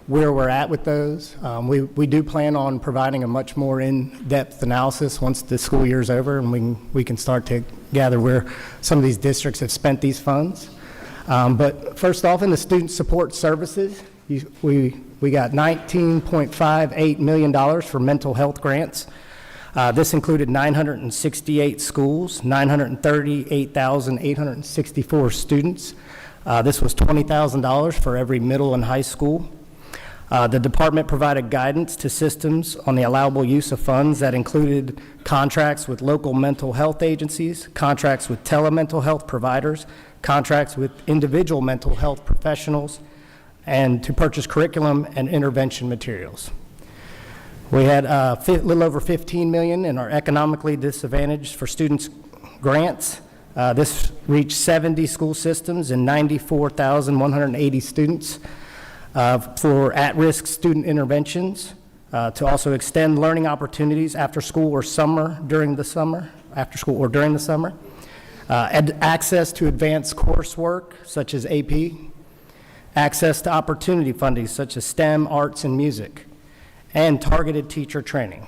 where we're at with those. We do plan on providing a much more in-depth analysis once the school year is over and we can start to gather where some of these districts have spent these funds. But first off, in the student support services, we got $19.58 million for mental health grants. This included 968 schools, 938,864 students. This was $20,000 for every middle and high school. The department provided guidance to systems on the allowable use of funds that included contracts with local mental health agencies, contracts with telemental health providers, contracts with individual mental health professionals, and to purchase curriculum and intervention materials. We had a little over $15 million in our economically disadvantaged for students grants. This reached 70 school systems and 94,180 students for at-risk student interventions to also extend learning opportunities after school or during the summer, access to advanced coursework such as AP, access to opportunity funding such as STEM, arts, and music, and targeted teacher training.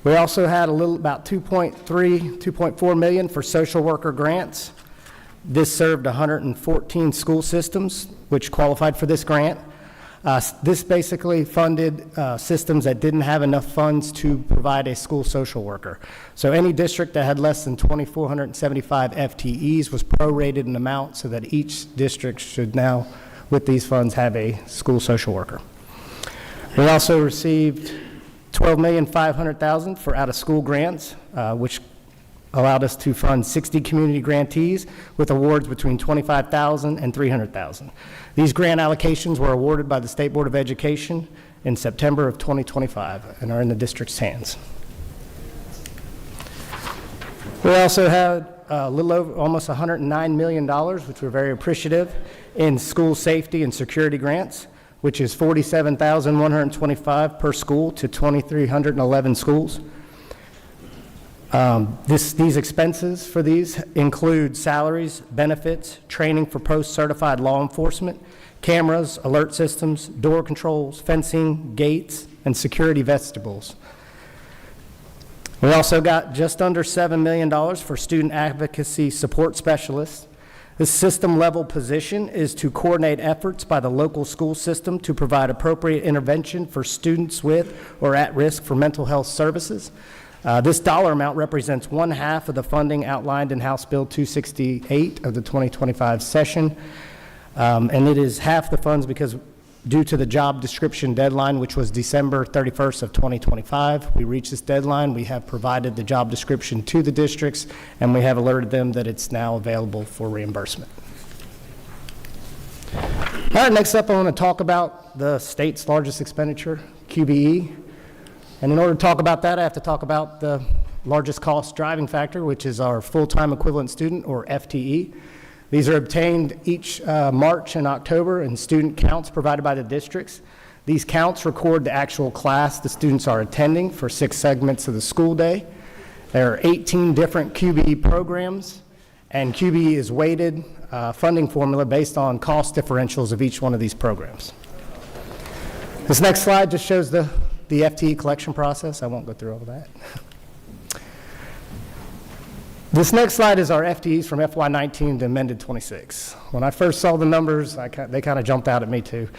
We also had about $2.4 million for social worker grants. This served 114 school systems which qualified for this grant. This basically funded systems that didn't have enough funds to provide a school social worker. So any district that had less than 2,475 FTEs was prorated in amount so that each district should now, with these funds, have a school social worker. We also received $12,500,000 for out-of-school grants, which allowed us to fund 60 community grantees with awards between $25,000 and $300,000. These grant allocations were awarded by the State Board of Education in September of 2025 and are in the district's hands. We also had a little over almost $109 million, which we're very appreciative, in school safety and security grants. which is $47,125 per school to 2,311 schools. These expenses for these include salaries, benefits, training for post-certified law enforcement, cameras, alert systems, door controls, fencing, gates, and security vestibules. We also got just under $7 million for student advocacy support specialists. This system-level position is to coordinate efforts by the local school system to provide appropriate intervention for students with or at risk for mental health services. This dollar amount represents 1/2 of the funding outlined in House Bill 268 of the 2025 session, and it is half the funds because due to the job description deadline, which was December 31st of 2025, we reached this deadline. We have provided the job description to the districts, and we have alerted them that it's now available for reimbursement. All right, next up I want to talk about the state's largest expenditure, QBE. And in order to talk about that, I have to talk about the largest cost driving factor, which is our full-time equivalent student, or FTE. These are obtained each March and October in student counts provided by the districts. These counts record the actual class the students are attending for 6 segments of the school day. There are 18 different QBE programs, and QBE is weighted funding formula based on cost differentials of each one of these programs. This next slide just shows the FTE collection process. I won't go through all of that. This next slide is our FTEs from FY19 to amended 26. When I first saw the numbers, they kind of jumped out at me too.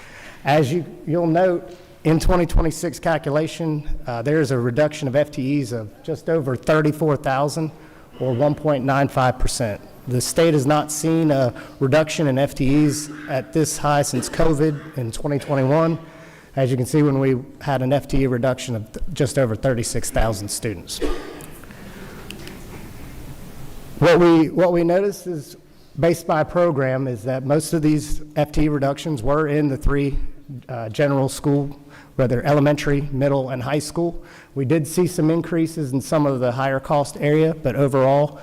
As you'll note, in 2026 calculation, there is a reduction of FTEs of just over 34,000 or 1.95%. The state has not seen a reduction in FTEs at this high since COVID in 2021. As you can see, when we had an FTE reduction of just over 36,000 students. What we noticed is, based by program, is that most of these FTE reductions were in the 3 general school, whether elementary, middle, and high school. We did see some increases in some of the higher cost area, but overall,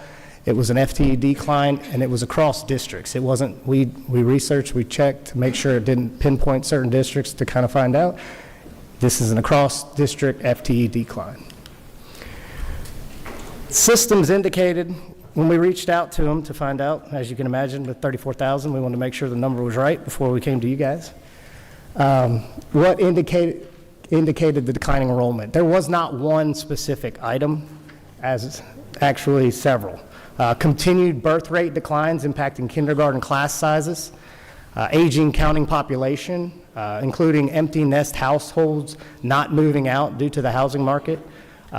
it was an FTE decline, and it was across districts. It wasn't, we researched, we checked to make sure it didn't pinpoint certain districts to kind of find out. This is an across-district FTE decline. Systems indicated, when we reached out to them to find out, as you can imagine, with 34,000, we wanted to make sure the number was right before we came to you guys. What indicated the declining enrollment? There was not one specific item, as actually several. Continued birth rate declines impacting kindergarten class sizes, aging counting population, including empty nest households not moving out due to the housing market,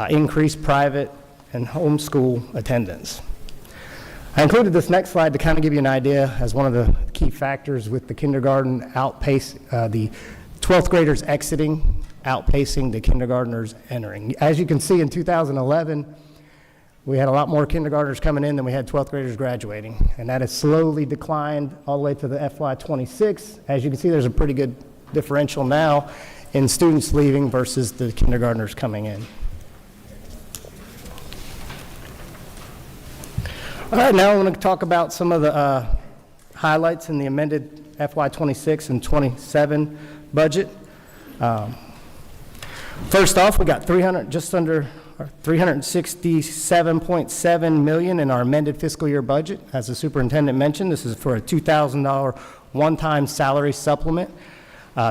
increased private and homeschool attendance. I included this next slide to kind of give you an idea as one of the key factors with the kindergarten the 12th graders exiting, outpacing the kindergartners entering. As you can see, in 2011, we had a lot more kindergartners coming in than we had 12th graders graduating, and that has slowly declined all the way to the FY26. As you can see, there's a pretty good differential now in students leaving versus the kindergartners coming in. All right, now I want to talk about some of the highlights in the amended FY26 and 27 budget. First off, we got just under $367.7 million in our amended fiscal year budget. As the superintendent mentioned, this is for a $2,000 one-time salary supplement.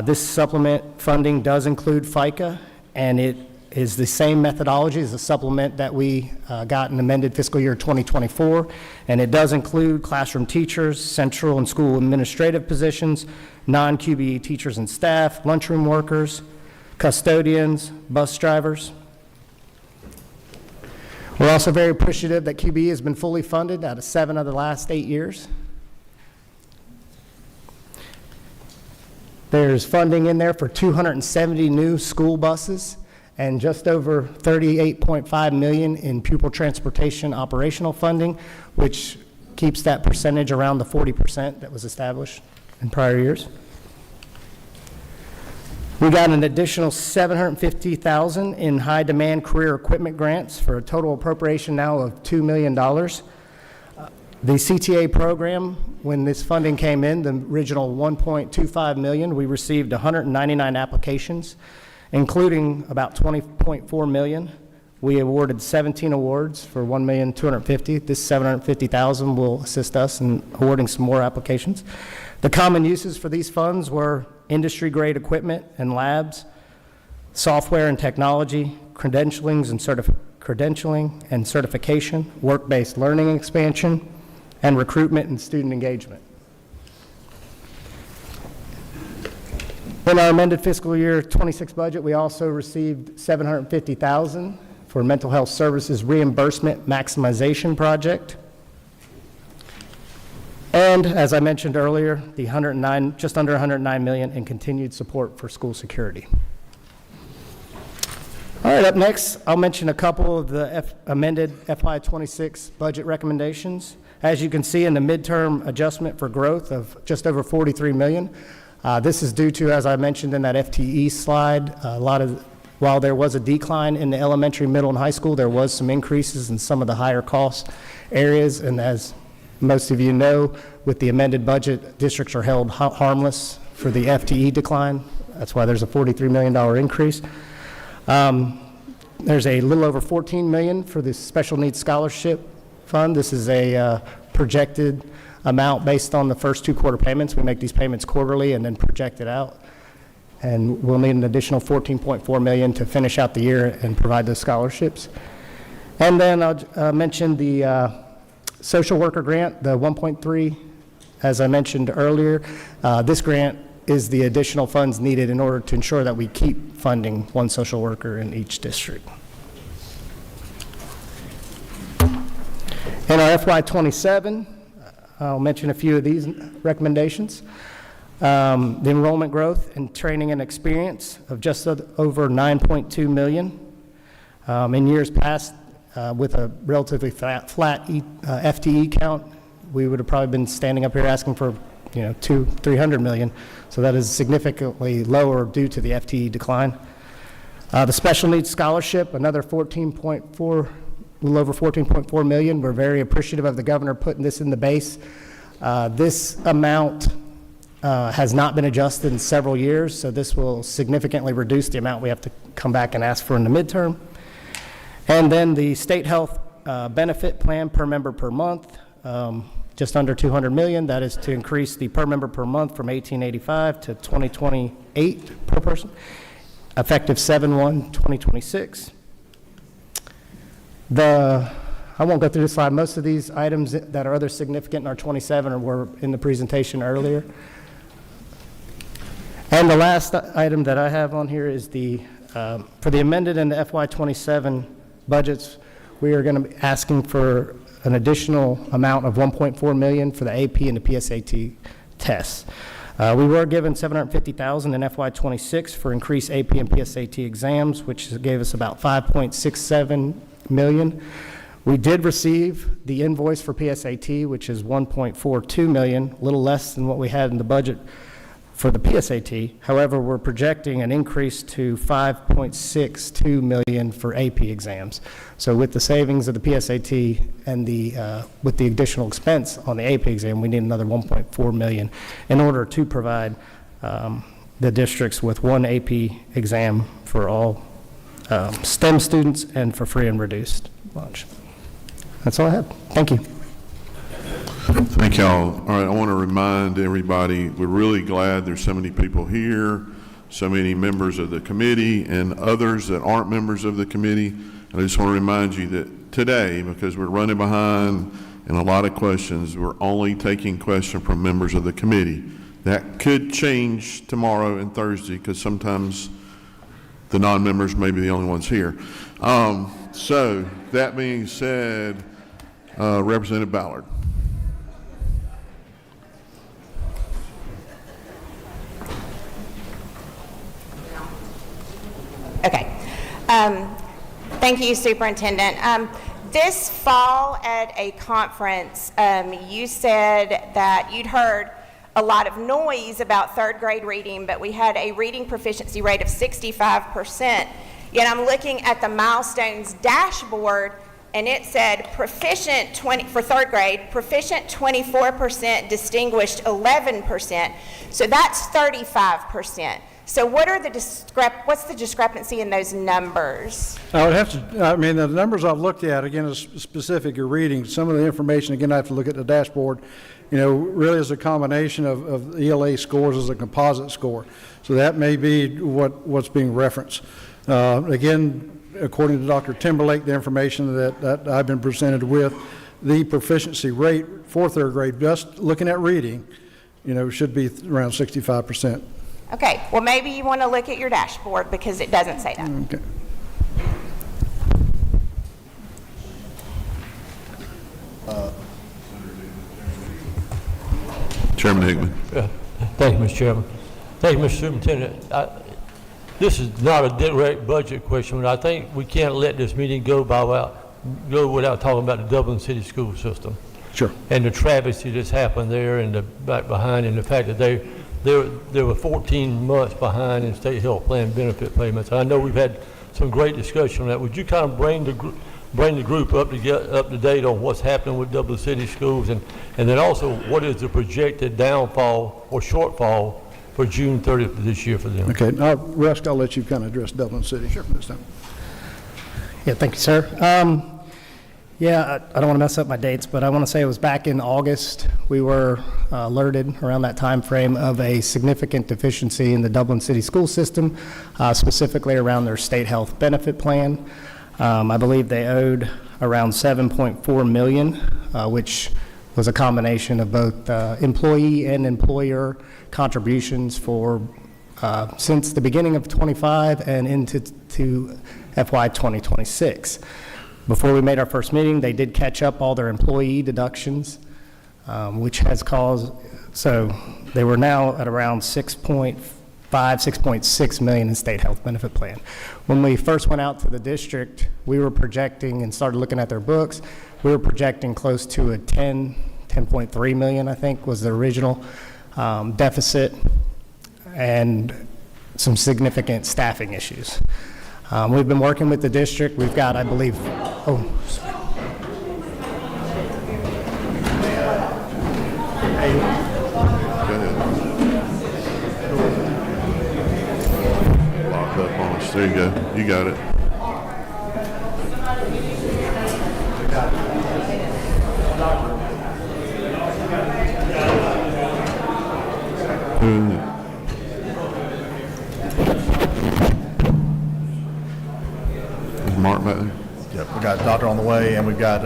This supplement funding does include FICA, and it is the same methodology as the supplement that we got in amended fiscal year 2024, and it does include classroom teachers, central and school administrative positions, non-QBE teachers and staff, lunchroom workers, custodians, bus drivers. We're also very appreciative that QBE has been fully funded out of 7 of the last 8 years. There's funding in there for 270 new school buses and just over $38.5 million in pupil transportation operational funding, which keeps that percentage around the 40% that was established in prior years. We got an additional $750,000 in high-demand career equipment grants for a total appropriation now of $2 million. The CTA program, when this funding came in, the original $1.25 million, we received 199 applications, including about $20.4 million. We awarded 17 awards for $1,250,000. This $750,000 will assist us in awarding some more applications. The common uses for these funds were industry-grade equipment and labs, software and technology, credentialing and certification, work-based learning expansion, and recruitment and student engagement. In our amended fiscal year 26 budget, we also received $750,000 for mental health services reimbursement maximization project. And as I mentioned earlier, the just under $109 million in continued support for school security. All right, up next, I'll mention a couple of the amended FY26 budget recommendations. As you can see in the midterm adjustment for growth of just over $43 million, this is due to, as I mentioned in that FTE slide, while there was a decline in the elementary, middle, and high school, there was some increases in some of the higher cost areas. And as most of you know, with the amended budget, districts are held harmless for the FTE decline. That's why there's a $43 million increase. There's a little over $14 million for the Special Needs Scholarship Fund. This is a projected amount based on the first 2 quarter payments. We make these payments quarterly and then project it out. And we'll need an additional $14.4 million to finish out the year and provide those scholarships. And then I'll mention the social worker grant, the 1.3, as I mentioned earlier. This grant is the additional funds needed in order to ensure that we keep funding 1 social worker in each district. In our FY27, I'll mention a few of these recommendations. The enrollment growth and training and experience of just over $9.2 million. In years past, with a relatively flat FTE count, we would have probably been standing up here asking for $200-300 million. So that is significantly lower due to the FTE decline. The Special Needs Scholarship, another a little over $14.4 million. We're very appreciative of the governor putting this in the base. This amount has not been adjusted in several years, so this will significantly reduce the amount we have to come back and ask for in the midterm. And then the state health benefit plan per member per month, just under $200 million. That is to increase the per member per month from $1,885 to $2,028 per person, effective 7/1/2026. I won't go through this slide. Most of these items that are other significant in our 27 were in the presentation earlier. And the last item that I have on here is for the amended and the FY27 budgets, we are going to be asking for an additional amount of $1.4 million for the AP and the PSAT tests. We were given $750,000 in FY26 for increased AP and PSAT exams, which gave us about $5.67 million. We did receive the invoice for PSAT, which is $1.42 million, a little less than what we had in the budget for the PSAT. However, we're projecting an increase to $5.62 million for AP exams. So with the savings of the PSAT and with the additional expense on the AP exam, we need another $1.4 million in order to provide the districts with 1 AP exam for all STEM students and for free and reduced lunch. That's all I have. Thank you. Thank y'all. All right, I want to remind everybody, we're really glad there's so many people here, so many members of the committee and others that aren't members of the committee. I just want to remind you that today, because we're running behind and a lot of questions, we're only taking questions from members of the committee. That could change tomorrow and Thursday because sometimes the non-members may be the only ones here. So that being said, Representative Ballard. Okay. Thank you, Superintendent. This fall at a conference, you said that you'd heard a lot of noise about 3rd grade reading, but we had a reading proficiency rate of 65%. Yet I'm looking at the milestones dashboard and it said proficient 20, for third grade, proficient 24%, distinguished 11%. So that's 35%. So what's the discrepancy in those numbers? I would have to, I mean, the numbers I've looked at, again, is specific you're reading. Some of the information, again, I have to look at the dashboard, you know, really is a combination of ELA scores as a composite score. So that may be what's being referenced. Again, according to Dr. Timberlake, the information that I've been presented with, the proficiency rate for third grade, just looking at reading, you know, should be around 65%. Okay, well, maybe you want to look at your dashboard because it doesn't say that. Okay. Chairman Hickman. Thank you, Mr. Chairman. Thank you, Mr. Superintendent. This is not a direct budget question, but I think we can't let this meeting go without talking about the Dublin City school system. Sure. And the travesty that's happened there and the back behind, and the fact that they were 14 months behind in state health plan benefit payments. I know we've had some great discussion on that. Would you kind of bring the group up to date on what's happening with Dublin City schools, and then also what is the projected downfall or shortfall for June 30th of this year for them? Okay, now, Rusk, I'll let you kind of address Dublin City this time. Yeah, thank you, sir. Yeah, I don't want to mess up my dates, but I want to say it was back in August. We were alerted around that time frame of a significant deficiency in the Dublin City school system, specifically around their state health benefit plan. I believe they owed around $7.4 million, which was a combination of both employee and employer contributions for since the beginning of 25 and into FY 2026. Before we made our first meeting, they did catch up all their employee deductions, which has caused, so they were now at around 6.6 million in state health benefit plan. When we first went out to the district, we were projecting and started looking at their books, we were projecting close to a 10.3 million, I think, was the original deficit, and some significant staffing issues. We've been working with the district. We've got, I believe, Locked up on us. There you go. You got it. Who is it? Is Mark back there? Yep, we got a doctor on the way, and we've got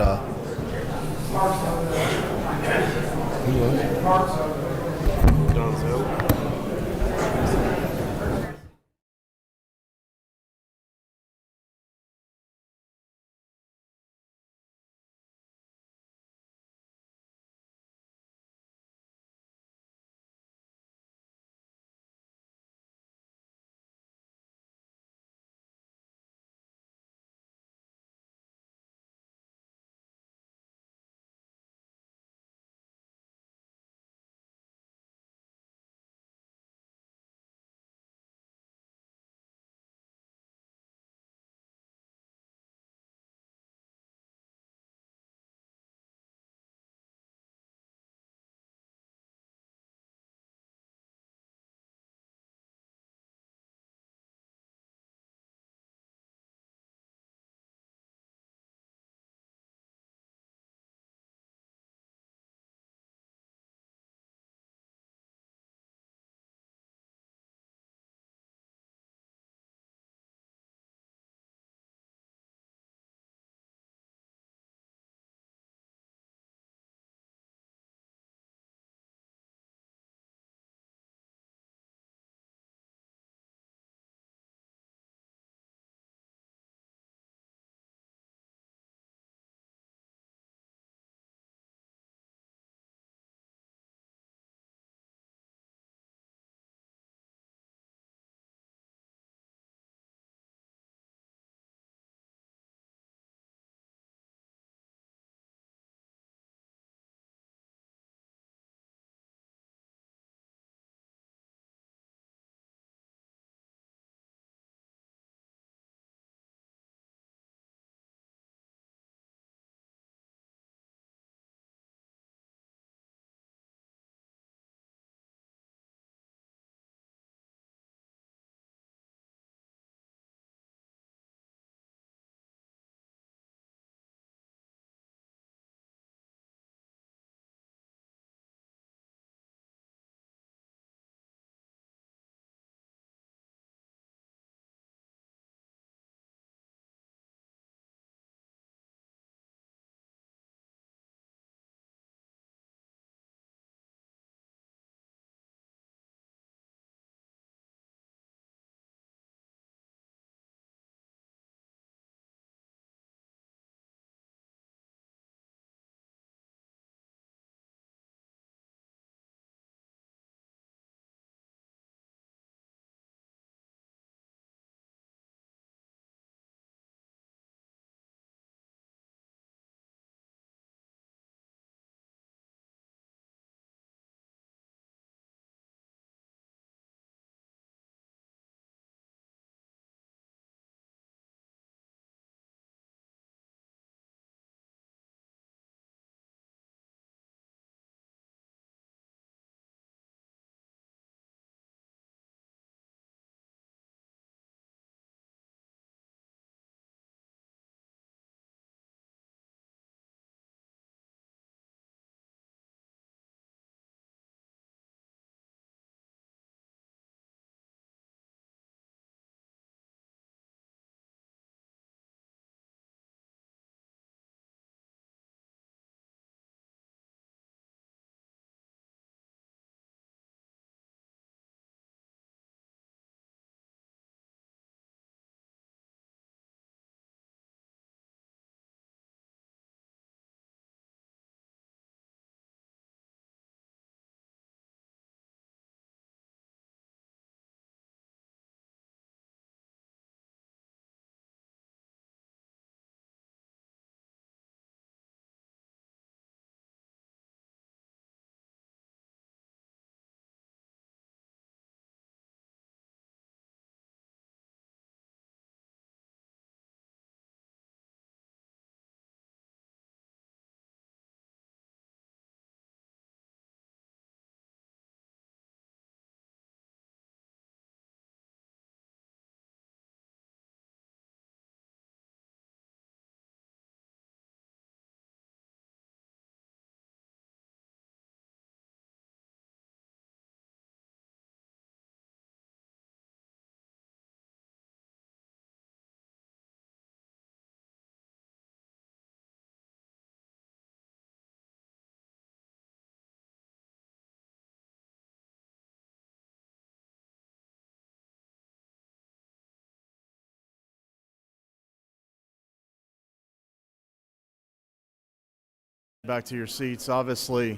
Back to your seats. Obviously,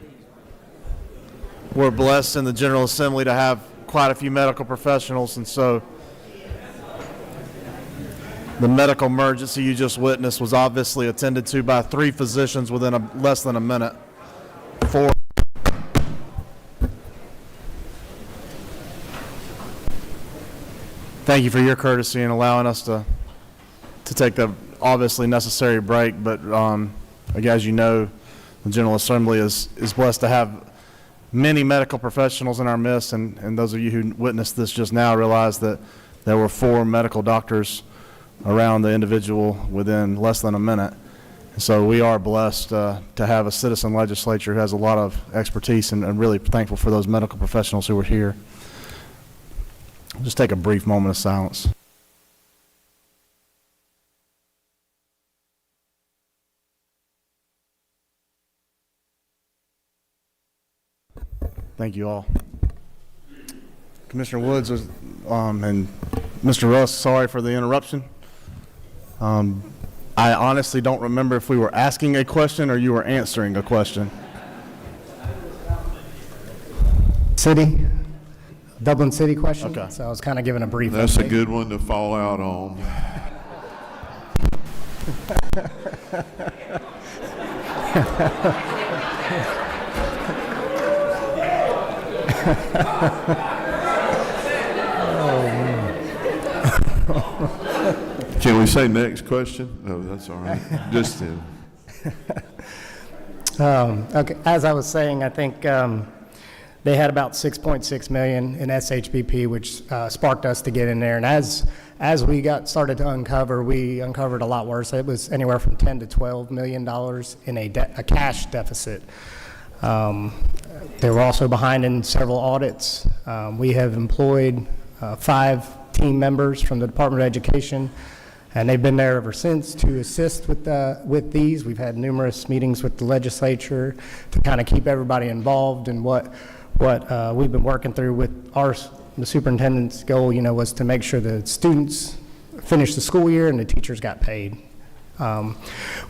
we're blessed in the General Assembly to have quite a few medical professionals, and so the medical emergency you just witnessed was obviously attended to by 3 physicians within less than a minute. 4. Thank you for your courtesy in allowing us to take the obviously necessary break, but as you know, the General Assembly is blessed to have many medical professionals in our midst, and those of you who witnessed this just now realize that there were 4 medical doctors around the individual within less than a minute. So we are blessed to have a citizen legislature who has a lot of expertise, and really thankful for those medical professionals who were here. Just take a brief moment of silence. Thank you all. Commissioner Woods was, and Mr. Russ, sorry for the interruption. I honestly don't remember if we were asking a question or you were answering a question. City, Dublin City question. Okay. So I was kind of giving a brief. That's update. a good one to fall out on. Can we say next question? No, that's all right. Just then. Okay. As I was saying, I think they had about 6.6 million in SHBP, which sparked us to get in there. And as we started to uncover, we uncovered a lot worse. It was anywhere from $10 to $12 million in a cash deficit. They were also behind in several audits. We have employed 5 team members from the Department of Education, and they've been there ever since to assist with these. We've had numerous meetings with the legislature to kind of keep everybody involved in what we've been working through with the superintendent's goal, was to make sure the students finished the school year and the teachers got paid.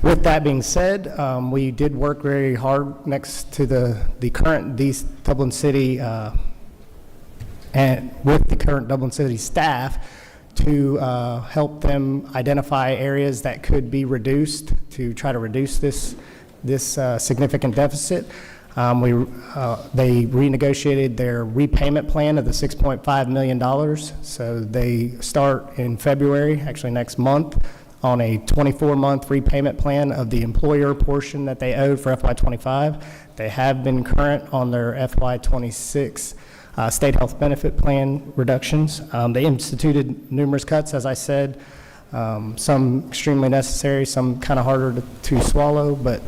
With that being said, we did work very hard next to the current Dublin City and with the current Dublin City staff to help them identify areas that could be reduced to try to reduce this significant deficit. They renegotiated their repayment plan of the $6.5 million. So they start in February, actually next month, on a 24-month repayment plan of the employer portion that they owed for FY25. They have been current on their FY26 state health benefit plan reductions. They instituted numerous cuts, as I said, some extremely necessary, some kind of harder to swallow. But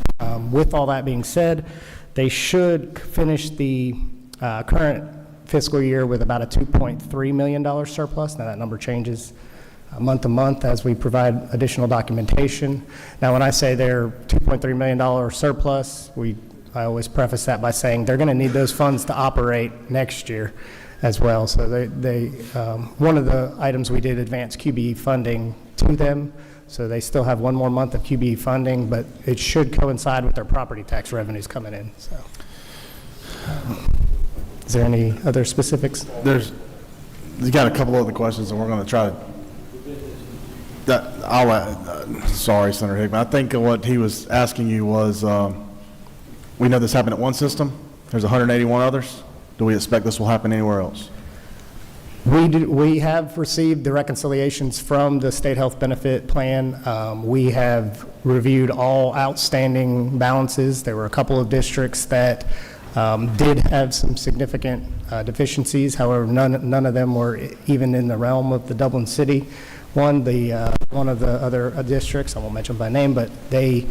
with all that being said, they should finish the current fiscal year with about a $2.3 million surplus. Now that number changes month to month as we provide additional documentation. Now when I say they're $2.3 million surplus, I always preface that by saying they're going to need those funds to operate next year as well. So one of the items we did advance QBE funding to them, so they still have 1 more month of QBE funding, but it should coincide with their property tax revenues coming in. So, is there any other specifics? You got a couple other questions, and we're going to try to. Sorry, Senator Hickman. I think what he was asking you was, we know this happened at one system. There's 181 others. Do we expect this will happen anywhere else? We have received the reconciliations from the state health benefit plan. We have reviewed all outstanding balances. There were a couple of districts that did have some significant deficiencies. However, none of them were even in the realm of the Dublin City one of the other districts, I won't mention by name, but they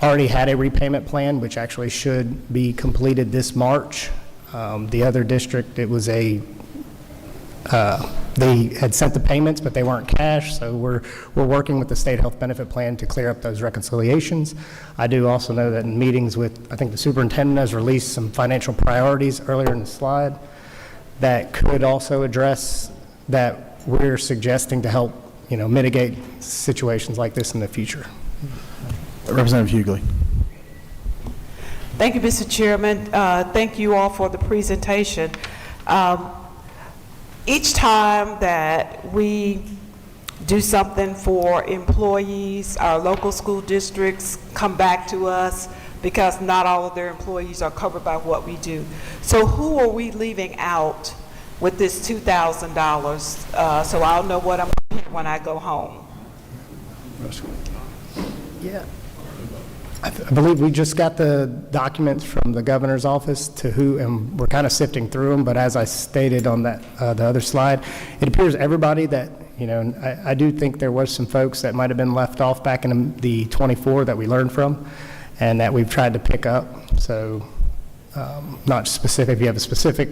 already had a repayment plan, which actually should be completed this March. The other district, it was they had sent the payments, but they weren't cash, so we're working with the state health benefit plan to clear up those reconciliations. I do also know that in meetings with, I think the superintendent has released some financial priorities earlier in the slide that could also address that we're suggesting to help, mitigate situations like this in the future. Representative Hughley. Thank you, Mr. Chairman. Thank you all for the presentation. Each time that we do something for employees, our local school districts come back to us because not all of their employees are covered by what we do. So who are we leaving out with this $2,000 so I'll know what I'm going to get when I go home? Yeah. I believe we just got the documents from the governor's office to who, and we're kind of sifting through them, but as I stated on that, the other slide, it appears everybody that, you know, I do think there was some folks that might have been left off back in the 24 that we learned from and that we've tried to pick up. So not specific, if you have a specific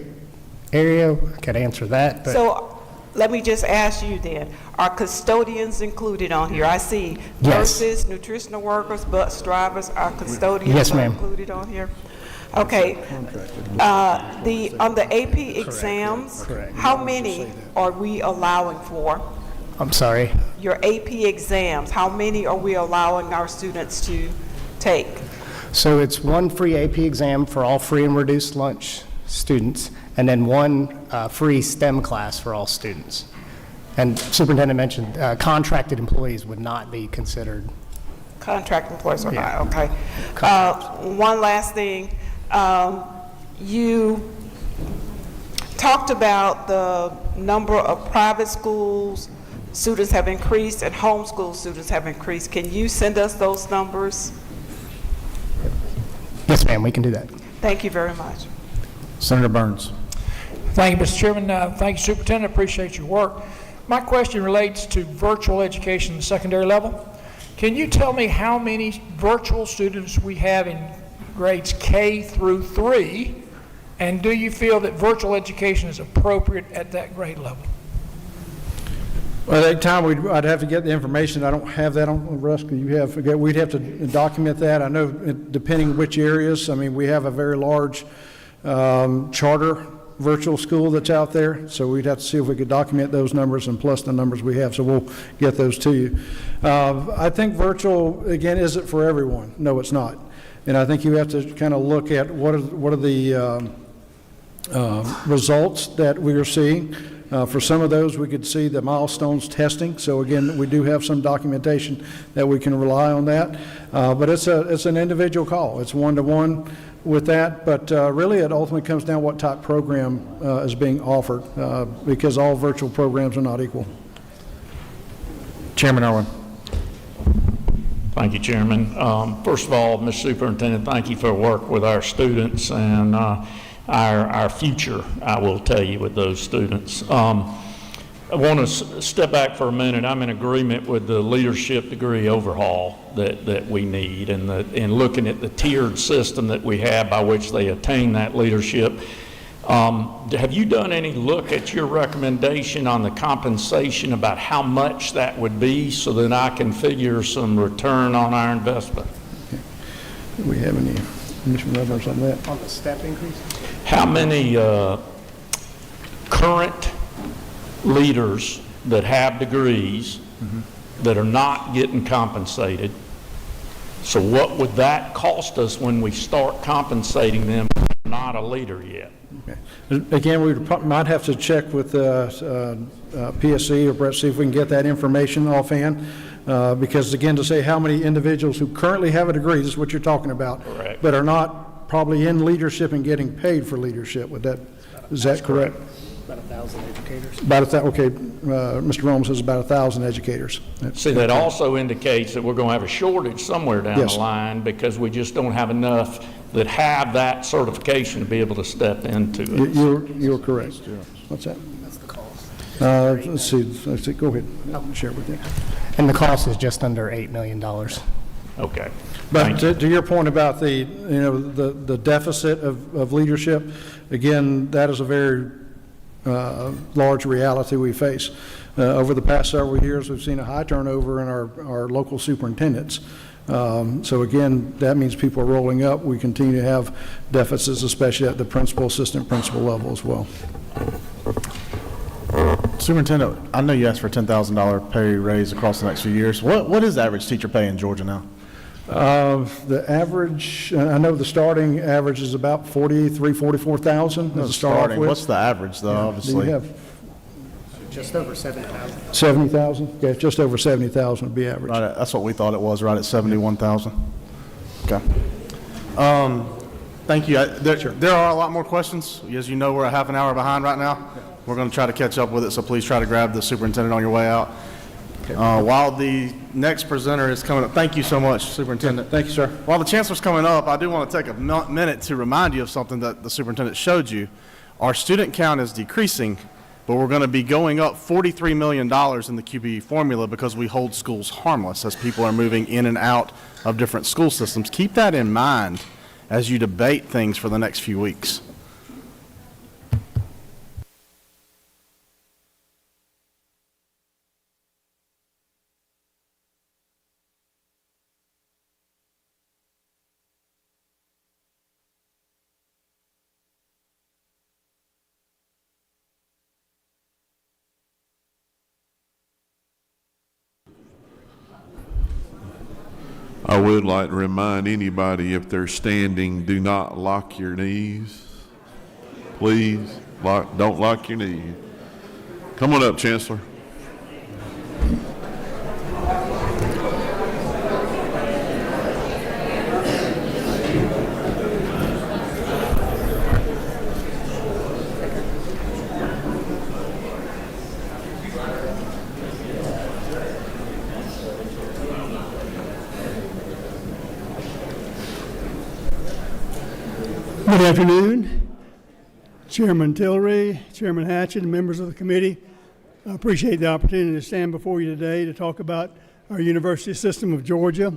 area, I could answer that. But So let me just ask you then, are custodians included on here? I see Yes. nurses, nutritional workers, bus drivers, are custodians Yes, ma'am. included on here? Okay. On the AP exams, how many are we allowing for? I'm sorry. Your AP exams, how many are we allowing our students to take? So it's one free AP exam for all free and reduced lunch students, and then one free STEM class for all students. And Superintendent mentioned contracted employees would not be considered. Contract employees or Yeah. not, okay. One last thing. You talked about the number of private schools students have increased and homeschool students have increased. Can you send us those numbers? Yes, ma'am, we can do that. Thank you very much. Senator Burns. Thank you, Mr. Chairman. Thank you, Superintendent. Appreciate your work. My question relates to virtual education at the secondary level. Can you tell me how many virtual students we have in grades K through 3, and do you feel that virtual education is appropriate at that grade level? Well, at that time, I'd have to get the information. I don't have that on Russ. We'd have to document that. I know depending which areas. I mean, we have a very large charter virtual school that's out there, so we'd have to see if we could document those numbers and plus the numbers we have, so we'll get those to you. I think virtual, again, is it for everyone? No, it's not. And I think you have to kind of look at what are the results that we are seeing. For some of those, we could see the milestones testing. So again, we do have some documentation that we can rely on that. But it's an individual call. It's one-to-one with that. But really, it ultimately comes down to what type program is being offered, because all virtual programs are not equal. Chairman Irwin. Thank you, Chairman. First of all, Mr. Superintendent, thank you for work with our students and our future, I will tell you, with those students. I want to step back for a minute. I'm in agreement with the leadership degree overhaul that we need and looking at the tiered system that we have by which they attain that leadership. Have you done any look at your recommendation on the compensation about how much that would be so that I can figure some return on our investment? Okay. Do we have any numbers on that? On the step increase? How many current leaders that have degrees that are not getting compensated? So what would that cost us when we start compensating them if they're not a leader yet? Okay. Again, we might have to check with PSC or Brett, see if we can get that information offhand. Because again, to say how many individuals who currently have a degree, this is what you're talking about, correct, but are not probably in leadership and getting paid for leadership, is that correct? About 1,000 educators. Okay, Mr. Rome says about 1,000 educators. See, that also indicates that we're going to have a shortage somewhere down Yes. the line because we just don't have enough that have that certification to be able to step into it. You're correct. What's that? That's the cost. Let's see, go ahead. I'll share with you. And the cost is just under $8 million. Okay. But to your point about the deficit of leadership, again, that is a very large reality we face. Over the past several years, we've seen a high turnover in our local superintendents. So again, that means people are rolling up. We continue to have deficits, especially at the principal, assistant principal level as well. Superintendent, I know you asked for a $10,000 pay raise across the next few years. What is the average teacher pay in Georgia now? The average, I know the starting average is about 44,000 to start off with. What's the average, though, Do you obviously? have Just over 7,000. 70,000? Yeah, just over 70,000 would be average. Right, that's what we thought it was, right at 71,000. Okay. Thank you. There are a lot more questions. As you know, we're a half an hour behind right now. We're going to try to catch up with it, so please try to grab the superintendent on your way out. While the next presenter is coming up, thank you so much, Superintendent. Thank you, sir. While the chancellor's coming up, I do want to take a minute to remind you of something that the superintendent showed you. Our student count is decreasing, but we're going to be going up $43 million in the QBE formula because we hold schools harmless as people are moving in and out of different school systems. Keep that in mind as you debate things for the next few weeks. I would like to remind anybody, if they're standing, do not lock your knees. Please, don't lock your knees. Come on up, Chancellor. Good afternoon, Chairman Tillery, Chairman Hatchett, and members of the committee. I appreciate the opportunity to stand before you today to talk about our university system of Georgia.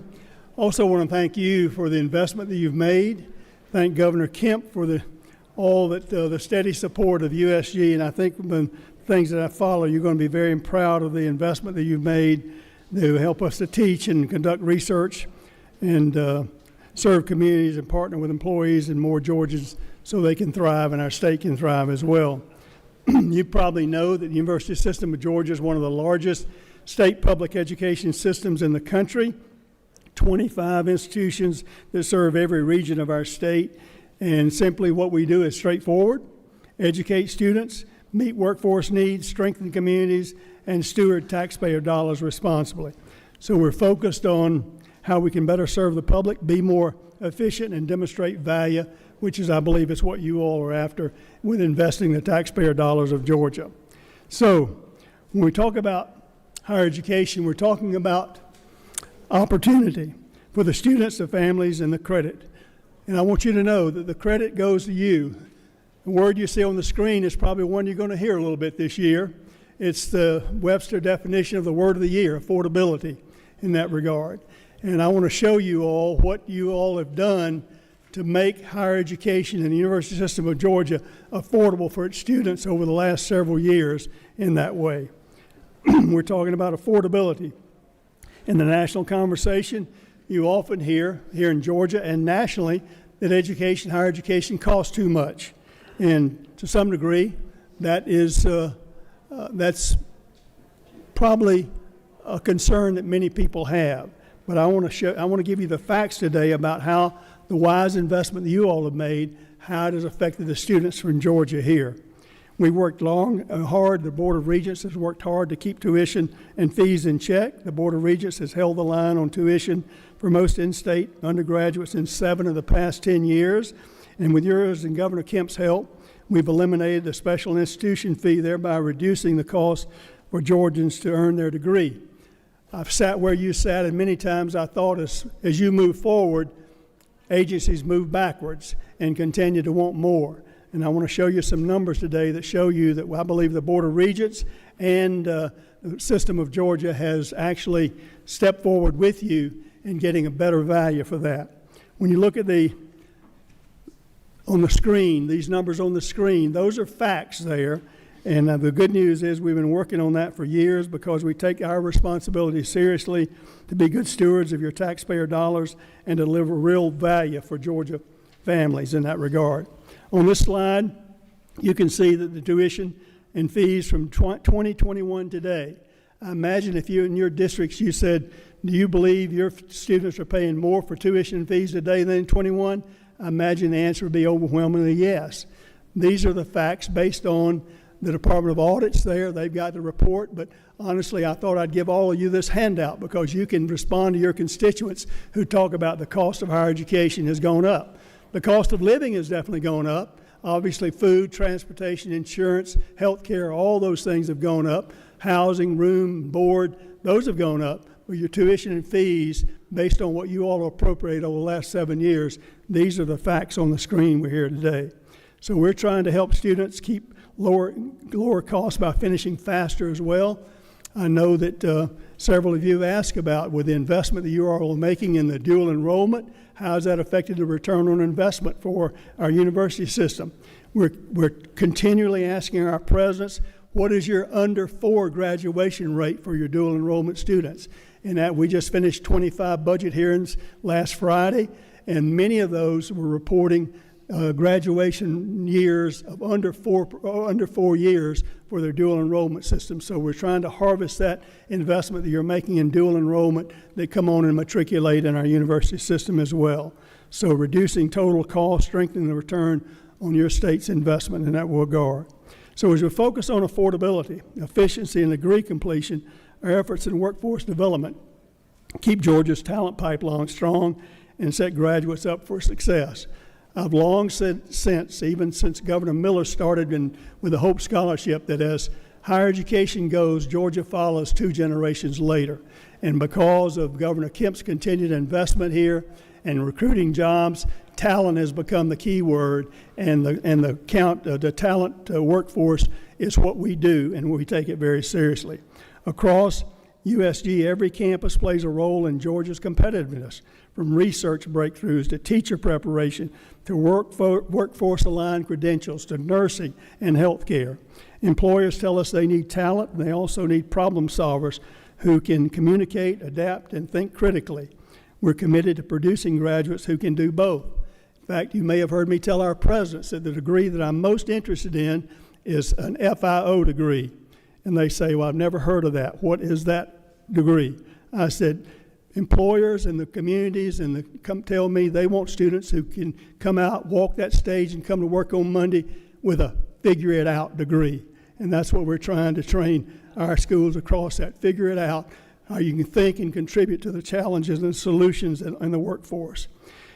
Also want to thank you for the investment that you've made. Thank Governor Kemp for the steady support of USG, and I think from the things that I follow, you're going to be very proud of the investment that you've made to help us to teach and conduct research and serve communities and partner with employees and more Georgians so they can thrive and our state can thrive as well. You probably know that the University System of Georgia is one of the largest state public education systems in the country, 25 institutions that serve every region of our state, and simply what we do is straightforward: educate students, meet workforce needs, strengthen communities, and steward taxpayer dollars responsibly. So we're focused on how we can better serve the public, be more efficient, and demonstrate value, which is, I believe, is what you all are after with investing the taxpayer dollars of Georgia. So when we talk about higher education, we're talking about opportunity for the students, the families, and the credit. And I want you to know that the credit goes to you. The word you see on the screen is probably one you're going to hear a little bit this year. It's the Webster definition of the word of the year, affordability, in that regard. And I want to show you all what you all have done to make higher education in the University System of Georgia affordable for its students over the last several years in that way. We're talking about affordability. In the national conversation, you often hear here in Georgia and nationally that education, higher education, costs too much. And to some degree, that's probably a concern that many people have. But I want to give you the facts today about how the wise investment that you all have made, how it has affected the students from Georgia here. We worked long and hard. The Board of Regents has worked hard to keep tuition and fees in check. The Board of Regents has held the line on tuition for most in-state undergraduates in 7 of the past 10 years. And with yours and Governor Kemp's help, we've eliminated the special institution fee, thereby reducing the cost for Georgians to earn their degree. I've sat where you sat, and many times I thought as you move forward, agencies move backwards and continue to want more. And I want to show you some numbers today that show you that I believe the Board of Regents and the system of Georgia has actually stepped forward with you in getting a better value for that. When you look at on the screen, these numbers on the screen, those are facts there. And the good news is we've been working on that for years because we take our responsibility seriously to be good stewards of your taxpayer dollars and deliver real value for Georgia families in that regard. On this slide, you can see that the tuition and fees from 2021 today, I imagine if you in your districts, you said, do you believe your students are paying more for tuition fees today than in 21? I imagine the answer would be overwhelmingly yes. These are the facts based on the Department of Audits there. They've got the report, but honestly, I thought I'd give all of you this handout because you can respond to your constituents who talk about the cost of higher education has gone up. The cost of living has definitely gone up. Obviously, food, transportation, insurance, health care, all those things have gone up. Housing, room, board, those have gone up. But your tuition and fees, based on what you all appropriate over the last 7 years, these are the facts on the screen we're here today. So we're trying to help students keep lower costs by finishing faster as well. I know that several of you have asked about with the investment that you all are making in the dual enrollment, how has that affected the return on investment for our university system? We're continually asking our presidents, what is your under 4 graduation rate for your dual enrollment students? And that we just finished 25 budget hearings last Friday, and many of those were reporting graduation years of under four years for their dual enrollment system. So we're trying to harvest that investment that you're making in dual enrollment that come on and matriculate in our university system as well. So reducing total cost, strengthening the return on your state's investment in that regard. So as we focus on affordability, efficiency, and degree completion, our efforts in workforce development keep Georgia's talent pipeline strong and set graduates up for success. I've long said even since Governor Miller started with the Hope Scholarship, that as higher education goes, Georgia follows 2 generations later. And because of Governor Kemp's continued investment here and recruiting jobs, talent has become the key word, and the talent workforce is what we do, and we take it very seriously. Across USG, every campus plays a role in Georgia's competitiveness, from research breakthroughs to teacher preparation to workforce-aligned credentials to nursing and healthcare. Employers tell us they need talent, and they also need problem solvers who can communicate, adapt, and think critically. We're committed to producing graduates who can do both. In fact, you may have heard me tell our presidents that the degree that I'm most interested in is an FIO degree. And they say, well, I've never heard of that. What is that degree? I said, employers and the communities come tell me they want students who can come out, walk that stage, and come to work on Monday with a figure-it-out degree. And that's what we're trying to train our schools across, that figure it out, how you can think and contribute to the challenges and solutions in the workforce.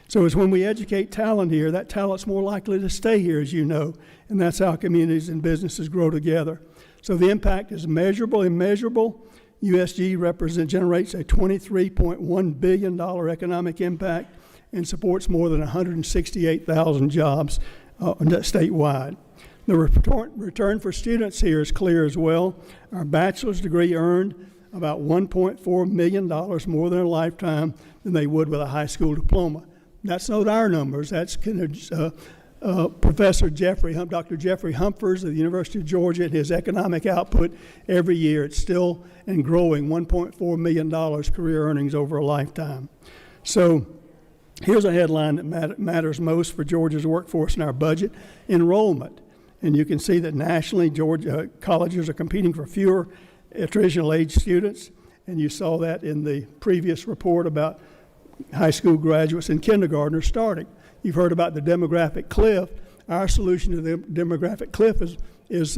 So it's when we educate talent here, that talent's more likely to stay here, as you know, and that's how communities and businesses grow together. So the impact is measurable and measurable. USG generates a $23.1 billion economic impact and supports more than 168,000 jobs statewide. The return for students here is clear as well. Our bachelor's degree earned about $1.4 million more than a lifetime than they would with a high school diploma. That's not our numbers. That's Professor Dr. Jeffrey Humphers of the University of Georgia and his economic output every year. It's still and growing, $1.4 million career earnings over a lifetime. So here's a headline that matters most for Georgia's workforce in our budget: enrollment. And you can see that nationally, Georgia colleges are competing for fewer traditional age students. And you saw that in the previous report about high school graduates and kindergartners starting. You've heard about the demographic cliff. Our solution to the demographic cliff is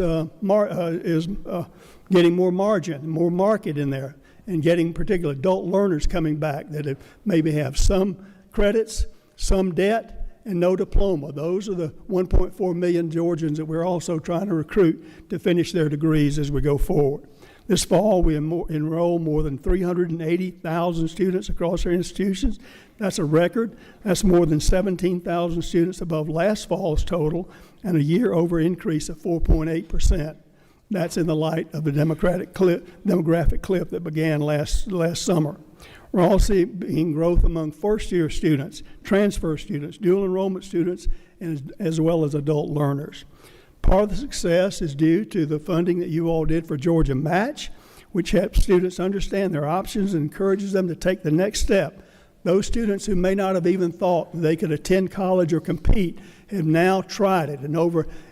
getting more margin, more market in there, and getting particularly adult learners coming back that maybe have some credits, some debt, and no diploma. Those are the 1.4 million Georgians that we're also trying to recruit to finish their degrees as we go forward. This fall, we enroll more than 380,000 students across our institutions. That's a record. That's more than 17,000 students above last fall's total, and a year-over increase of 4.8%. That's in the light of the demographic cliff that began last summer. We're also seeing growth among first-year students, transfer students, dual enrollment students, and as well as adult learners. Part of the success is due to the funding that you all did for Georgia Match, which helps students understand their options and encourages them to take the next step, Those students who may not have even thought they could attend college or compete have now tried it and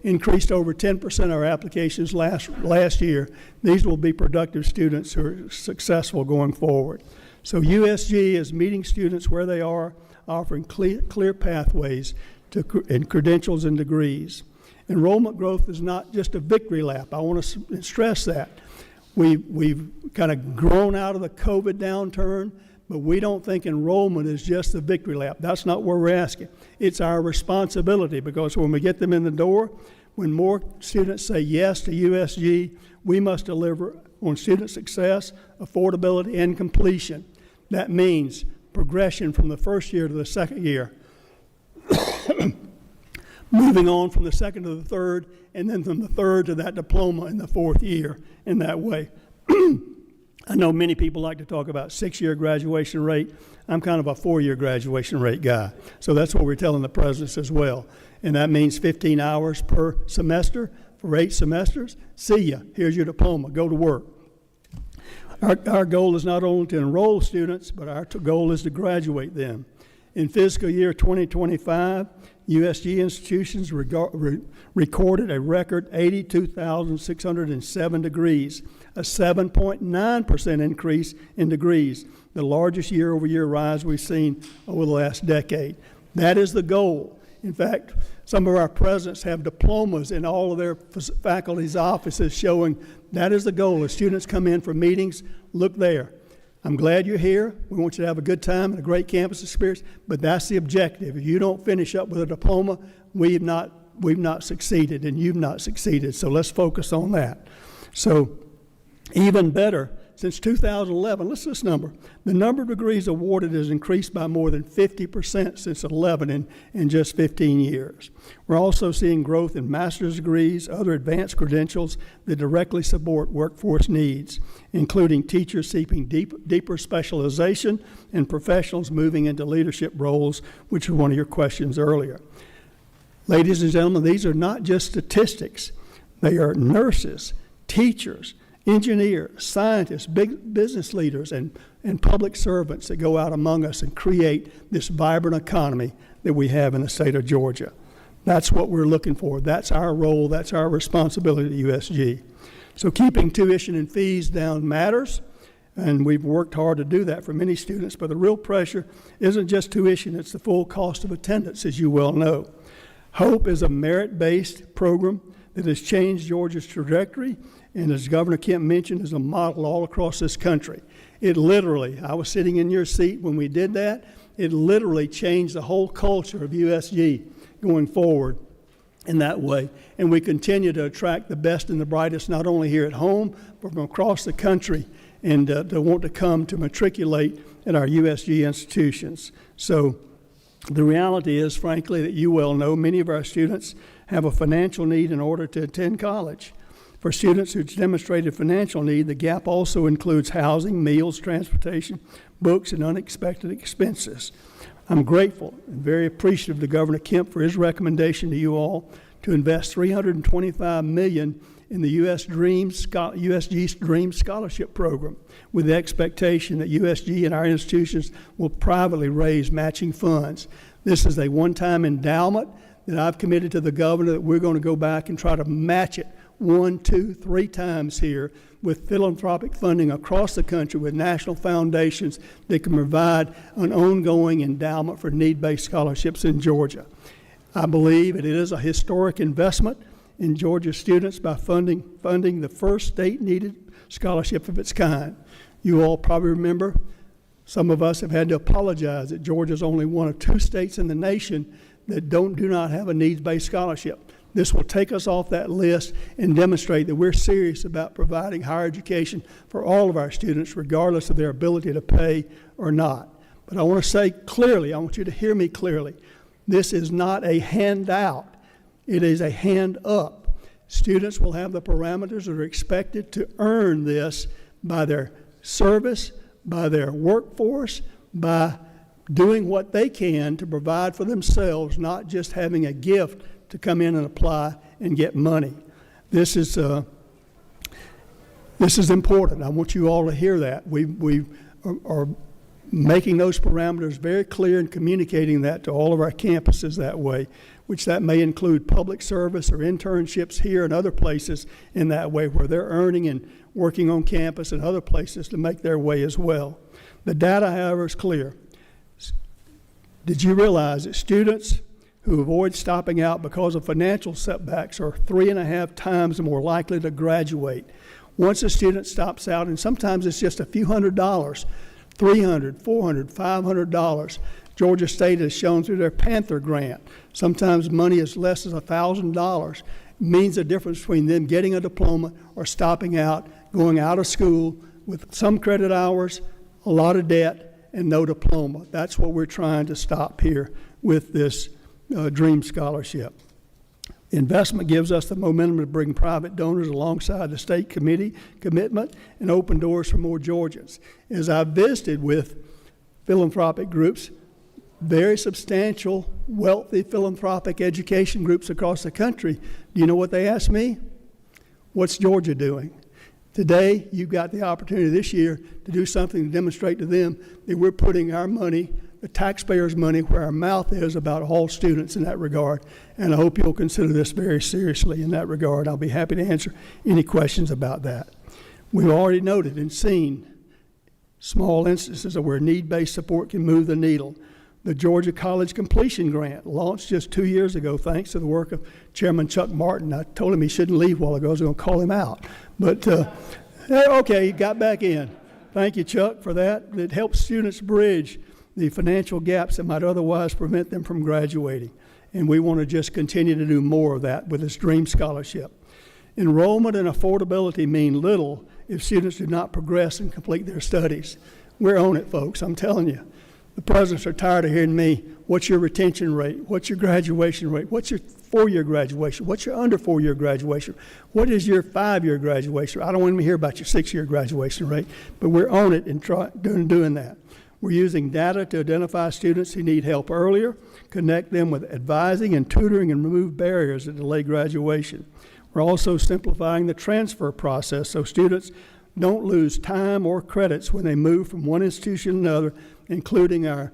increased over 10% of our applications last year. These will be productive students who are successful going forward. So USG is meeting students where they are, offering clear pathways and credentials and degrees. Enrollment growth is not just a victory lap. I want to stress that. We've kind of grown out of the COVID downturn, but we don't think enrollment is just the victory lap. That's not where we're asking. It's our responsibility, because when we get them in the door, when more students say yes to USG, we must deliver on student success, affordability, and completion. That means progression from the first year to the second year, moving on from the second to the third, and then from the third to that diploma in the fourth year in that way. I know many people like to talk about 6-year graduation rate. I'm kind of a 4-year graduation rate guy. So that's what we're telling the presidents as well. And that means 15 hours per semester for 8 semesters. See ya. Here's your diploma. Go to work. Our goal is not only to enroll students, but our goal is to graduate them. In fiscal year 2025, USG institutions recorded a record 82,607 degrees, a 7.9% increase in degrees, the largest year-over-year rise we've seen over the last decade. That is the goal. In fact, some of our presidents have diplomas in all of their faculty's offices showing that is the goal. As students come in for meetings, look there. I'm glad you're here. We want you to have a good time and a great campus experience, but that's the objective. If you don't finish up with a diploma, we've not succeeded, and you've not succeeded. So let's focus on that. So even better, since 2011, listen to this number. The number of degrees awarded has increased by more than 50% since 11 in just 15 years. We're also seeing growth in master's degrees, other advanced credentials that directly support workforce needs, including teachers seeking deeper specialization and professionals moving into leadership roles, which was one of your questions earlier. Ladies and gentlemen, these are not just statistics. They are nurses, teachers, engineers, scientists, big business leaders, and public servants that go out among us and create this vibrant economy that we have in the state of Georgia. That's what we're looking for. That's our role. That's our responsibility at USG. So keeping tuition and fees down matters, and we've worked hard to do that for many students, but the real pressure isn't just tuition, it's the full cost of attendance, as you well know. HOPE is a merit-based program that has changed Georgia's trajectory, and as Governor Kemp mentioned, is a model all across this country. It literally, I was sitting in your seat when we did that, it literally changed the whole culture of USG going forward in that way. And we continue to attract the best and the brightest, not only here at home, but from across the country, and to want to come to matriculate at our USG institutions. So the reality is, frankly, that you well know, many of our students have a financial need in order to attend college. For students who demonstrated financial need, the gap also includes housing, meals, transportation, books, and unexpected expenses. I'm grateful and very appreciative to Governor Kemp for his recommendation to you all to invest $325 million in the USG Dream Scholarship Program, with the expectation that USG and our institutions will privately raise matching funds. This is a one-time endowment that I've committed to the governor that we're going to go back and try to match it 1, 2, 3 times here with philanthropic funding across the country with national foundations that can provide an ongoing endowment for need-based scholarships in Georgia. I believe it is a historic investment in Georgia students by funding the first state-needed scholarship of its kind. You all probably remember, some of us have had to apologize that Georgia is only one of 2 states in the nation that do not have a needs-based scholarship. This will take us off that list and demonstrate that we're serious about providing higher education for all of our students, regardless of their ability to pay or not. But I want to say clearly, I want you to hear me clearly, this is not a handout. It is a hand up. Students will have the parameters that are expected to earn this by their service, by their workforce, by doing what they can to provide for themselves, not just having a gift to come in and apply and get money. This is important. I want you all to hear that. We are making those parameters very clear and communicating that to all of our campuses that way, which that may include public service or internships here and other places in that way where they're earning and working on campus and other places to make their way as well. The data, however, is clear. Did you realize that students who avoid stopping out because of financial setbacks are 3.5 times more likely to graduate? Once a student stops out, and sometimes it's just a few $100s, $300, $400, $500. Georgia State has shown through their Panther grant, sometimes money as less as $1,000 means a difference between them getting a diploma or stopping out, going out of school with some credit hours, a lot of debt, and no diploma. That's what we're trying to stop here with this Dream Scholarship. Investment gives us the momentum to bring private donors alongside the state committee commitment and open doors for more Georgians. As I've visited with philanthropic groups, very substantial, wealthy philanthropic education groups across the country, do you know what they ask me? What's Georgia doing? Today, you've got the opportunity this year to do something to demonstrate to them that we're putting our money, the taxpayers' money, where our mouth is about all students in that regard. And I hope you'll consider this very seriously in that regard. I'll be happy to answer any questions about that. We've already noted and seen small instances of where need-based support can move the needle. The Georgia College Completion Grant, launched just 2 years ago thanks to the work of Chairman Chuck Martin. I told him he shouldn't leave a while ago. I was going to call him out. But, okay, he got back in. Thank you, Chuck, for that. It helps students bridge the financial gaps that might otherwise prevent them from graduating. And we want to just continue to do more of that with this Dream Scholarship. Enrollment and affordability mean little if students do not progress and complete their studies. We're on it, folks, I'm telling you. The presidents are tired of hearing me, what's your retention rate? What's your graduation rate? What's your 4-year graduation? What's your under 4-year graduation? What is your 5-year graduation? I don't want to hear about your 6-year graduation rate, but we're on it and doing that. We're using data to identify students who need help earlier, connect them with advising and tutoring, and remove barriers that delay graduation. We're also simplifying the transfer process so students don't lose time or credits when they move from one institution to another, including our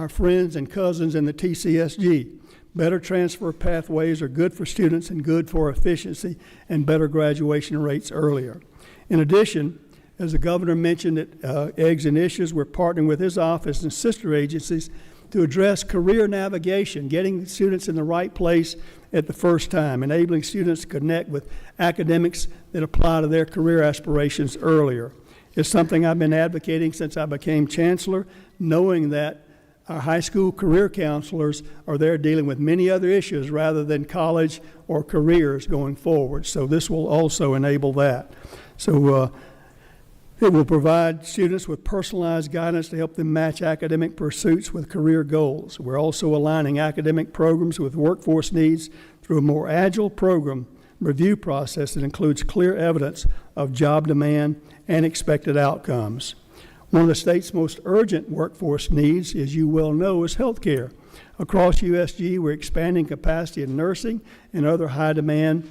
friends and cousins in the TCSG. Better transfer pathways are good for students and good for efficiency and better graduation rates earlier. In addition, as the governor mentioned at Eggs and Issues, we're partnering with his office and sister agencies to address career navigation, getting students in the right place at the first time, enabling students to connect with academics that apply to their career aspirations earlier. It's something I've been advocating since I became chancellor, knowing that our high school career counselors are there dealing with many other issues rather than college or careers going forward. So this will also enable that. So it will provide students with personalized guidance to help them match academic pursuits with career goals. We're also aligning academic programs with workforce needs through a more agile program review process that includes clear evidence of job demand and expected outcomes. One of the state's most urgent workforce needs, as you well know, is healthcare. Across USG, we're expanding capacity in nursing and other high-demand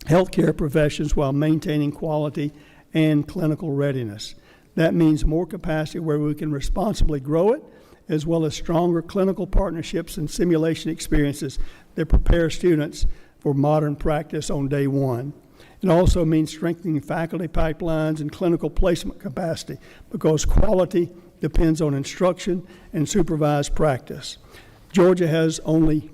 healthcare professions while maintaining quality and clinical readiness. That means more capacity where we can responsibly grow it, as well as stronger clinical partnerships and simulation experiences that prepare students for modern practice on day one. It also means strengthening faculty pipelines and clinical placement capacity because quality depends on instruction and supervised practice. Georgia has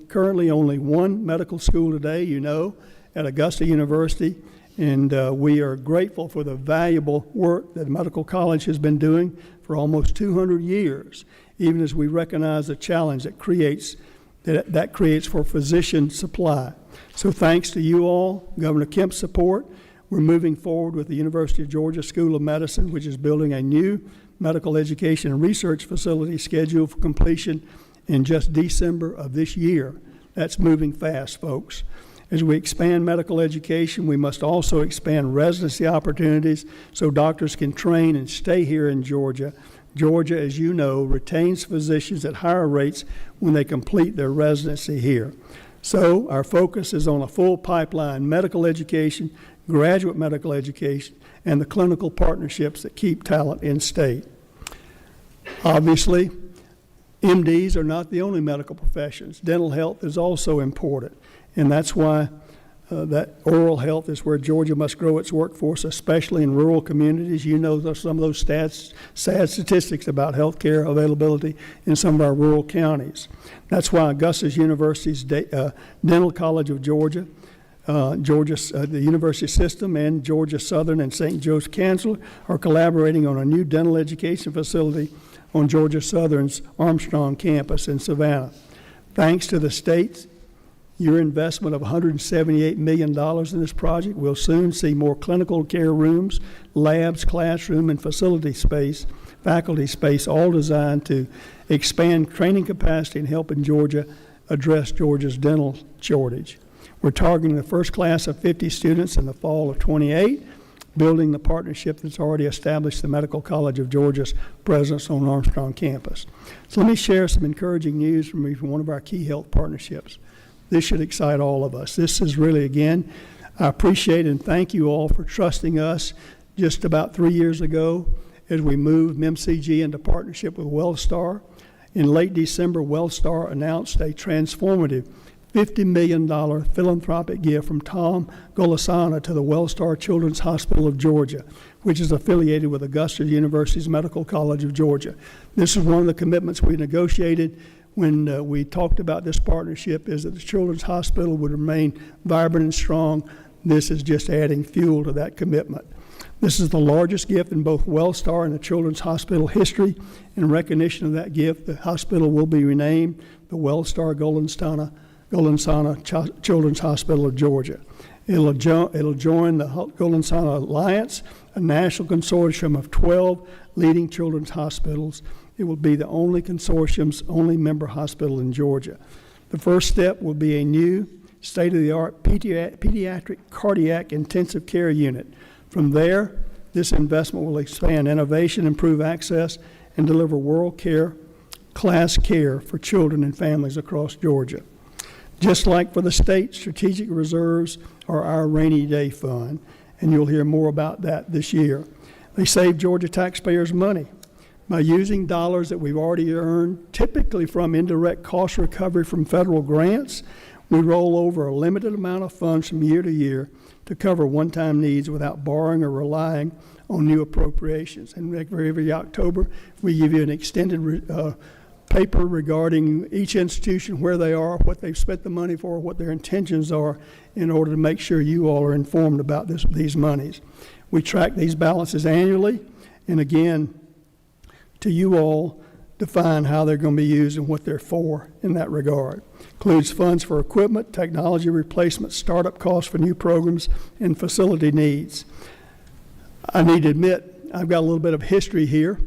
currently only one medical school today, you know, at Augusta University, and we are grateful for the valuable work that the medical college has been doing for almost 200 years, even as we recognize the challenge that creates for physician supply. So thanks to you all, Governor Kemp's support, we're moving forward with the University of Georgia School of Medicine, which is building a new medical education and research facility scheduled for completion in just December of this year. That's moving fast, folks. As we expand medical education, we must also expand residency opportunities so doctors can train and stay here in Georgia. Georgia, as you know, retains physicians at higher rates when they complete their residency here. So our focus is on a full pipeline, medical education, graduate medical education, and the clinical partnerships that keep talent in state. Obviously, MDs are not the only medical professions. Dental health is also important, and that's why that oral health is where Georgia must grow its workforce, especially in rural communities. You know some of those sad statistics about health care availability in some of our rural counties. That's why Augusta University's Dental College of Georgia, the University System, and Georgia Southern and St. Joe's Chancellor are collaborating on a new dental education facility on Georgia Southern's Armstrong campus in Savannah. Thanks to the state's your investment of $178 million in this project will soon see more clinical care rooms, labs, classroom, and faculty space, all designed to expand training capacity and help in Georgia address Georgia's dental shortage. We're targeting the first class of 50 students in the fall of 28, building the partnership that's already established the Medical College of Georgia's presence on Armstrong campus. So let me share some encouraging news from one of our key health partnerships. This should excite all of us. This is really, again, I appreciate and thank you all for trusting us just about 3 years ago as we moved MCG into partnership with WellStar. In late December, WellStar announced a transformative $50 million philanthropic gift from Tom Golisano to the WellStar Children's Hospital of Georgia, which is affiliated with Augusta University's Medical College of Georgia. This is one of the commitments we negotiated when we talked about this partnership, is that the Children's Hospital would remain vibrant and strong. This is just adding fuel to that commitment. This is the largest gift in both WellStar and the Children's Hospital history. In recognition of that gift, the hospital will be renamed the WellStar Golisano Children's Hospital of Georgia. It'll join the Golisano Alliance, a national consortium of 12 leading children's hospitals. It will be the only consortium's only member hospital in Georgia. The first step will be a new state-of-the-art pediatric cardiac intensive care unit. From there, this investment will expand innovation, improve access, and deliver world-class care for children and families across Georgia. Just like for the state, strategic reserves are our rainy day fund, and you'll hear more about that this year. They save Georgia taxpayers money by using dollars that we've already earned, typically from indirect cost recovery from federal grants. We roll over a limited amount of funds from year to year to cover one-time needs without borrowing or relying on new appropriations. And every October, we give you an extended paper regarding each institution, where they are, what they've spent the money for, what their intentions are, in order to make sure you all are informed about these monies. We track these balances annually, and again, to you all, define how they're going to be used and what they're for in that regard. Includes funds for equipment, technology replacement, startup costs for new programs, and facility needs. I need to admit, I've got a little bit of history here.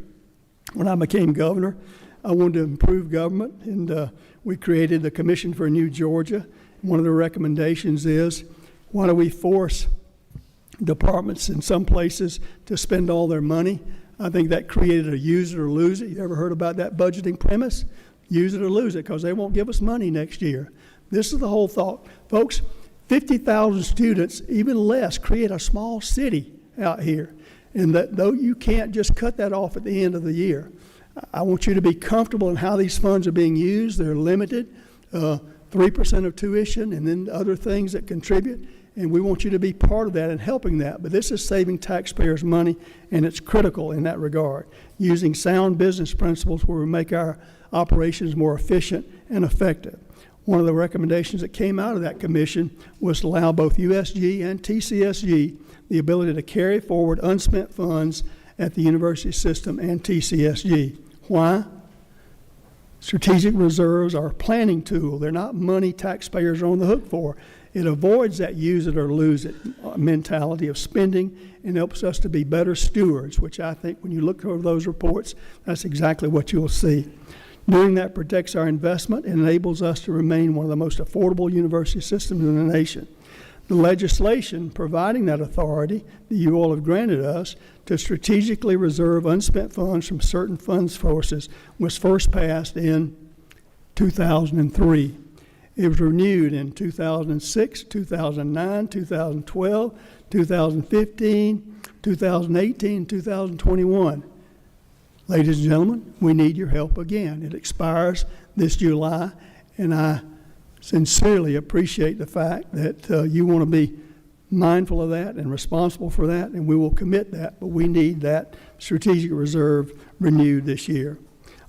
When I became governor, I wanted to improve government, and we created the Commission for New Georgia. One of the recommendations is, why do we force departments in some places to spend all their money? I think that created a use it or lose it. You ever heard about that budgeting premise? Use it or lose it, because they won't give us money next year. This is the whole thought. Folks, 50,000 students, even less, create a small city out here. And that, though you can't just cut that off at the end of the year. I want you to be comfortable in how these funds are being used. They're limited, 3% of tuition, and then other things that contribute. And we want you to be part of that and helping that. But this is saving taxpayers money, and it's critical in that regard. Using sound business principles where we make our operations more efficient and effective. One of the recommendations that came out of that commission was to allow both USG and TCSG the ability to carry forward unspent funds at the university system and TCSG. Why? Strategic reserves are a planning tool. They're not money taxpayers are on the hook for. It avoids that use it or lose it mentality of spending, and helps us to be better stewards, which I think when you look over those reports, that's exactly what you'll see. Doing that protects our investment and enables us to remain one of the most affordable university systems in the nation. The legislation providing that authority that you all have granted us to strategically reserve unspent funds from certain funds sources was first passed in 2003. It was renewed in 2006, 2009, 2012, 2015, 2018, 2021. Ladies and gentlemen, we need your help again. It expires this July, and I sincerely appreciate the fact that you want to be mindful of that and responsible for that, and we will commit that, but we need that strategic reserve renewed this year.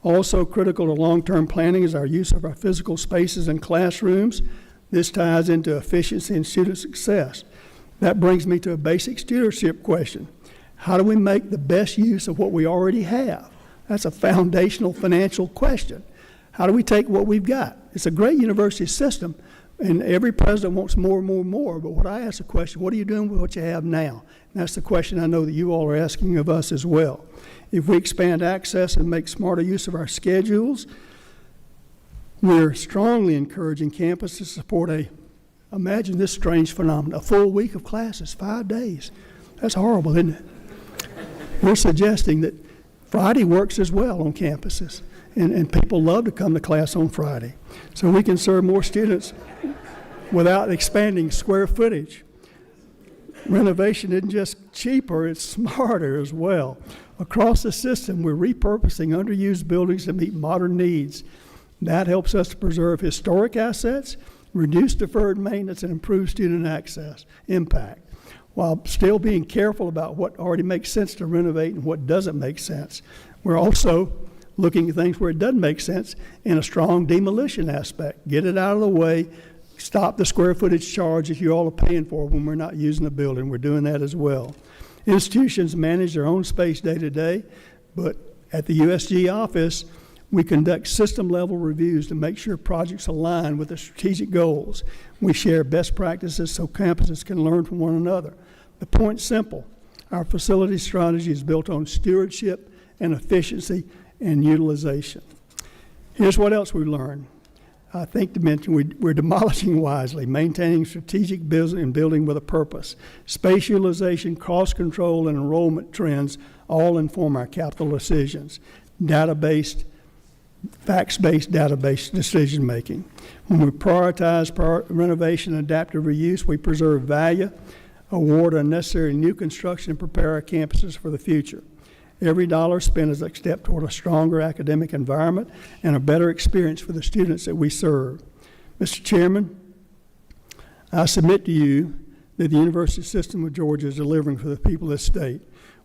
Also critical to long-term planning is our use of our physical spaces and classrooms. This ties into efficiency and student success. That brings me to a basic stewardship question. How do we make the best use of what we already have? That's a foundational financial question. How do we take what we've got? It's a great university system, and every president wants more and more and more, but what I ask the question, what are you doing with what you have now? And that's the question I know that you all are asking of us as well. If we expand access and make smarter use of our schedules, we're strongly encouraging campus to support imagine this strange phenomenon, a full week of classes, 5 days. That's horrible, isn't it? We're suggesting that Friday works as well on campuses, and people love to come to class on Friday. So we can serve more students without expanding square footage. Renovation isn't just cheaper, it's smarter as well. Across the system, we're repurposing underused buildings to meet modern needs. That helps us to preserve historic assets, reduce deferred maintenance, and improve student access impact, while still being careful about what already makes sense to renovate and what doesn't make sense. We're also looking at things where it doesn't make sense in a strong demolition aspect. Get it out of the way, stop the square footage charge that you all are paying for when we're not using the building. We're doing that as well. Institutions manage their own space day to day, but at the USG office, we conduct system-level reviews to make sure projects align with the strategic goals. We share best practices so campuses can learn from one another. The point's simple. Our facility strategy is built on stewardship and efficiency and utilization. Here's what else we learned. I think to mention we're demolishing wisely, maintaining strategic business and building with a purpose. Space utilization, cost control, and enrollment trends all inform our capital decisions. Data-based, facts-based database decision-making. When we prioritize renovation and adaptive reuse, we preserve value, award unnecessary new construction, and prepare our campuses for the future. Every dollar spent is a step toward a stronger academic environment and a better experience for the students that we serve. Mr. Chairman, I submit to you that the University System of Georgia is delivering for the people of this state.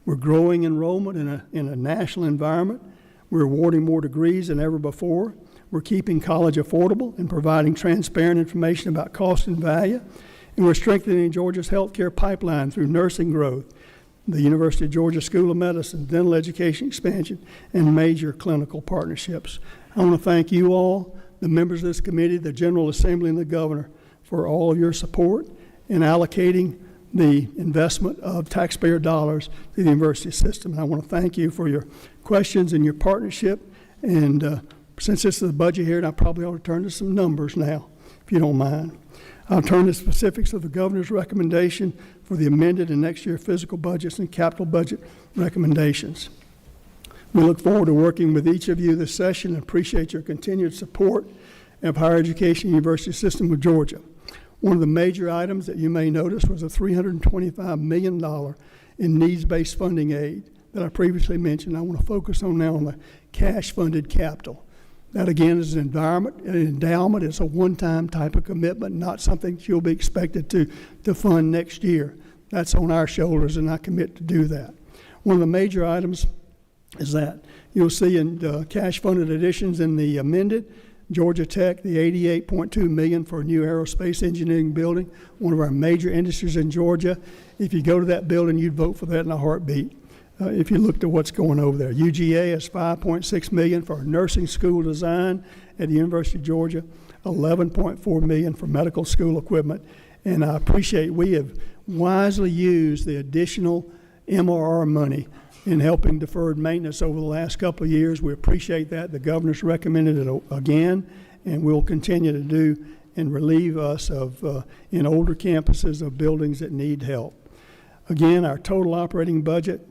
We're growing enrollment in a national environment. We're awarding more degrees than ever before. We're keeping college affordable and providing transparent information about cost and value. And we're strengthening Georgia's healthcare pipeline through nursing growth, the University of Georgia School of Medicine, dental education expansion, and major clinical partnerships. I want to thank you all, the members of this committee, the General Assembly, and the Governor for all of your support in allocating the investment of taxpayer dollars to the university system. And I want to thank you for your questions and your partnership. And since this is the budget here, I probably ought to turn to some numbers now, if you don't mind. I'll turn to specifics of the governor's recommendation for the amended and next year fiscal budgets and capital budget recommendations. We look forward to working with each of you this session and appreciate your continued support of higher education University System of Georgia. One of the major items that you may notice was a $325 million in needs-based funding aid that I previously mentioned. I want to focus on now on the cash-funded capital. That, again, is an endowment. It's a one-time type of commitment, not something that you'll be expected to fund next year. That's on our shoulders, and I commit to do that. One of the major items is that you'll see in cash-funded additions in the amended, Georgia Tech, the $88.2 million for a new aerospace engineering building, one of our major industries in Georgia. If you go to that building, you'd vote for that in a heartbeat. If you looked at what's going over there. UGA has $5.6 million for nursing school design at the University of Georgia, $11.4 million for medical school equipment. And I appreciate we have wisely used the additional MRR money in helping deferred maintenance over the last couple of years. We appreciate that. The governor's recommended it again, and we'll continue to do and relieve us of, in older campuses, of buildings that need help. Again, our total operating budget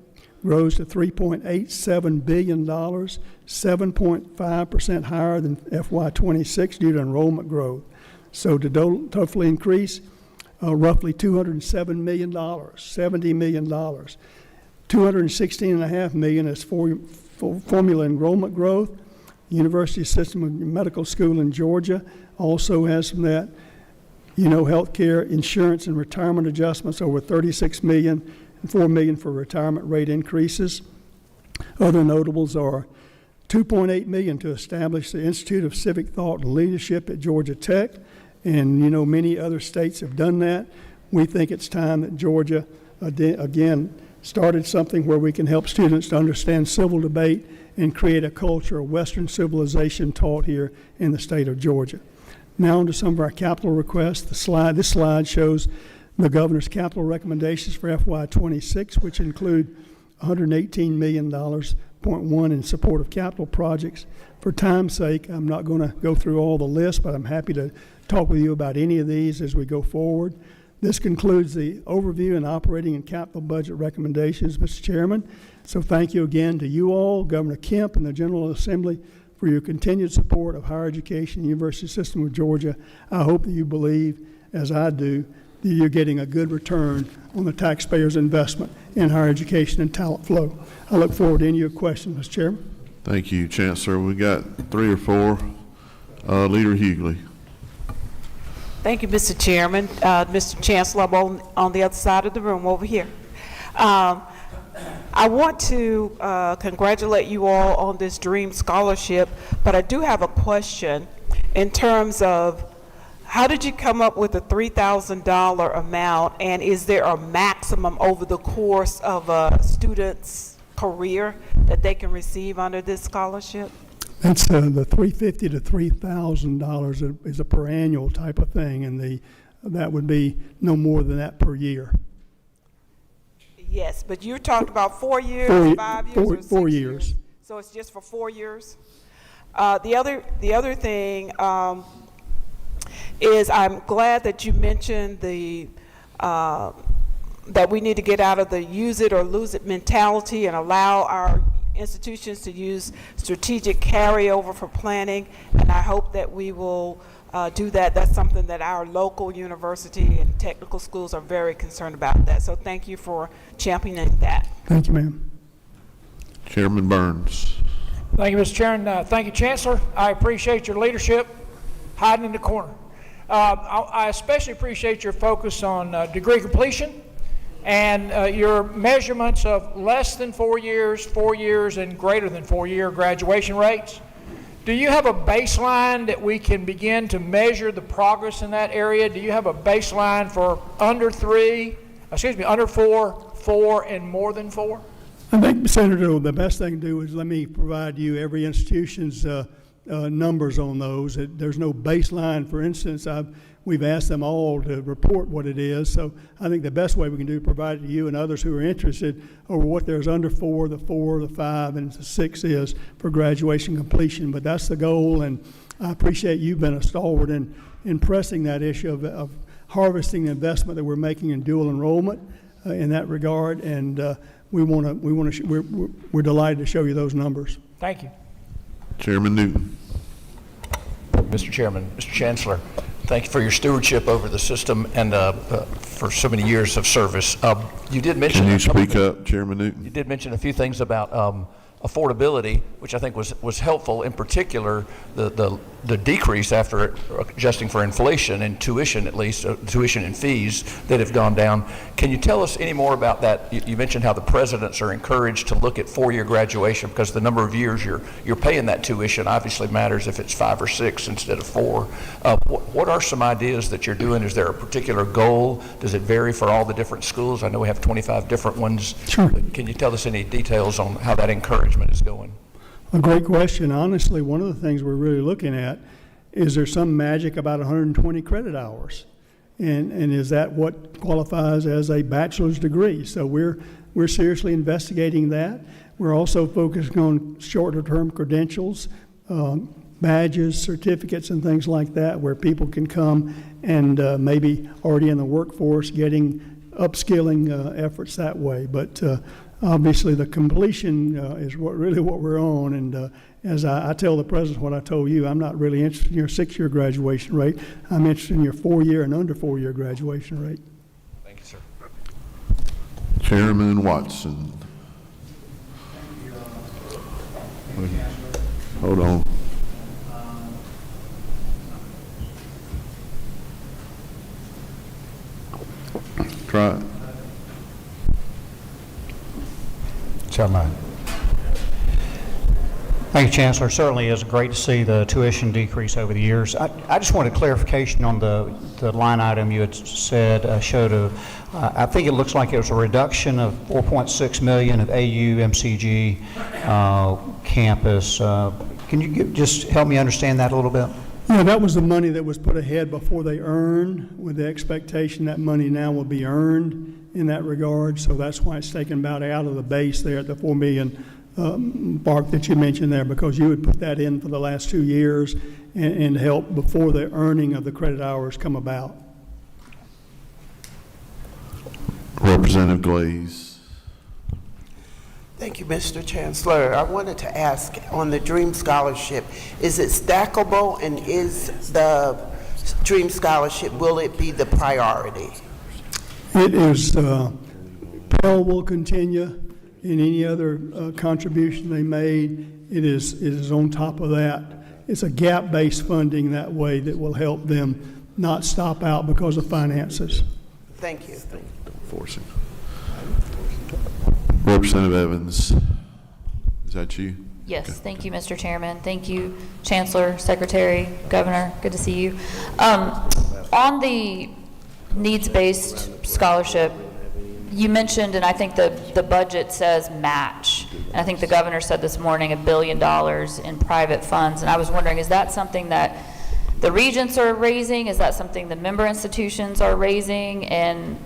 rose to $3.87 billion, 7.5% higher than FY26 due to enrollment growth. So to totally increase roughly $207 million, $70 million. $216.5 million is formula enrollment growth. University System of Medical School in Georgia also has some of that. Healthcare, insurance, and retirement adjustments over $36 million and $4 million for retirement rate increases. Other notables are $2.8 million to establish the Institute of Civic Thought and Leadership at Georgia Tech. And, many other states have done that. We think it's time that Georgia, again, started something where we can help students to understand civil debate and create a culture of Western civilization taught here in the state of Georgia. Now on to some of our capital requests. This slide shows the governor's capital recommendations for FY26, which include $118 million, .1 in support of capital projects. For time's sake, I'm not going to go through all the list, but I'm happy to talk with you about any of these as we go forward. This concludes the overview and operating and capital budget recommendations, Mr. Chairman. So thank you again to you all, Governor Kemp, and the General Assembly for your continued support of higher education, University System of Georgia. I hope that you believe, as I do, that you're getting a good return on the taxpayers' investment in higher education and talent flow. I look forward to any of your questions, Mr. Chairman. Thank you, Chancellor. We got 3 or 4. Leader Hughley. Thank you, Mr. Chairman. Mr. Chancellor, I'm on the other side of the room over here. I want to congratulate you all on this Dream Scholarship, but I do have a question in terms of how did you come up with a $3,000 amount, and is there a maximum over the course of a student's career that they can receive under this scholarship? That's the $350 to $3,000 is a per annual type of thing, and that would be no more than that per year. Yes, but you're talking about 4 years, 5 years, or 4 years. So it's just for 4 years. The other thing is I'm glad that you mentioned that we need to get out of the use it or lose it mentality and allow our institutions to use strategic carryover for planning, and I hope that we will do that. That's something that our local university and technical schools are very concerned about that. So thank you for championing that. Thank you, ma'am. Chairman Burns. Thank you, Mr. Chairman. Thank you, Chancellor. I appreciate your leadership, hiding in the corner. I especially appreciate your focus on degree completion and your measurements of less than 4 years, and greater than 4-year graduation rates. Do you have a baseline that we can begin to measure the progress in that area? Do you have a baseline for under 4, 4, and more than 4? I think, Senator, the best thing to do is let me provide you every institution's numbers on those. There's no baseline. For instance, we've asked them all to report what it is. So I think the best way we can do is provide it to you and others who are interested over what there's under 4, the 5, and the 6 is for graduation completion. But that's the goal, and I appreciate you've been a stalwart in pressing that issue of harvesting the investment that we're making in dual enrollment in that regard. And we're delighted to show you those numbers. Thank you. Chairman Newton. Mr. Chairman, Mr. Chancellor, thank you for your stewardship over the system and for so many years of service. You did mention. Can you speak up, Chairman Newton? You did mention a few things about affordability, which I think was helpful. In particular, the decrease after adjusting for inflation and tuition, at least tuition and fees that have gone down. Can you tell us any more about that? You mentioned how the presidents are encouraged to look at 4-year graduation because the number of years you're paying that tuition obviously matters if it's 5 or 6 instead of 4. What are some ideas that you're doing? Is there a particular goal? Does it vary for all the different schools? I know we have 25 different ones. Sure. Can you tell us any details on how that encouragement is going? A great question. Honestly, one of the things we're really looking at is there some magic about 120 credit hours, and is that what qualifies as a bachelor's degree? So we're seriously investigating that. We're also focusing on shorter-term credentials, badges, certificates, and things like that, where people can come and maybe already in the workforce getting upskilling efforts that way. But obviously, the completion is what we're on, and as I tell the president what I told you, I'm not really interested in your 6-year graduation rate. I'm interested in your 4-year and under 4-year graduation rate. Thank you, sir. Chairman Watson. Hold on. Try it. Chairman. Thank you, Chancellor. Certainly is great to see the tuition decrease over the years. I just wanted clarification on the line item you had said showed I think it looks like it was a reduction of $4.6 million of AU MCG campus. Can you just help me understand that a little bit? Yeah, that was the money that was put ahead before they earned, with the expectation that money now will be earned in that regard. So that's why it's taken about out of the base there at the $4 million mark that you mentioned there, because you would put that in for the last 2 years and help before the earning of the credit hours come about. Representative Glaze. Thank you, Mr. Chancellor. I wanted to ask on the Dream Scholarship, is it stackable, and is the Dream Scholarship, will it be the priority? It is, Pell will continue in any other contribution they made. It is on top of that. It's a gap-based funding that way that will help them not stop out because of finances. Thank you. Forcing. Representative Evans, is that you? Yes, Okay. thank you, Mr. Chairman. Thank you, Chancellor, Secretary, Governor. Good to see you. On the needs-based scholarship, you mentioned, and I think the budget says match, and I think the governor said this morning $1 billion in private funds, and I was wondering, is that something that the regents are raising? Is that something the member institutions are raising? And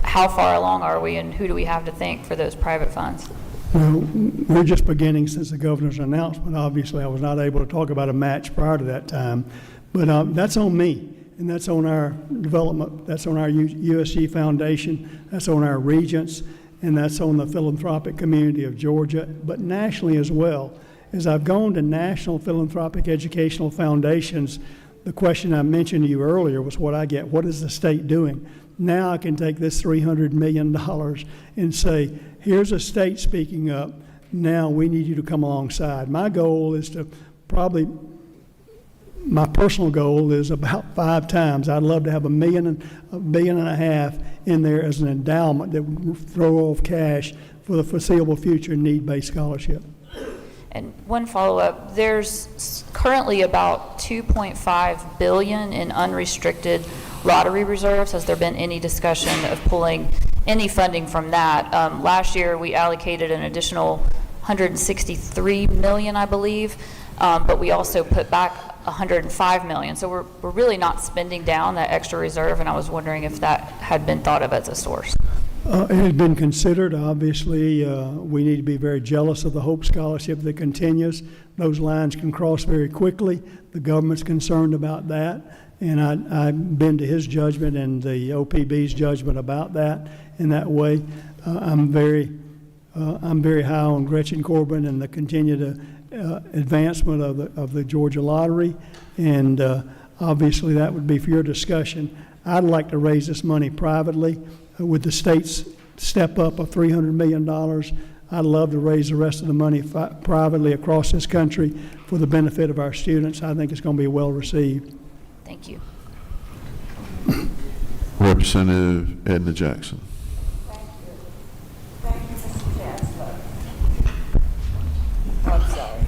how far along are we, and who do we have to thank for those private funds? Well, we're just beginning since the governor's announcement. Obviously, I was not able to talk about a match prior to that time, but that's on me, and that's on our development, that's on our USG Foundation, that's on our regents, and that's on the philanthropic community of Georgia, but nationally as well. As I've gone to national philanthropic educational foundations, the question I mentioned to you earlier was what I get. What is the state doing? Now I can take this $300 million and say, here's a state speaking up. Now we need you to come alongside. My goal is to my personal goal is about 5 times. I'd love to have $1.5 billion in there as an endowment that would throw off cash for the foreseeable future need-based scholarship. And one follow-up, there's currently about $2.5 billion in unrestricted lottery reserves. Has there been any discussion of pulling any funding from that? Last year, we allocated an additional $163 million, I believe, but we also put back $105 million. So we're really not spending down that extra reserve, and I was wondering if that had been thought of as a source. It has been considered. Obviously, we need to be very jealous of the Hope Scholarship that continues. Those lines can cross very quickly. The government's concerned about that, and I've been to his judgment and the OPB's judgment about that in that way. I'm very high on Gretchen Corbin and the continued advancement of the Georgia Lottery, and obviously that would be for your discussion. I'd like to raise this money privately. With the state's step up of $300 million, I'd love to raise the rest of the money privately across this country for the benefit of our students. I think it's going to be well received. Thank you. Representative Edna Jackson. Thank you, Mr. Chancellor. I'm sorry.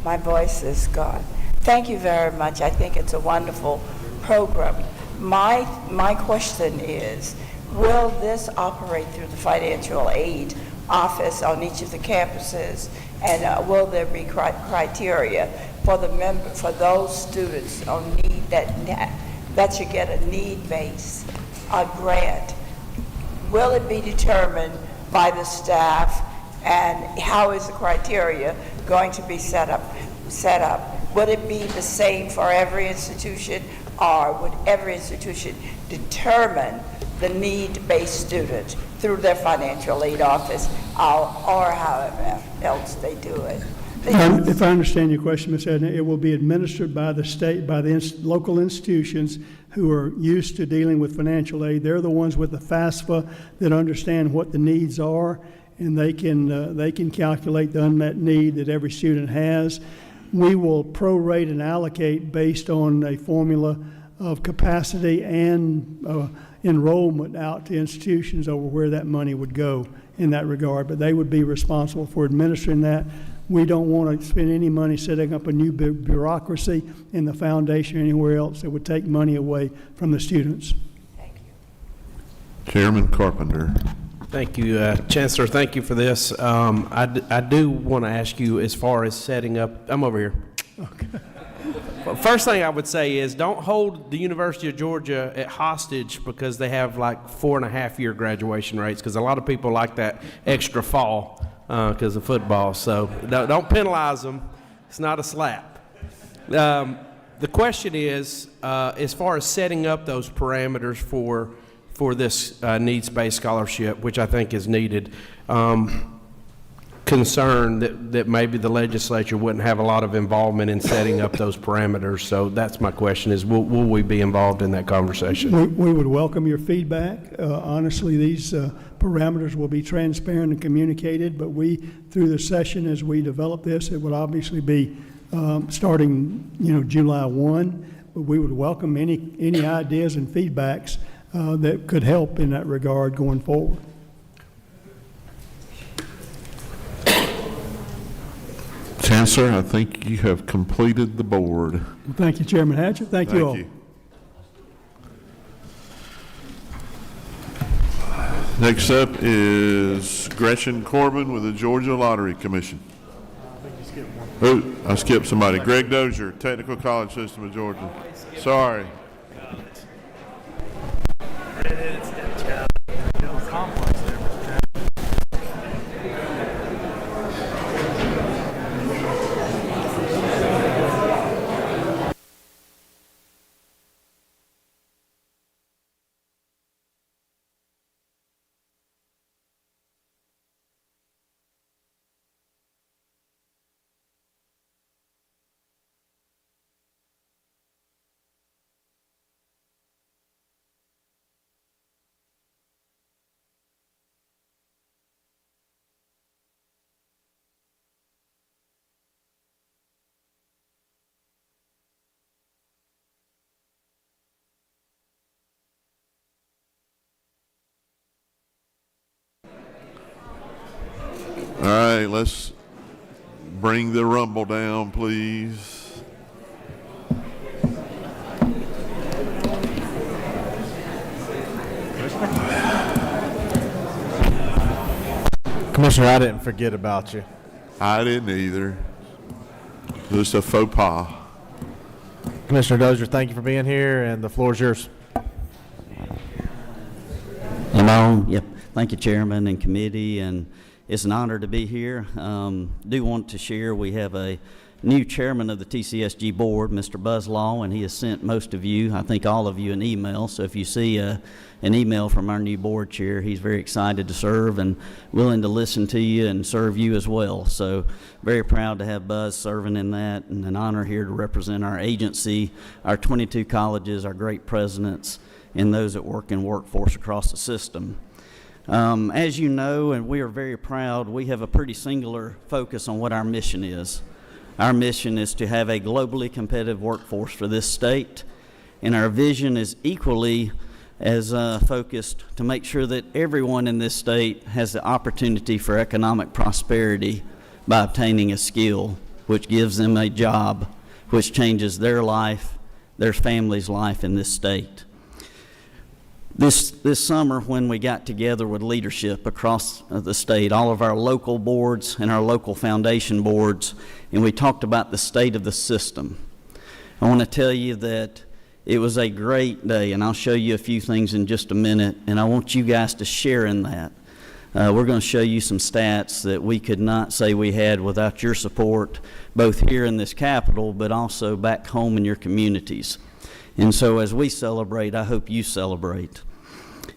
My voice is gone. Thank you very much. I think it's a wonderful program. My question is, will this operate through the financial aid office on each of the campuses, and will there be criteria for those students on need that should get a need-based grant? Will it be determined by the staff, and how is the criteria going to be set up? Would it be the same for every institution, or would every institution determine the need-based student through their financial aid office, or however else they do it? If I understand your question, Ms. Edna, it will be administered by the state, by the local institutions who are used to dealing with financial aid. They're the ones with the FAFSA that understand what the needs are, and they can calculate the unmet need that every student has. We will prorate and allocate based on a formula of capacity and enrollment out to institutions over where that money would go in that regard, but they would be responsible for administering that. We don't want to spend any money setting up a new bureaucracy in the foundation or anywhere else that would take money away from the students. Chairman Carpenter. Thank you, Chancellor. Thank you for this. I do want to ask you, as far as setting up, I'm over here. Okay. Well, first thing I would say is don't hold the University of Georgia at hostage because they have like 4.5-year graduation rates, because a lot of people like that extra fall because of football. So don't penalize them. It's not a slap. The question is, as far as setting up those parameters for this needs-based scholarship, which I think is needed, concern that maybe the legislature wouldn't have a lot of involvement in setting up those parameters. So that's my question, is will we be involved in that conversation? We would welcome your feedback. Honestly, these parameters will be transparent and communicated, but through the session as we develop this, it would obviously be starting July 1, but we would welcome any ideas and feedbacks that could help in that regard going forward. Chancellor, I think you have completed the board. Well, thank you, Chairman Hatchett. Thank you all. Next up is Gretchen Corbin with the Georgia Lottery Commission. Oh, I skipped somebody. Greg Dozier, Technical College System of Georgia. Sorry. All right, let's bring the rumble down, please. Commissioner, I didn't forget about you. I didn't either. Just a faux pas. Commissioner Dozier, thank you for being here, and the floor is yours. Am I on? Yep. Thank you, Chairman and committee, and it's an honor to be here. Do want to share we have a new chairman of the TCSG board, Mr. Buzz Law, and he has sent most of you, I think all of you, an email. So if you see an email from our new board chair, he's very excited to serve and willing to listen to you and serve you as well. So very proud to have Buzz serving in that, and an honor here to represent our agency, our 22 colleges, our great presidents, and those that work in workforce across the system. As you know, and we are very proud, we have a pretty singular focus on what our mission is. Our mission is to have a globally competitive workforce for this state, and our vision is equally as focused to make sure that everyone in this state has the opportunity for economic prosperity by obtaining a skill which gives them a job, which changes their life, their family's life in this state. This summer, when we got together with leadership across the state, all of our local boards and our local foundation boards, and we talked about the state of the system, I want to tell you that it was a great day, and I'll show you a few things in just a minute, and I want you guys to share in that. We're going to show you some stats that we could not say we had without your support, both here in this Capitol, but also back home in your communities. And so as we celebrate, I hope you celebrate.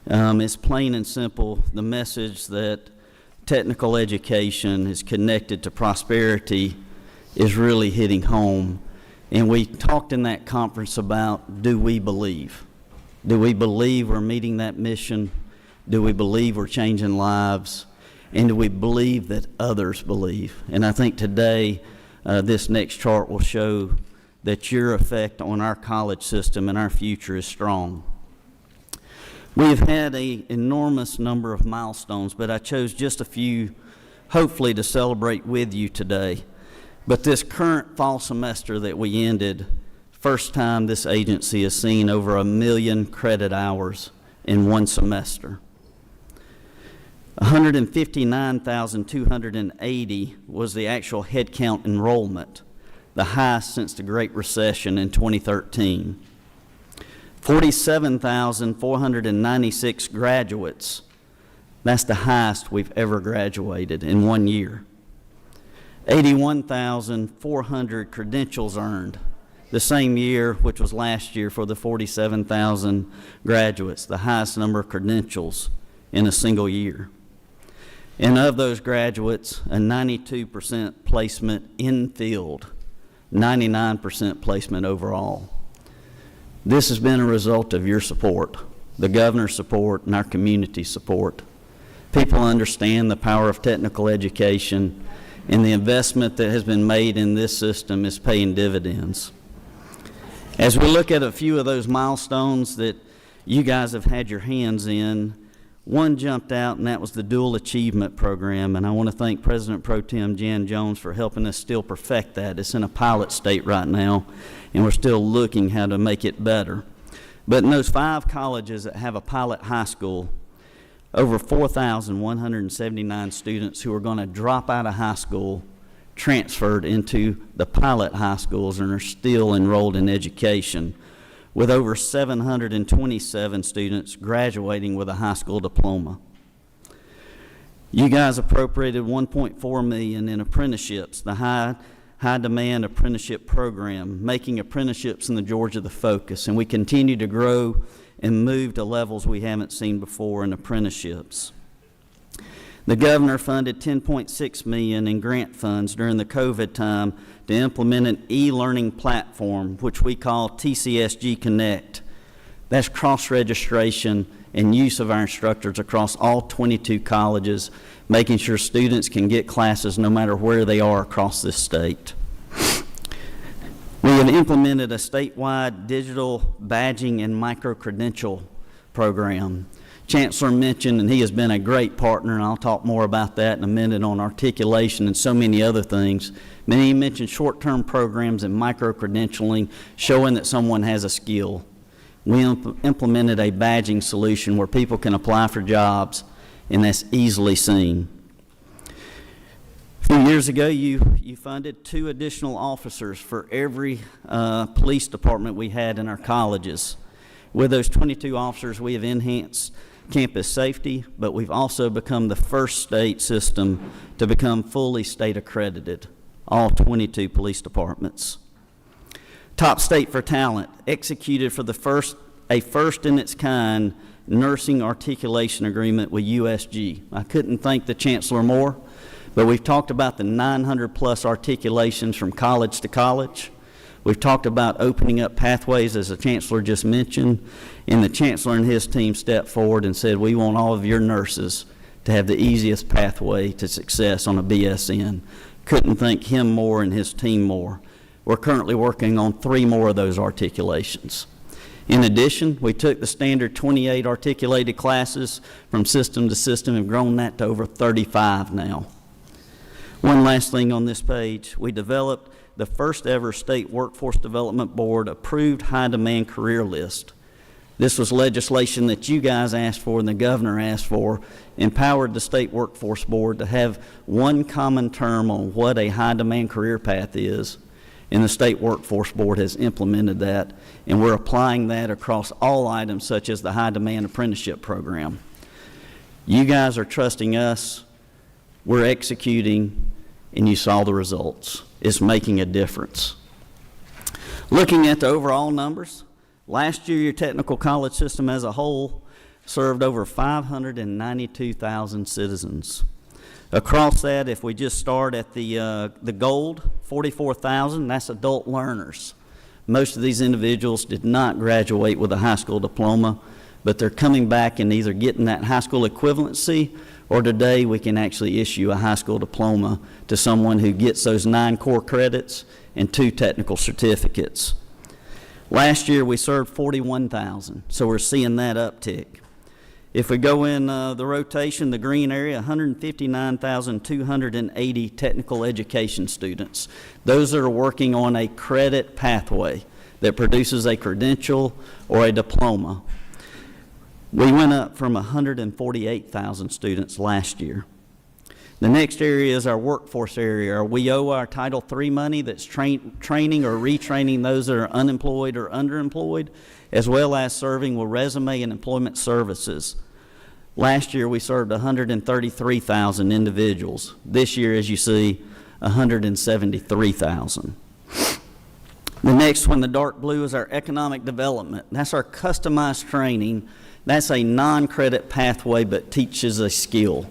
It's plain and simple, the message that technical education is connected to prosperity is really hitting home. And we talked in that conference about, do we believe? Do we believe we're meeting that mission? Do we believe we're changing lives? And do we believe that others believe? And I think today this next chart will show that your effect on our college system and our future is strong. We have had an enormous number of milestones, but I chose just a few, hopefully, to celebrate with you today. But this current fall semester that we ended, first time this agency has seen over 1 million credit hours in one semester. 159,280 was the actual headcount enrollment, the highest since the Great Recession in 2013. 47,496 graduates. That's the highest we've ever graduated in 1 year. 81,400 credentials earned, the same year, which was last year, for the 47,000 graduates, the highest number of credentials in a single year. And of those graduates, a 92% placement in field, 99% placement overall. This has been a result of your support, the governor's support, and our community support. People understand the power of technical education, and the investment that has been made in this system is paying dividends. As we look at a few of those milestones that you guys have had your hands in, one jumped out, and that was the Dual Achievement Program, and I want to thank President Pro Tem Jan Jones for helping us still perfect that. It's in a pilot state right now, and we're still looking how to make it better. But in those 5 colleges that have a pilot high school, over 4,179 students who are going to drop out of high school transferred into the pilot high schools and are still enrolled in education, with over 727 students graduating with a high school diploma. You guys appropriated $1.4 million in apprenticeships, the high demand apprenticeship program, making apprenticeships in the Georgia the focus, and we continue to grow and move to levels we haven't seen before in apprenticeships. The governor funded $10.6 million in grant funds during the COVID time to implement an e-learning platform, which we call TCSG Connect. That's cross-registration and use of our instructors across all 22 colleges, making sure students can get classes no matter where they are across this state. We have implemented a statewide digital badging and micro-credential program. Chancellor mentioned, and he has been a great partner, and I'll talk more about that in a minute on articulation and so many other things. But he mentioned short-term programs and micro-credentialing, showing that someone has a skill. We implemented a badging solution where people can apply for jobs, and that's easily seen. A few years ago, you funded 2 additional officers for every police department we had in our colleges. With those 22 officers, we have enhanced campus safety, but we've also become the first state system to become fully state accredited, all 22 police departments. Top State for Talent, executed for a first in its kind nursing articulation agreement with USG. I couldn't thank the Chancellor more, but we've talked about the 900 plus articulations from college to college. We've talked about opening up pathways, as the Chancellor just mentioned, and the Chancellor and his team stepped forward and said, we want all of your nurses to have the easiest pathway to success on a BSN. Couldn't thank him more and his team more. We're currently working on 3 more of those articulations. In addition, we took the standard 28 articulated classes from system to system and have grown that to over 35 now. One last thing on this page, we developed the first ever state workforce development board approved high demand career list. This was legislation that you guys asked for and the governor asked for, empowered the state workforce board to have one common term on what a high demand career path is, and the state workforce board has implemented that, and we're applying that across all items such as the high demand apprenticeship program. You guys are trusting us, we're executing, and you saw the results. It's making a difference. Looking at the overall numbers, last year your technical college system as a whole served over 592,000 citizens. Across that, if we just start at the gold, 44,000, that's adult learners. Most of these individuals did not graduate with a high school diploma, but they're coming back and either getting that high school equivalency or today we can actually issue a high school diploma to someone who gets those 9 core credits and 2 technical certificates. Last year we served 41,000, so we're seeing that uptick. If we go in the rotation, the green area, 159,280 technical education students. Those that are working on a credit pathway that produces a credential or a diploma. We went up from 148,000 students last year. The next area is our workforce area. We owe our Title III money that's training or retraining those that are unemployed or underemployed, as well as serving with resume and employment services. Last year we served 133,000 individuals. This year, as you see, 173,000. The next one, the dark blue, is our economic development. That's our customized training. That's a non-credit pathway but teaches a skill.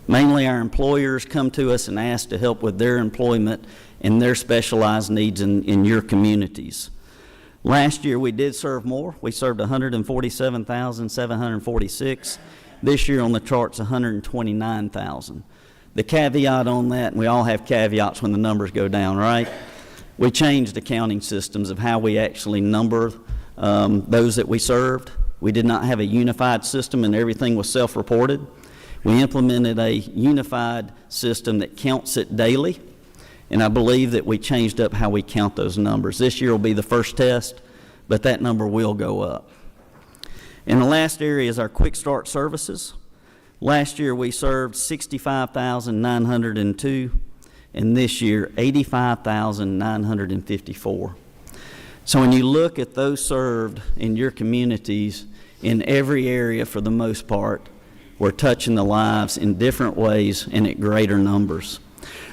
Mainly our employers come to us and ask to help with their employment and their specialized needs in your communities. Last year we did serve more. We served 147,746. This year on the chart's 129,000. The caveat on that, and we all have caveats when the numbers go down, right? We changed accounting systems of how we actually number those that we served. We did not have a unified system and everything was self-reported. We implemented a unified system that counts it daily, and I believe that we changed up how we count those numbers. This year will be the first test, but that number will go up. And the last area is our quick start services. Last year we served 65,902, and this year 85,954. So when you look at those served in your communities, in every area for the most part, we're touching the lives in different ways and at greater numbers.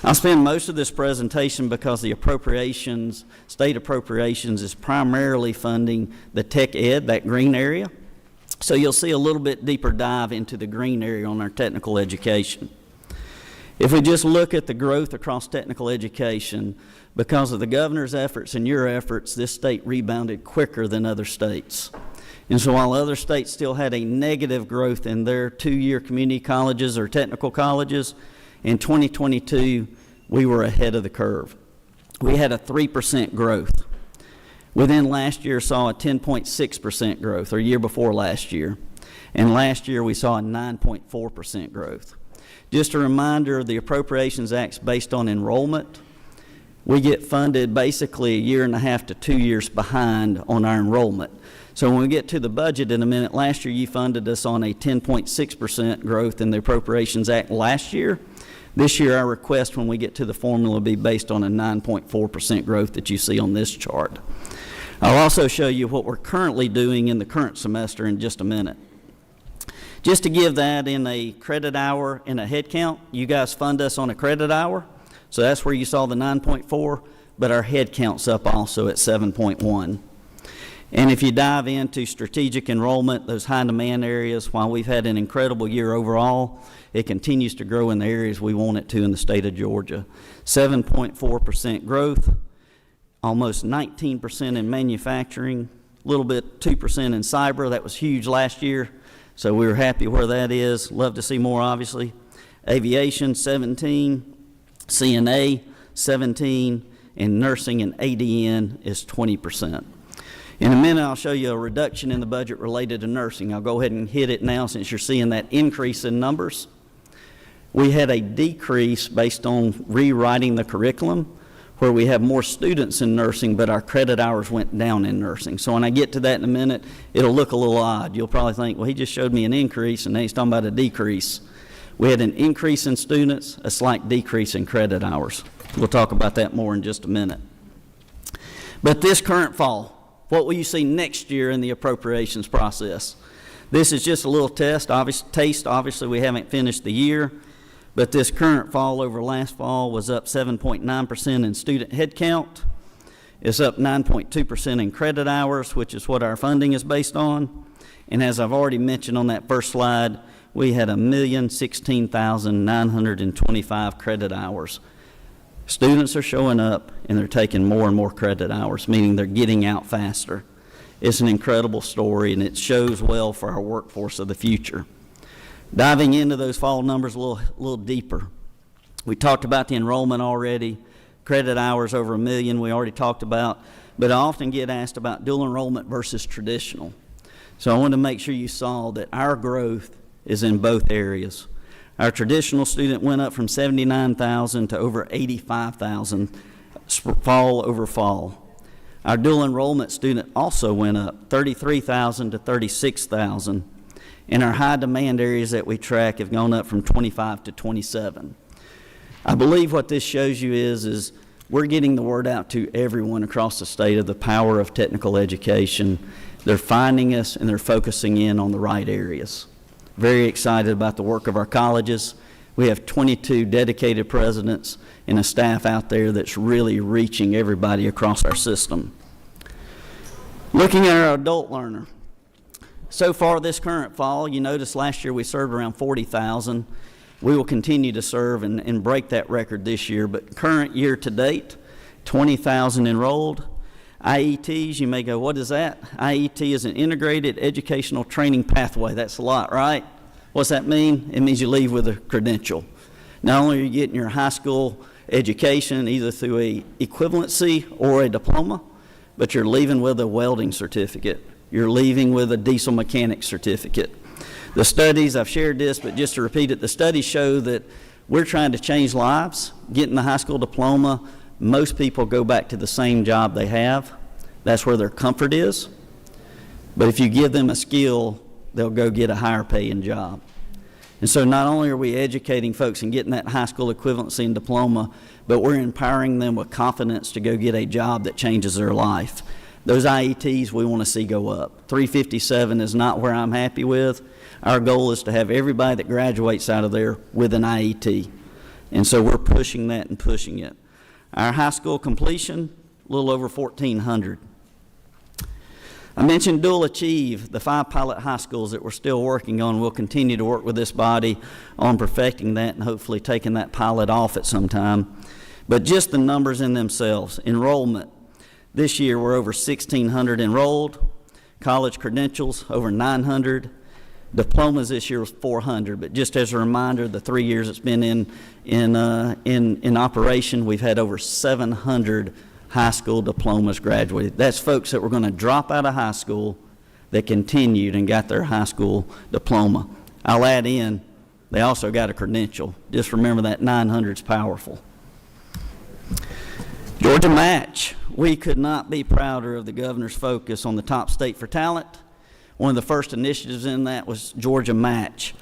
I'll spend most of this presentation because the appropriations, state appropriations, is primarily funding the tech ed, that green area. So you'll see a little bit deeper dive into the green area on our technical education. If we just look at the growth across technical education, because of the governor's efforts and your efforts, this state rebounded quicker than other states. And so while other states still had a negative growth in their 2-year community colleges or technical colleges, in 2022, we were ahead of the curve. We had a 3% growth. Within last year saw a 10.6% growth, or year before last year. And last year we saw a 9.4% growth. Just a reminder, the Appropriations Act's based on enrollment. We get funded basically a year and a half to 2 years behind on our enrollment. So when we get to the budget in a minute, last year you funded us on a 10.6% growth in the Appropriations Act last year. This year our request when we get to the formula will be based on a 9.4% growth that you see on this chart. I'll also show you what we're currently doing in the current semester in just a minute. Just to give that in a credit hour and a head count, you guys fund us on a credit hour, so that's where you saw the 9.4, but our head count's up also at 7.1. And if you dive into strategic enrollment, those high demand areas, while we've had an incredible year overall, it continues to grow in the areas we want it to in the state of Georgia. 7.4% growth. Almost 19% in manufacturing, a little bit 2% in cyber. That was huge last year, so we were happy where that is. Love to see more, obviously. Aviation, 17, CNA, 17, and nursing and ADN is 20%. In a minute, I'll show you a reduction in the budget related to nursing. I'll go ahead and hit it now since you're seeing that increase in numbers. We had a decrease based on rewriting the curriculum, where we have more students in nursing, but our credit hours went down in nursing. So when I get to that in a minute, it'll look a little odd. You'll probably think, well, he just showed me an increase, and now he's talking about a decrease. We had an increase in students, a slight decrease in credit hours. We'll talk about that more in just a minute. But this current fall, what will you see next year in the appropriations process? This is just a little taste. Obviously, we haven't finished the year. But this current fall over last fall was up 7.9% in student headcount. It's up 9.2% in credit hours, which is what our funding is based on. And as I've already mentioned on that first slide, we had 1,016,925 credit hours. Students are showing up and they're taking more and more credit hours, meaning they're getting out faster. It's an incredible story and it shows well for our workforce of the future. Diving into those fall numbers a little deeper. We talked about the enrollment already, credit hours over 1 million we already talked about, but I often get asked about dual enrollment versus traditional. So I wanted to make sure you saw that our growth is in both areas. Our traditional student went up from 79,000 to over 85,000 fall over fall. Our dual enrollment student also went up 33,000 to 36,000. And our high demand areas that we track have gone up from 25 to 27. I believe what this shows you is we're getting the word out to everyone across the state of the power of technical education. They're finding us and they're focusing in on the right areas. Very excited about the work of our colleges. We have 22 dedicated presidents and a staff out there that's really reaching everybody across our system. Looking at our adult learner. So far this current fall, you notice last year we served around 40,000. We will continue to serve and break that record this year, but current year to date, 20,000 enrolled. IETs, you may go, what is that? IET is an integrated educational training pathway. That's a lot, right? What's that mean? It means you leave with a credential. Not only are you getting your high school education either through a equivalency or a diploma, but you're leaving with a welding certificate. You're leaving with a diesel mechanic certificate. The studies, I've shared this, but just to repeat it, the studies show that we're trying to change lives. Getting the high school diploma, most people go back to the same job they have. That's where their comfort is. But if you give them a skill, they'll go get a higher paying job. And so not only are we educating folks and getting that high school equivalency and diploma, but we're empowering them with confidence to go get a job that changes their life. Those IETs we want to see go up. 357 is not where I'm happy with. Our goal is to have everybody that graduates out of there with an IET. And so we're pushing that and pushing it. Our high school completion, a little over 1,400. I mentioned Dual Achieve, the 5 pilot high schools that we're still working on. We'll continue to work with this body on perfecting that and hopefully taking that pilot off at some time. But just the numbers in themselves, enrollment. This year we're over 1,600 enrolled. College credentials, over 900. Diplomas this year was 400, but just as a reminder, the 3 years it's been in operation, we've had over 700 high school diplomas graduated. That's folks that were going to drop out of high school that continued and got their high school diploma. I'll add in, they also got a credential. Just remember that 900 is powerful. Georgia Match. We could not be prouder of the governor's focus on the top state for talent. One of the first initiatives in that was Georgia Match.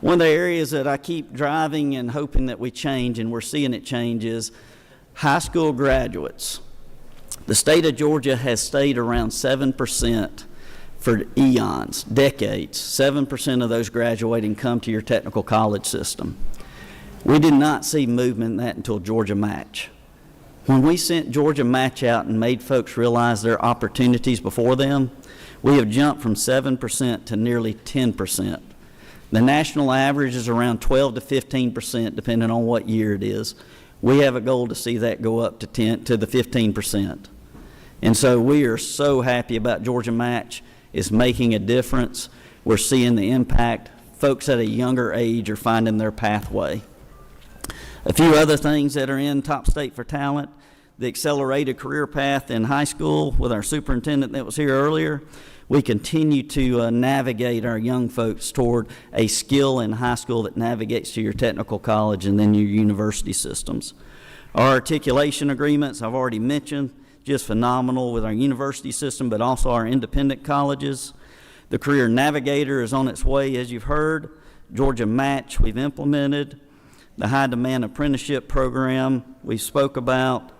One of the areas that I keep driving and hoping that we change, and we're seeing it change, is high school graduates. The state of Georgia has stayed around 7% for eons, decades. 7% of those graduating come to your technical college system. We did not see movement in that until Georgia Match. When we sent Georgia Match out and made folks realize their opportunities before them, we have jumped from 7% to nearly 10%. The national average is around 12 to 15%, depending on what year it is. We have a goal to see that go up to the 15%. And so we are so happy about Georgia Match. It's making a difference. We're seeing the impact. Folks at a younger age are finding their pathway. A few other things that are in top state for talent. The accelerated career path in high school with our superintendent that was here earlier. We continue to navigate our young folks toward a skill in high school that navigates to your technical college and then your university systems. Our articulation agreements, I've already mentioned, just phenomenal with our university system, but also our independent colleges. The Career Navigator is on its way, as you've heard. Georgia Match we've implemented. The High Demand Apprenticeship Program we spoke about.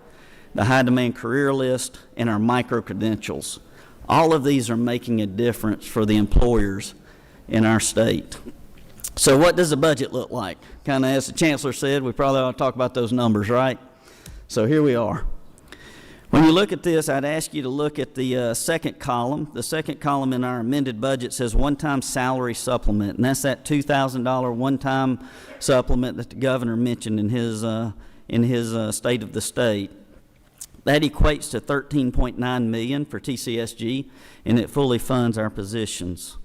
The High Demand Career List, and our micro-credentials. All of these are making a difference for the employers in our state. So what does the budget look like? Kind of as the chancellor said, we probably ought to talk about those numbers, right? So here we are. When you look at this, I'd ask you to look at the second column. The second column in our amended budget says one-time salary supplement, and that's that $2,000 one-time supplement that the governor mentioned in his State of the State. That equates to $13.9 million for TCSG, and it fully funds our positions.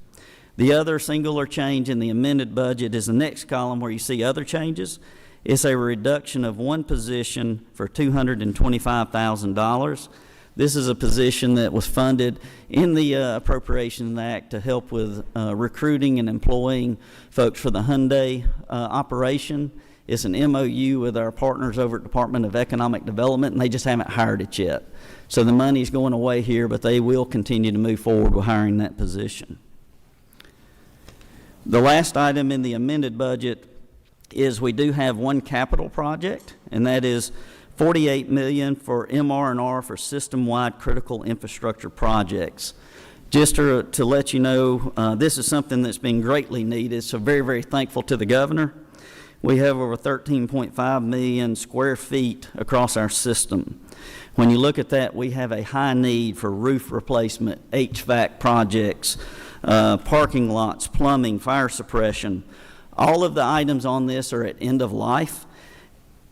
The other singular change in the amended budget is the next column where you see other changes. It's a reduction of one position for $225,000. This is a position that was funded in the Appropriations Act to help with recruiting and employing folks for the Hyundai operation. It's an MOU with our partners over at Department of Economic Development, and they just haven't hired it yet. So the money's going away here, but they will continue to move forward with hiring that position. The last item in the amended budget is we do have one capital project, and that is $48 million for MR&R for system-wide critical infrastructure projects. Just to let you know, this is something that's been greatly needed, so very, very thankful to the governor. We have over 13.5 million square feet across our system. When you look at that, we have a high need for roof replacement, HVAC projects, parking lots, plumbing, fire suppression. All of the items on this are at end of life.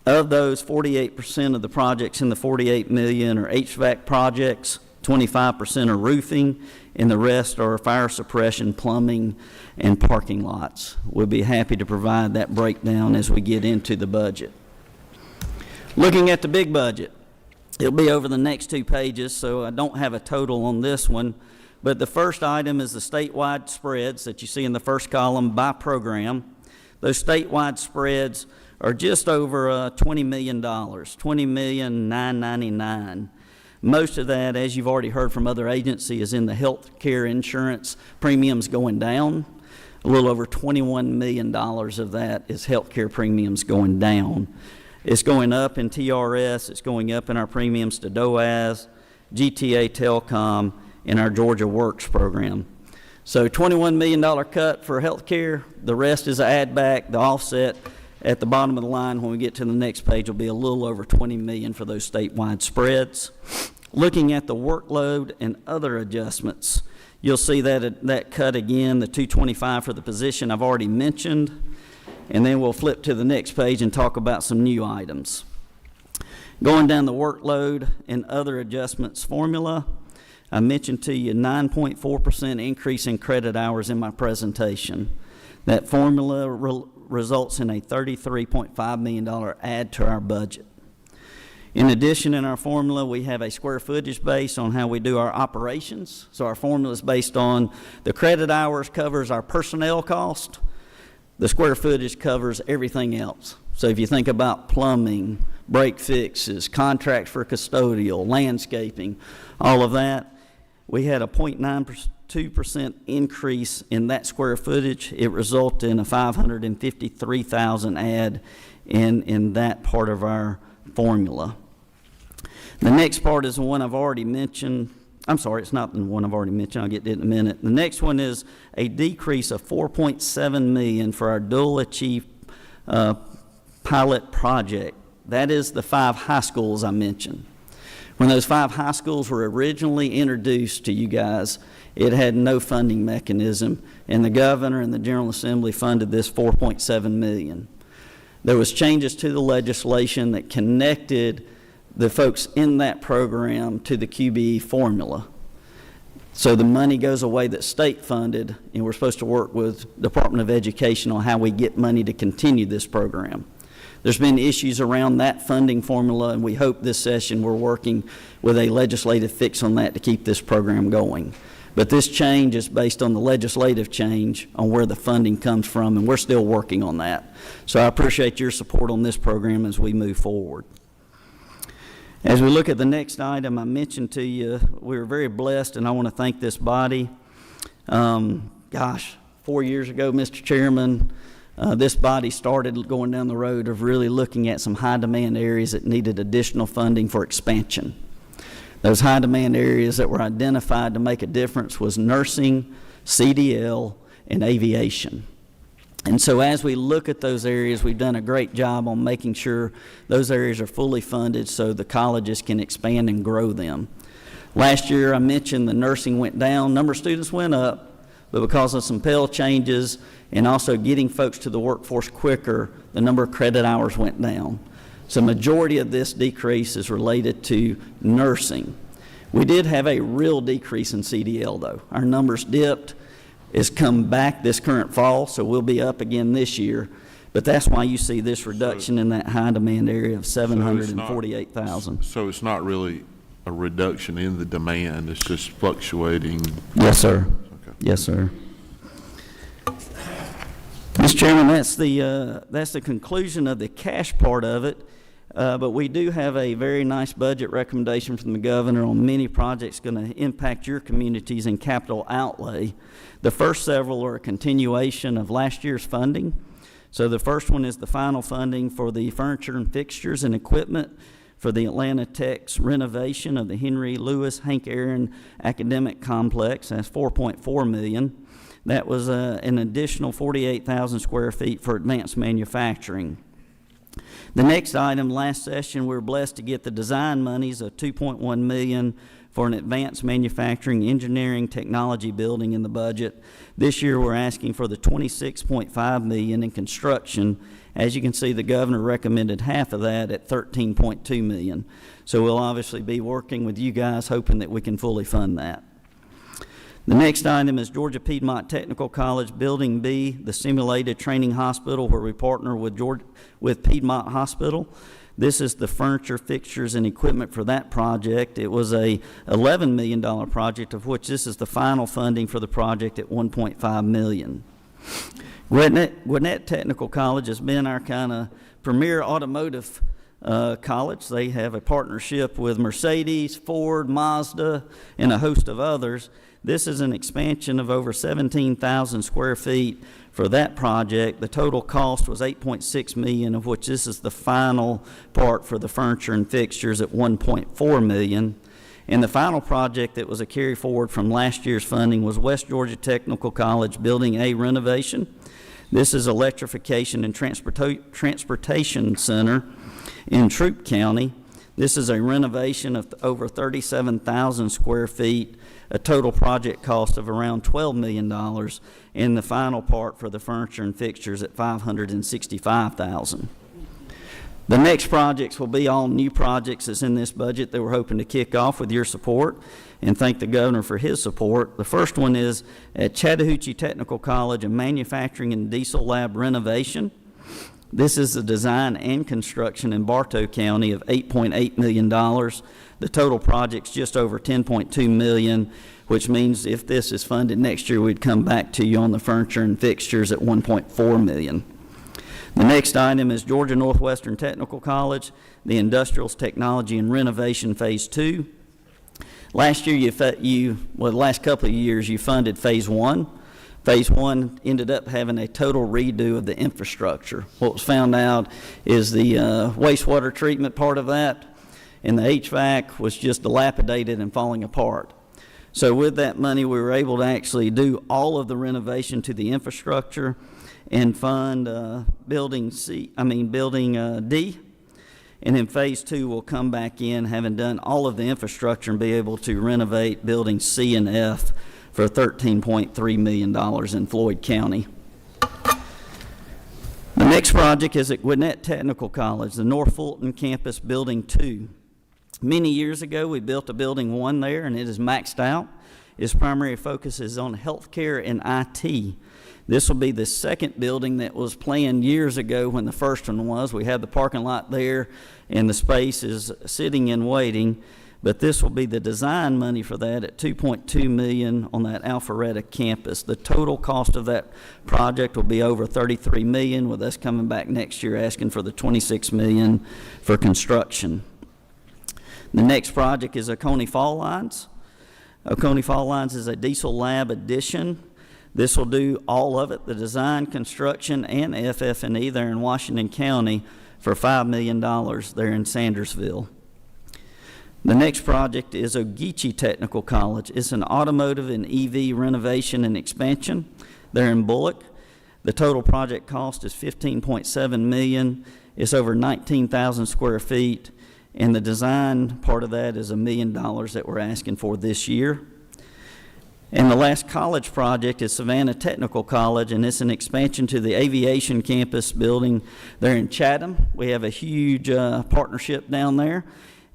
Of those, 48% of the projects in the $48 million are HVAC projects, 25% are roofing, and the rest are fire suppression, plumbing, and parking lots. We'll be happy to provide that breakdown as we get into the budget. Looking at the big budget, it'll be over the next 2 pages, so I don't have a total on this one. But the first item is the statewide spreads that you see in the first column by program. Those statewide spreads are just over $20 million, $20,999,000. Most of that, as you've already heard from other agencies, is in the health care insurance premiums going down. A little over $21 million of that is health care premiums going down. It's going up in TRS, it's going up in our premiums to DOAS, GTA Telecom, and our Georgia Works program. So $21 million cut for health care. The rest is an add back. The offset at the bottom of the line when we get to the next page will be a little over $20 million for those statewide spreads. Looking at the workload and other adjustments, you'll see that cut again, the $225 for the position I've already mentioned. And then we'll flip to the next page and talk about some new items. Going down the workload and other adjustments formula, I mentioned to you 9.4% increase in credit hours in my presentation. That formula results in a $33.5 million add to our budget. In addition, in our formula, we have a square footage base on how we do our operations. So our formula is based on the credit hours covers our personnel cost. The square footage covers everything else. So if you think about plumbing, break fixes, contracts for custodial, landscaping, all of that, we had a 0.92% increase in that square footage. It resulted in a $553,000 add in that part of our formula. The next part is the one I've already mentioned. I'm sorry, it's not the one I've already mentioned. I'll get to it in a minute. The next one is a decrease of $4.7 million for our dual achieve pilot project. That is the 5 high schools I mentioned. When those 5 high schools were originally introduced to you guys, it had no funding mechanism, and the governor and the General Assembly funded this $4.7 million. There was changes to the legislation that connected the folks in that program to the QBE formula. So the money goes away that's state funded, and we're supposed to work with Department of Education on how we get money to continue this program. There's been issues around that funding formula, and we hope this session we're working with a legislative fix on that to keep this program going. But this change is based on the legislative change on where the funding comes from, and we're still working on that. So I appreciate your support on this program as we move forward. As we look at the next item, I mentioned to you, we were very blessed, and I want to thank this body. 4 years ago, Mr. Chairman, this body started going down the road of really looking at some high-demand areas that needed additional funding for expansion. Those high-demand areas that were identified to make a difference was nursing, CDL, and aviation. And so as we look at those areas, we've done a great job on making sure those areas are fully funded so the colleges can expand and grow them. Last year, I mentioned the nursing went down. Number of students went up, but because of some Pell changes and also getting folks to the workforce quicker, the number of credit hours went down. So majority of this decrease is related to nursing. We did have a real decrease in CDL, though. Our numbers dipped. is come back this current fall, so we'll be up again this year. But that's why you see this reduction in that high demand area of 748,000. So it's not really a reduction in the demand, it's just fluctuating? Yes, sir. Okay. Yes, sir. Mr. Chairman, that's the conclusion of the cash part of it. But we do have a very nice budget recommendation from the governor on many projects going to impact your communities in capital outlay. The first several are a continuation of last year's funding. So the first one is the final funding for the furniture and fixtures and equipment for the Atlanta Tech's renovation of the Henry Louis Hank Aaron Academic Complex. That's $4.4 million. That was an additional 48,000 square feet for advanced manufacturing. The next item, last session, we were blessed to get the design monies of $2.1 million for an advanced manufacturing engineering technology building in the budget. This year we're asking for the $26.5 million in construction. As you can see, the governor recommended half of that at $13.2 million. So we'll obviously be working with you guys, hoping that we can fully fund that. The next item is Georgia Piedmont Technical College Building B, the simulated training hospital where we partner with Piedmont Hospital. This is the furniture, fixtures, and equipment for that project. It was a $11 million project, of which this is the final funding for the project at $1.5 million. Gwinnett Technical College has been our kind of premier automotive college. They have a partnership with Mercedes, Ford, Mazda, and a host of others. This is an expansion of over 17,000 square feet for that project. The total cost was $8.6 million, of which this is the final part for the furniture and fixtures at $1.4 million. And the final project that was a carry forward from last year's funding was West Georgia Technical College Building A renovation. This is electrification and transportation center in Troup County. This is a renovation of over 37,000 square feet, a total project cost of around $12 million, and the final part for the furniture and fixtures at $565,000. The next projects will be all new projects that's in this budget that we're hoping to kick off with your support, and thank the governor for his support. The first one is at Chattahoochee Technical College, a manufacturing and diesel lab renovation. This is the design and construction in Bartow County of $8.8 million. The total project's just over $10.2 million, which means if this is funded next year, we'd come back to you on the furniture and fixtures at $1.4 million. The next item is Georgia Northwestern Technical College, the Industrials Technology and Renovation Phase 2. Last year, the last couple of years, you funded Phase 1. Phase 1 ended up having a total redo of the infrastructure. What was found out is the wastewater treatment part of that and the HVAC was just dilapidated and falling apart. So with that money, we were able to actually do all of the renovation to the infrastructure and fund building D. And in Phase 2, we'll come back in having done all of the infrastructure and be able to renovate buildings C and F for $13.3 million in Floyd County. The next project is at Gwinnett Technical College, the North Fulton Campus Building 2. Many years ago, we built a Building 1 there, and it is maxed out. Its primary focus is on healthcare and IT. This will be the second building that was planned years ago when the first one was. We have the parking lot there, and the space is sitting and waiting. But this will be the design money for that at $2.2 million on that Alpharetta campus. The total cost of that project will be over $33 million, with us coming back next year asking for the $26 million for construction. The next project is Oconee Fall Lines. Oconee Fall Lines is a diesel lab addition. This will do all of it, the design, construction, and FF&E there in Washington County for $5 million there in Sandersville. The next project is Ogeechee Technical College. It's an automotive and EV renovation and expansion there in Bullock. The total project cost is $15.7 million. It's over 19,000 square feet, and the design part of that is $1 million that we're asking for this year. And the last college project is Savannah Technical College, and it's an expansion to the aviation campus building there in Chatham. We have a huge partnership down there.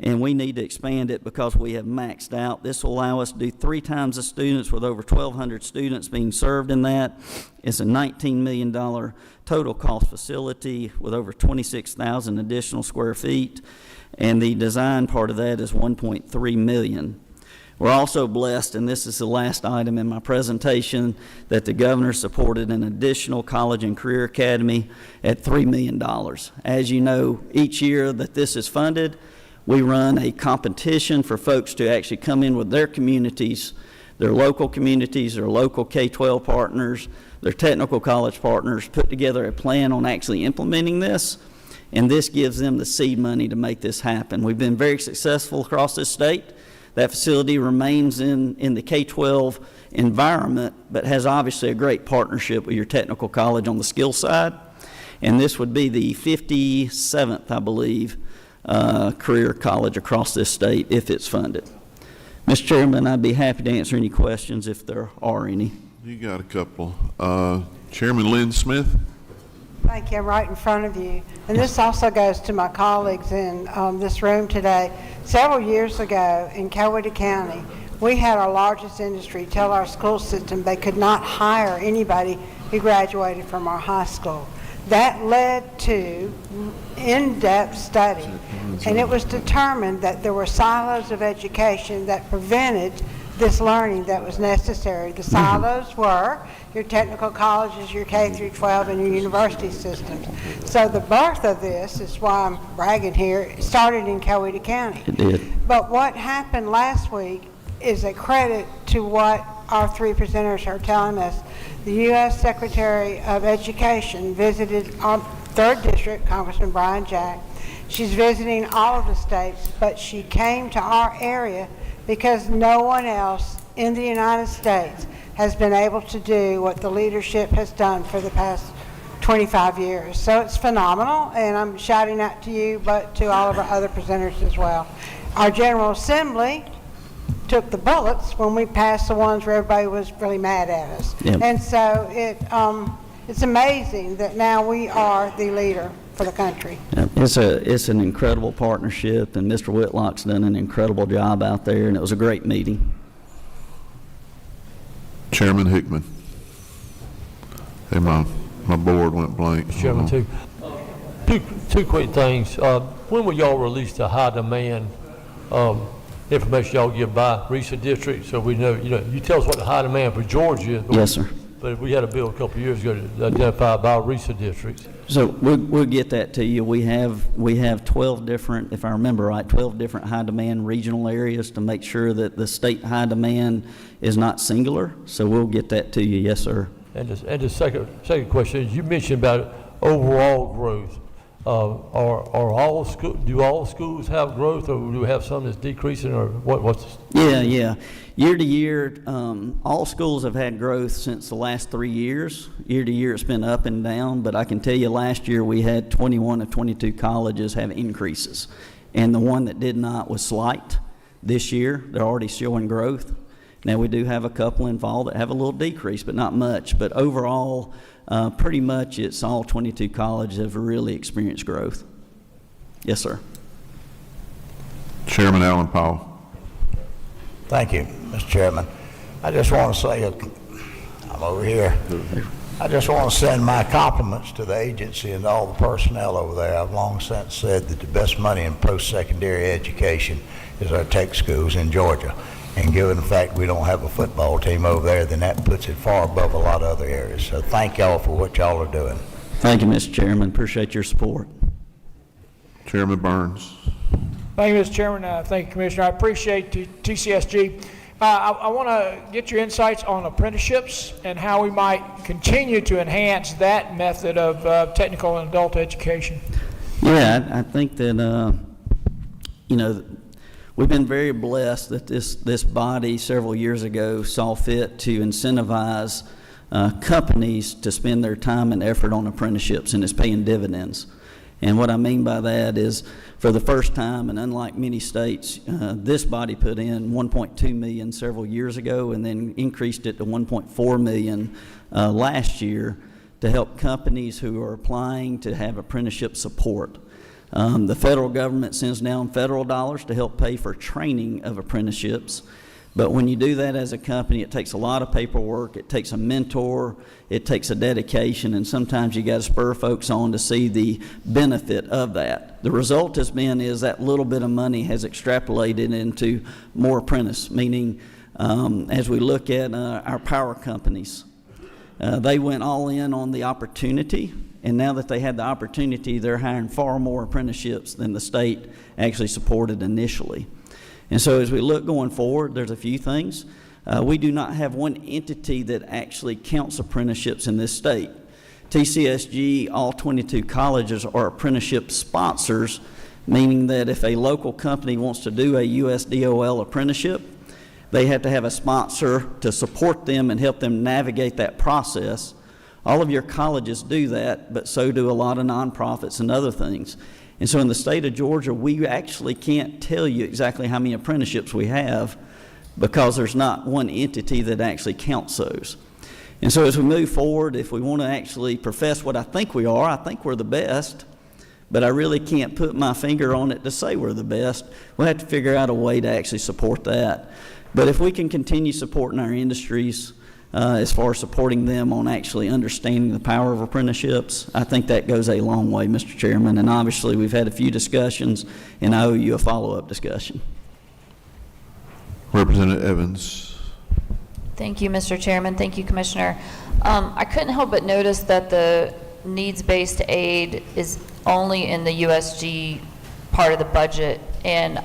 and we need to expand it because we have maxed out. This will allow us to do 3 times the students with over 1,200 students being served in that. It's a $19 million total cost facility with over 26,000 additional square feet, and the design part of that is $1.3 million. We're also blessed, and this is the last item in my presentation, that the governor supported an additional college and career academy at $3 million. As you know, each year that this is funded, we run a competition for folks to actually come in with their communities, their local communities, their local K-12 partners, their technical college partners, put together a plan on actually implementing this, and this gives them the seed money to make this happen. We've been very successful across this state. That facility remains in the K-12 environment, but has obviously a great partnership with your technical college on the skill side. And this would be the 57th, I believe, career college across this state if it's funded. Mr. Chairman, I'd be happy to answer any questions if there are any. You got a couple. Chairman Lynn Smith. Thank you. I'm right in front of you. And this also goes to my colleagues in this room today. Several years ago in Coweta County, we had our largest industry tell our school system they could not hire anybody who graduated from our high school. That led to in-depth study, and it was determined that there were silos of education that prevented this learning that was necessary. The silos were your technical colleges, your K through 12, and your university systems. So the birth of this is why I'm bragging here. It started in Coweta County. It did. But what happened last week is a credit to what our 3 presenters are telling us. The U.S. Secretary of Education visited our 3rd District, Congressman Brian Jack. She's visiting all of the states, but she came to our area because no one else in the United States has been able to do what the leadership has done for the past 25 years. So it's phenomenal, and I'm shouting out to you, but to all of our other presenters as well. Our General Assembly took the bullets when we passed the ones where everybody was really mad at us. Yep. And so it's amazing that now we are the leader for the country. It's an incredible partnership, and Mr. Whitlock's done an incredible job out there, and it was a great meeting. Chairman Hickman. Hey, my board went blank. Chairman, two quick things. When will y'all release the high demand information y'all give by recent district, so we know, you tell us what the high demand for Georgia is. Yes, sir. But we had a bill a couple of years ago to identify by recent districts. So we'll get that to you. We have 12 different, if I remember right, 12 different high demand regional areas to make sure that the state high demand is not singular. So we'll get that to you. Yes, sir. And the second question is, you mentioned about overall growth. Do all schools have growth, or do we have some that's decreasing, or what's? Yeah. Year to year, all schools have had growth since the last 3 years. Year to year, it's been up and down, but I can tell you last year we had 21 of 22 colleges have increases, and the one that did not was slight. This year, they're already showing growth. Now, we do have a couple involved that have a little decrease, but not much. But overall, pretty much it's all 22 colleges have really experienced growth. Yes, sir. Chairman Allen Powell. Thank you, Mr. Chairman. I just want to say, I'm over here. I just want to send my compliments to the agency and all the personnel over there. I've long since said that the best money in post-secondary education is our tech schools in Georgia. And given the fact we don't have a football team over there, then that puts it far above a lot of other areas. So thank y'all for what y'all are doing. Thank you, Mr. Chairman. Appreciate your support. Chairman Burns. Thank you, Mr. Chairman. Thank you, Commissioner. I appreciate TCSG. I want to get your insights on apprenticeships and how we might continue to enhance that method of technical and adult education. Yeah, I think that, we've been very blessed that this body several years ago saw fit to incentivize companies to spend their time and effort on apprenticeships, and it's paying dividends. And what I mean by that is, for the first time, and unlike many states, this body put in $1.2 million several years ago and then increased it to $1.4 million last year to help companies who are applying to have apprenticeship support. The federal government sends down federal dollars to help pay for training of apprenticeships. But when you do that as a company, it takes a lot of paperwork, it takes a mentor, it takes a dedication, and sometimes you got to spur folks on to see the benefit of that. The result has been is that little bit of money has extrapolated into more apprentice, meaning as we look at our power companies, they went all in on the opportunity, and now that they had the opportunity, they're hiring far more apprenticeships than the state actually supported initially. And so as we look going forward, there's a few things. We do not have one entity that actually counts apprenticeships in this state. TCSG, all 22 colleges are apprenticeship sponsors, meaning that if a local company wants to do a USDOL apprenticeship, they have to have a sponsor to support them and help them navigate that process. All of your colleges do that, but so do a lot of nonprofits and other things. And so in the state of Georgia, we actually can't tell you exactly how many apprenticeships we have because there's not one entity that actually counts those. And so as we move forward, if we want to actually profess what I think we are, I think we're the best, but I really can't put my finger on it to say we're the best. We'll have to figure out a way to actually support that. But if we can continue supporting our industries, as far as supporting them on actually understanding the power of apprenticeships, I think that goes a long way, Mr. Chairman. And obviously, we've had a few discussions, and I owe you a follow-up discussion. Representative Evans. Thank you, Mr. Chairman. Thank you, Commissioner. I couldn't help but notice that the needs-based aid is only in the USG part of the budget, and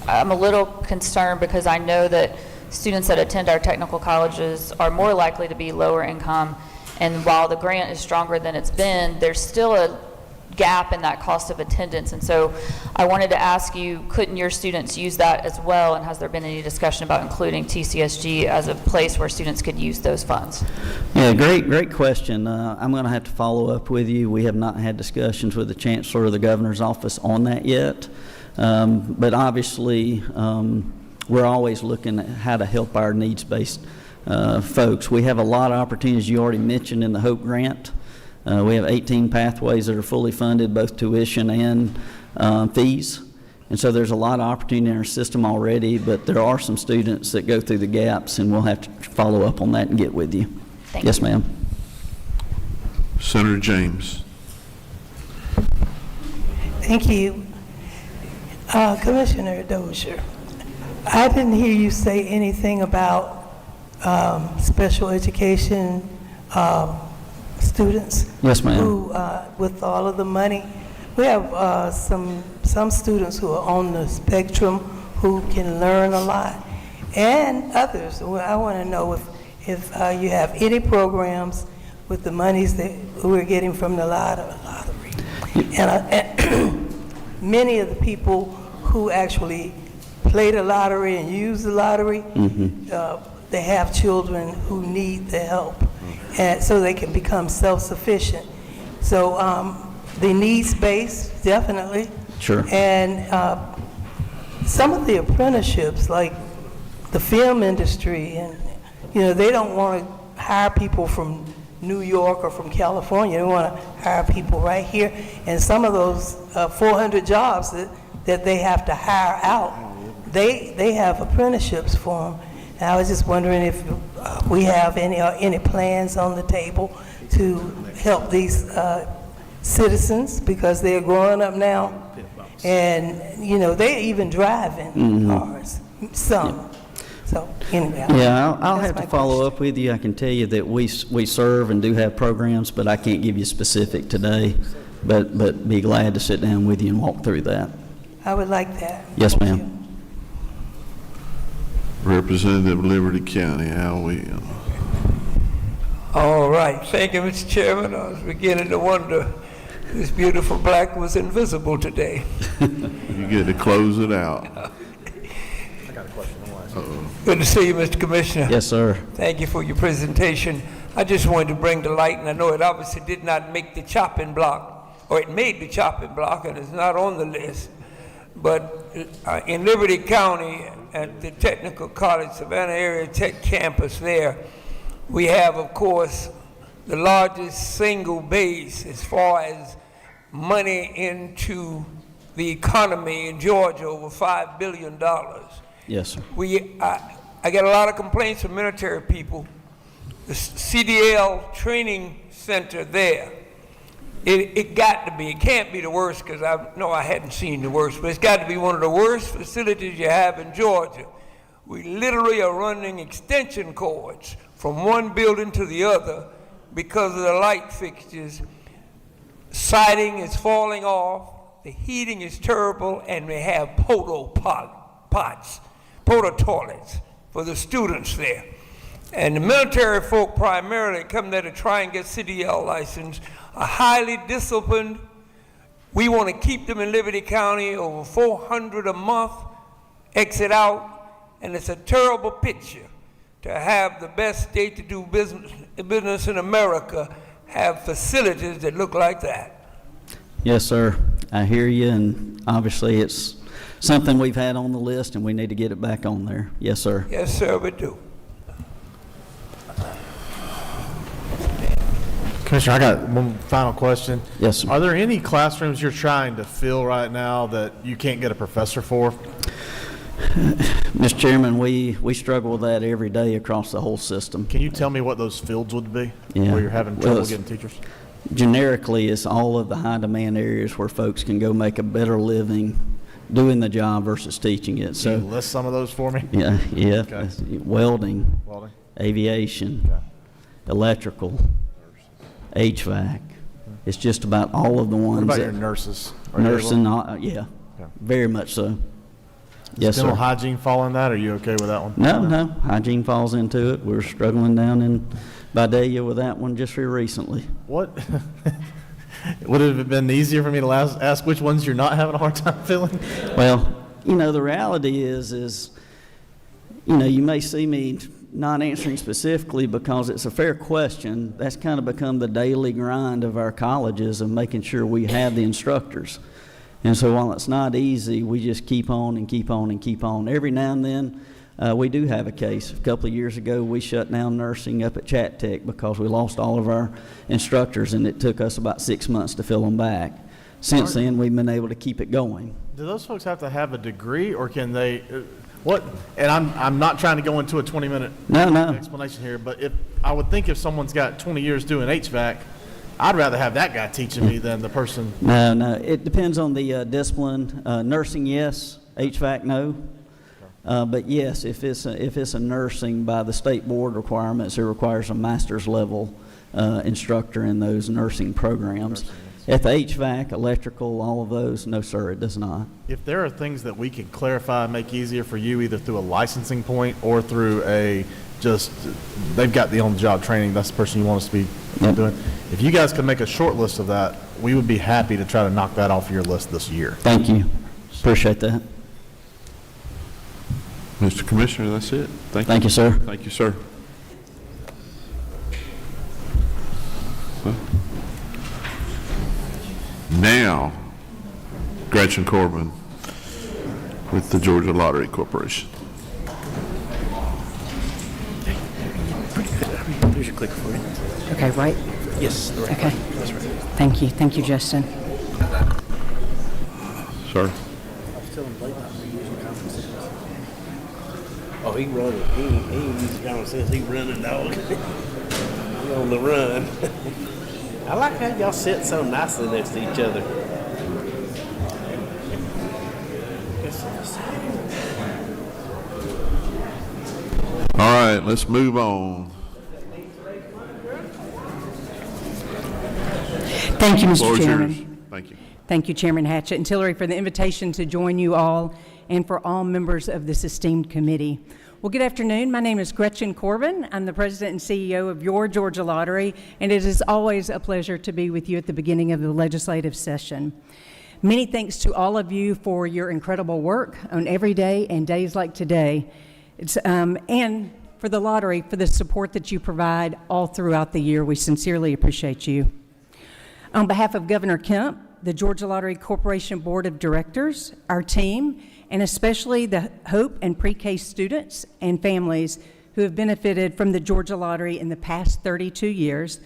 I'm a little concerned because I know that students that attend our technical colleges are more likely to be lower income, and while the grant is stronger than it's been, there's still a gap in that cost of attendance. And so I wanted to ask you, couldn't your students use that as well, and has there been any discussion about including TCSG as a place where students could use those funds? Yeah, great question. I'm going to have to follow up with you. We have not had discussions with the Chancellor or the Governor's office on that yet, but obviously we're always looking at how to help our needs-based folks. We have a lot of opportunities you already mentioned in the HOPE grant. We have 18 pathways that are fully funded, both tuition and fees. And so there's a lot of opportunity in our system already, but there are some students that go through the gaps, and we'll have to follow up on that and get with you. Yes, ma'am. Senator James. Thank you. Commissioner Dozier, I didn't hear you say anything about special education students. Yes, ma'am. Who, with all of the money, we have some students who are on the spectrum who can learn a lot, and others. Well, I want to know if you have any programs with the monies that we're getting from the lottery. And many of the people who actually play the lottery and use the lottery, they have children who need the help, and so they can become self-sufficient. So the needs-based, definitely. Sure. And some of the apprenticeships, like the film industry, and they don't want to hire people from New York or from California. They want to hire people right here. And some of those 400 jobs that they have to hire out, they have apprenticeships for them. And I was just wondering if we have any plans on the table to help these citizens, because they're growing up now, and they're even driving cars, some. So anyway, yeah, I'll have to follow up with you. I can tell you that we serve and do have programs, but I can't give you specific today. But be glad to sit down with you and walk through that. I would like that. Yes, ma'am. Representative Liberty County, Al Williams. All right. Thank you, Mr. Chairman. I was beginning to wonder if this beautiful black was invisible today. You get to close it out. I got a question. Good to see you, Mr. Commissioner. Yes, sir. Thank you for your presentation. I just wanted to bring to light, and I know it obviously did not make the chopping block, or it made the chopping block, and it's not on the list. But in Liberty County, at the Technical College, Savannah Area Tech Campus there, we have, of course, the largest single base as far as money into the economy in Georgia, over $5 billion. Yes, sir. I get a lot of complaints from military people. The CDL training center there, it got to be, it can't be the worst, because I know I hadn't seen the worst, but it's got to be one of the worst facilities you have in Georgia. We literally are running extension cords from one building to the other because of the light fixtures. Siding is falling off, the heating is terrible, and we have porta toilets for the students there. And the military folk primarily come there to try and get CDL license, are highly disciplined. We want to keep them in Liberty County, over 400 a month, exit out, and it's a terrible picture to have the best state to do business in America have facilities that look like that. Yes, sir. I hear you, and obviously it's something we've had on the list, and we need to get it back on there. Yes, sir. Yes, sir, we do. Commissioner, I got one final question. Yes, sir. Are there any classrooms you're trying to fill right now that you can't get a professor for? Mr. Chairman, we struggle with that every day across the whole system. Can you tell me what those fields would be, Yeah. where you're having Well, trouble it's- getting teachers? Generically, it's all of the high-demand areas where folks can go make a better living doing the job versus teaching it. So, Can you list some of those for me? yeah, Okay. welding, Welding. aviation, electrical, HVAC. It's just about all of the ones. What about that- your nurses? Are you Nursing, able- yeah, Okay. very much so. Does Yes, dental sir. hygiene fall in that? Are you okay with that one? No, hygiene falls into it. We're struggling down in Vidalia with that one just here recently. What? Would it have been easier for me to ask which ones you're not having a hard time filling? Well, the reality is, you may see me not answering specifically because it's a fair question. That's kind of become the daily grind of our colleges of making sure we have the instructors. And so while it's not easy, we just keep on and keep on and keep on. Every now and then, we do have a case. A couple of years ago, we shut down nursing up at Chat Tech because we lost all of our instructors, and it took us about 6 months to fill them back. Since then, we've been able to keep it going. Do those folks have to have a degree, or can they? What? And I'm not trying to go into a 20-minute explanation here, but I would think if someone's got 20 years doing HVAC, I'd rather have that guy teaching me than the person. No, it depends on the discipline. Nursing, yes. HVAC, no. But yes, if it's a nursing by the state board requirements, it requires a master's level instructor in those nursing programs. At the HVAC, electrical, all of those, no, sir, it does not. If there are things that we can clarify and make easier for you, either through a licensing point or through they've got the on-the-job training, that's the person you want us to be doing. If you guys could make a short list of that, we would be happy to try to knock that off your list this year. Thank you. Appreciate that. Mr. Commissioner, that's it. Thank you, sir. Thank you, sir. Now, Gretchen Corbin with the Georgia Lottery Corporation. Here's your clicker for you. Okay, right? Yes, the right Okay. one. That's right. Thank you. Thank you, Justin. Sir. Oh, he running. He ain't using common sense. He running, dog. He on the run. I like how y'all sit so nicely next to each other. All right, let's move on. Thank you, The Mr. floor is Chairman. yours. Thank you. Thank you, Chairman Hatchett and Tillery, for the invitation to join you all and for all members of this esteemed committee. Well, good afternoon. My name is Gretchen Corbin. I'm the president and CEO of your Georgia Lottery, and it is always a pleasure to be with you at the beginning of the legislative session. Many thanks to all of you for your incredible work on every day and days like today, and for the lottery for the support that you provide all throughout the year. We sincerely appreciate you. On behalf of Governor Kemp, the Georgia Lottery Corporation Board of Directors, our team, and especially the Hope and Pre-K students and families who have benefited from the Georgia Lottery in the past 32 years,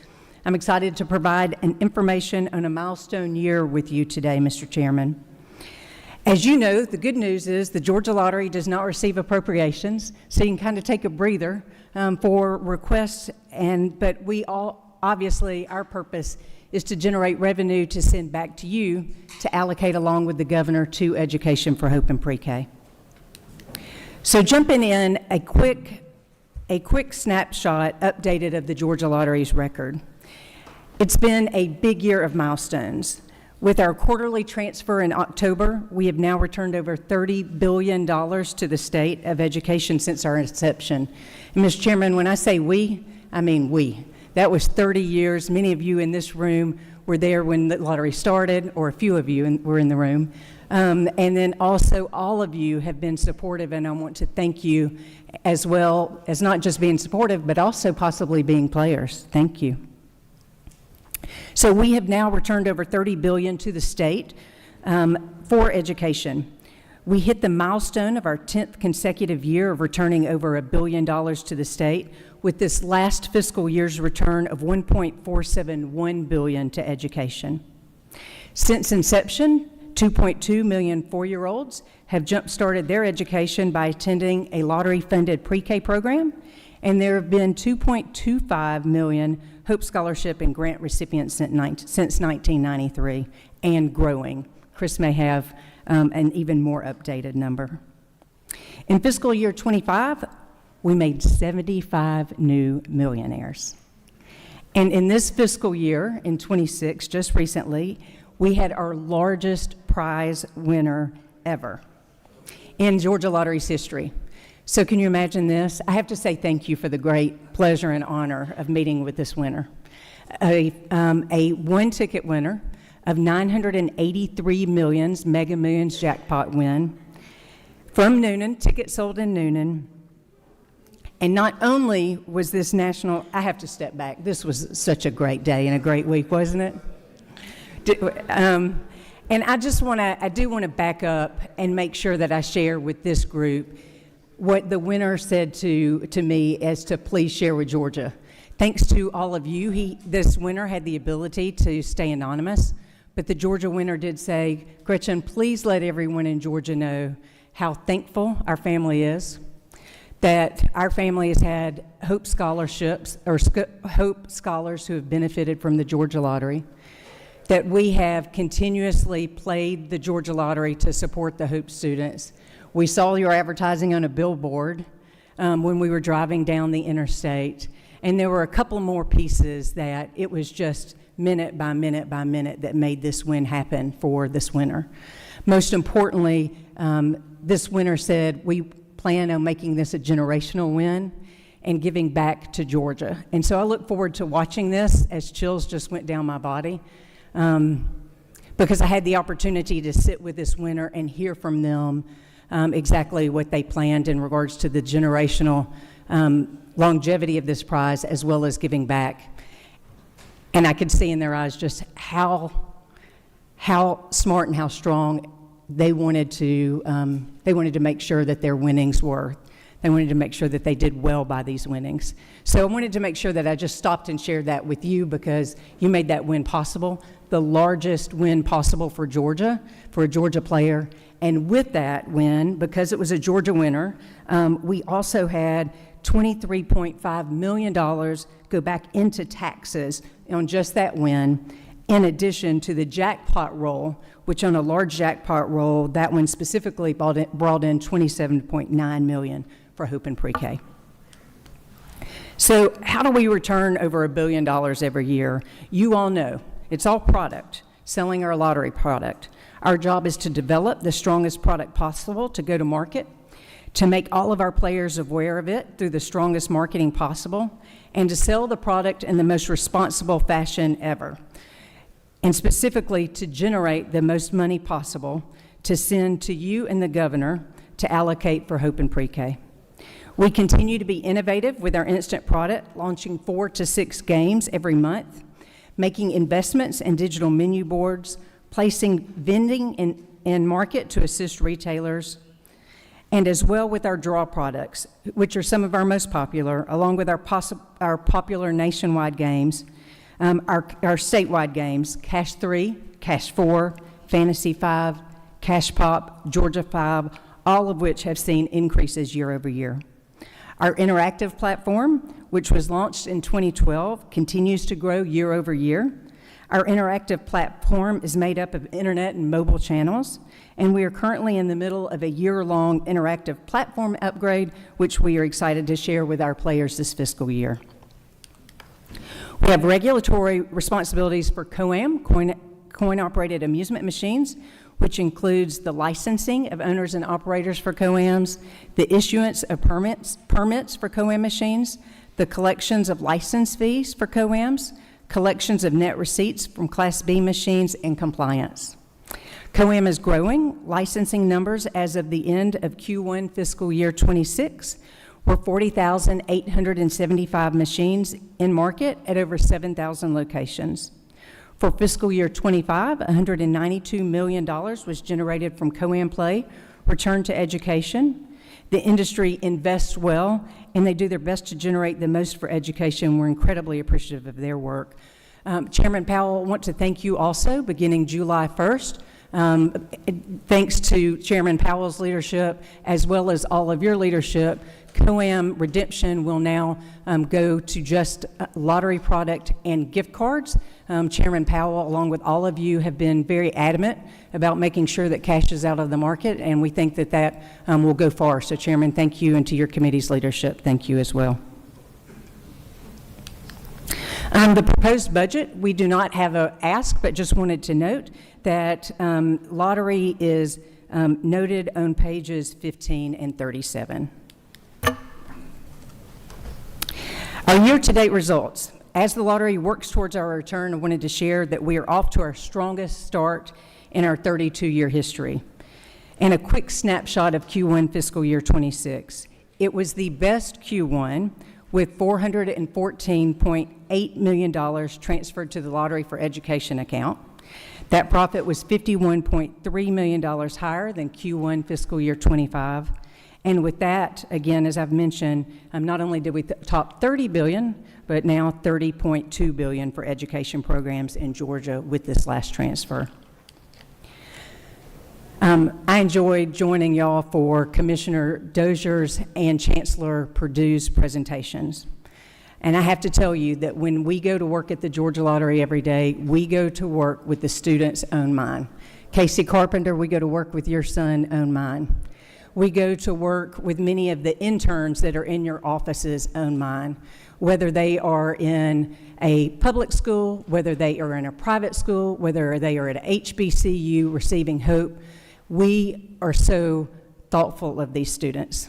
I'm excited to provide an information on a milestone year with you today, Mr. Chairman. As you know, the good news is the Georgia Lottery does not receive appropriations, so you can kind of take a breather for requests, but we all, obviously, our purpose is to generate revenue to send back to you to allocate along with the governor to Education for Hope and Pre-K. So jumping in, a quick snapshot updated of the Georgia Lottery's record. It's been a big year of milestones. With our quarterly transfer in October, we have now returned over $30 billion to the state of education since our inception. And Mr. Chairman, when I say we, I mean we. That was 30 years. Many of you in this room were there when the lottery started, or a few of you were in the room. And then also all of you have been supportive, and I want to thank you as well as not just being supportive, but also possibly being players. Thank you. So we have now returned over $30 billion to the state for education. We hit the milestone of our 10th consecutive year of returning over $1 billion to the state, with this last fiscal year's return of $1.471 billion to education. Since inception, 2.2 million four-year-olds have jump-started their education by attending a lottery-funded pre-K program, and there have been 2.25 million Hope Scholarship and grant recipients since 1993, and growing. Chris may have an even more updated number. In fiscal year 25, we made 75 new millionaires. And in this fiscal year, in 26, just recently, we had our largest prize winner ever in Georgia Lottery's history. So can you imagine this? I have to say thank you for the great pleasure and honor of meeting with this winner. A one-ticket winner of 983 millions, Mega Millions jackpot win from Noonan, tickets sold in Noonan. And not only was this national, I have to step back, this was such a great day and a great week, wasn't it? And I do want to back up and make sure that I share with this group what the winner said to me as to please share with Georgia. Thanks to all of you, this winner had the ability to stay anonymous, but the Georgia winner did say, Gretchen, please let everyone in Georgia know how thankful our family is, that our family has had Hope scholarships, or Hope scholars who have benefited from the Georgia Lottery, that we have continuously played the Georgia Lottery to support the Hope students. We saw your advertising on a billboard when we were driving down the interstate, and there were a couple more pieces that it was just minute by minute by minute that made this win happen for this winner. Most importantly, this winner said, we plan on making this a generational win and giving back to Georgia. And so I look forward to watching this as chills just went down my body. Because I had the opportunity to sit with this winner and hear from them exactly what they planned in regards to the generational longevity of this prize, as well as giving back. And I could see in their eyes just how smart and how strong they wanted to make sure that their winnings were. They wanted to make sure that they did well by these winnings. So I wanted to make sure that I just stopped and shared that with you, because you made that win possible, the largest win possible for Georgia, for a Georgia player. And with that win, because it was a Georgia winner, we also had $23.5 million go back into taxes on just that win, in addition to the jackpot roll, which on a large jackpot roll, that one specifically brought in $27.9 million for Hope and Pre-K. So how do we return over $1 billion every year? You all know, it's all product, selling our lottery product. Our job is to develop the strongest product possible to go to market, to make all of our players aware of it through the strongest marketing possible, and to sell the product in the most responsible fashion ever. And specifically to generate the most money possible to send to you and the governor to allocate for Hope and Pre-K. We continue to be innovative with our instant product, launching 4 to 6 games every month, making investments in digital menu boards, placing vending in market to assist retailers, and as well with our draw products, which are some of our most popular, along with our popular nationwide games, Our statewide games, Cash 3, Cash 4, Fantasy 5, Cash Pop, Georgia 5, all of which have seen increases year over year. Our interactive platform, which was launched in 2012, continues to grow year over year. Our interactive platform is made up of internet and mobile channels, and we are currently in the middle of a year-long interactive platform upgrade, which we are excited to share with our players this fiscal year. We have regulatory responsibilities for COAM, coin-operated amusement machines, which includes the licensing of owners and operators for COAMs, the issuance of permits for COAM machines, the collections of license fees for COAMs, collections of net receipts from Class B machines, and compliance. COAM is growing. Licensing numbers as of the end of Q1 fiscal year 26 were 40,875 machines in market at over 7,000 locations. For fiscal year 25, $192 million was generated from COAM play, return to education. The industry invests well, and they do their best to generate the most for education. We're incredibly appreciative of their work. Chairman Powell, I want to thank you also, beginning July 1st. Thanks to Chairman Powell's leadership, as well as all of your leadership, COAM redemption will now go to just lottery product and gift cards. Chairman Powell, along with all of you, have been very adamant about making sure that cash is out of the market, and we think that that will go far. So, Chairman, thank you, and to your committee's leadership, thank you as well. The proposed budget, we do not have an ask, but just wanted to note that lottery is noted on pages 15 and 37. Our year-to-date results. As the lottery works towards our return, I wanted to share that we are off to our strongest start in our 32-year history. And a quick snapshot of Q1 fiscal year 26. It was the best Q1 with $414.8 million transferred to the Lottery for Education account. That profit was $51.3 million higher than Q1 fiscal year 25. And with that, again, as I've mentioned, not only did we top $30 billion, but now $30.2 billion for education programs in Georgia with this last transfer. I enjoyed joining y'all for Commissioner Dozier's and Chancellor Perdue's presentations. And I have to tell you that when we go to work at the Georgia Lottery every day, we go to work with the students' own mind. Casey Carpenter, we go to work with your son' own mind. We go to work with many of the interns that are in your office's own mind, whether they are in a public school, whether they are in a private school, whether they are at a HBCU receiving hope. We are so thoughtful of these students.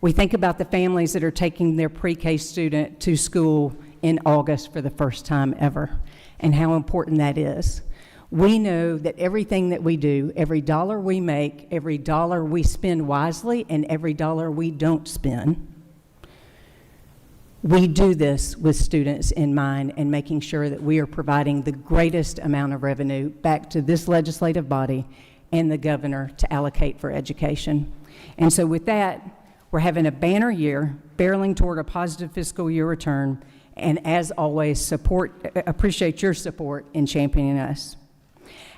We think about the families that are taking their pre-K student to school in August for the first time ever, and how important that is. We know that everything that we do, every dollar we make, every dollar we spend wisely, and every dollar we don't spend, we do this with students in mind and making sure that we are providing the greatest amount of revenue back to this legislative body and the governor to allocate for education. And so with that, we're having a banner year, barreling toward a positive fiscal year return, and as always, appreciate your support in championing us.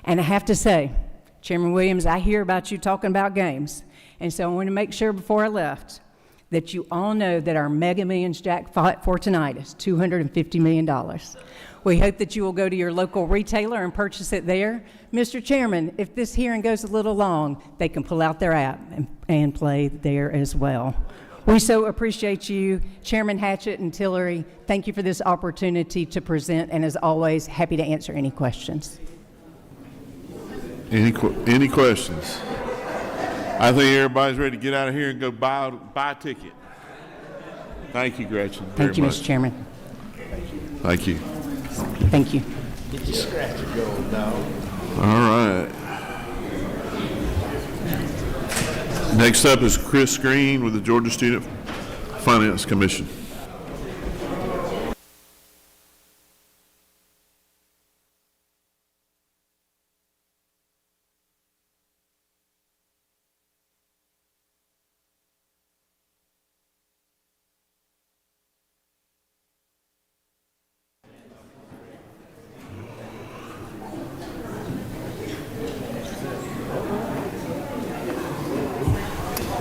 And I have to say, Chairman Williams, I hear about you talking about games, and so I want to make sure before I left that you all know that our Mega Millions jackpot for tonight is $250 million. We hope that you will go to your local retailer and purchase it there. Mr. Chairman, if this hearing goes a little long, they can pull out their app and play there as well. We so appreciate you, Chairman Hatchett and Tillery. Thank you for this opportunity to present, and as always, happy to answer any questions. Any questions? I think everybody's ready to get out of here and go buy a ticket. Thank you, Gretchen. Thank you, Mr. Chairman. Thank you. Thank you. Get your scratcher going, dog. All right. Next up is Chris Green with the Georgia Student Finance Commission.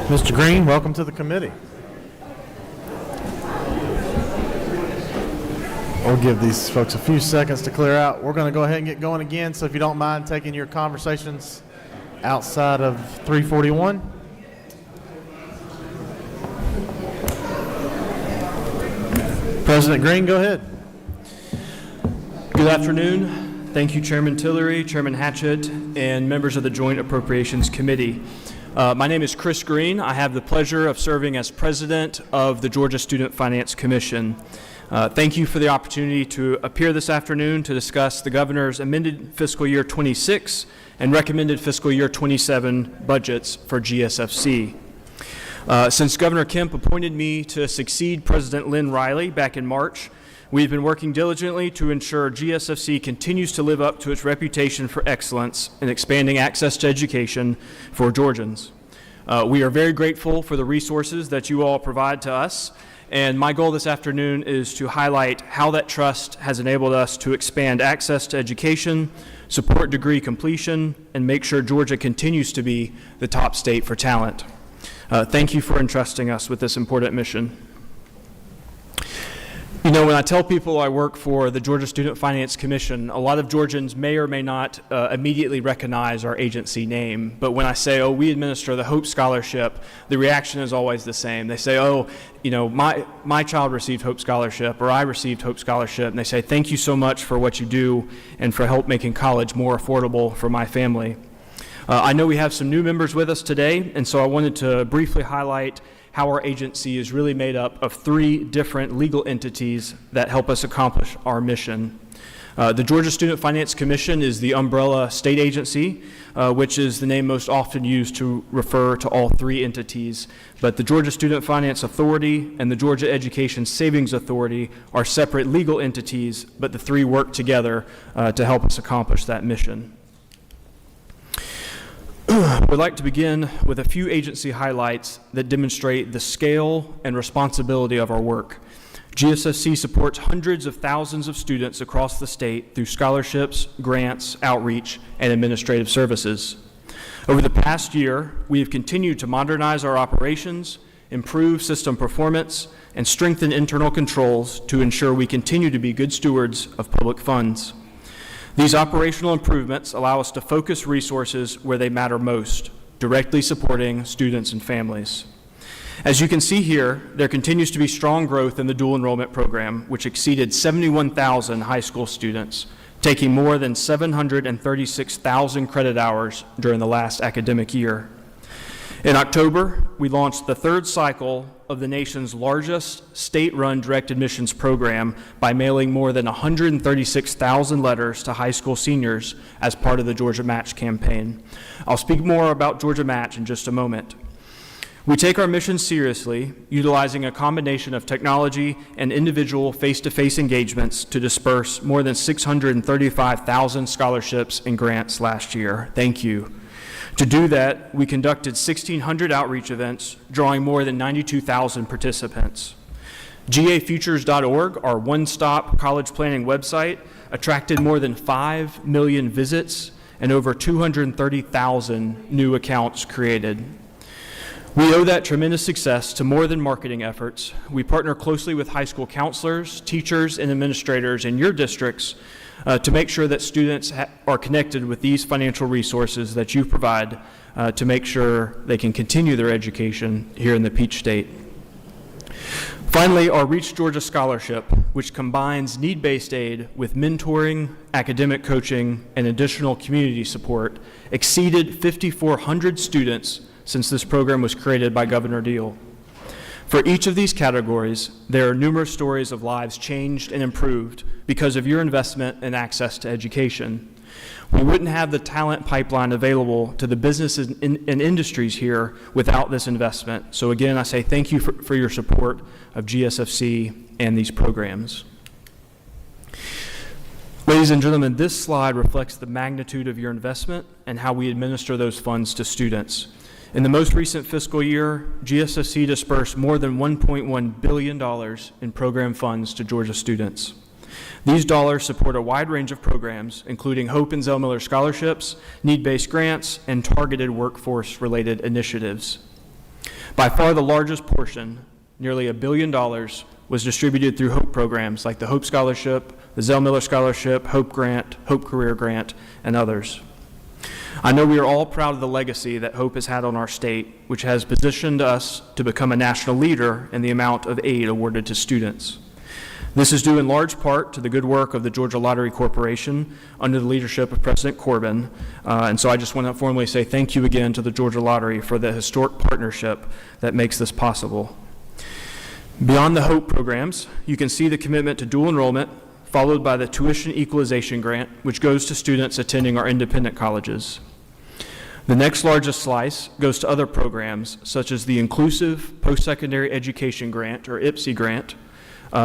Mr. Green, welcome to the committee. We'll give these folks a few seconds to clear out. We're going to go ahead and get going again, so if you don't mind taking your conversations outside of 341. President Green, go ahead. Good afternoon. Thank you, Chairman Tillery, Chairman Hatchett, and members of the Joint Appropriations Committee. My name is Chris Green. I have the pleasure of serving as president of the Georgia Student Finance Commission. Thank you for the opportunity to appear this afternoon to discuss the governor's amended fiscal year 26 and recommended fiscal year 27 budgets for GSFC. Since Governor Kemp appointed me to succeed President Lynn Riley back in March, we've been working diligently to ensure GSFC continues to live up to its reputation for excellence in expanding access to education for Georgians. We are very grateful for the resources that you all provide to us, and my goal this afternoon is to highlight how that trust has enabled us to expand access to education, support degree completion, and make sure Georgia continues to be the top state for talent. Thank you for entrusting us with this important mission. You know, when I tell people I work for the Georgia Student Finance Commission, a lot of Georgians may or may not immediately recognize our agency name. But when I say, oh, we administer the Hope Scholarship, the reaction is always the same. They say, oh, you know, my child received Hope Scholarship, or I received Hope Scholarship. And they say, thank you so much for what you do and for help making college more affordable for my family. I know we have some new members with us today, and so I wanted to briefly highlight how our agency is really made up of 3 different legal entities that help us accomplish our mission. The Georgia Student Finance Commission is the umbrella state agency, which is the name most often used to refer to all 3 entities. But the Georgia Student Finance Authority and the Georgia Education Savings Authority are separate legal entities, but the 3 work together to help us accomplish that mission. We'd like to begin with a few agency highlights that demonstrate the scale and responsibility of our work. GSFC supports hundreds of thousands of students across the state through scholarships, grants, outreach, and administrative services. Over the past year, we have continued to modernize our operations, improve system performance, and strengthen internal controls to ensure we continue to be good stewards of public funds. These operational improvements allow us to focus resources where they matter most, directly supporting students and families. As you can see here, there continues to be strong growth in the dual enrollment program, which exceeded 71,000 high school students, taking more than 736,000 credit hours during the last academic year. In October, we launched the 3rd cycle of the nation's largest state-run direct admissions program by mailing more than 136,000 letters to high school seniors as part of the Georgia Match campaign. I'll speak more about Georgia Match in just a moment. We take our mission seriously, utilizing a combination of technology and individual face-to-face engagements to disperse more than 635,000 scholarships and grants last year. Thank you. To do that, we conducted 1,600 outreach events, drawing more than 92,000 participants. GAFutures.org, our one-stop college planning website, attracted more than 5 million visits and over 230,000 new accounts created. We owe that tremendous success to more than marketing efforts. We partner closely with high school counselors, teachers, and administrators in your districts to make sure that students are connected with these financial resources that you provide to make sure they can continue their education here in the Peach State. Finally, our Reach Georgia Scholarship, which combines need-based aid with mentoring, academic coaching, and additional community support, exceeded 5,400 students since this program was created by Governor Deal. For each of these categories, there are numerous stories of lives changed and improved because of your investment and access to education. We wouldn't have the talent pipeline available to the businesses and industries here without this investment. So again, I say thank you for your support of GSFC and these programs. Ladies and gentlemen, this slide reflects the magnitude of your investment and how we administer those funds to students. In the most recent fiscal year, GSFC dispersed more than $1.1 billion in program funds to Georgia students. These dollars support a wide range of programs, including Hope and Zell Miller scholarships, need-based grants, and targeted workforce-related initiatives. By far the largest portion, nearly $1 billion, was distributed through HOPE programs like the HOPE Scholarship, the Zell Miller Scholarship, HOPE Grant, HOPE Career Grant, and others. I know we are all proud of the legacy that HOPE has had on our state, which has positioned us to become a national leader in the amount of aid awarded to students. This is due in large part to the good work of the Georgia Lottery Corporation under the leadership of President Corbin. And so I just want to formally say thank you again to the Georgia Lottery for the historic partnership that makes this possible. Beyond the HOPE programs, you can see the commitment to dual enrollment, followed by the tuition equalization grant, which goes to students attending our independent colleges. The next largest slice goes to other programs, such as the Inclusive Post-Secondary Education Grant, or IPSE grant,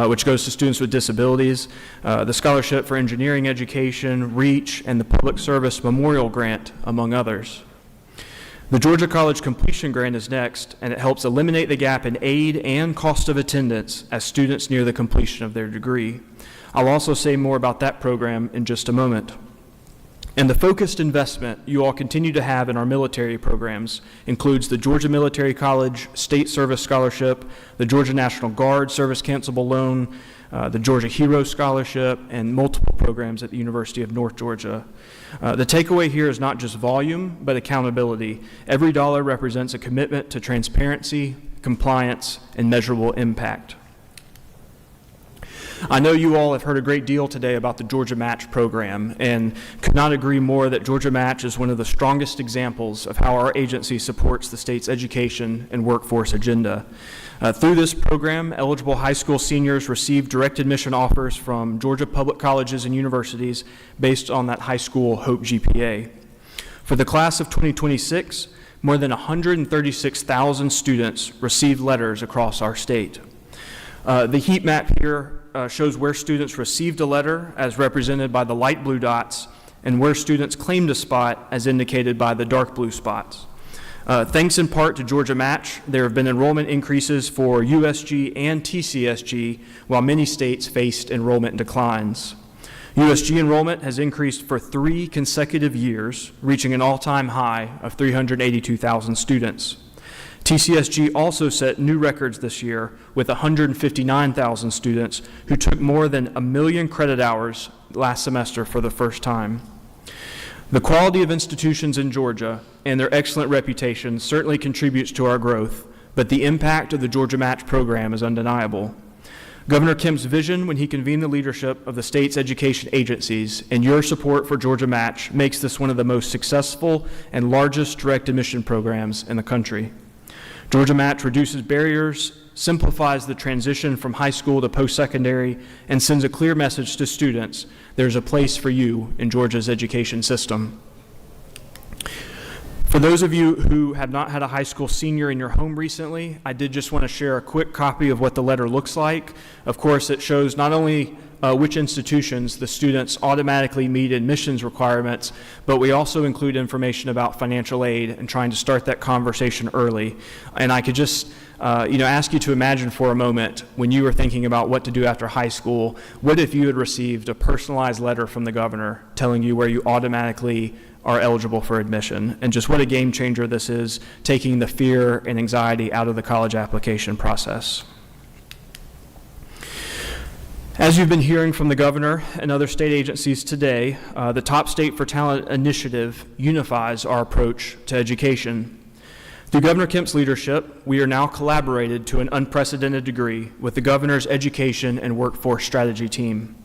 which goes to students with disabilities, the Scholarship for Engineering Education, REACH, and the Public Service Memorial Grant, among others. The Georgia College Completion Grant is next, and it helps eliminate the gap in aid and cost of attendance as students near the completion of their degree. I'll also say more about that program in just a moment. And the focused investment you all continue to have in our military programs includes the Georgia Military College State Service Scholarship, the Georgia National Guard Service Cancelable Loan, the Georgia Hero Scholarship, and multiple programs at the University of North Georgia. The takeaway here is not just volume, but accountability. Every dollar represents a commitment to transparency, compliance, and measurable impact. I know you all have heard a great deal today about the Georgia Match program, and could not agree more that Georgia Match is one of the strongest examples of how our agency supports the state's education and workforce agenda. Through this program, eligible high school seniors receive direct admission offers from Georgia public colleges and universities based on that high school HOPE GPA. For the class of 2026, more than 136,000 students received letters across our state. The heat map here shows where students received a letter, as represented by the light blue dots, and where students claimed a spot, as indicated by the dark blue spots. Thanks in part to Georgia Match, there have been enrollment increases for USG and TCSG, while many states faced enrollment declines. USG enrollment has increased for 3 consecutive years, reaching an all-time high of 382,000 students. TCSG also set new records this year with 159,000 students who took more than 1 million credit hours last semester for the first time. The quality of institutions in Georgia and their excellent reputation certainly contributes to our growth, but the impact of the Georgia Match program is undeniable. Governor Kemp's vision when he convened the leadership of the state's education agencies and your support for Georgia Match makes this one of the most successful and largest direct admission programs in the country. Georgia Match reduces barriers, simplifies the transition from high school to post-secondary, and sends a clear message to students: there's a place for you in Georgia's education system. For those of you who have not had a high school senior in your home recently, I did just want to share a quick copy of what the letter looks like. Of course, it shows not only which institutions the students automatically meet admissions requirements, but we also include information about financial aid and trying to start that conversation early. And I could just ask you to imagine for a moment, when you were thinking about what to do after high school, what if you had received a personalized letter from the governor telling you where you automatically are eligible for admission, and just what a game changer this is, taking the fear and anxiety out of the college application process. As you've been hearing from the governor and other state agencies today, the Top State for Talent initiative unifies our approach to education. Through Governor Kemp's leadership, we are now collaborated to an unprecedented degree with the governor's education and workforce strategy team.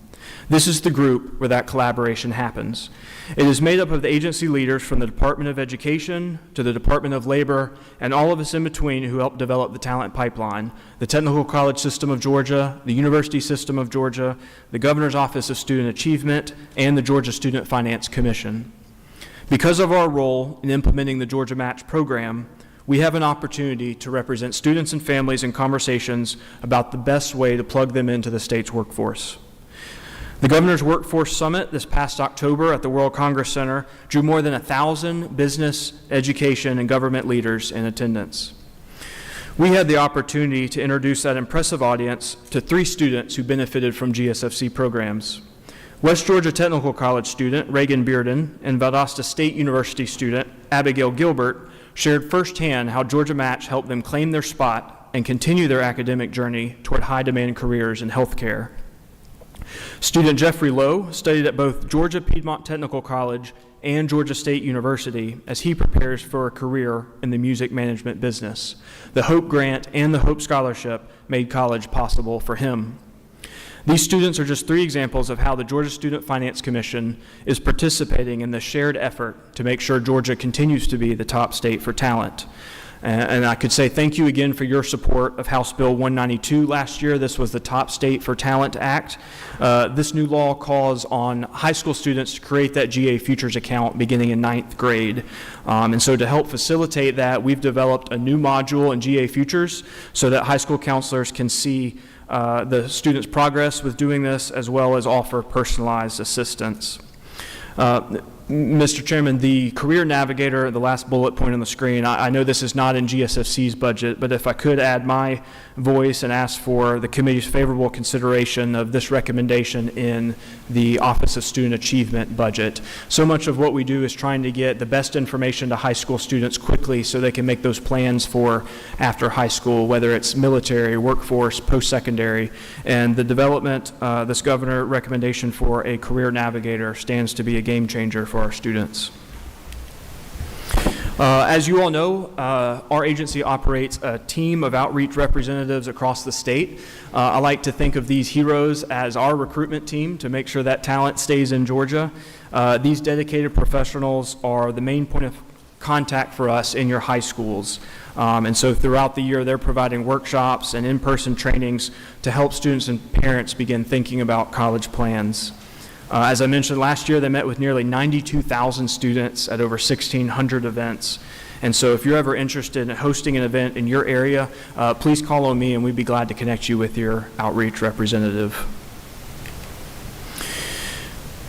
This is the group where that collaboration happens. It is made up of the agency leaders from the Department of Education to the Department of Labor and all of us in between who helped develop the talent pipeline, the Technical College System of Georgia, the University System of Georgia, the Governor's Office of Student Achievement, and the Georgia Student Finance Commission. Because of our role in implementing the Georgia Match program, we have an opportunity to represent students and families in conversations about the best way to plug them into the state's workforce. The Governor's Workforce Summit this past October at the World Congress Center drew more than 1,000 business, education, and government leaders in attendance. We had the opportunity to introduce that impressive audience to 3 students who benefited from GSFC programs. West Georgia Technical College student Reagan Bearden and Valdosta State University student Abigail Gilbert shared firsthand how Georgia Match helped them claim their spot and continue their academic journey toward high-demand careers in healthcare. Student Jeffrey Lowe studied at both Georgia Piedmont Technical College and Georgia State University as he prepares for a career in the music management business. The Hope Grant and the Hope Scholarship made college possible for him. These students are just 3 examples of how the Georgia Student Finance Commission is participating in the shared effort to make sure Georgia continues to be the top state for talent. And I could say thank you again for your support of House Bill 192 last year. This was the Top State for Talent Act. This new law calls on high school students to create that GA Futures account beginning in 9th grade. And so to help facilitate that, we've developed a new module in GA Futures so that high school counselors can see the students' progress with doing this, as well as offer personalized assistance. Mr. Chairman, the Career Navigator, the last bullet point on the screen, I know this is not in GSFC's budget, but if I could add my voice and ask for the committee's favorable consideration of this recommendation in the Office of Student Achievement budget. So much of what we do is trying to get the best information to high school students quickly so they can make those plans for after high school, whether it's military, workforce, post-secondary, and the development, this governor recommendation for a Career Navigator stands to be a game changer for our students. As you all know, our agency operates a team of outreach representatives across the state. I like to think of these heroes as our recruitment team to make sure that talent stays in Georgia. These dedicated professionals are the main point of contact for us in your high schools. And so throughout the year, they're providing workshops and in-person trainings to help students and parents begin thinking about college plans. As I mentioned last year, they met with nearly 92,000 students at over 1,600 events. And so if you're ever interested in hosting an event in your area, please call on me and we'd be glad to connect you with your outreach representative.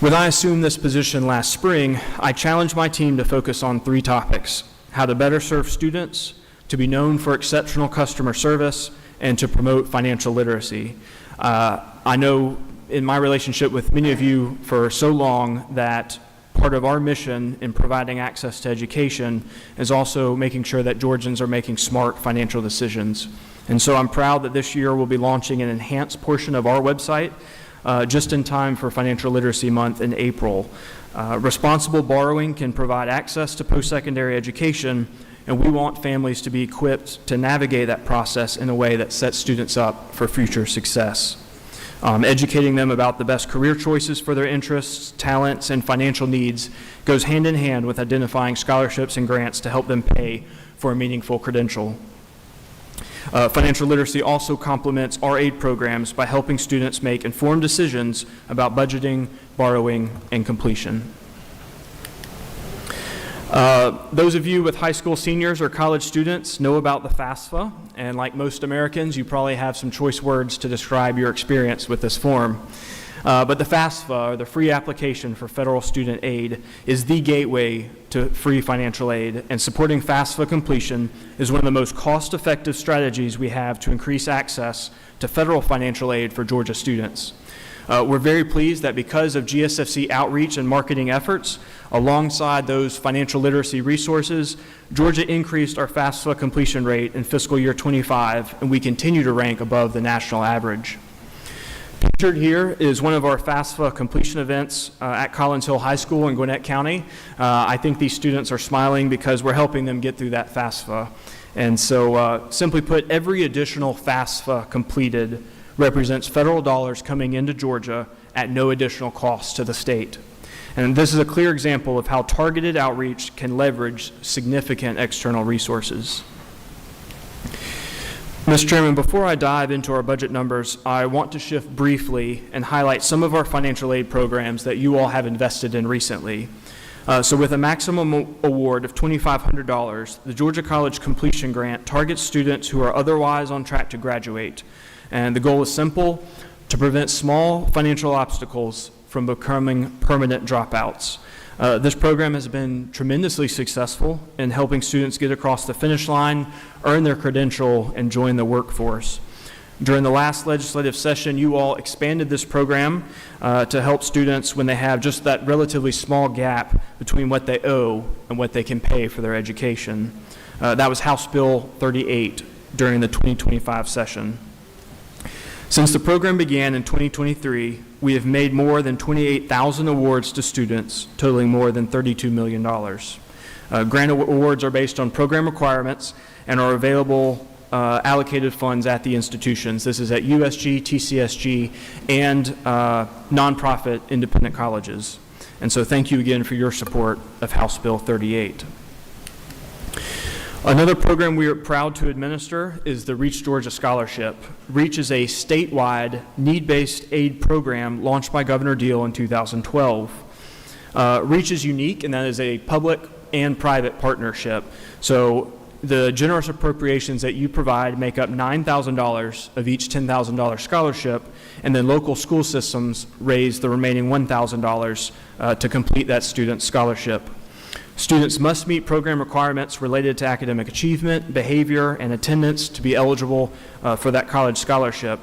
When I assumed this position last spring, I challenged my team to focus on 3 topics: how to better serve students, to be known for exceptional customer service, and to promote financial literacy. I know in my relationship with many of you for so long that part of our mission in providing access to education is also making sure that Georgians are making smart financial decisions. And so I'm proud that this year we'll be launching an enhanced portion of our website just in time for Financial Literacy Month in April. Responsible borrowing can provide access to post-secondary education, and we want families to be equipped to navigate that process in a way that sets students up for future success. Educating them about the best career choices for their interests, talents, and financial needs goes hand in hand with identifying scholarships and grants to help them pay for a meaningful credential. Financial literacy also complements our aid programs by helping students make informed decisions about budgeting, borrowing, and completion. Those of you with high school seniors or college students know about the FAFSA, and like most Americans, you probably have some choice words to describe your experience with this form. But the FAFSA, or the Free Application for Federal Student Aid, is the gateway to free financial aid, and supporting FAFSA completion is one of the most cost-effective strategies we have to increase access to federal financial aid for Georgia students. We're very pleased that because of GSFC outreach and marketing efforts, alongside those financial literacy resources, Georgia increased our FAFSA completion rate in fiscal year 25, and we continue to rank above the national average. Pictured here is one of our FAFSA completion events at Collins Hill High School in Gwinnett County. I think these students are smiling because we're helping them get through that FAFSA. And so simply put, every additional FAFSA completed represents federal dollars coming into Georgia at no additional cost to the state. And this is a clear example of how targeted outreach can leverage significant external resources. Mr. Chairman, before I dive into our budget numbers, I want to shift briefly and highlight some of our financial aid programs that you all have invested in recently. So with a maximum award of $2,500, the Georgia College Completion Grant targets students who are otherwise on track to graduate. And the goal is simple: to prevent small financial obstacles from becoming permanent dropouts. This program has been tremendously successful in helping students get across the finish line, earn their credential, and join the workforce. During the last legislative session, you all expanded this program to help students when they have just that relatively small gap between what they owe and what they can pay for their education. That was House Bill 38 during the 2025 session. Since the program began in 2023, we have made more than 28,000 awards to students, totaling more than $32 million. Grant awards are based on program requirements and are available allocated funds at the institutions. This is at USG, TCSG, and nonprofit independent colleges. And so thank you again for your support of House Bill 38. Another program we are proud to administer is the Reach Georgia Scholarship. Reach is a statewide need-based aid program launched by Governor Deal in 2012. Reach is unique in that it is a public and private partnership. So the generous appropriations that you provide make up $9,000 of each $10,000 scholarship, and then local school systems raise the remaining $1,000 to complete that student scholarship. Students must meet program requirements related to academic achievement, behavior, and attendance to be eligible for that college scholarship.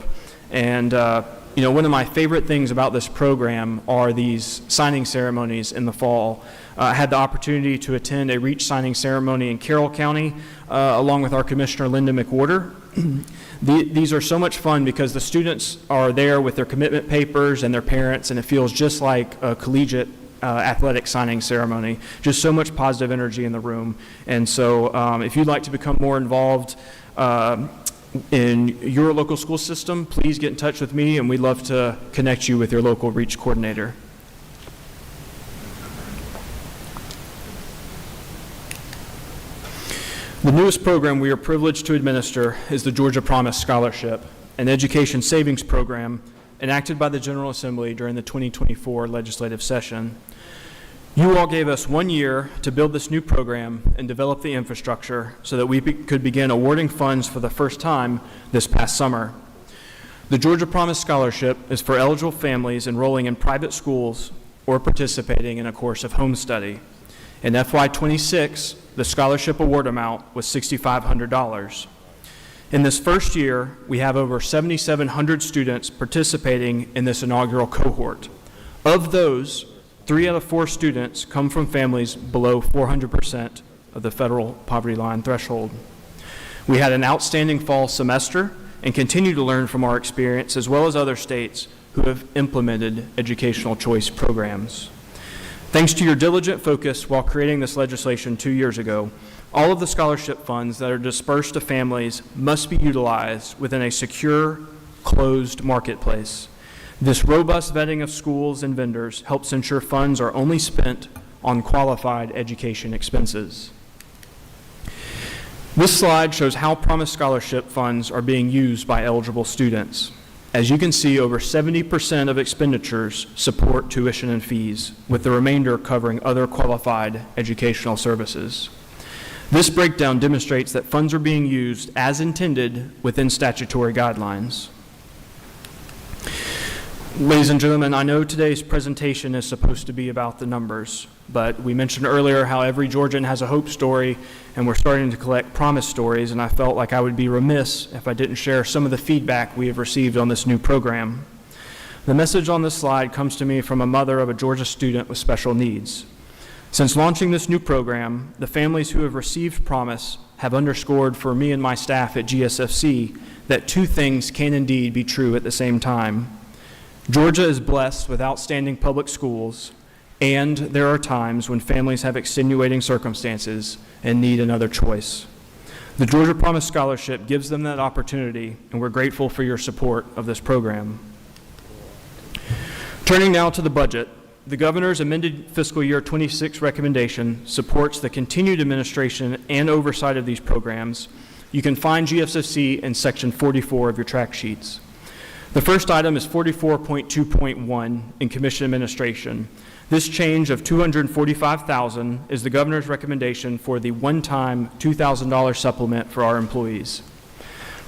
And one of my favorite things about this program are these signing ceremonies in the fall. I had the opportunity to attend a Reach signing ceremony in Carroll County along with our Commissioner, Linda McWhorter. These are so much fun because the students are there with their commitment papers and their parents, and it feels just like a collegiate athletic signing ceremony. Just so much positive energy in the room. And so if you'd like to become more involved in your local school system, please get in touch with me, and we'd love to connect you with your local Reach coordinator. The newest program we are privileged to administer is the Georgia Promise Scholarship, an education savings program enacted by the General Assembly during the 2024 legislative session. You all gave us 1 year to build this new program and develop the infrastructure so that we could begin awarding funds for the first time this past summer. The Georgia Promise Scholarship is for eligible families enrolling in private schools or participating in a course of home study. In FY26, the scholarship award amount was $6,500. In this first year, we have over 7,700 students participating in this inaugural cohort. Of those, 3 out of 4 students come from families below 400% of the federal poverty line threshold. We had an outstanding fall semester and continue to learn from our experience as well as other states who have implemented educational choice programs. Thanks to your diligent focus while creating this legislation 2 years ago, all of the scholarship funds that are dispersed to families must be utilized within a secure, closed marketplace. This robust vetting of schools and vendors helps ensure funds are only spent on qualified education expenses. This slide shows how Promise Scholarship funds are being used by eligible students. As you can see, over 70% of expenditures support tuition and fees, with the remainder covering other qualified educational services. This breakdown demonstrates that funds are being used as intended within statutory guidelines. Ladies and gentlemen, I know today's presentation is supposed to be about the numbers, but we mentioned earlier how every Georgian has a hope story, and we're starting to collect promise stories, and I felt like I would be remiss if I didn't share some of the feedback we have received on this new program. The message on this slide comes to me from a mother of a Georgia student with special needs. Since launching this new program, the families who have received Promise have underscored for me and my staff at GSFC that 2 things can indeed be true at the same time. Georgia is blessed with outstanding public schools, and there are times when families have extenuating circumstances and need another choice. The Georgia Promise Scholarship gives them that opportunity, and we're grateful for your support of this program. Turning now to the budget, the governor's amended fiscal year 26 recommendation supports the continued administration and oversight of these programs. You can find GSFC in section 44 of your track sheets. The first item is 44.2.1 in commission administration. This change of $245,000 is the governor's recommendation for the one-time $2,000 supplement for our employees.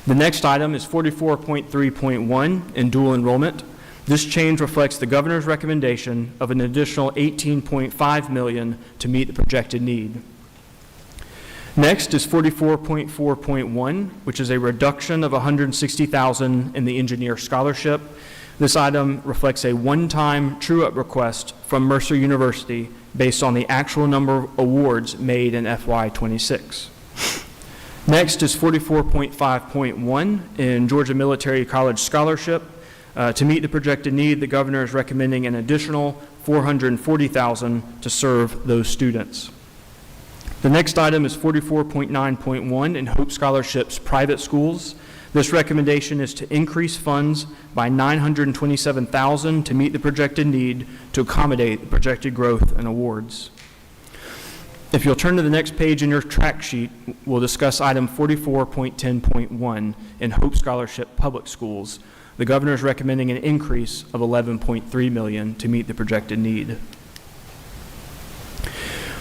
The next item is 44.3.1 in dual enrollment. This change reflects the governor's recommendation of an additional $18.5 million to meet the projected need. Next is 44.4.1, which is a reduction of $160,000 in the engineer scholarship. This item reflects a one-time true-up request from Mercer University based on the actual number of awards made in FY26. Next is 44.5.1 in Georgia Military College Scholarship. To meet the projected need, the governor is recommending an additional $440,000 to serve those students. The next item is 44.9.1 in Hope Scholarships Private Schools. This recommendation is to increase funds by $927,000 to meet the projected need to accommodate the projected growth in awards. If you'll turn to the next page in your track sheet, we'll discuss item 44.10.1 in Hope Scholarship Public Schools. The governor is recommending an increase of $11.3 million to meet the projected need.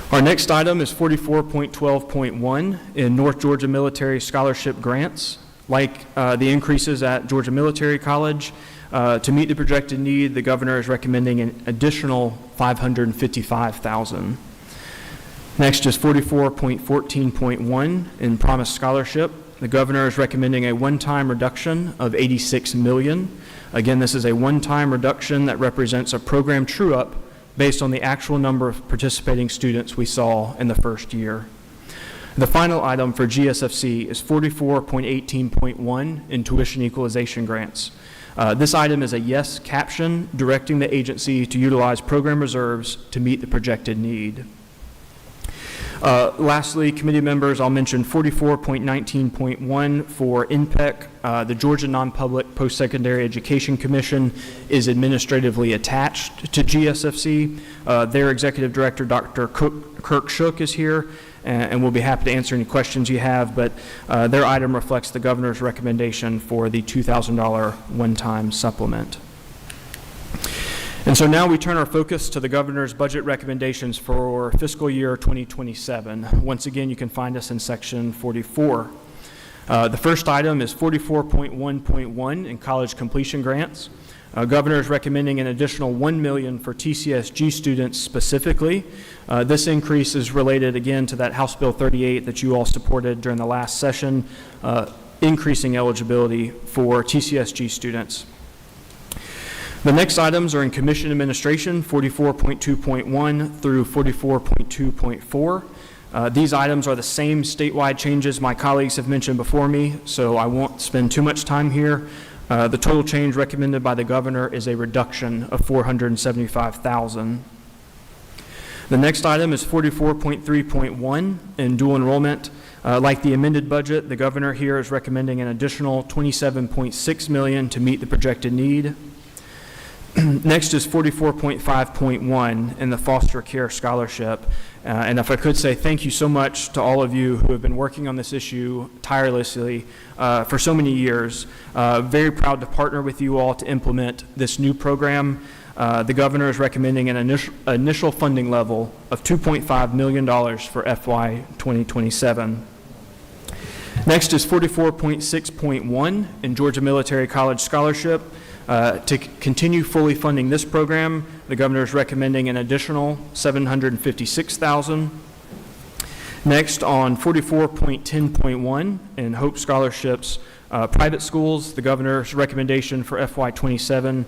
Our next item is 44.12.1 in North Georgia Military Scholarship Grants. Like the increases at Georgia Military College, to meet the projected need, the governor is recommending an additional $555,000. Next is 44.14.1 in Promise Scholarship. The governor is recommending a one-time reduction of $86 million. Again, this is a one-time reduction that represents a program true-up based on the actual number of participating students we saw in the first year. The final item for GSFC is 44.18.1 in tuition equalization grants. This item is a yes caption directing the agency to utilize program reserves to meet the projected need. Lastly, committee members, I'll mention 44.19.1 for INPEC. The Georgia Non-Public Post-Secondary Education Commission is administratively attached to GSFC. Their executive director, Dr. Kirk Shook, is here, and we'll be happy to answer any questions you have, but their item reflects the governor's recommendation for the $2,000 one-time supplement. And so now we turn our focus to the governor's budget recommendations for fiscal year 2027. Once again, you can find us in section 44. The first item is 44.1.1 in college completion grants. Governor is recommending an additional $1 million for TCSG students specifically. This increase is related again to that House Bill 38 that you all supported during the last session, increasing eligibility for TCSG students. The next items are in commission administration, 44.2.1 through 44.2.4. These items are the same statewide changes my colleagues have mentioned before me, so I won't spend too much time here. The total change recommended by the governor is a reduction of $475,000. The next item is 44.3.1 in dual enrollment. Like the amended budget, the governor here is recommending an additional $27.6 million to meet the projected need. Next is 44.5.1 in the foster care scholarship. And if I could say thank you so much to all of you who have been working on this issue tirelessly for so many years. Very proud to partner with you all to implement this new program. The governor is recommending an initial funding level of $2.5 million for FY 2027. Next is 44.6.1 in Georgia Military College Scholarship. To continue fully funding this program, the governor is recommending an additional $756,000. Next, on 44.10.1 in Hope Scholarships Private Schools, the governor's recommendation for FY27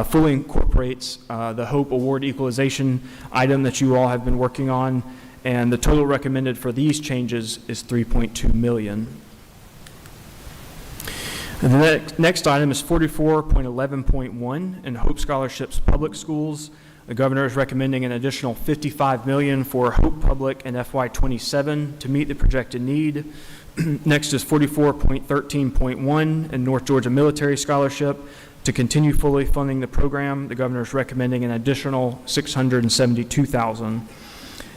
fully incorporates the Hope Award Equalization item that you all have been working on, and the total recommended for these changes is $3.2 million. And the next item is 44.11.1 in Hope Scholarships Public Schools. The governor is recommending an additional $55 million for Hope Public and FY27 to meet the projected need. Next is 44.13.1 in North Georgia Military Scholarship. To continue fully funding the program, the governor is recommending an additional $672,000.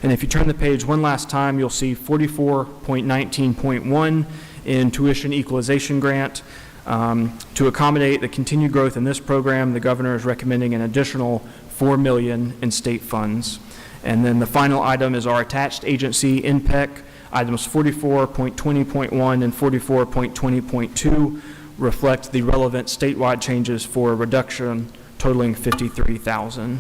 And if you turn the page one last time, you'll see 44.19.1 in tuition equalization grant. To accommodate the continued growth in this program, the governor is recommending an additional $4 million in state funds. And then the final item is our attached agency, INPEC. Items 44.20.1 and 44.20.2 reflect the relevant statewide changes for a reduction totaling $53,000.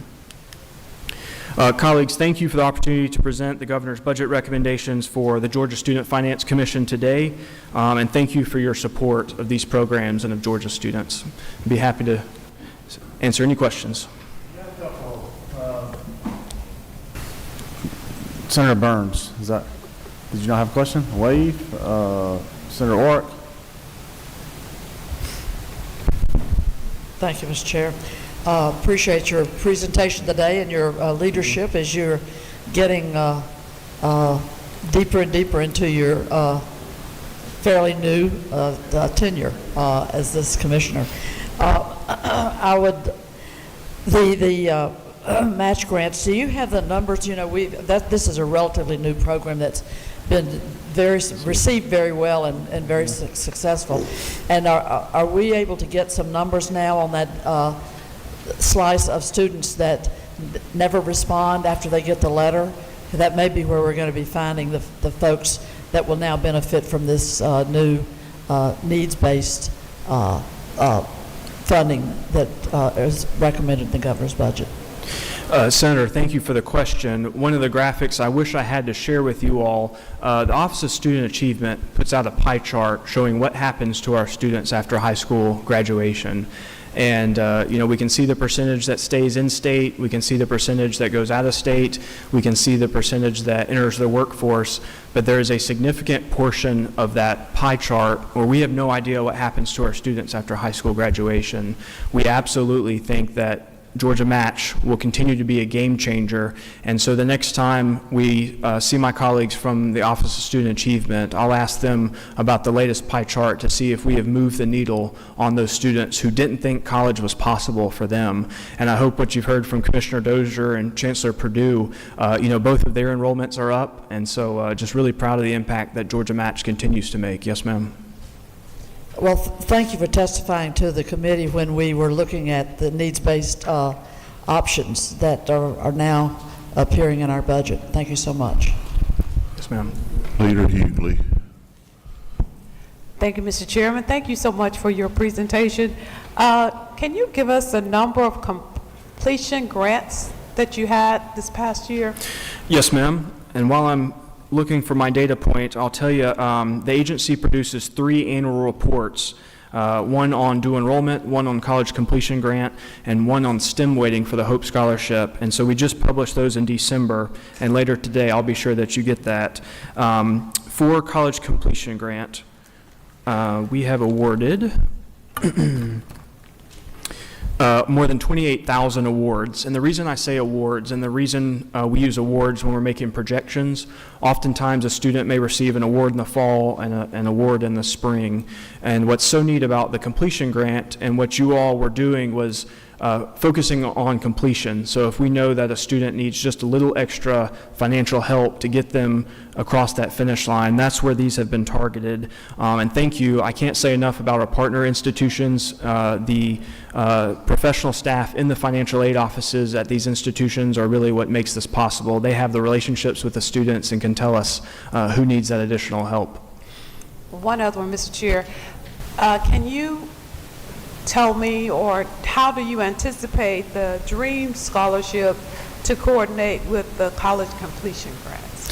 Colleagues, thank you for the opportunity to present the governor's budget recommendations for the Georgia Student Finance Commission today, and thank you for your support of these programs and of Georgia students. I'd be happy to answer any questions. Senator Burns, did you not have a question? Wave. Senator Orrick. Thank you, Mr. Chair. Appreciate your presentation today and your leadership as you're getting deeper and deeper into your fairly new tenure as this commissioner. The match grants, do you have the numbers? You know, this is a relatively new program that's been received very well and very successful. And are we able to get some numbers now on that slice of students that never respond after they get the letter? That may be where we're going to be finding the folks that will now benefit from this new needs-based funding that is recommended in the governor's budget. Senator, thank you for the question. One of the graphics I wish I had to share with you all, the Office of Student Achievement puts out a pie chart showing what happens to our students after high school graduation. And, we can see the percentage that stays in state. We can see the percentage that goes out of state. We can see the percentage that enters the workforce. But there is a significant portion of that pie chart where we have no idea what happens to our students after high school graduation. We absolutely think that Georgia Match will continue to be a game changer, and so the next time we see my colleagues from the Office of Student Achievement, I'll ask them about the latest pie chart to see if we have moved the needle on those students who didn't think college was possible for them. And I hope what you've heard from Commissioner Dozier and Chancellor Perdue, both of their enrollments are up, and so just really proud of the impact that Georgia Match continues to make. Yes, ma'am. Well, thank you for testifying to the committee when we were looking at the needs-based options that are now appearing in our budget. Thank you so much. Yes, ma'am. Leader Hughley. Thank you, Mr. Chairman. Thank you so much for your presentation. Can you give us a number of completion grants that you had this past year? Yes, ma'am. And while I'm looking for my data point, I'll tell you the agency produces 3 annual reports, one on dual enrollment, one on college completion grant, and one on STEM weighting for the Hope Scholarship. And so we just published those in December, and later today I'll be sure that you get that. For college completion grant, we have awarded more than 28,000 awards. And the reason I say awards, and the reason we use awards when we're making projections, oftentimes a student may receive an award in the fall and an award in the spring. And what's so neat about the completion grant and what you all were doing was focusing on completion. So if we know that a student needs just a little extra financial help to get them across that finish line, that's where these have been targeted. And thank you. I can't say enough about our partner institutions, the professional staff in the financial aid offices at these institutions are really what makes this possible. They have the relationships with the students and can tell us who needs that additional help. One other one, Mr. Chair. Can you tell me, or how do you anticipate the DREAM scholarship to coordinate with the college completion grants?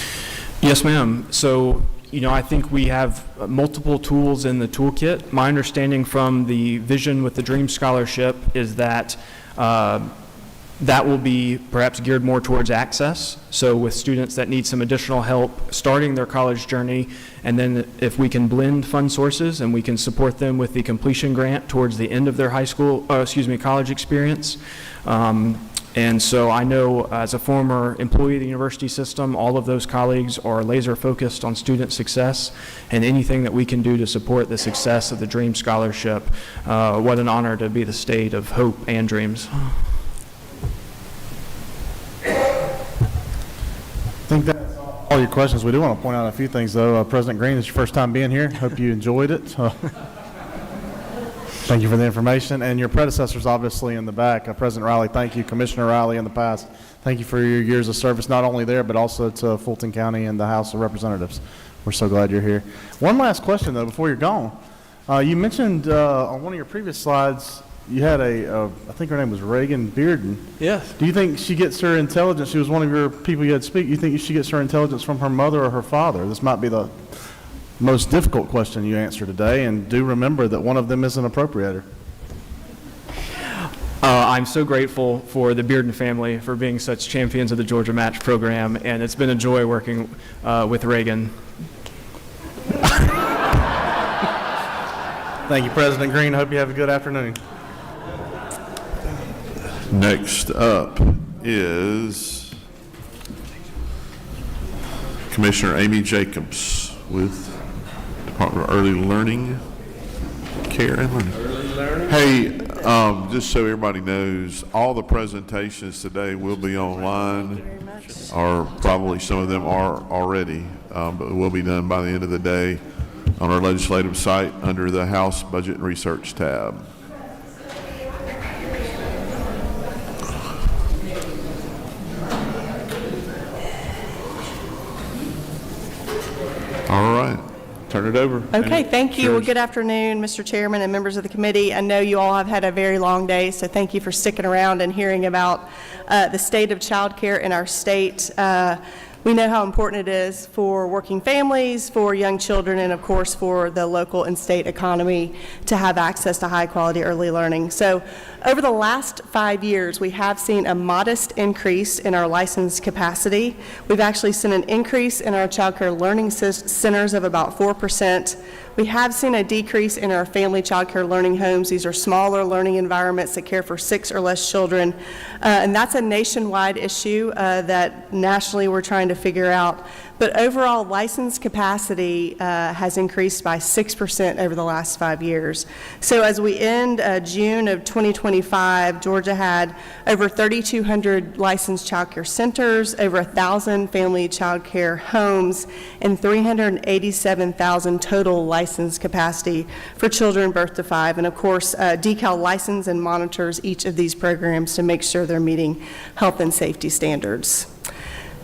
Yes, ma'am. So, I think we have multiple tools in the toolkit. My understanding from the vision with the DREAM scholarship is that that will be perhaps geared more towards access. So with students that need some additional help starting their college journey, and then if we can blend fund sources and we can support them with the completion grant towards the end of their college experience. And so I know as a former employee of the university system, all of those colleagues are laser focused on student success, and anything that we can do to support the success of the DREAM scholarship, what an honor to be the state of hope and dreams. I think that's all your questions. We do want to point out a few things, though. President Green, it's your first time being here. Hope you enjoyed it. Thank you for the information. And your predecessors, obviously, in the back. President Riley, thank you. Commissioner Riley in the past, thank you for your years of service, not only there, but also to Fulton County and the House of Representatives. We're so glad you're here. One last question, though, before you're gone. You mentioned on one of your previous slides you had I think her name was Reagan Bearden. Yes. Do you think she gets her intelligence, she was one of your people you had speak, you think she gets her intelligence from her mother or her father? This might be the most difficult question you answer today, and do remember that one of them is an appropriator. I'm so grateful for the Bearden family for being such champions of the Georgia Match program, and it's been a joy working with Reagan. Thank you, President Green. I hope you have a good afternoon. Next up is Commissioner Amy Jacobs with Department of Early Learning, Care and Learning. Early learning. Hey, just so everybody knows, all the presentations today will be online, or probably some of them are already, but it will be done by the end of the day on our legislative site under the House Budget and Research tab. All right, turn it over. Okay, thank you. Well, Yours. good afternoon, Mr. Chairman and members of the committee. I know you all have had a very long day, so thank you for sticking around and hearing about the state of child care in our state. We know how important it is for working families, for young children, and of course for the local and state economy to have access to high quality early learning. So over the last 5 years, we have seen a modest increase in our licensed capacity. We've actually seen an increase in our child care learning centers of about 4%. We have seen a decrease in our family child care learning homes. These are smaller learning environments that care for 6 or less children. And that's a nationwide issue that nationally we're trying to figure out. But overall, licensed capacity has increased by 6% over the last 5 years. So as we end June of 2025, Georgia had over 3,200 licensed child care centers, over 1,000 family child care homes, and 387,000 total licensed capacity for children birth to 5. And of course, DECAL licenses and monitors each of these programs to make sure they're meeting health and safety standards.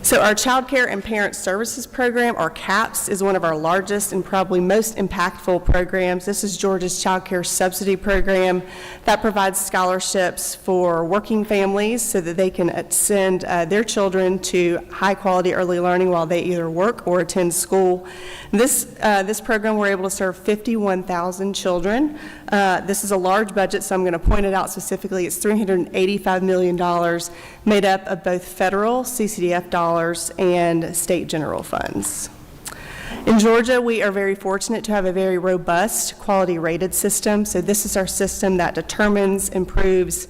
So our Child Care and Parent Services Program, or CAPS, is one of our largest and probably most impactful programs. This is Georgia's Child Care Subsidy Program that provides scholarships for working families so that they can send their children to high quality early learning while they either work or attend school. This program, we're able to serve 51,000 children. This is a large budget, so I'm going to point it out specifically. It's $385 million, made up of both federal CCDF dollars and state general funds. In Georgia, we are very fortunate to have a very robust quality rated system. So this is our system that determines, improves,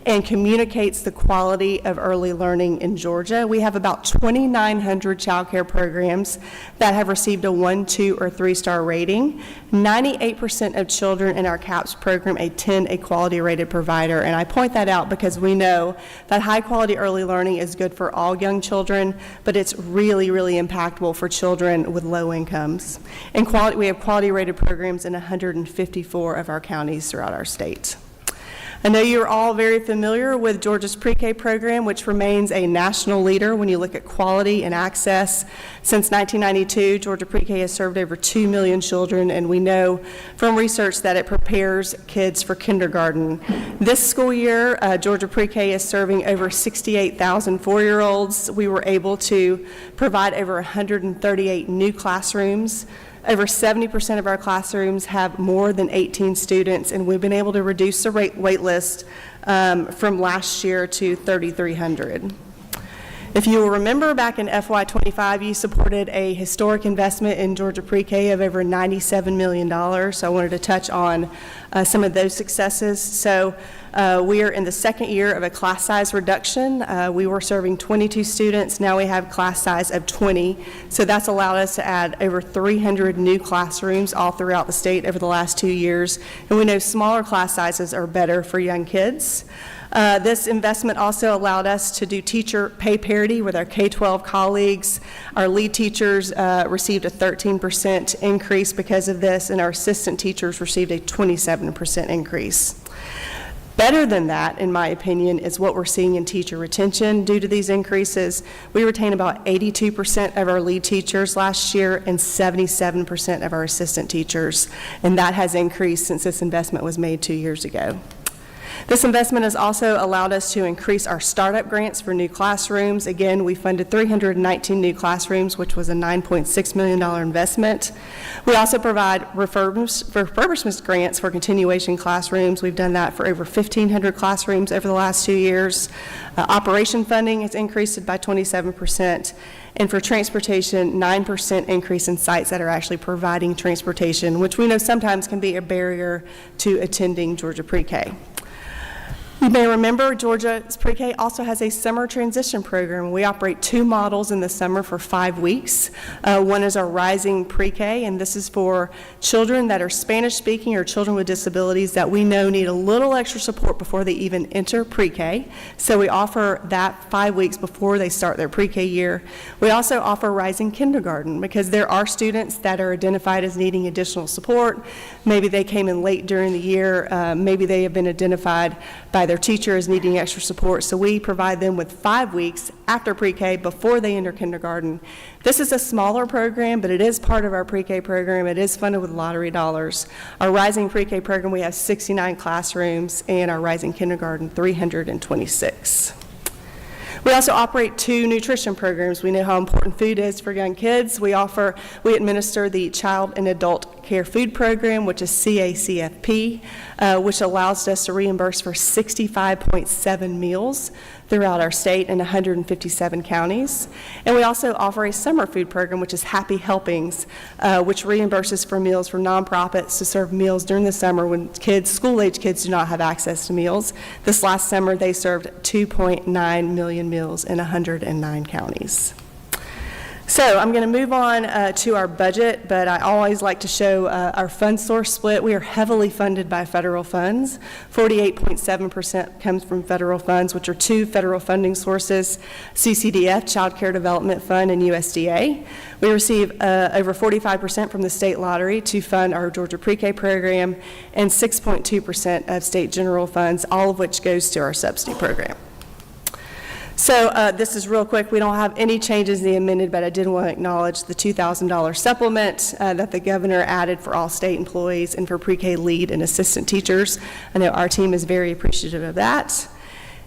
and communicates the quality of early learning in Georgia. We have about 2,900 child care programs that have received a 1, 2, or 3-star rating. 98% of children in our CAPS program attend a quality rated provider, and I point that out because we know that high quality early learning is good for all young children, but it's really, really impactful for children with low incomes. And we have quality rated programs in 154 of our counties throughout our state. I know you're all very familiar with Georgia's pre-K program, which remains a national leader when you look at quality and access. Since 1992, Georgia pre-K has served over 2 million children, and we know from research that it prepares kids for kindergarten. This school year, Georgia pre-K is serving over 68,000 4-year-olds. We were able to provide over 138 new classrooms. Over 70% of our classrooms have more than 18 students, and we've been able to reduce the wait list from last year to 3,300. If you will remember, back in FY25, you supported a historic investment in Georgia pre-K of over $97 million. So I wanted to touch on some of those successes. So we are in the second year of a class size reduction. We were serving 22 students. Now we have class size of 20. So that's allowed us to add over 300 new classrooms all throughout the state over the last 2 years. And we know smaller class sizes are better for young kids. This investment also allowed us to do teacher pay parity with our K-12 colleagues. Our lead teachers received a 13% increase because of this, and our assistant teachers received a 27% increase. Better than that, in my opinion, is what we're seeing in teacher retention due to these increases. We retain about 82% of our lead teachers last year and 77% of our assistant teachers, and that has increased since this investment was made 2 years ago. This investment has also allowed us to increase our startup grants for new classrooms. Again, we funded 319 new classrooms, which was a $9.6 million investment. We also provide refurbishment grants for continuation classrooms. We've done that for over 1,500 classrooms over the last 2 years. Operation funding has increased by 27%. And for transportation, 9% increase in sites that are actually providing transportation, which we know sometimes can be a barrier to attending Georgia Pre-K. You may remember Georgia's Pre-K also has a summer transition program. We operate 2 models in the summer for 5 weeks. One is our Rising Pre-K, and this is for children that are Spanish-speaking or children with disabilities that we know need a little extra support before they even enter Pre-K. So we offer that 5 weeks before they start their Pre-K year. We also offer Rising Kindergarten because there are students that are identified as needing additional support. Maybe they came in late during the year. Maybe they have been identified by their teacher as needing extra support, so we provide them with 5 weeks after Pre-K before they enter kindergarten. This is a smaller program, but it is part of our Pre-K program. It is funded with lottery dollars. Our Rising Pre-K program, we have 69 classrooms, and our Rising Kindergarten, 326. We also operate 2 nutrition programs. We know how important food is for young kids. We administer the Child and Adult Care Food Program, which is CACFP, which allows us to reimburse for 65.7 meals throughout our state in 157 counties. And we also offer a summer food program, which is Happy Helpings, which reimburses for meals for nonprofits to serve meals during the summer when school-age kids do not have access to meals. This last summer, they served 2.9 million meals in 109 counties. So I'm going to move on to our budget, but I always like to show our fund source split. We are heavily funded by federal funds. 48.7% comes from federal funds, which are 2 federal funding sources, CCDF, Child Care Development Fund, and USDA. We receive over 45% from the state lottery to fund our Georgia Pre-K program, and 6.2% of state general funds, all of which goes to our subsidy program. So this is real quick. We don't have any changes in the amended, but I did want to acknowledge the $2,000 supplement that the governor added for all state employees and for Pre-K lead and assistant teachers. I know our team is very appreciative of that.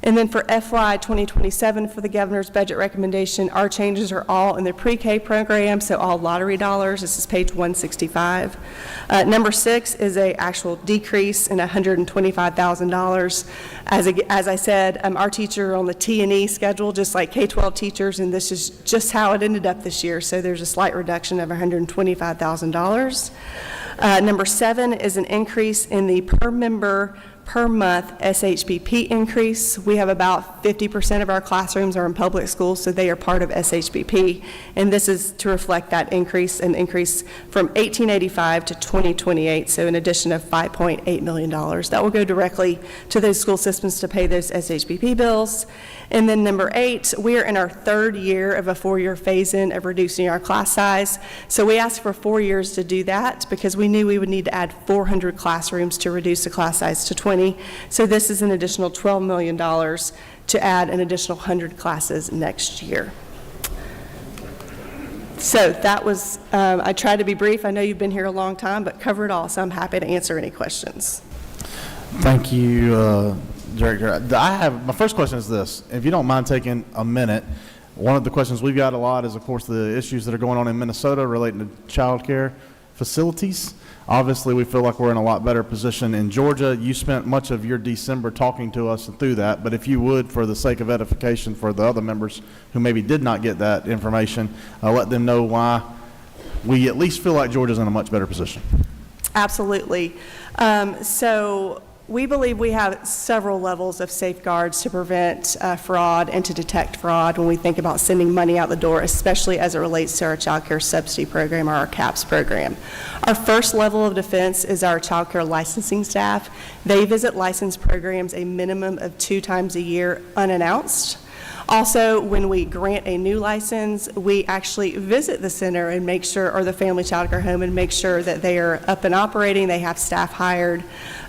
And then for FY 2027 for the governor's budget recommendation, our changes are all in the Pre-K program, so all lottery dollars. This is page 165. Number 6 is an actual decrease in $125,000. As I said, our teachers are on the T&E schedule, just like K-12 teachers, and this is just how it ended up this year. So there's a slight reduction of $125,000. Number 7 is an increase in the per member per month SHBP increase. We have about 50% of our classrooms are in public schools, so they are part of SHBP, and this is to reflect that increase, an increase from 1885 to 2028, so an addition of $5.8 million. That will go directly to those school systems to pay those SHBP bills. And then number 8, we are in our 3rd year of a 4-year phase-in of reducing our class size. So we asked for 4 years to do that because we knew we would need to add 400 classrooms to reduce the class size to 20. So this is an additional $12 million to add an additional 100 classes next year. So that was, I tried to be brief. I know you've been here a long time, but cover it all, so I'm happy to answer any questions. Thank you, Director. My first question is this. If you don't mind taking a minute, one of the questions we've got a lot is, of course, the issues that are going on in Minnesota relating to child care facilities. Obviously, we feel like we're in a lot better position in Georgia. You spent much of your December talking to us through that, but if you would, for the sake of edification for the other members who maybe did not get that information, let them know why we at least feel like Georgia's in a much better position. Absolutely. So we believe we have several levels of safeguards to prevent fraud and to detect fraud when we think about sending money out the door, especially as it relates to our child care subsidy program or our CAPS program. Our first level of defense is our child care licensing staff. They visit licensed programs a minimum of 2 times a year unannounced. Also, when we grant a new license, we actually visit the center and make sure, or the family child care home, and make sure that they are up and operating, they have staff hired,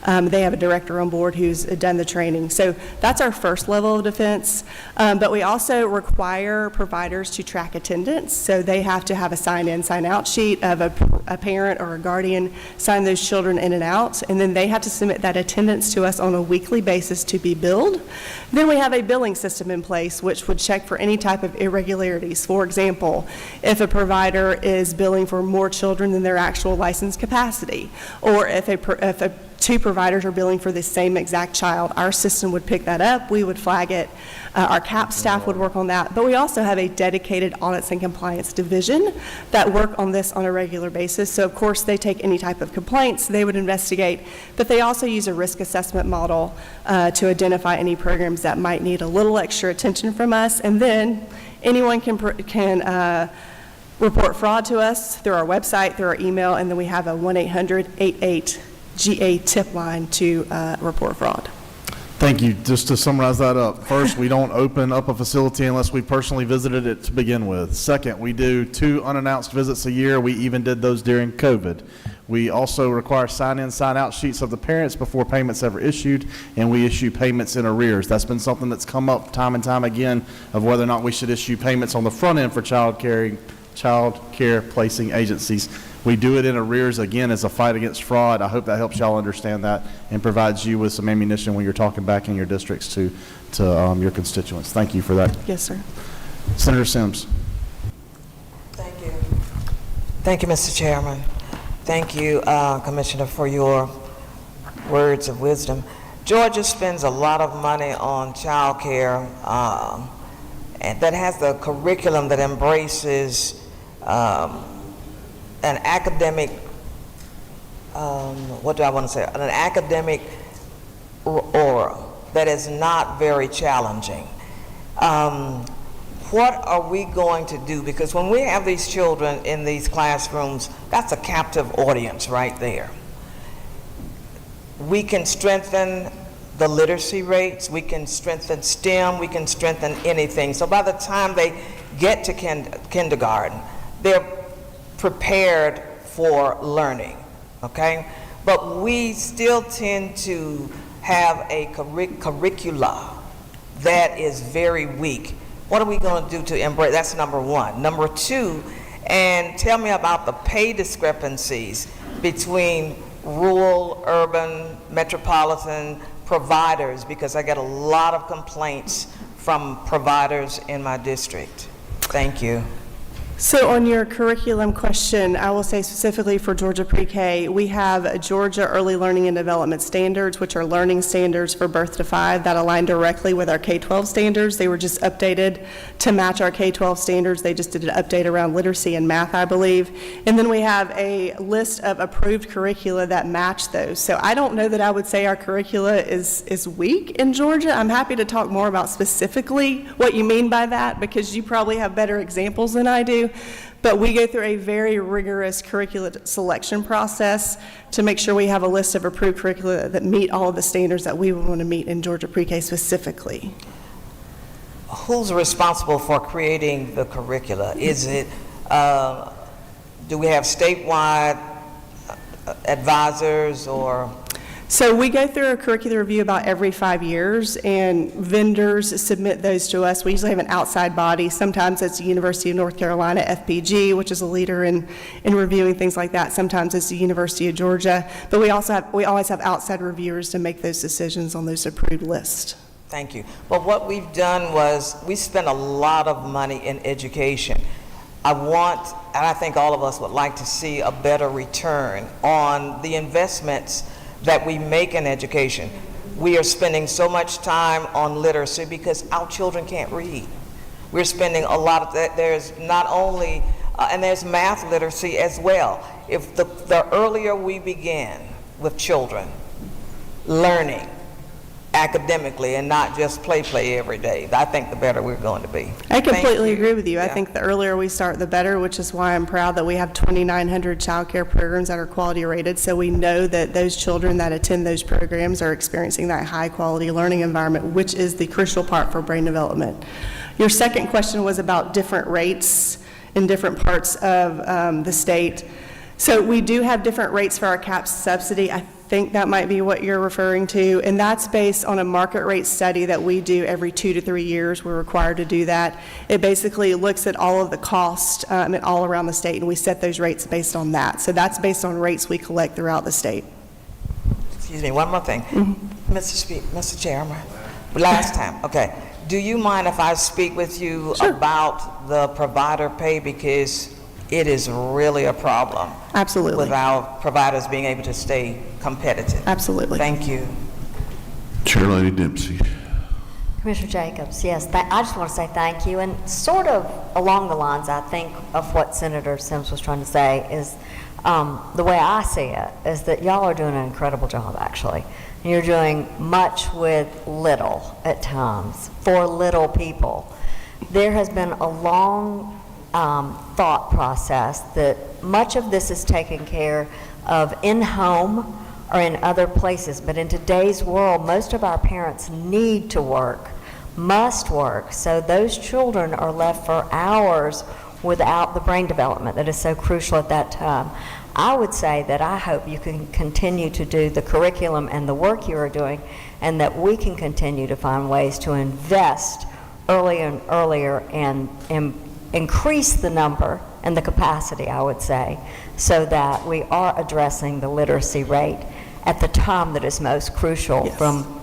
they have a director on board who's done the training. So that's our first level of defense. But we also require providers to track attendance. So they have to have a sign-in, sign-out sheet of a parent or a guardian sign those children in and out, and then they have to submit that attendance to us on a weekly basis to be billed. Then we have a billing system in place which would check for any type of irregularities. For example, if a provider is billing for more children than their actual license capacity, or if two providers are billing for the same exact child, our system would pick that up, we would flag it, our CAP staff would work on that, but we also have a dedicated audits and compliance division that work on this on a regular basis. So of course they take any type of complaints, they would investigate, but they also use a risk assessment model to identify any programs that might need a little extra attention from us, and then anyone can report fraud to us through our website, through our email, and then we have a 1-800-88-GA tip line to report fraud. Thank you. Just to summarize that up, first, we don't open up a facility unless we personally visited it to begin with. Second, we do 2 unannounced visits a year. We even did those during COVID. We also require sign-in, sign-out sheets of the parents before payments ever issued, and we issue payments in arrears. That's been something that's come up time and time again of whether or not we should issue payments on the front end for child care placing agencies. We do it in arrears, again, as a fight against fraud. I hope that helps y'all understand that and provides you with some ammunition when you're talking back in your districts to your constituents. Thank you for that. Yes, sir. Senator Sims. Thank you. Thank you, Mr. Chairman. Thank you, Commissioner, for your words of wisdom. Georgia spends a lot of money on child care, and that has the curriculum that embraces an academic, what do I want to say? An academic aura that is not very challenging. What are we going to do? Because when we have these children in these classrooms, that's a captive audience right there. We can strengthen the literacy rates, we can strengthen STEM, we can strengthen anything. So by the time they get to kindergarten, they're prepared for learning, okay? But we still tend to have a curricula that is very weak. What are we going to do to embrace? That's number one. Number two, and tell me about the pay discrepancies between rural, urban, metropolitan providers, because I get a lot of complaints from providers in my district. Thank you. So on your curriculum question, I will say specifically for Georgia Pre-K, we have Georgia Early Learning and Development Standards, which are learning standards for birth to 5 that align directly with our K-12 standards. They were just updated to match our K-12 standards. They just did an update around literacy and math, I believe. And then we have a list of approved curricula that match those. So I don't know that I would say our curricula is weak in Georgia. I'm happy to talk more about specifically what you mean by that, because you probably have better examples than I do. But we go through a very rigorous curricular selection process to make sure we have a list of approved curricula that meet all of the standards that we would want to meet in Georgia Pre-K specifically. Who's responsible for creating the curricula? Is it, do we have statewide advisors or? So we go through a curricular review about every 5 years, and vendors submit those to us. We usually have an outside body. Sometimes it's the University of North Carolina, FPG, which is a leader in reviewing things like that. Sometimes it's the University of Georgia. But we always have outside reviewers to make those decisions on those approved lists. Thank you. But what we've done was we spent a lot of money in education. I want, and I think all of us would like to see a better return on the investments that we make in education. We are spending so much time on literacy because our children can't read. We're spending a lot of that. There's not only, and there's math literacy as well. If the earlier we begin with children learning, academically and not just play every day. I think the better we're going to be. I completely Thank you. agree with you. I Yeah. think the earlier we start, the better, which is why I'm proud that we have 2,900 child care programs that are quality rated, so we know that those children that attend those programs are experiencing that high-quality learning environment, which is the crucial part for brain development. Your second question was about different rates in different parts of the state. So we do have different rates for our CAP subsidy. I think that might be what you're referring to, and that's based on a market rate study that we do every 2 to 3 years. We're required to do that. It basically looks at all of the cost all around the state, and we set those rates based on that. So that's based on rates we collect throughout the state. Excuse me, one more thing. Mr. Chairman, last time, okay. Do you mind if I speak with you about the provider pay, because it is really a problem. Absolutely. Without providers being able to stay competitive. Absolutely. Thank you. Chair Lady Dempsey. Commissioner Jacobs, yes, I just want to say thank you, and sort of along the lines, I think, of what Senator Sims was trying to say is the way I see it is that y'all are doing an incredible job, actually. You're doing much with little at times for little people. There has been a long thought process that much of this is taken care of in-home or in other places, but in today's world, most of our parents need to work, must work, so those children are left for hours without the brain development that is so crucial at that time. I would say that I hope you can continue to do the curriculum and the work you are doing, and that we can continue to find ways to invest earlier and earlier and increase the number and the capacity, I would say, so that we are addressing the literacy rate at the time that is most crucial, from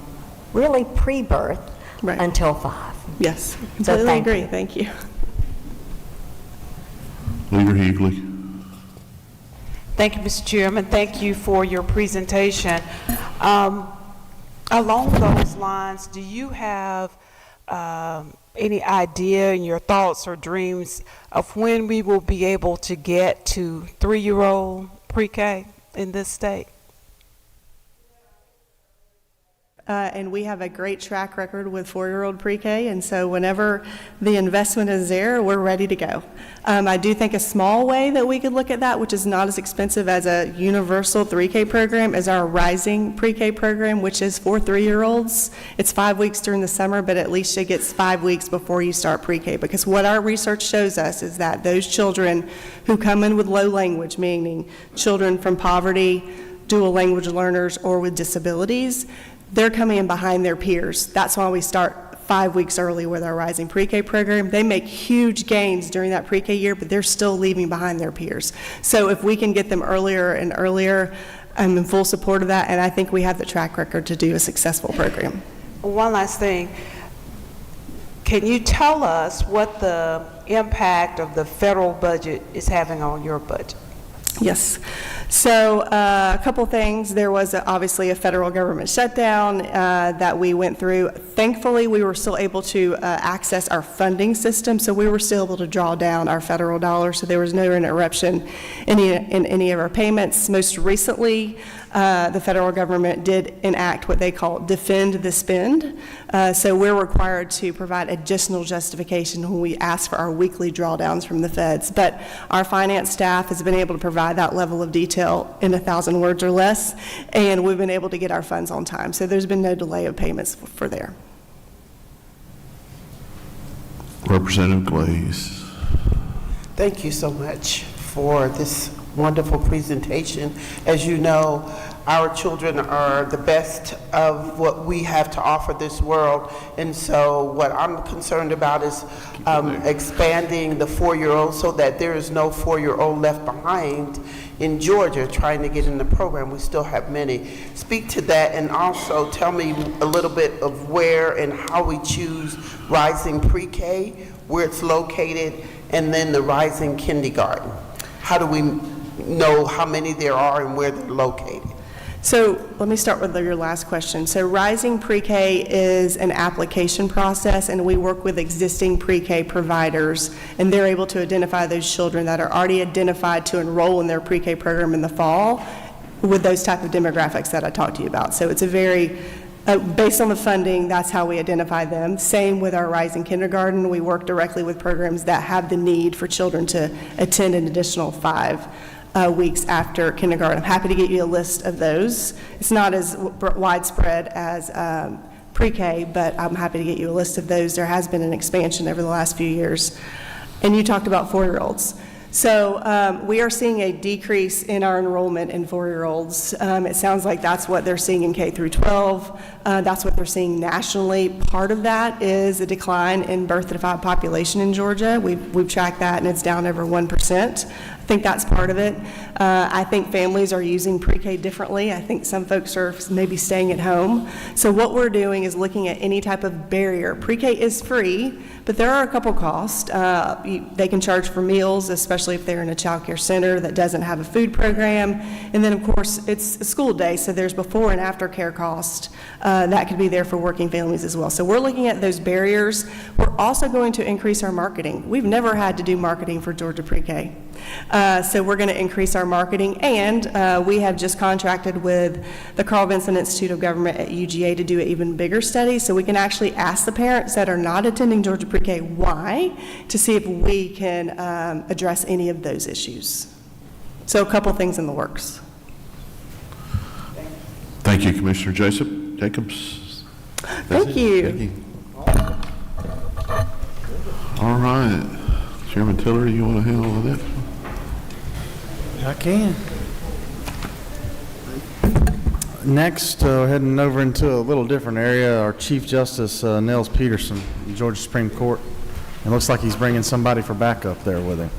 really pre-birth until 5. Yes, So completely thank agree. you. Thank you. Leader Higley. Thank you, Mr. Chairman. Thank you for your presentation. Along those lines, do you have any idea in your thoughts or dreams of when we will be able to get to 3-year-old pre-K in this state? And we have a great track record with 4-year-old pre-K, and so whenever the investment is there, we're ready to go. I do think a small way that we could look at that, which is not as expensive as a universal 3K program, is our Rising Pre-K program, which is for 3-year-olds. It's 5 weeks during the summer, but at least it gets 5 weeks before you start pre-K, because what our research shows us is that those children who come in with low language, meaning children from poverty, dual language learners, or with disabilities, they're coming in behind their peers. That's why we start 5 weeks early with our Rising Pre-K program. They make huge gains during that pre-K year, but they're still leaving behind their peers. So if we can get them earlier and earlier, I'm in full support of that, and I think we have the track record to do a successful program. One last thing. Can you tell us what the impact of the federal budget is having on your budget? Yes. So a couple things. There was obviously a federal government shutdown that we went through. Thankfully, we were still able to access our funding system, so we were still able to draw down our federal dollars, so there was no interruption in any of our payments. Most recently, the federal government did enact what they call Defend the Spend. So we're required to provide additional justification when we ask for our weekly drawdowns from the feds. But our finance staff has been able to provide that level of detail in 1,000 words or less, and we've been able to get our funds on time. So there's been no delay of payments for there. Representative Glaze. Thank you so much for this wonderful presentation. As you know, our children are the best of what we have to offer this world, and so what I'm concerned about is expanding the 4-year-old so that there is no 4-year-old left behind in Georgia trying to get in the program. We still have many. Speak to that, and also tell me a little bit of where and how we choose Rising Pre-K, where it's located, and then the Rising Kindergarten. How do we know how many there are and where they're located? So let me start with your last question. So Rising Pre-K is an application process, and we work with existing pre-K providers, and they're able to identify those children that are already identified to enroll in their pre-K program in the fall with those type of demographics that I talked to you about. So it's a very Based on the funding, that's how we identify them. Same with our Rising Kindergarten. We work directly with programs that have the need for children to attend an additional 5 weeks after kindergarten. I'm happy to get you a list of those. It's not as widespread as pre-K, but I'm happy to get you a list of those. There has been an expansion over the last few years. And you talked about 4-year-olds. So we are seeing a decrease in our enrollment in 4-year-olds. It sounds like that's what they're seeing in K through 12. That's what they're seeing nationally. Part of that is a decline in birth-to-5 population in Georgia. We've tracked that, and it's down over 1%. I think that's part of it. I think families are using pre-K differently. I think some folks are maybe staying at home. So what we're doing is looking at any type of barrier. Pre-K is free, but there are a couple costs. They can charge for meals, especially if they're in a child care center that doesn't have a food program. And then, of course, it's a school day, so there's before and after care cost that could be there for working families as well. So we're looking at those barriers. We're also going to increase our marketing. We've never had to do marketing for Georgia Pre-K. So we're going to increase our marketing, and we have just contracted with the Carl Vinson Institute of Government at UGA to do an even bigger study, so we can actually ask the parents that are not attending Georgia Pre-K why, to see if we can address any of those issues. So a couple things in the works. Thank you, Commissioner Jacobs. Thank you. All right. Chairman Tillery, you want to handle all that? I can. Next, heading over into a little different area, our Chief Justice, Nels Peterson, Georgia Supreme Court. It looks like he's bringing somebody for backup there with him.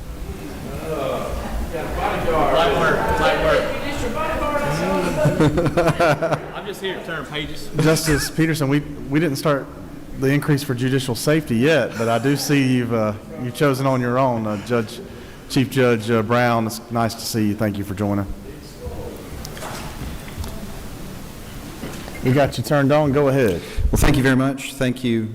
I'm just here to turn pages. Justice Peterson, we didn't start the increase for judicial safety yet, but I do see you've chosen on your own, Chief Judge Brown. It's nice to see you. Thank you for joining. We got you turned on. Go ahead. Well, thank you very much. Thank you,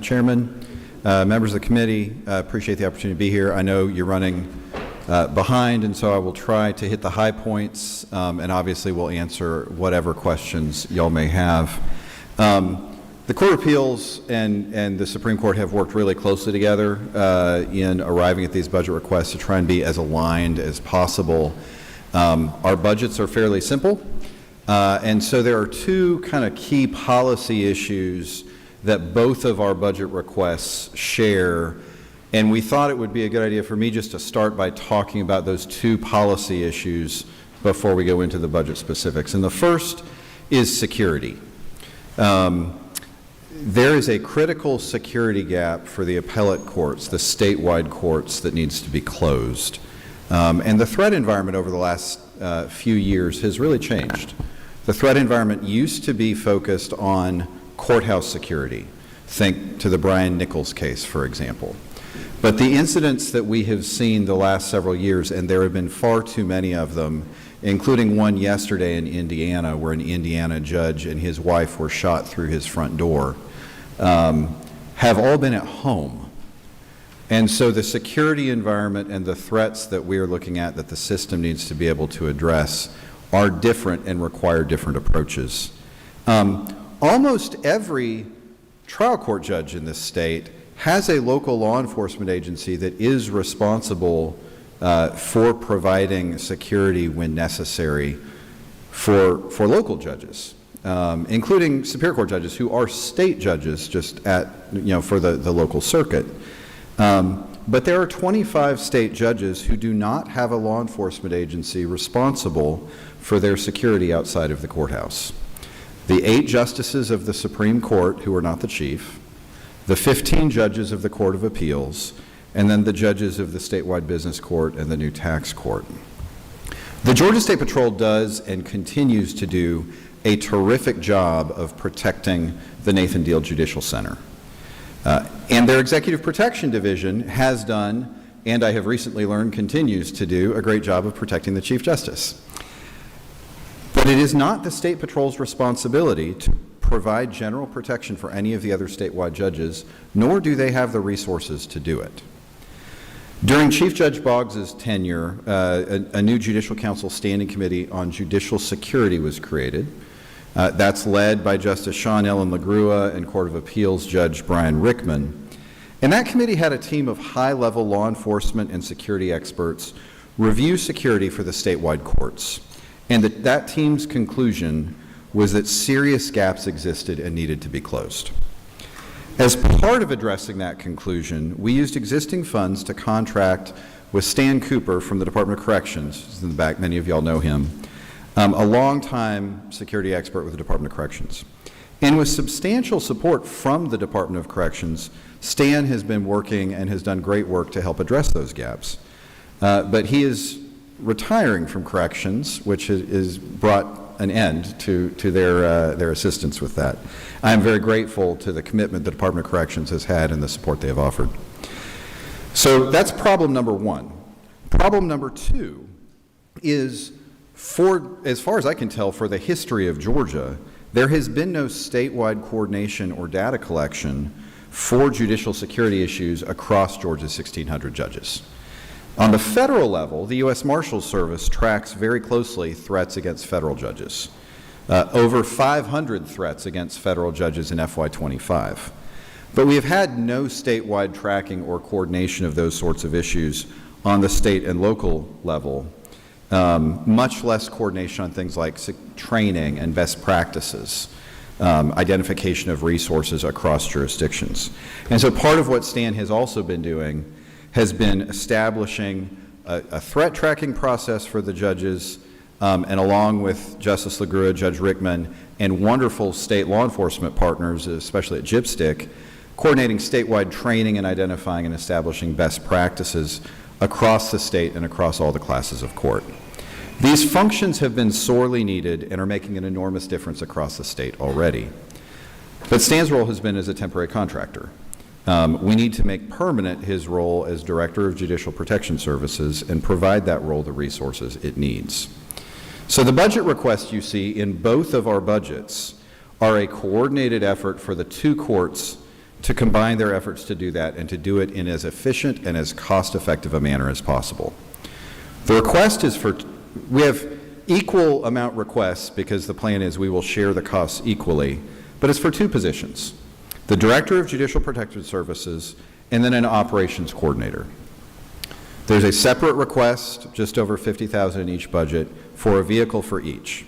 Chairman, members of the committee. Appreciate the opportunity to be here. I know you're running behind, and so I will try to hit the high points, and obviously we'll answer whatever questions y'all may have. The Court of Appeals and the Supreme Court have worked really closely together in arriving at these budget requests to try and be as aligned as possible. Our budgets are fairly simple, and so there are 2 kind of key policy issues that both of our budget requests share, and we thought it would be a good idea for me just to start by talking about those 2 policy issues before we go into the budget specifics. And the first is security. There is a critical security gap for the appellate courts, the statewide courts, that needs to be closed. And the threat environment over the last few years has really changed. The threat environment used to be focused on courthouse security. Think to the Brian Nichols case, for example. But the incidents that we have seen the last several years, and there have been far too many of them, including one yesterday in Indiana where an Indiana judge and his wife were shot through his front door, have all been at home. And so the security environment and the threats that we are looking at that the system needs to be able to address are different and require different approaches. Almost every trial court judge in this state has a local law enforcement agency that is responsible for providing security when necessary for local judges, including Superior Court judges who are state judges just at, for the local circuit. But there are 25 state judges who do not have a law enforcement agency responsible for their security outside of the courthouse. The 8 justices of the Supreme Court, who are not the chief, the 15 judges of the Court of Appeals, and then the judges of the statewide business court and the new tax court. The Georgia State Patrol does and continues to do a terrific job of protecting the Nathan Deal Judicial Center. And their Executive Protection Division has done, and I have recently learned continues to do, a great job of protecting the Chief Justice. But it is not the State Patrol's responsibility to provide general protection for any of the other statewide judges, nor do they have the resources to do it. During Chief Judge Boggs's tenure, a new Judicial Council Standing Committee on Judicial Security was created. That's led by Justice Sean Ellen LaGrua and Court of Appeals Judge Brian Rickman. And that committee had a team of high-level law enforcement and security experts review security for the statewide courts. And that team's conclusion was that serious gaps existed and needed to be closed. As part of addressing that conclusion, we used existing funds to contract with Stan Cooper from the Department of Corrections. He's in the back, many of y'all know him, a longtime security expert with the Department of Corrections. And with substantial support from the Department of Corrections, Stan has been working and has done great work to help address those gaps. But he is retiring from corrections, which has brought an end to their assistance with that. I am very grateful to the commitment the Department of Corrections has had and the support they have offered. So that's problem number one. Problem number two is, as far as I can tell, for the history of Georgia, there has been no statewide coordination or data collection for judicial security issues across Georgia's 1,600 judges. On the federal level, the U.S. Marshals Service tracks very closely threats against federal judges. Over 500 threats against federal judges in FY25. But we have had no statewide tracking or coordination of those sorts of issues on the state and local level, much less coordination on things like training and best practices, identification of resources across jurisdictions. And so part of what Stan has also been doing has been establishing a threat tracking process for the judges, and along with Justice LaGrua, Judge Rickman, and wonderful state law enforcement partners, especially at JIPSTIC, coordinating statewide training and identifying and establishing best practices across the state and across all the classes of court. These functions have been sorely needed and are making an enormous difference across the state already. But Stan's role has been as a temporary contractor. We need to make permanent his role as Director of Judicial Protection Services and provide that role the resources it needs. So the budget requests you see in both of our budgets are a coordinated effort for the two courts to combine their efforts to do that and to do it in as efficient and as cost-effective a manner as possible. The request is we have equal amount requests because the plan is we will share the costs equally, but it's for two positions: the Director of Judicial Protection Services and then an operations coordinator. There's a separate request, just over $50,000 in each budget, for a vehicle for each.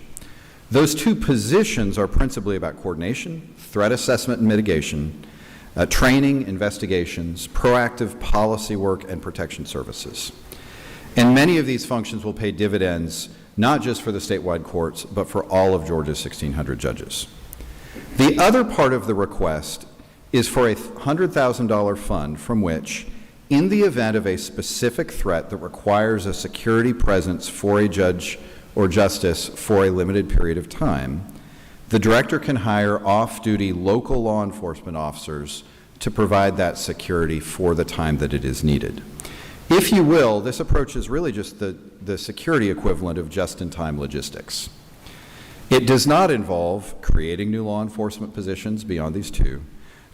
Those two positions are principally about coordination, threat assessment and mitigation, training, investigations, proactive policy work, and protection services. And many of these functions will pay dividends, not just for the statewide courts, but for all of Georgia's 1,600 judges. The other part of the request is for a $100,000 fund from which, in the event of a specific threat that requires a security presence for a judge or justice for a limited period of time, the director can hire off-duty local law enforcement officers to provide that security for the time that it is needed. If you will, this approach is really just the security equivalent of just-in-time logistics. It does not involve creating new law enforcement positions beyond these two,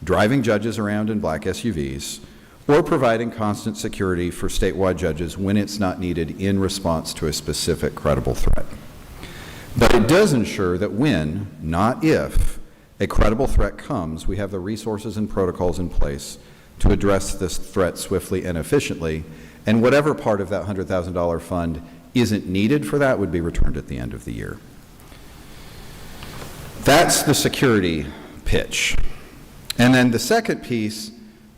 driving judges around in black SUVs, or providing constant security for statewide judges when it's not needed in response to a specific credible threat. But it does ensure that when, not if, a credible threat comes, we have the resources and protocols in place to address this threat swiftly and efficiently, and whatever part of that $100,000 fund isn't needed for that would be returned at the end of the year. That's the security pitch. And then the second piece,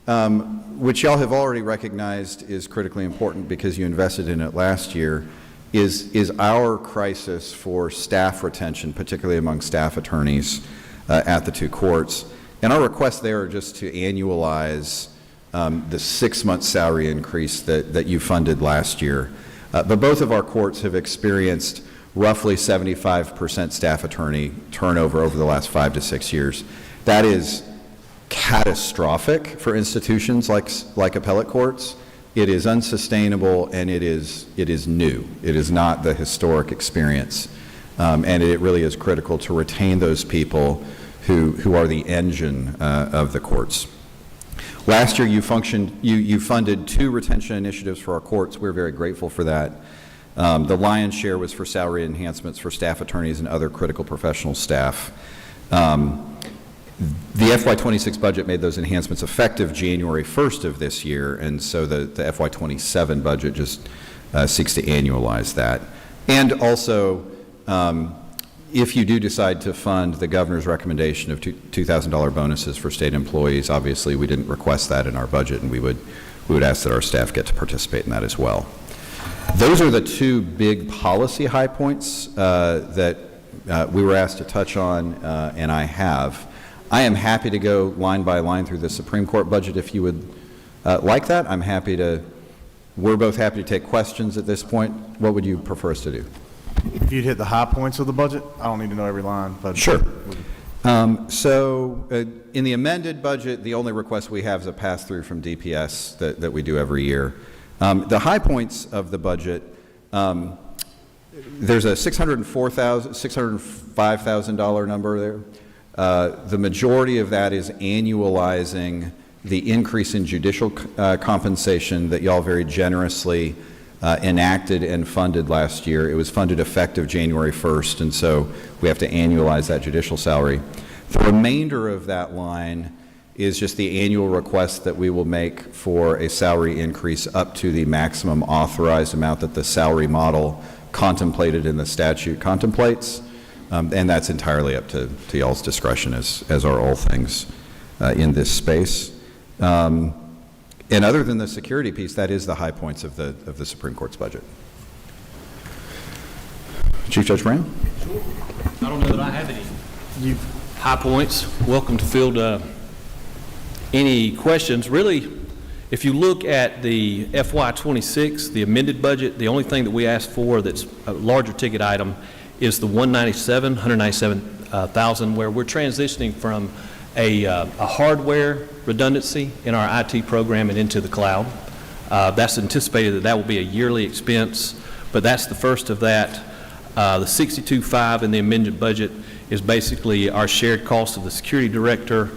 which y'all have already recognized is critically important because you invested in it last year, is our crisis for staff retention, particularly among staff attorneys at the two courts. And our requests there are just to annualize the 6-month salary increase that you funded last year. But both of our courts have experienced roughly 75% staff attorney turnover over the last 5 to 6 years. That is catastrophic for institutions like appellate courts. It is unsustainable, and it is new. It is not the historic experience, and it really is critical to retain those people who are the engine of the courts. Last year, you funded 2 retention initiatives for our courts. We're very grateful for that. The lion's share was for salary enhancements for staff attorneys and other critical professional staff. The FY26 budget made those enhancements effective January 1st of this year, and so the FY27 budget just seeks to annualize that. And also, if you do decide to fund the governor's recommendation of $2,000 bonuses for state employees, obviously we didn't request that in our budget, and we would ask that our staff get to participate in that as well. Those are the two big policy high points that we were asked to touch on, and I have. I am happy to go line by line through the Supreme Court budget if you would like that. We're both happy to take questions at this point. What would you prefer us to do? If you'd hit the high points of the budget, I don't need to know every line. But sure. In the amended budget, the only request we have is a pass-through from DPS that we do every year. The high points of the budget, there's a $605,000 number there. The majority of that is annualizing the increase in judicial compensation that y'all very generously enacted and funded last year. It was funded effective January 1st, and so we have to annualize that judicial salary. The remainder of that line is just the annual request that we will make for a salary increase up to the maximum authorized amount that the salary model contemplated in the statute contemplates. And that's entirely up to y'all's discretion, as are all things in this space. And other than the security piece, that is the high points of the Supreme Court's budget. Chief Judge Brown? I don't know that I have any high points. Welcome to field any questions. Really, if you look at the FY26, the amended budget, the only thing that we asked for that's a larger ticket item is the $197,000, where we're transitioning from a hardware redundancy in our IT program and into the cloud. That's anticipated that will be a yearly expense, but that's the first of that. The $62,500 in the amended budget is basically our shared cost of the security director,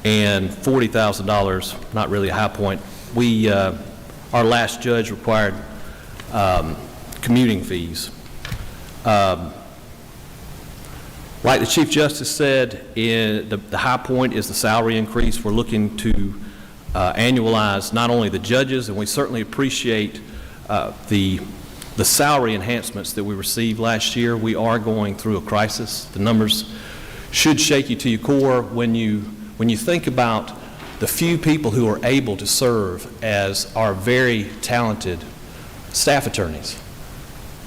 and $40,000, not really a high point. Our last judge required commuting fees. Like the Chief Justice said, the high point is the salary increase. We're looking to annualize not only the judges, and we certainly appreciate the salary enhancements that we received last year. We are going through a crisis. The numbers should shake you to your core when you think about the few people who are able to serve as our very talented staff attorneys.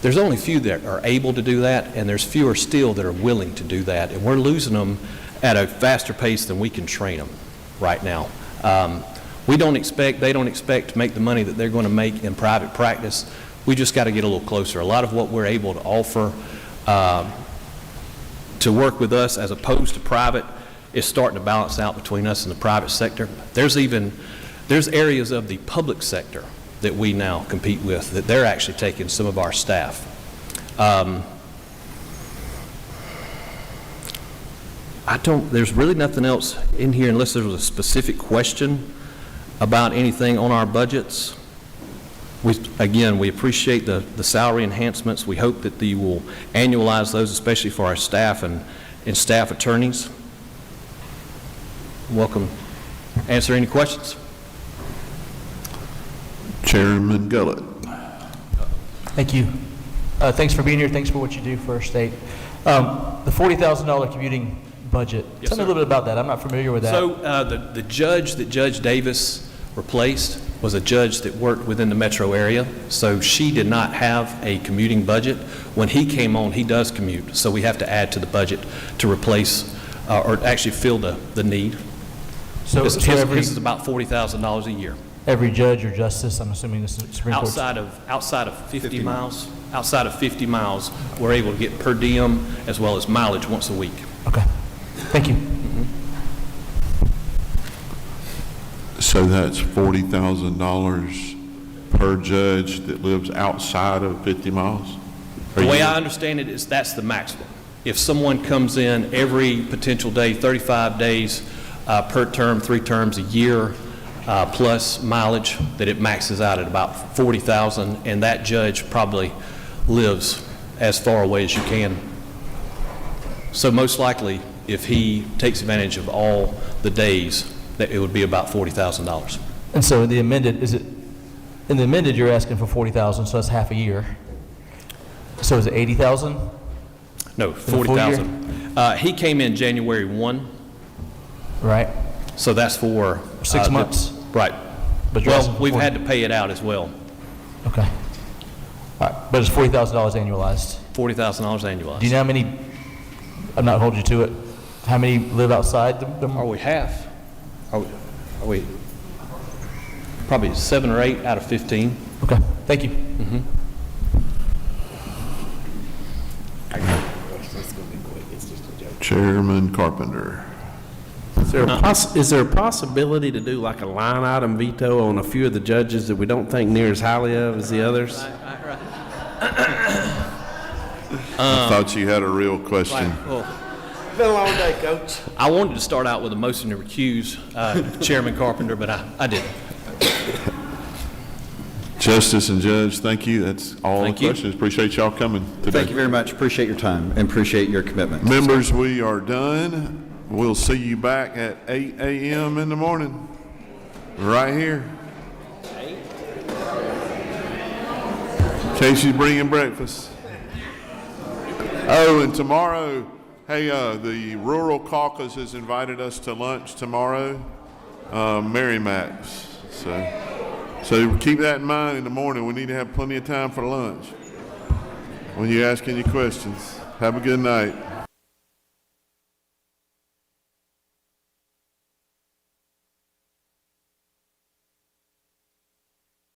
There's only few that are able to do that, and there's fewer still that are willing to do that, and we're losing them at a faster pace than we can train them right now. They don't expect to make the money that they're going to make in private practice. We just got to get a little closer. A lot of what we're able to offer to work with us as opposed to private is starting to balance out between us and the private sector. There's areas of the public sector that we now compete with, that they're actually taking some of our staff. There's really nothing else in here unless there was a specific question about anything on our budgets. Again, we appreciate the salary enhancements. We hope that you will annualize those, especially for our staff and staff attorneys. Welcome. Answer any questions. Chairman Gullett. Thank you. Thanks for being here. Thanks for what you do for our state. The $40,000 commuting budget. Yes, Tell me a little bit about that. I'm not familiar with that. So the judge that Judge Davis replaced was a judge that worked within the metro area. So she did not have a commuting budget. When he came on, he does commute. So we have to add to the budget to replace or actually fill the need. So this is about $40,000 a year. Every judge or justice, I'm assuming this is Supreme Court. Outside of 50 miles, outside of 50 miles, we're able to get per diem as well as mileage once a week. Okay. Thank you. So that's $40,000 per judge that lives outside of 50 miles? The way I understand it is that's the maximum. If someone comes in every potential day, 35 days per term, 3 terms a year, plus mileage, that it maxes out at about $40,000, and that judge probably lives as far away as you can. So most likely, if he takes advantage of all the days, that it would be about $40,000. And so in the amended, in the amended, you're asking for 40,000, so that's half a year. So is it 80,000? No, full year? 40,000. He came in January 1. Right. So that's for 6 months. Right. But you're asking Well, for we've 40. had to pay it out as well. Okay. All right, but it's $40,000 annualized. $40,000 annualized. Do you know how many, I'm not holding you to it, how many live outside the? Are we half? Are we probably 7 or 8 out of 15? Okay, thank you. Chairman Carpenter. Is there a possibility to do like a line item veto on a few of the judges that we don't think near as highly of as the others? I thought you had a real question. Been a long day, Coach. I wanted to start out with a motion to recuse Chairman Carpenter, but I didn't. Justice and Judge, thank you. That's all Thank the you. questions. Appreciate y'all coming today. Thank you very much. Appreciate your time and appreciate your commitment. Members, we are done. We'll see you back at 8 a.m. in the morning, right here. Casey's bringing breakfast. Oh, and tomorrow, hey, the Rural Caucus has invited us to lunch tomorrow, Mary Max. So keep that in mind in the morning. We need to have plenty of time for lunch when you ask any questions. Have a good night.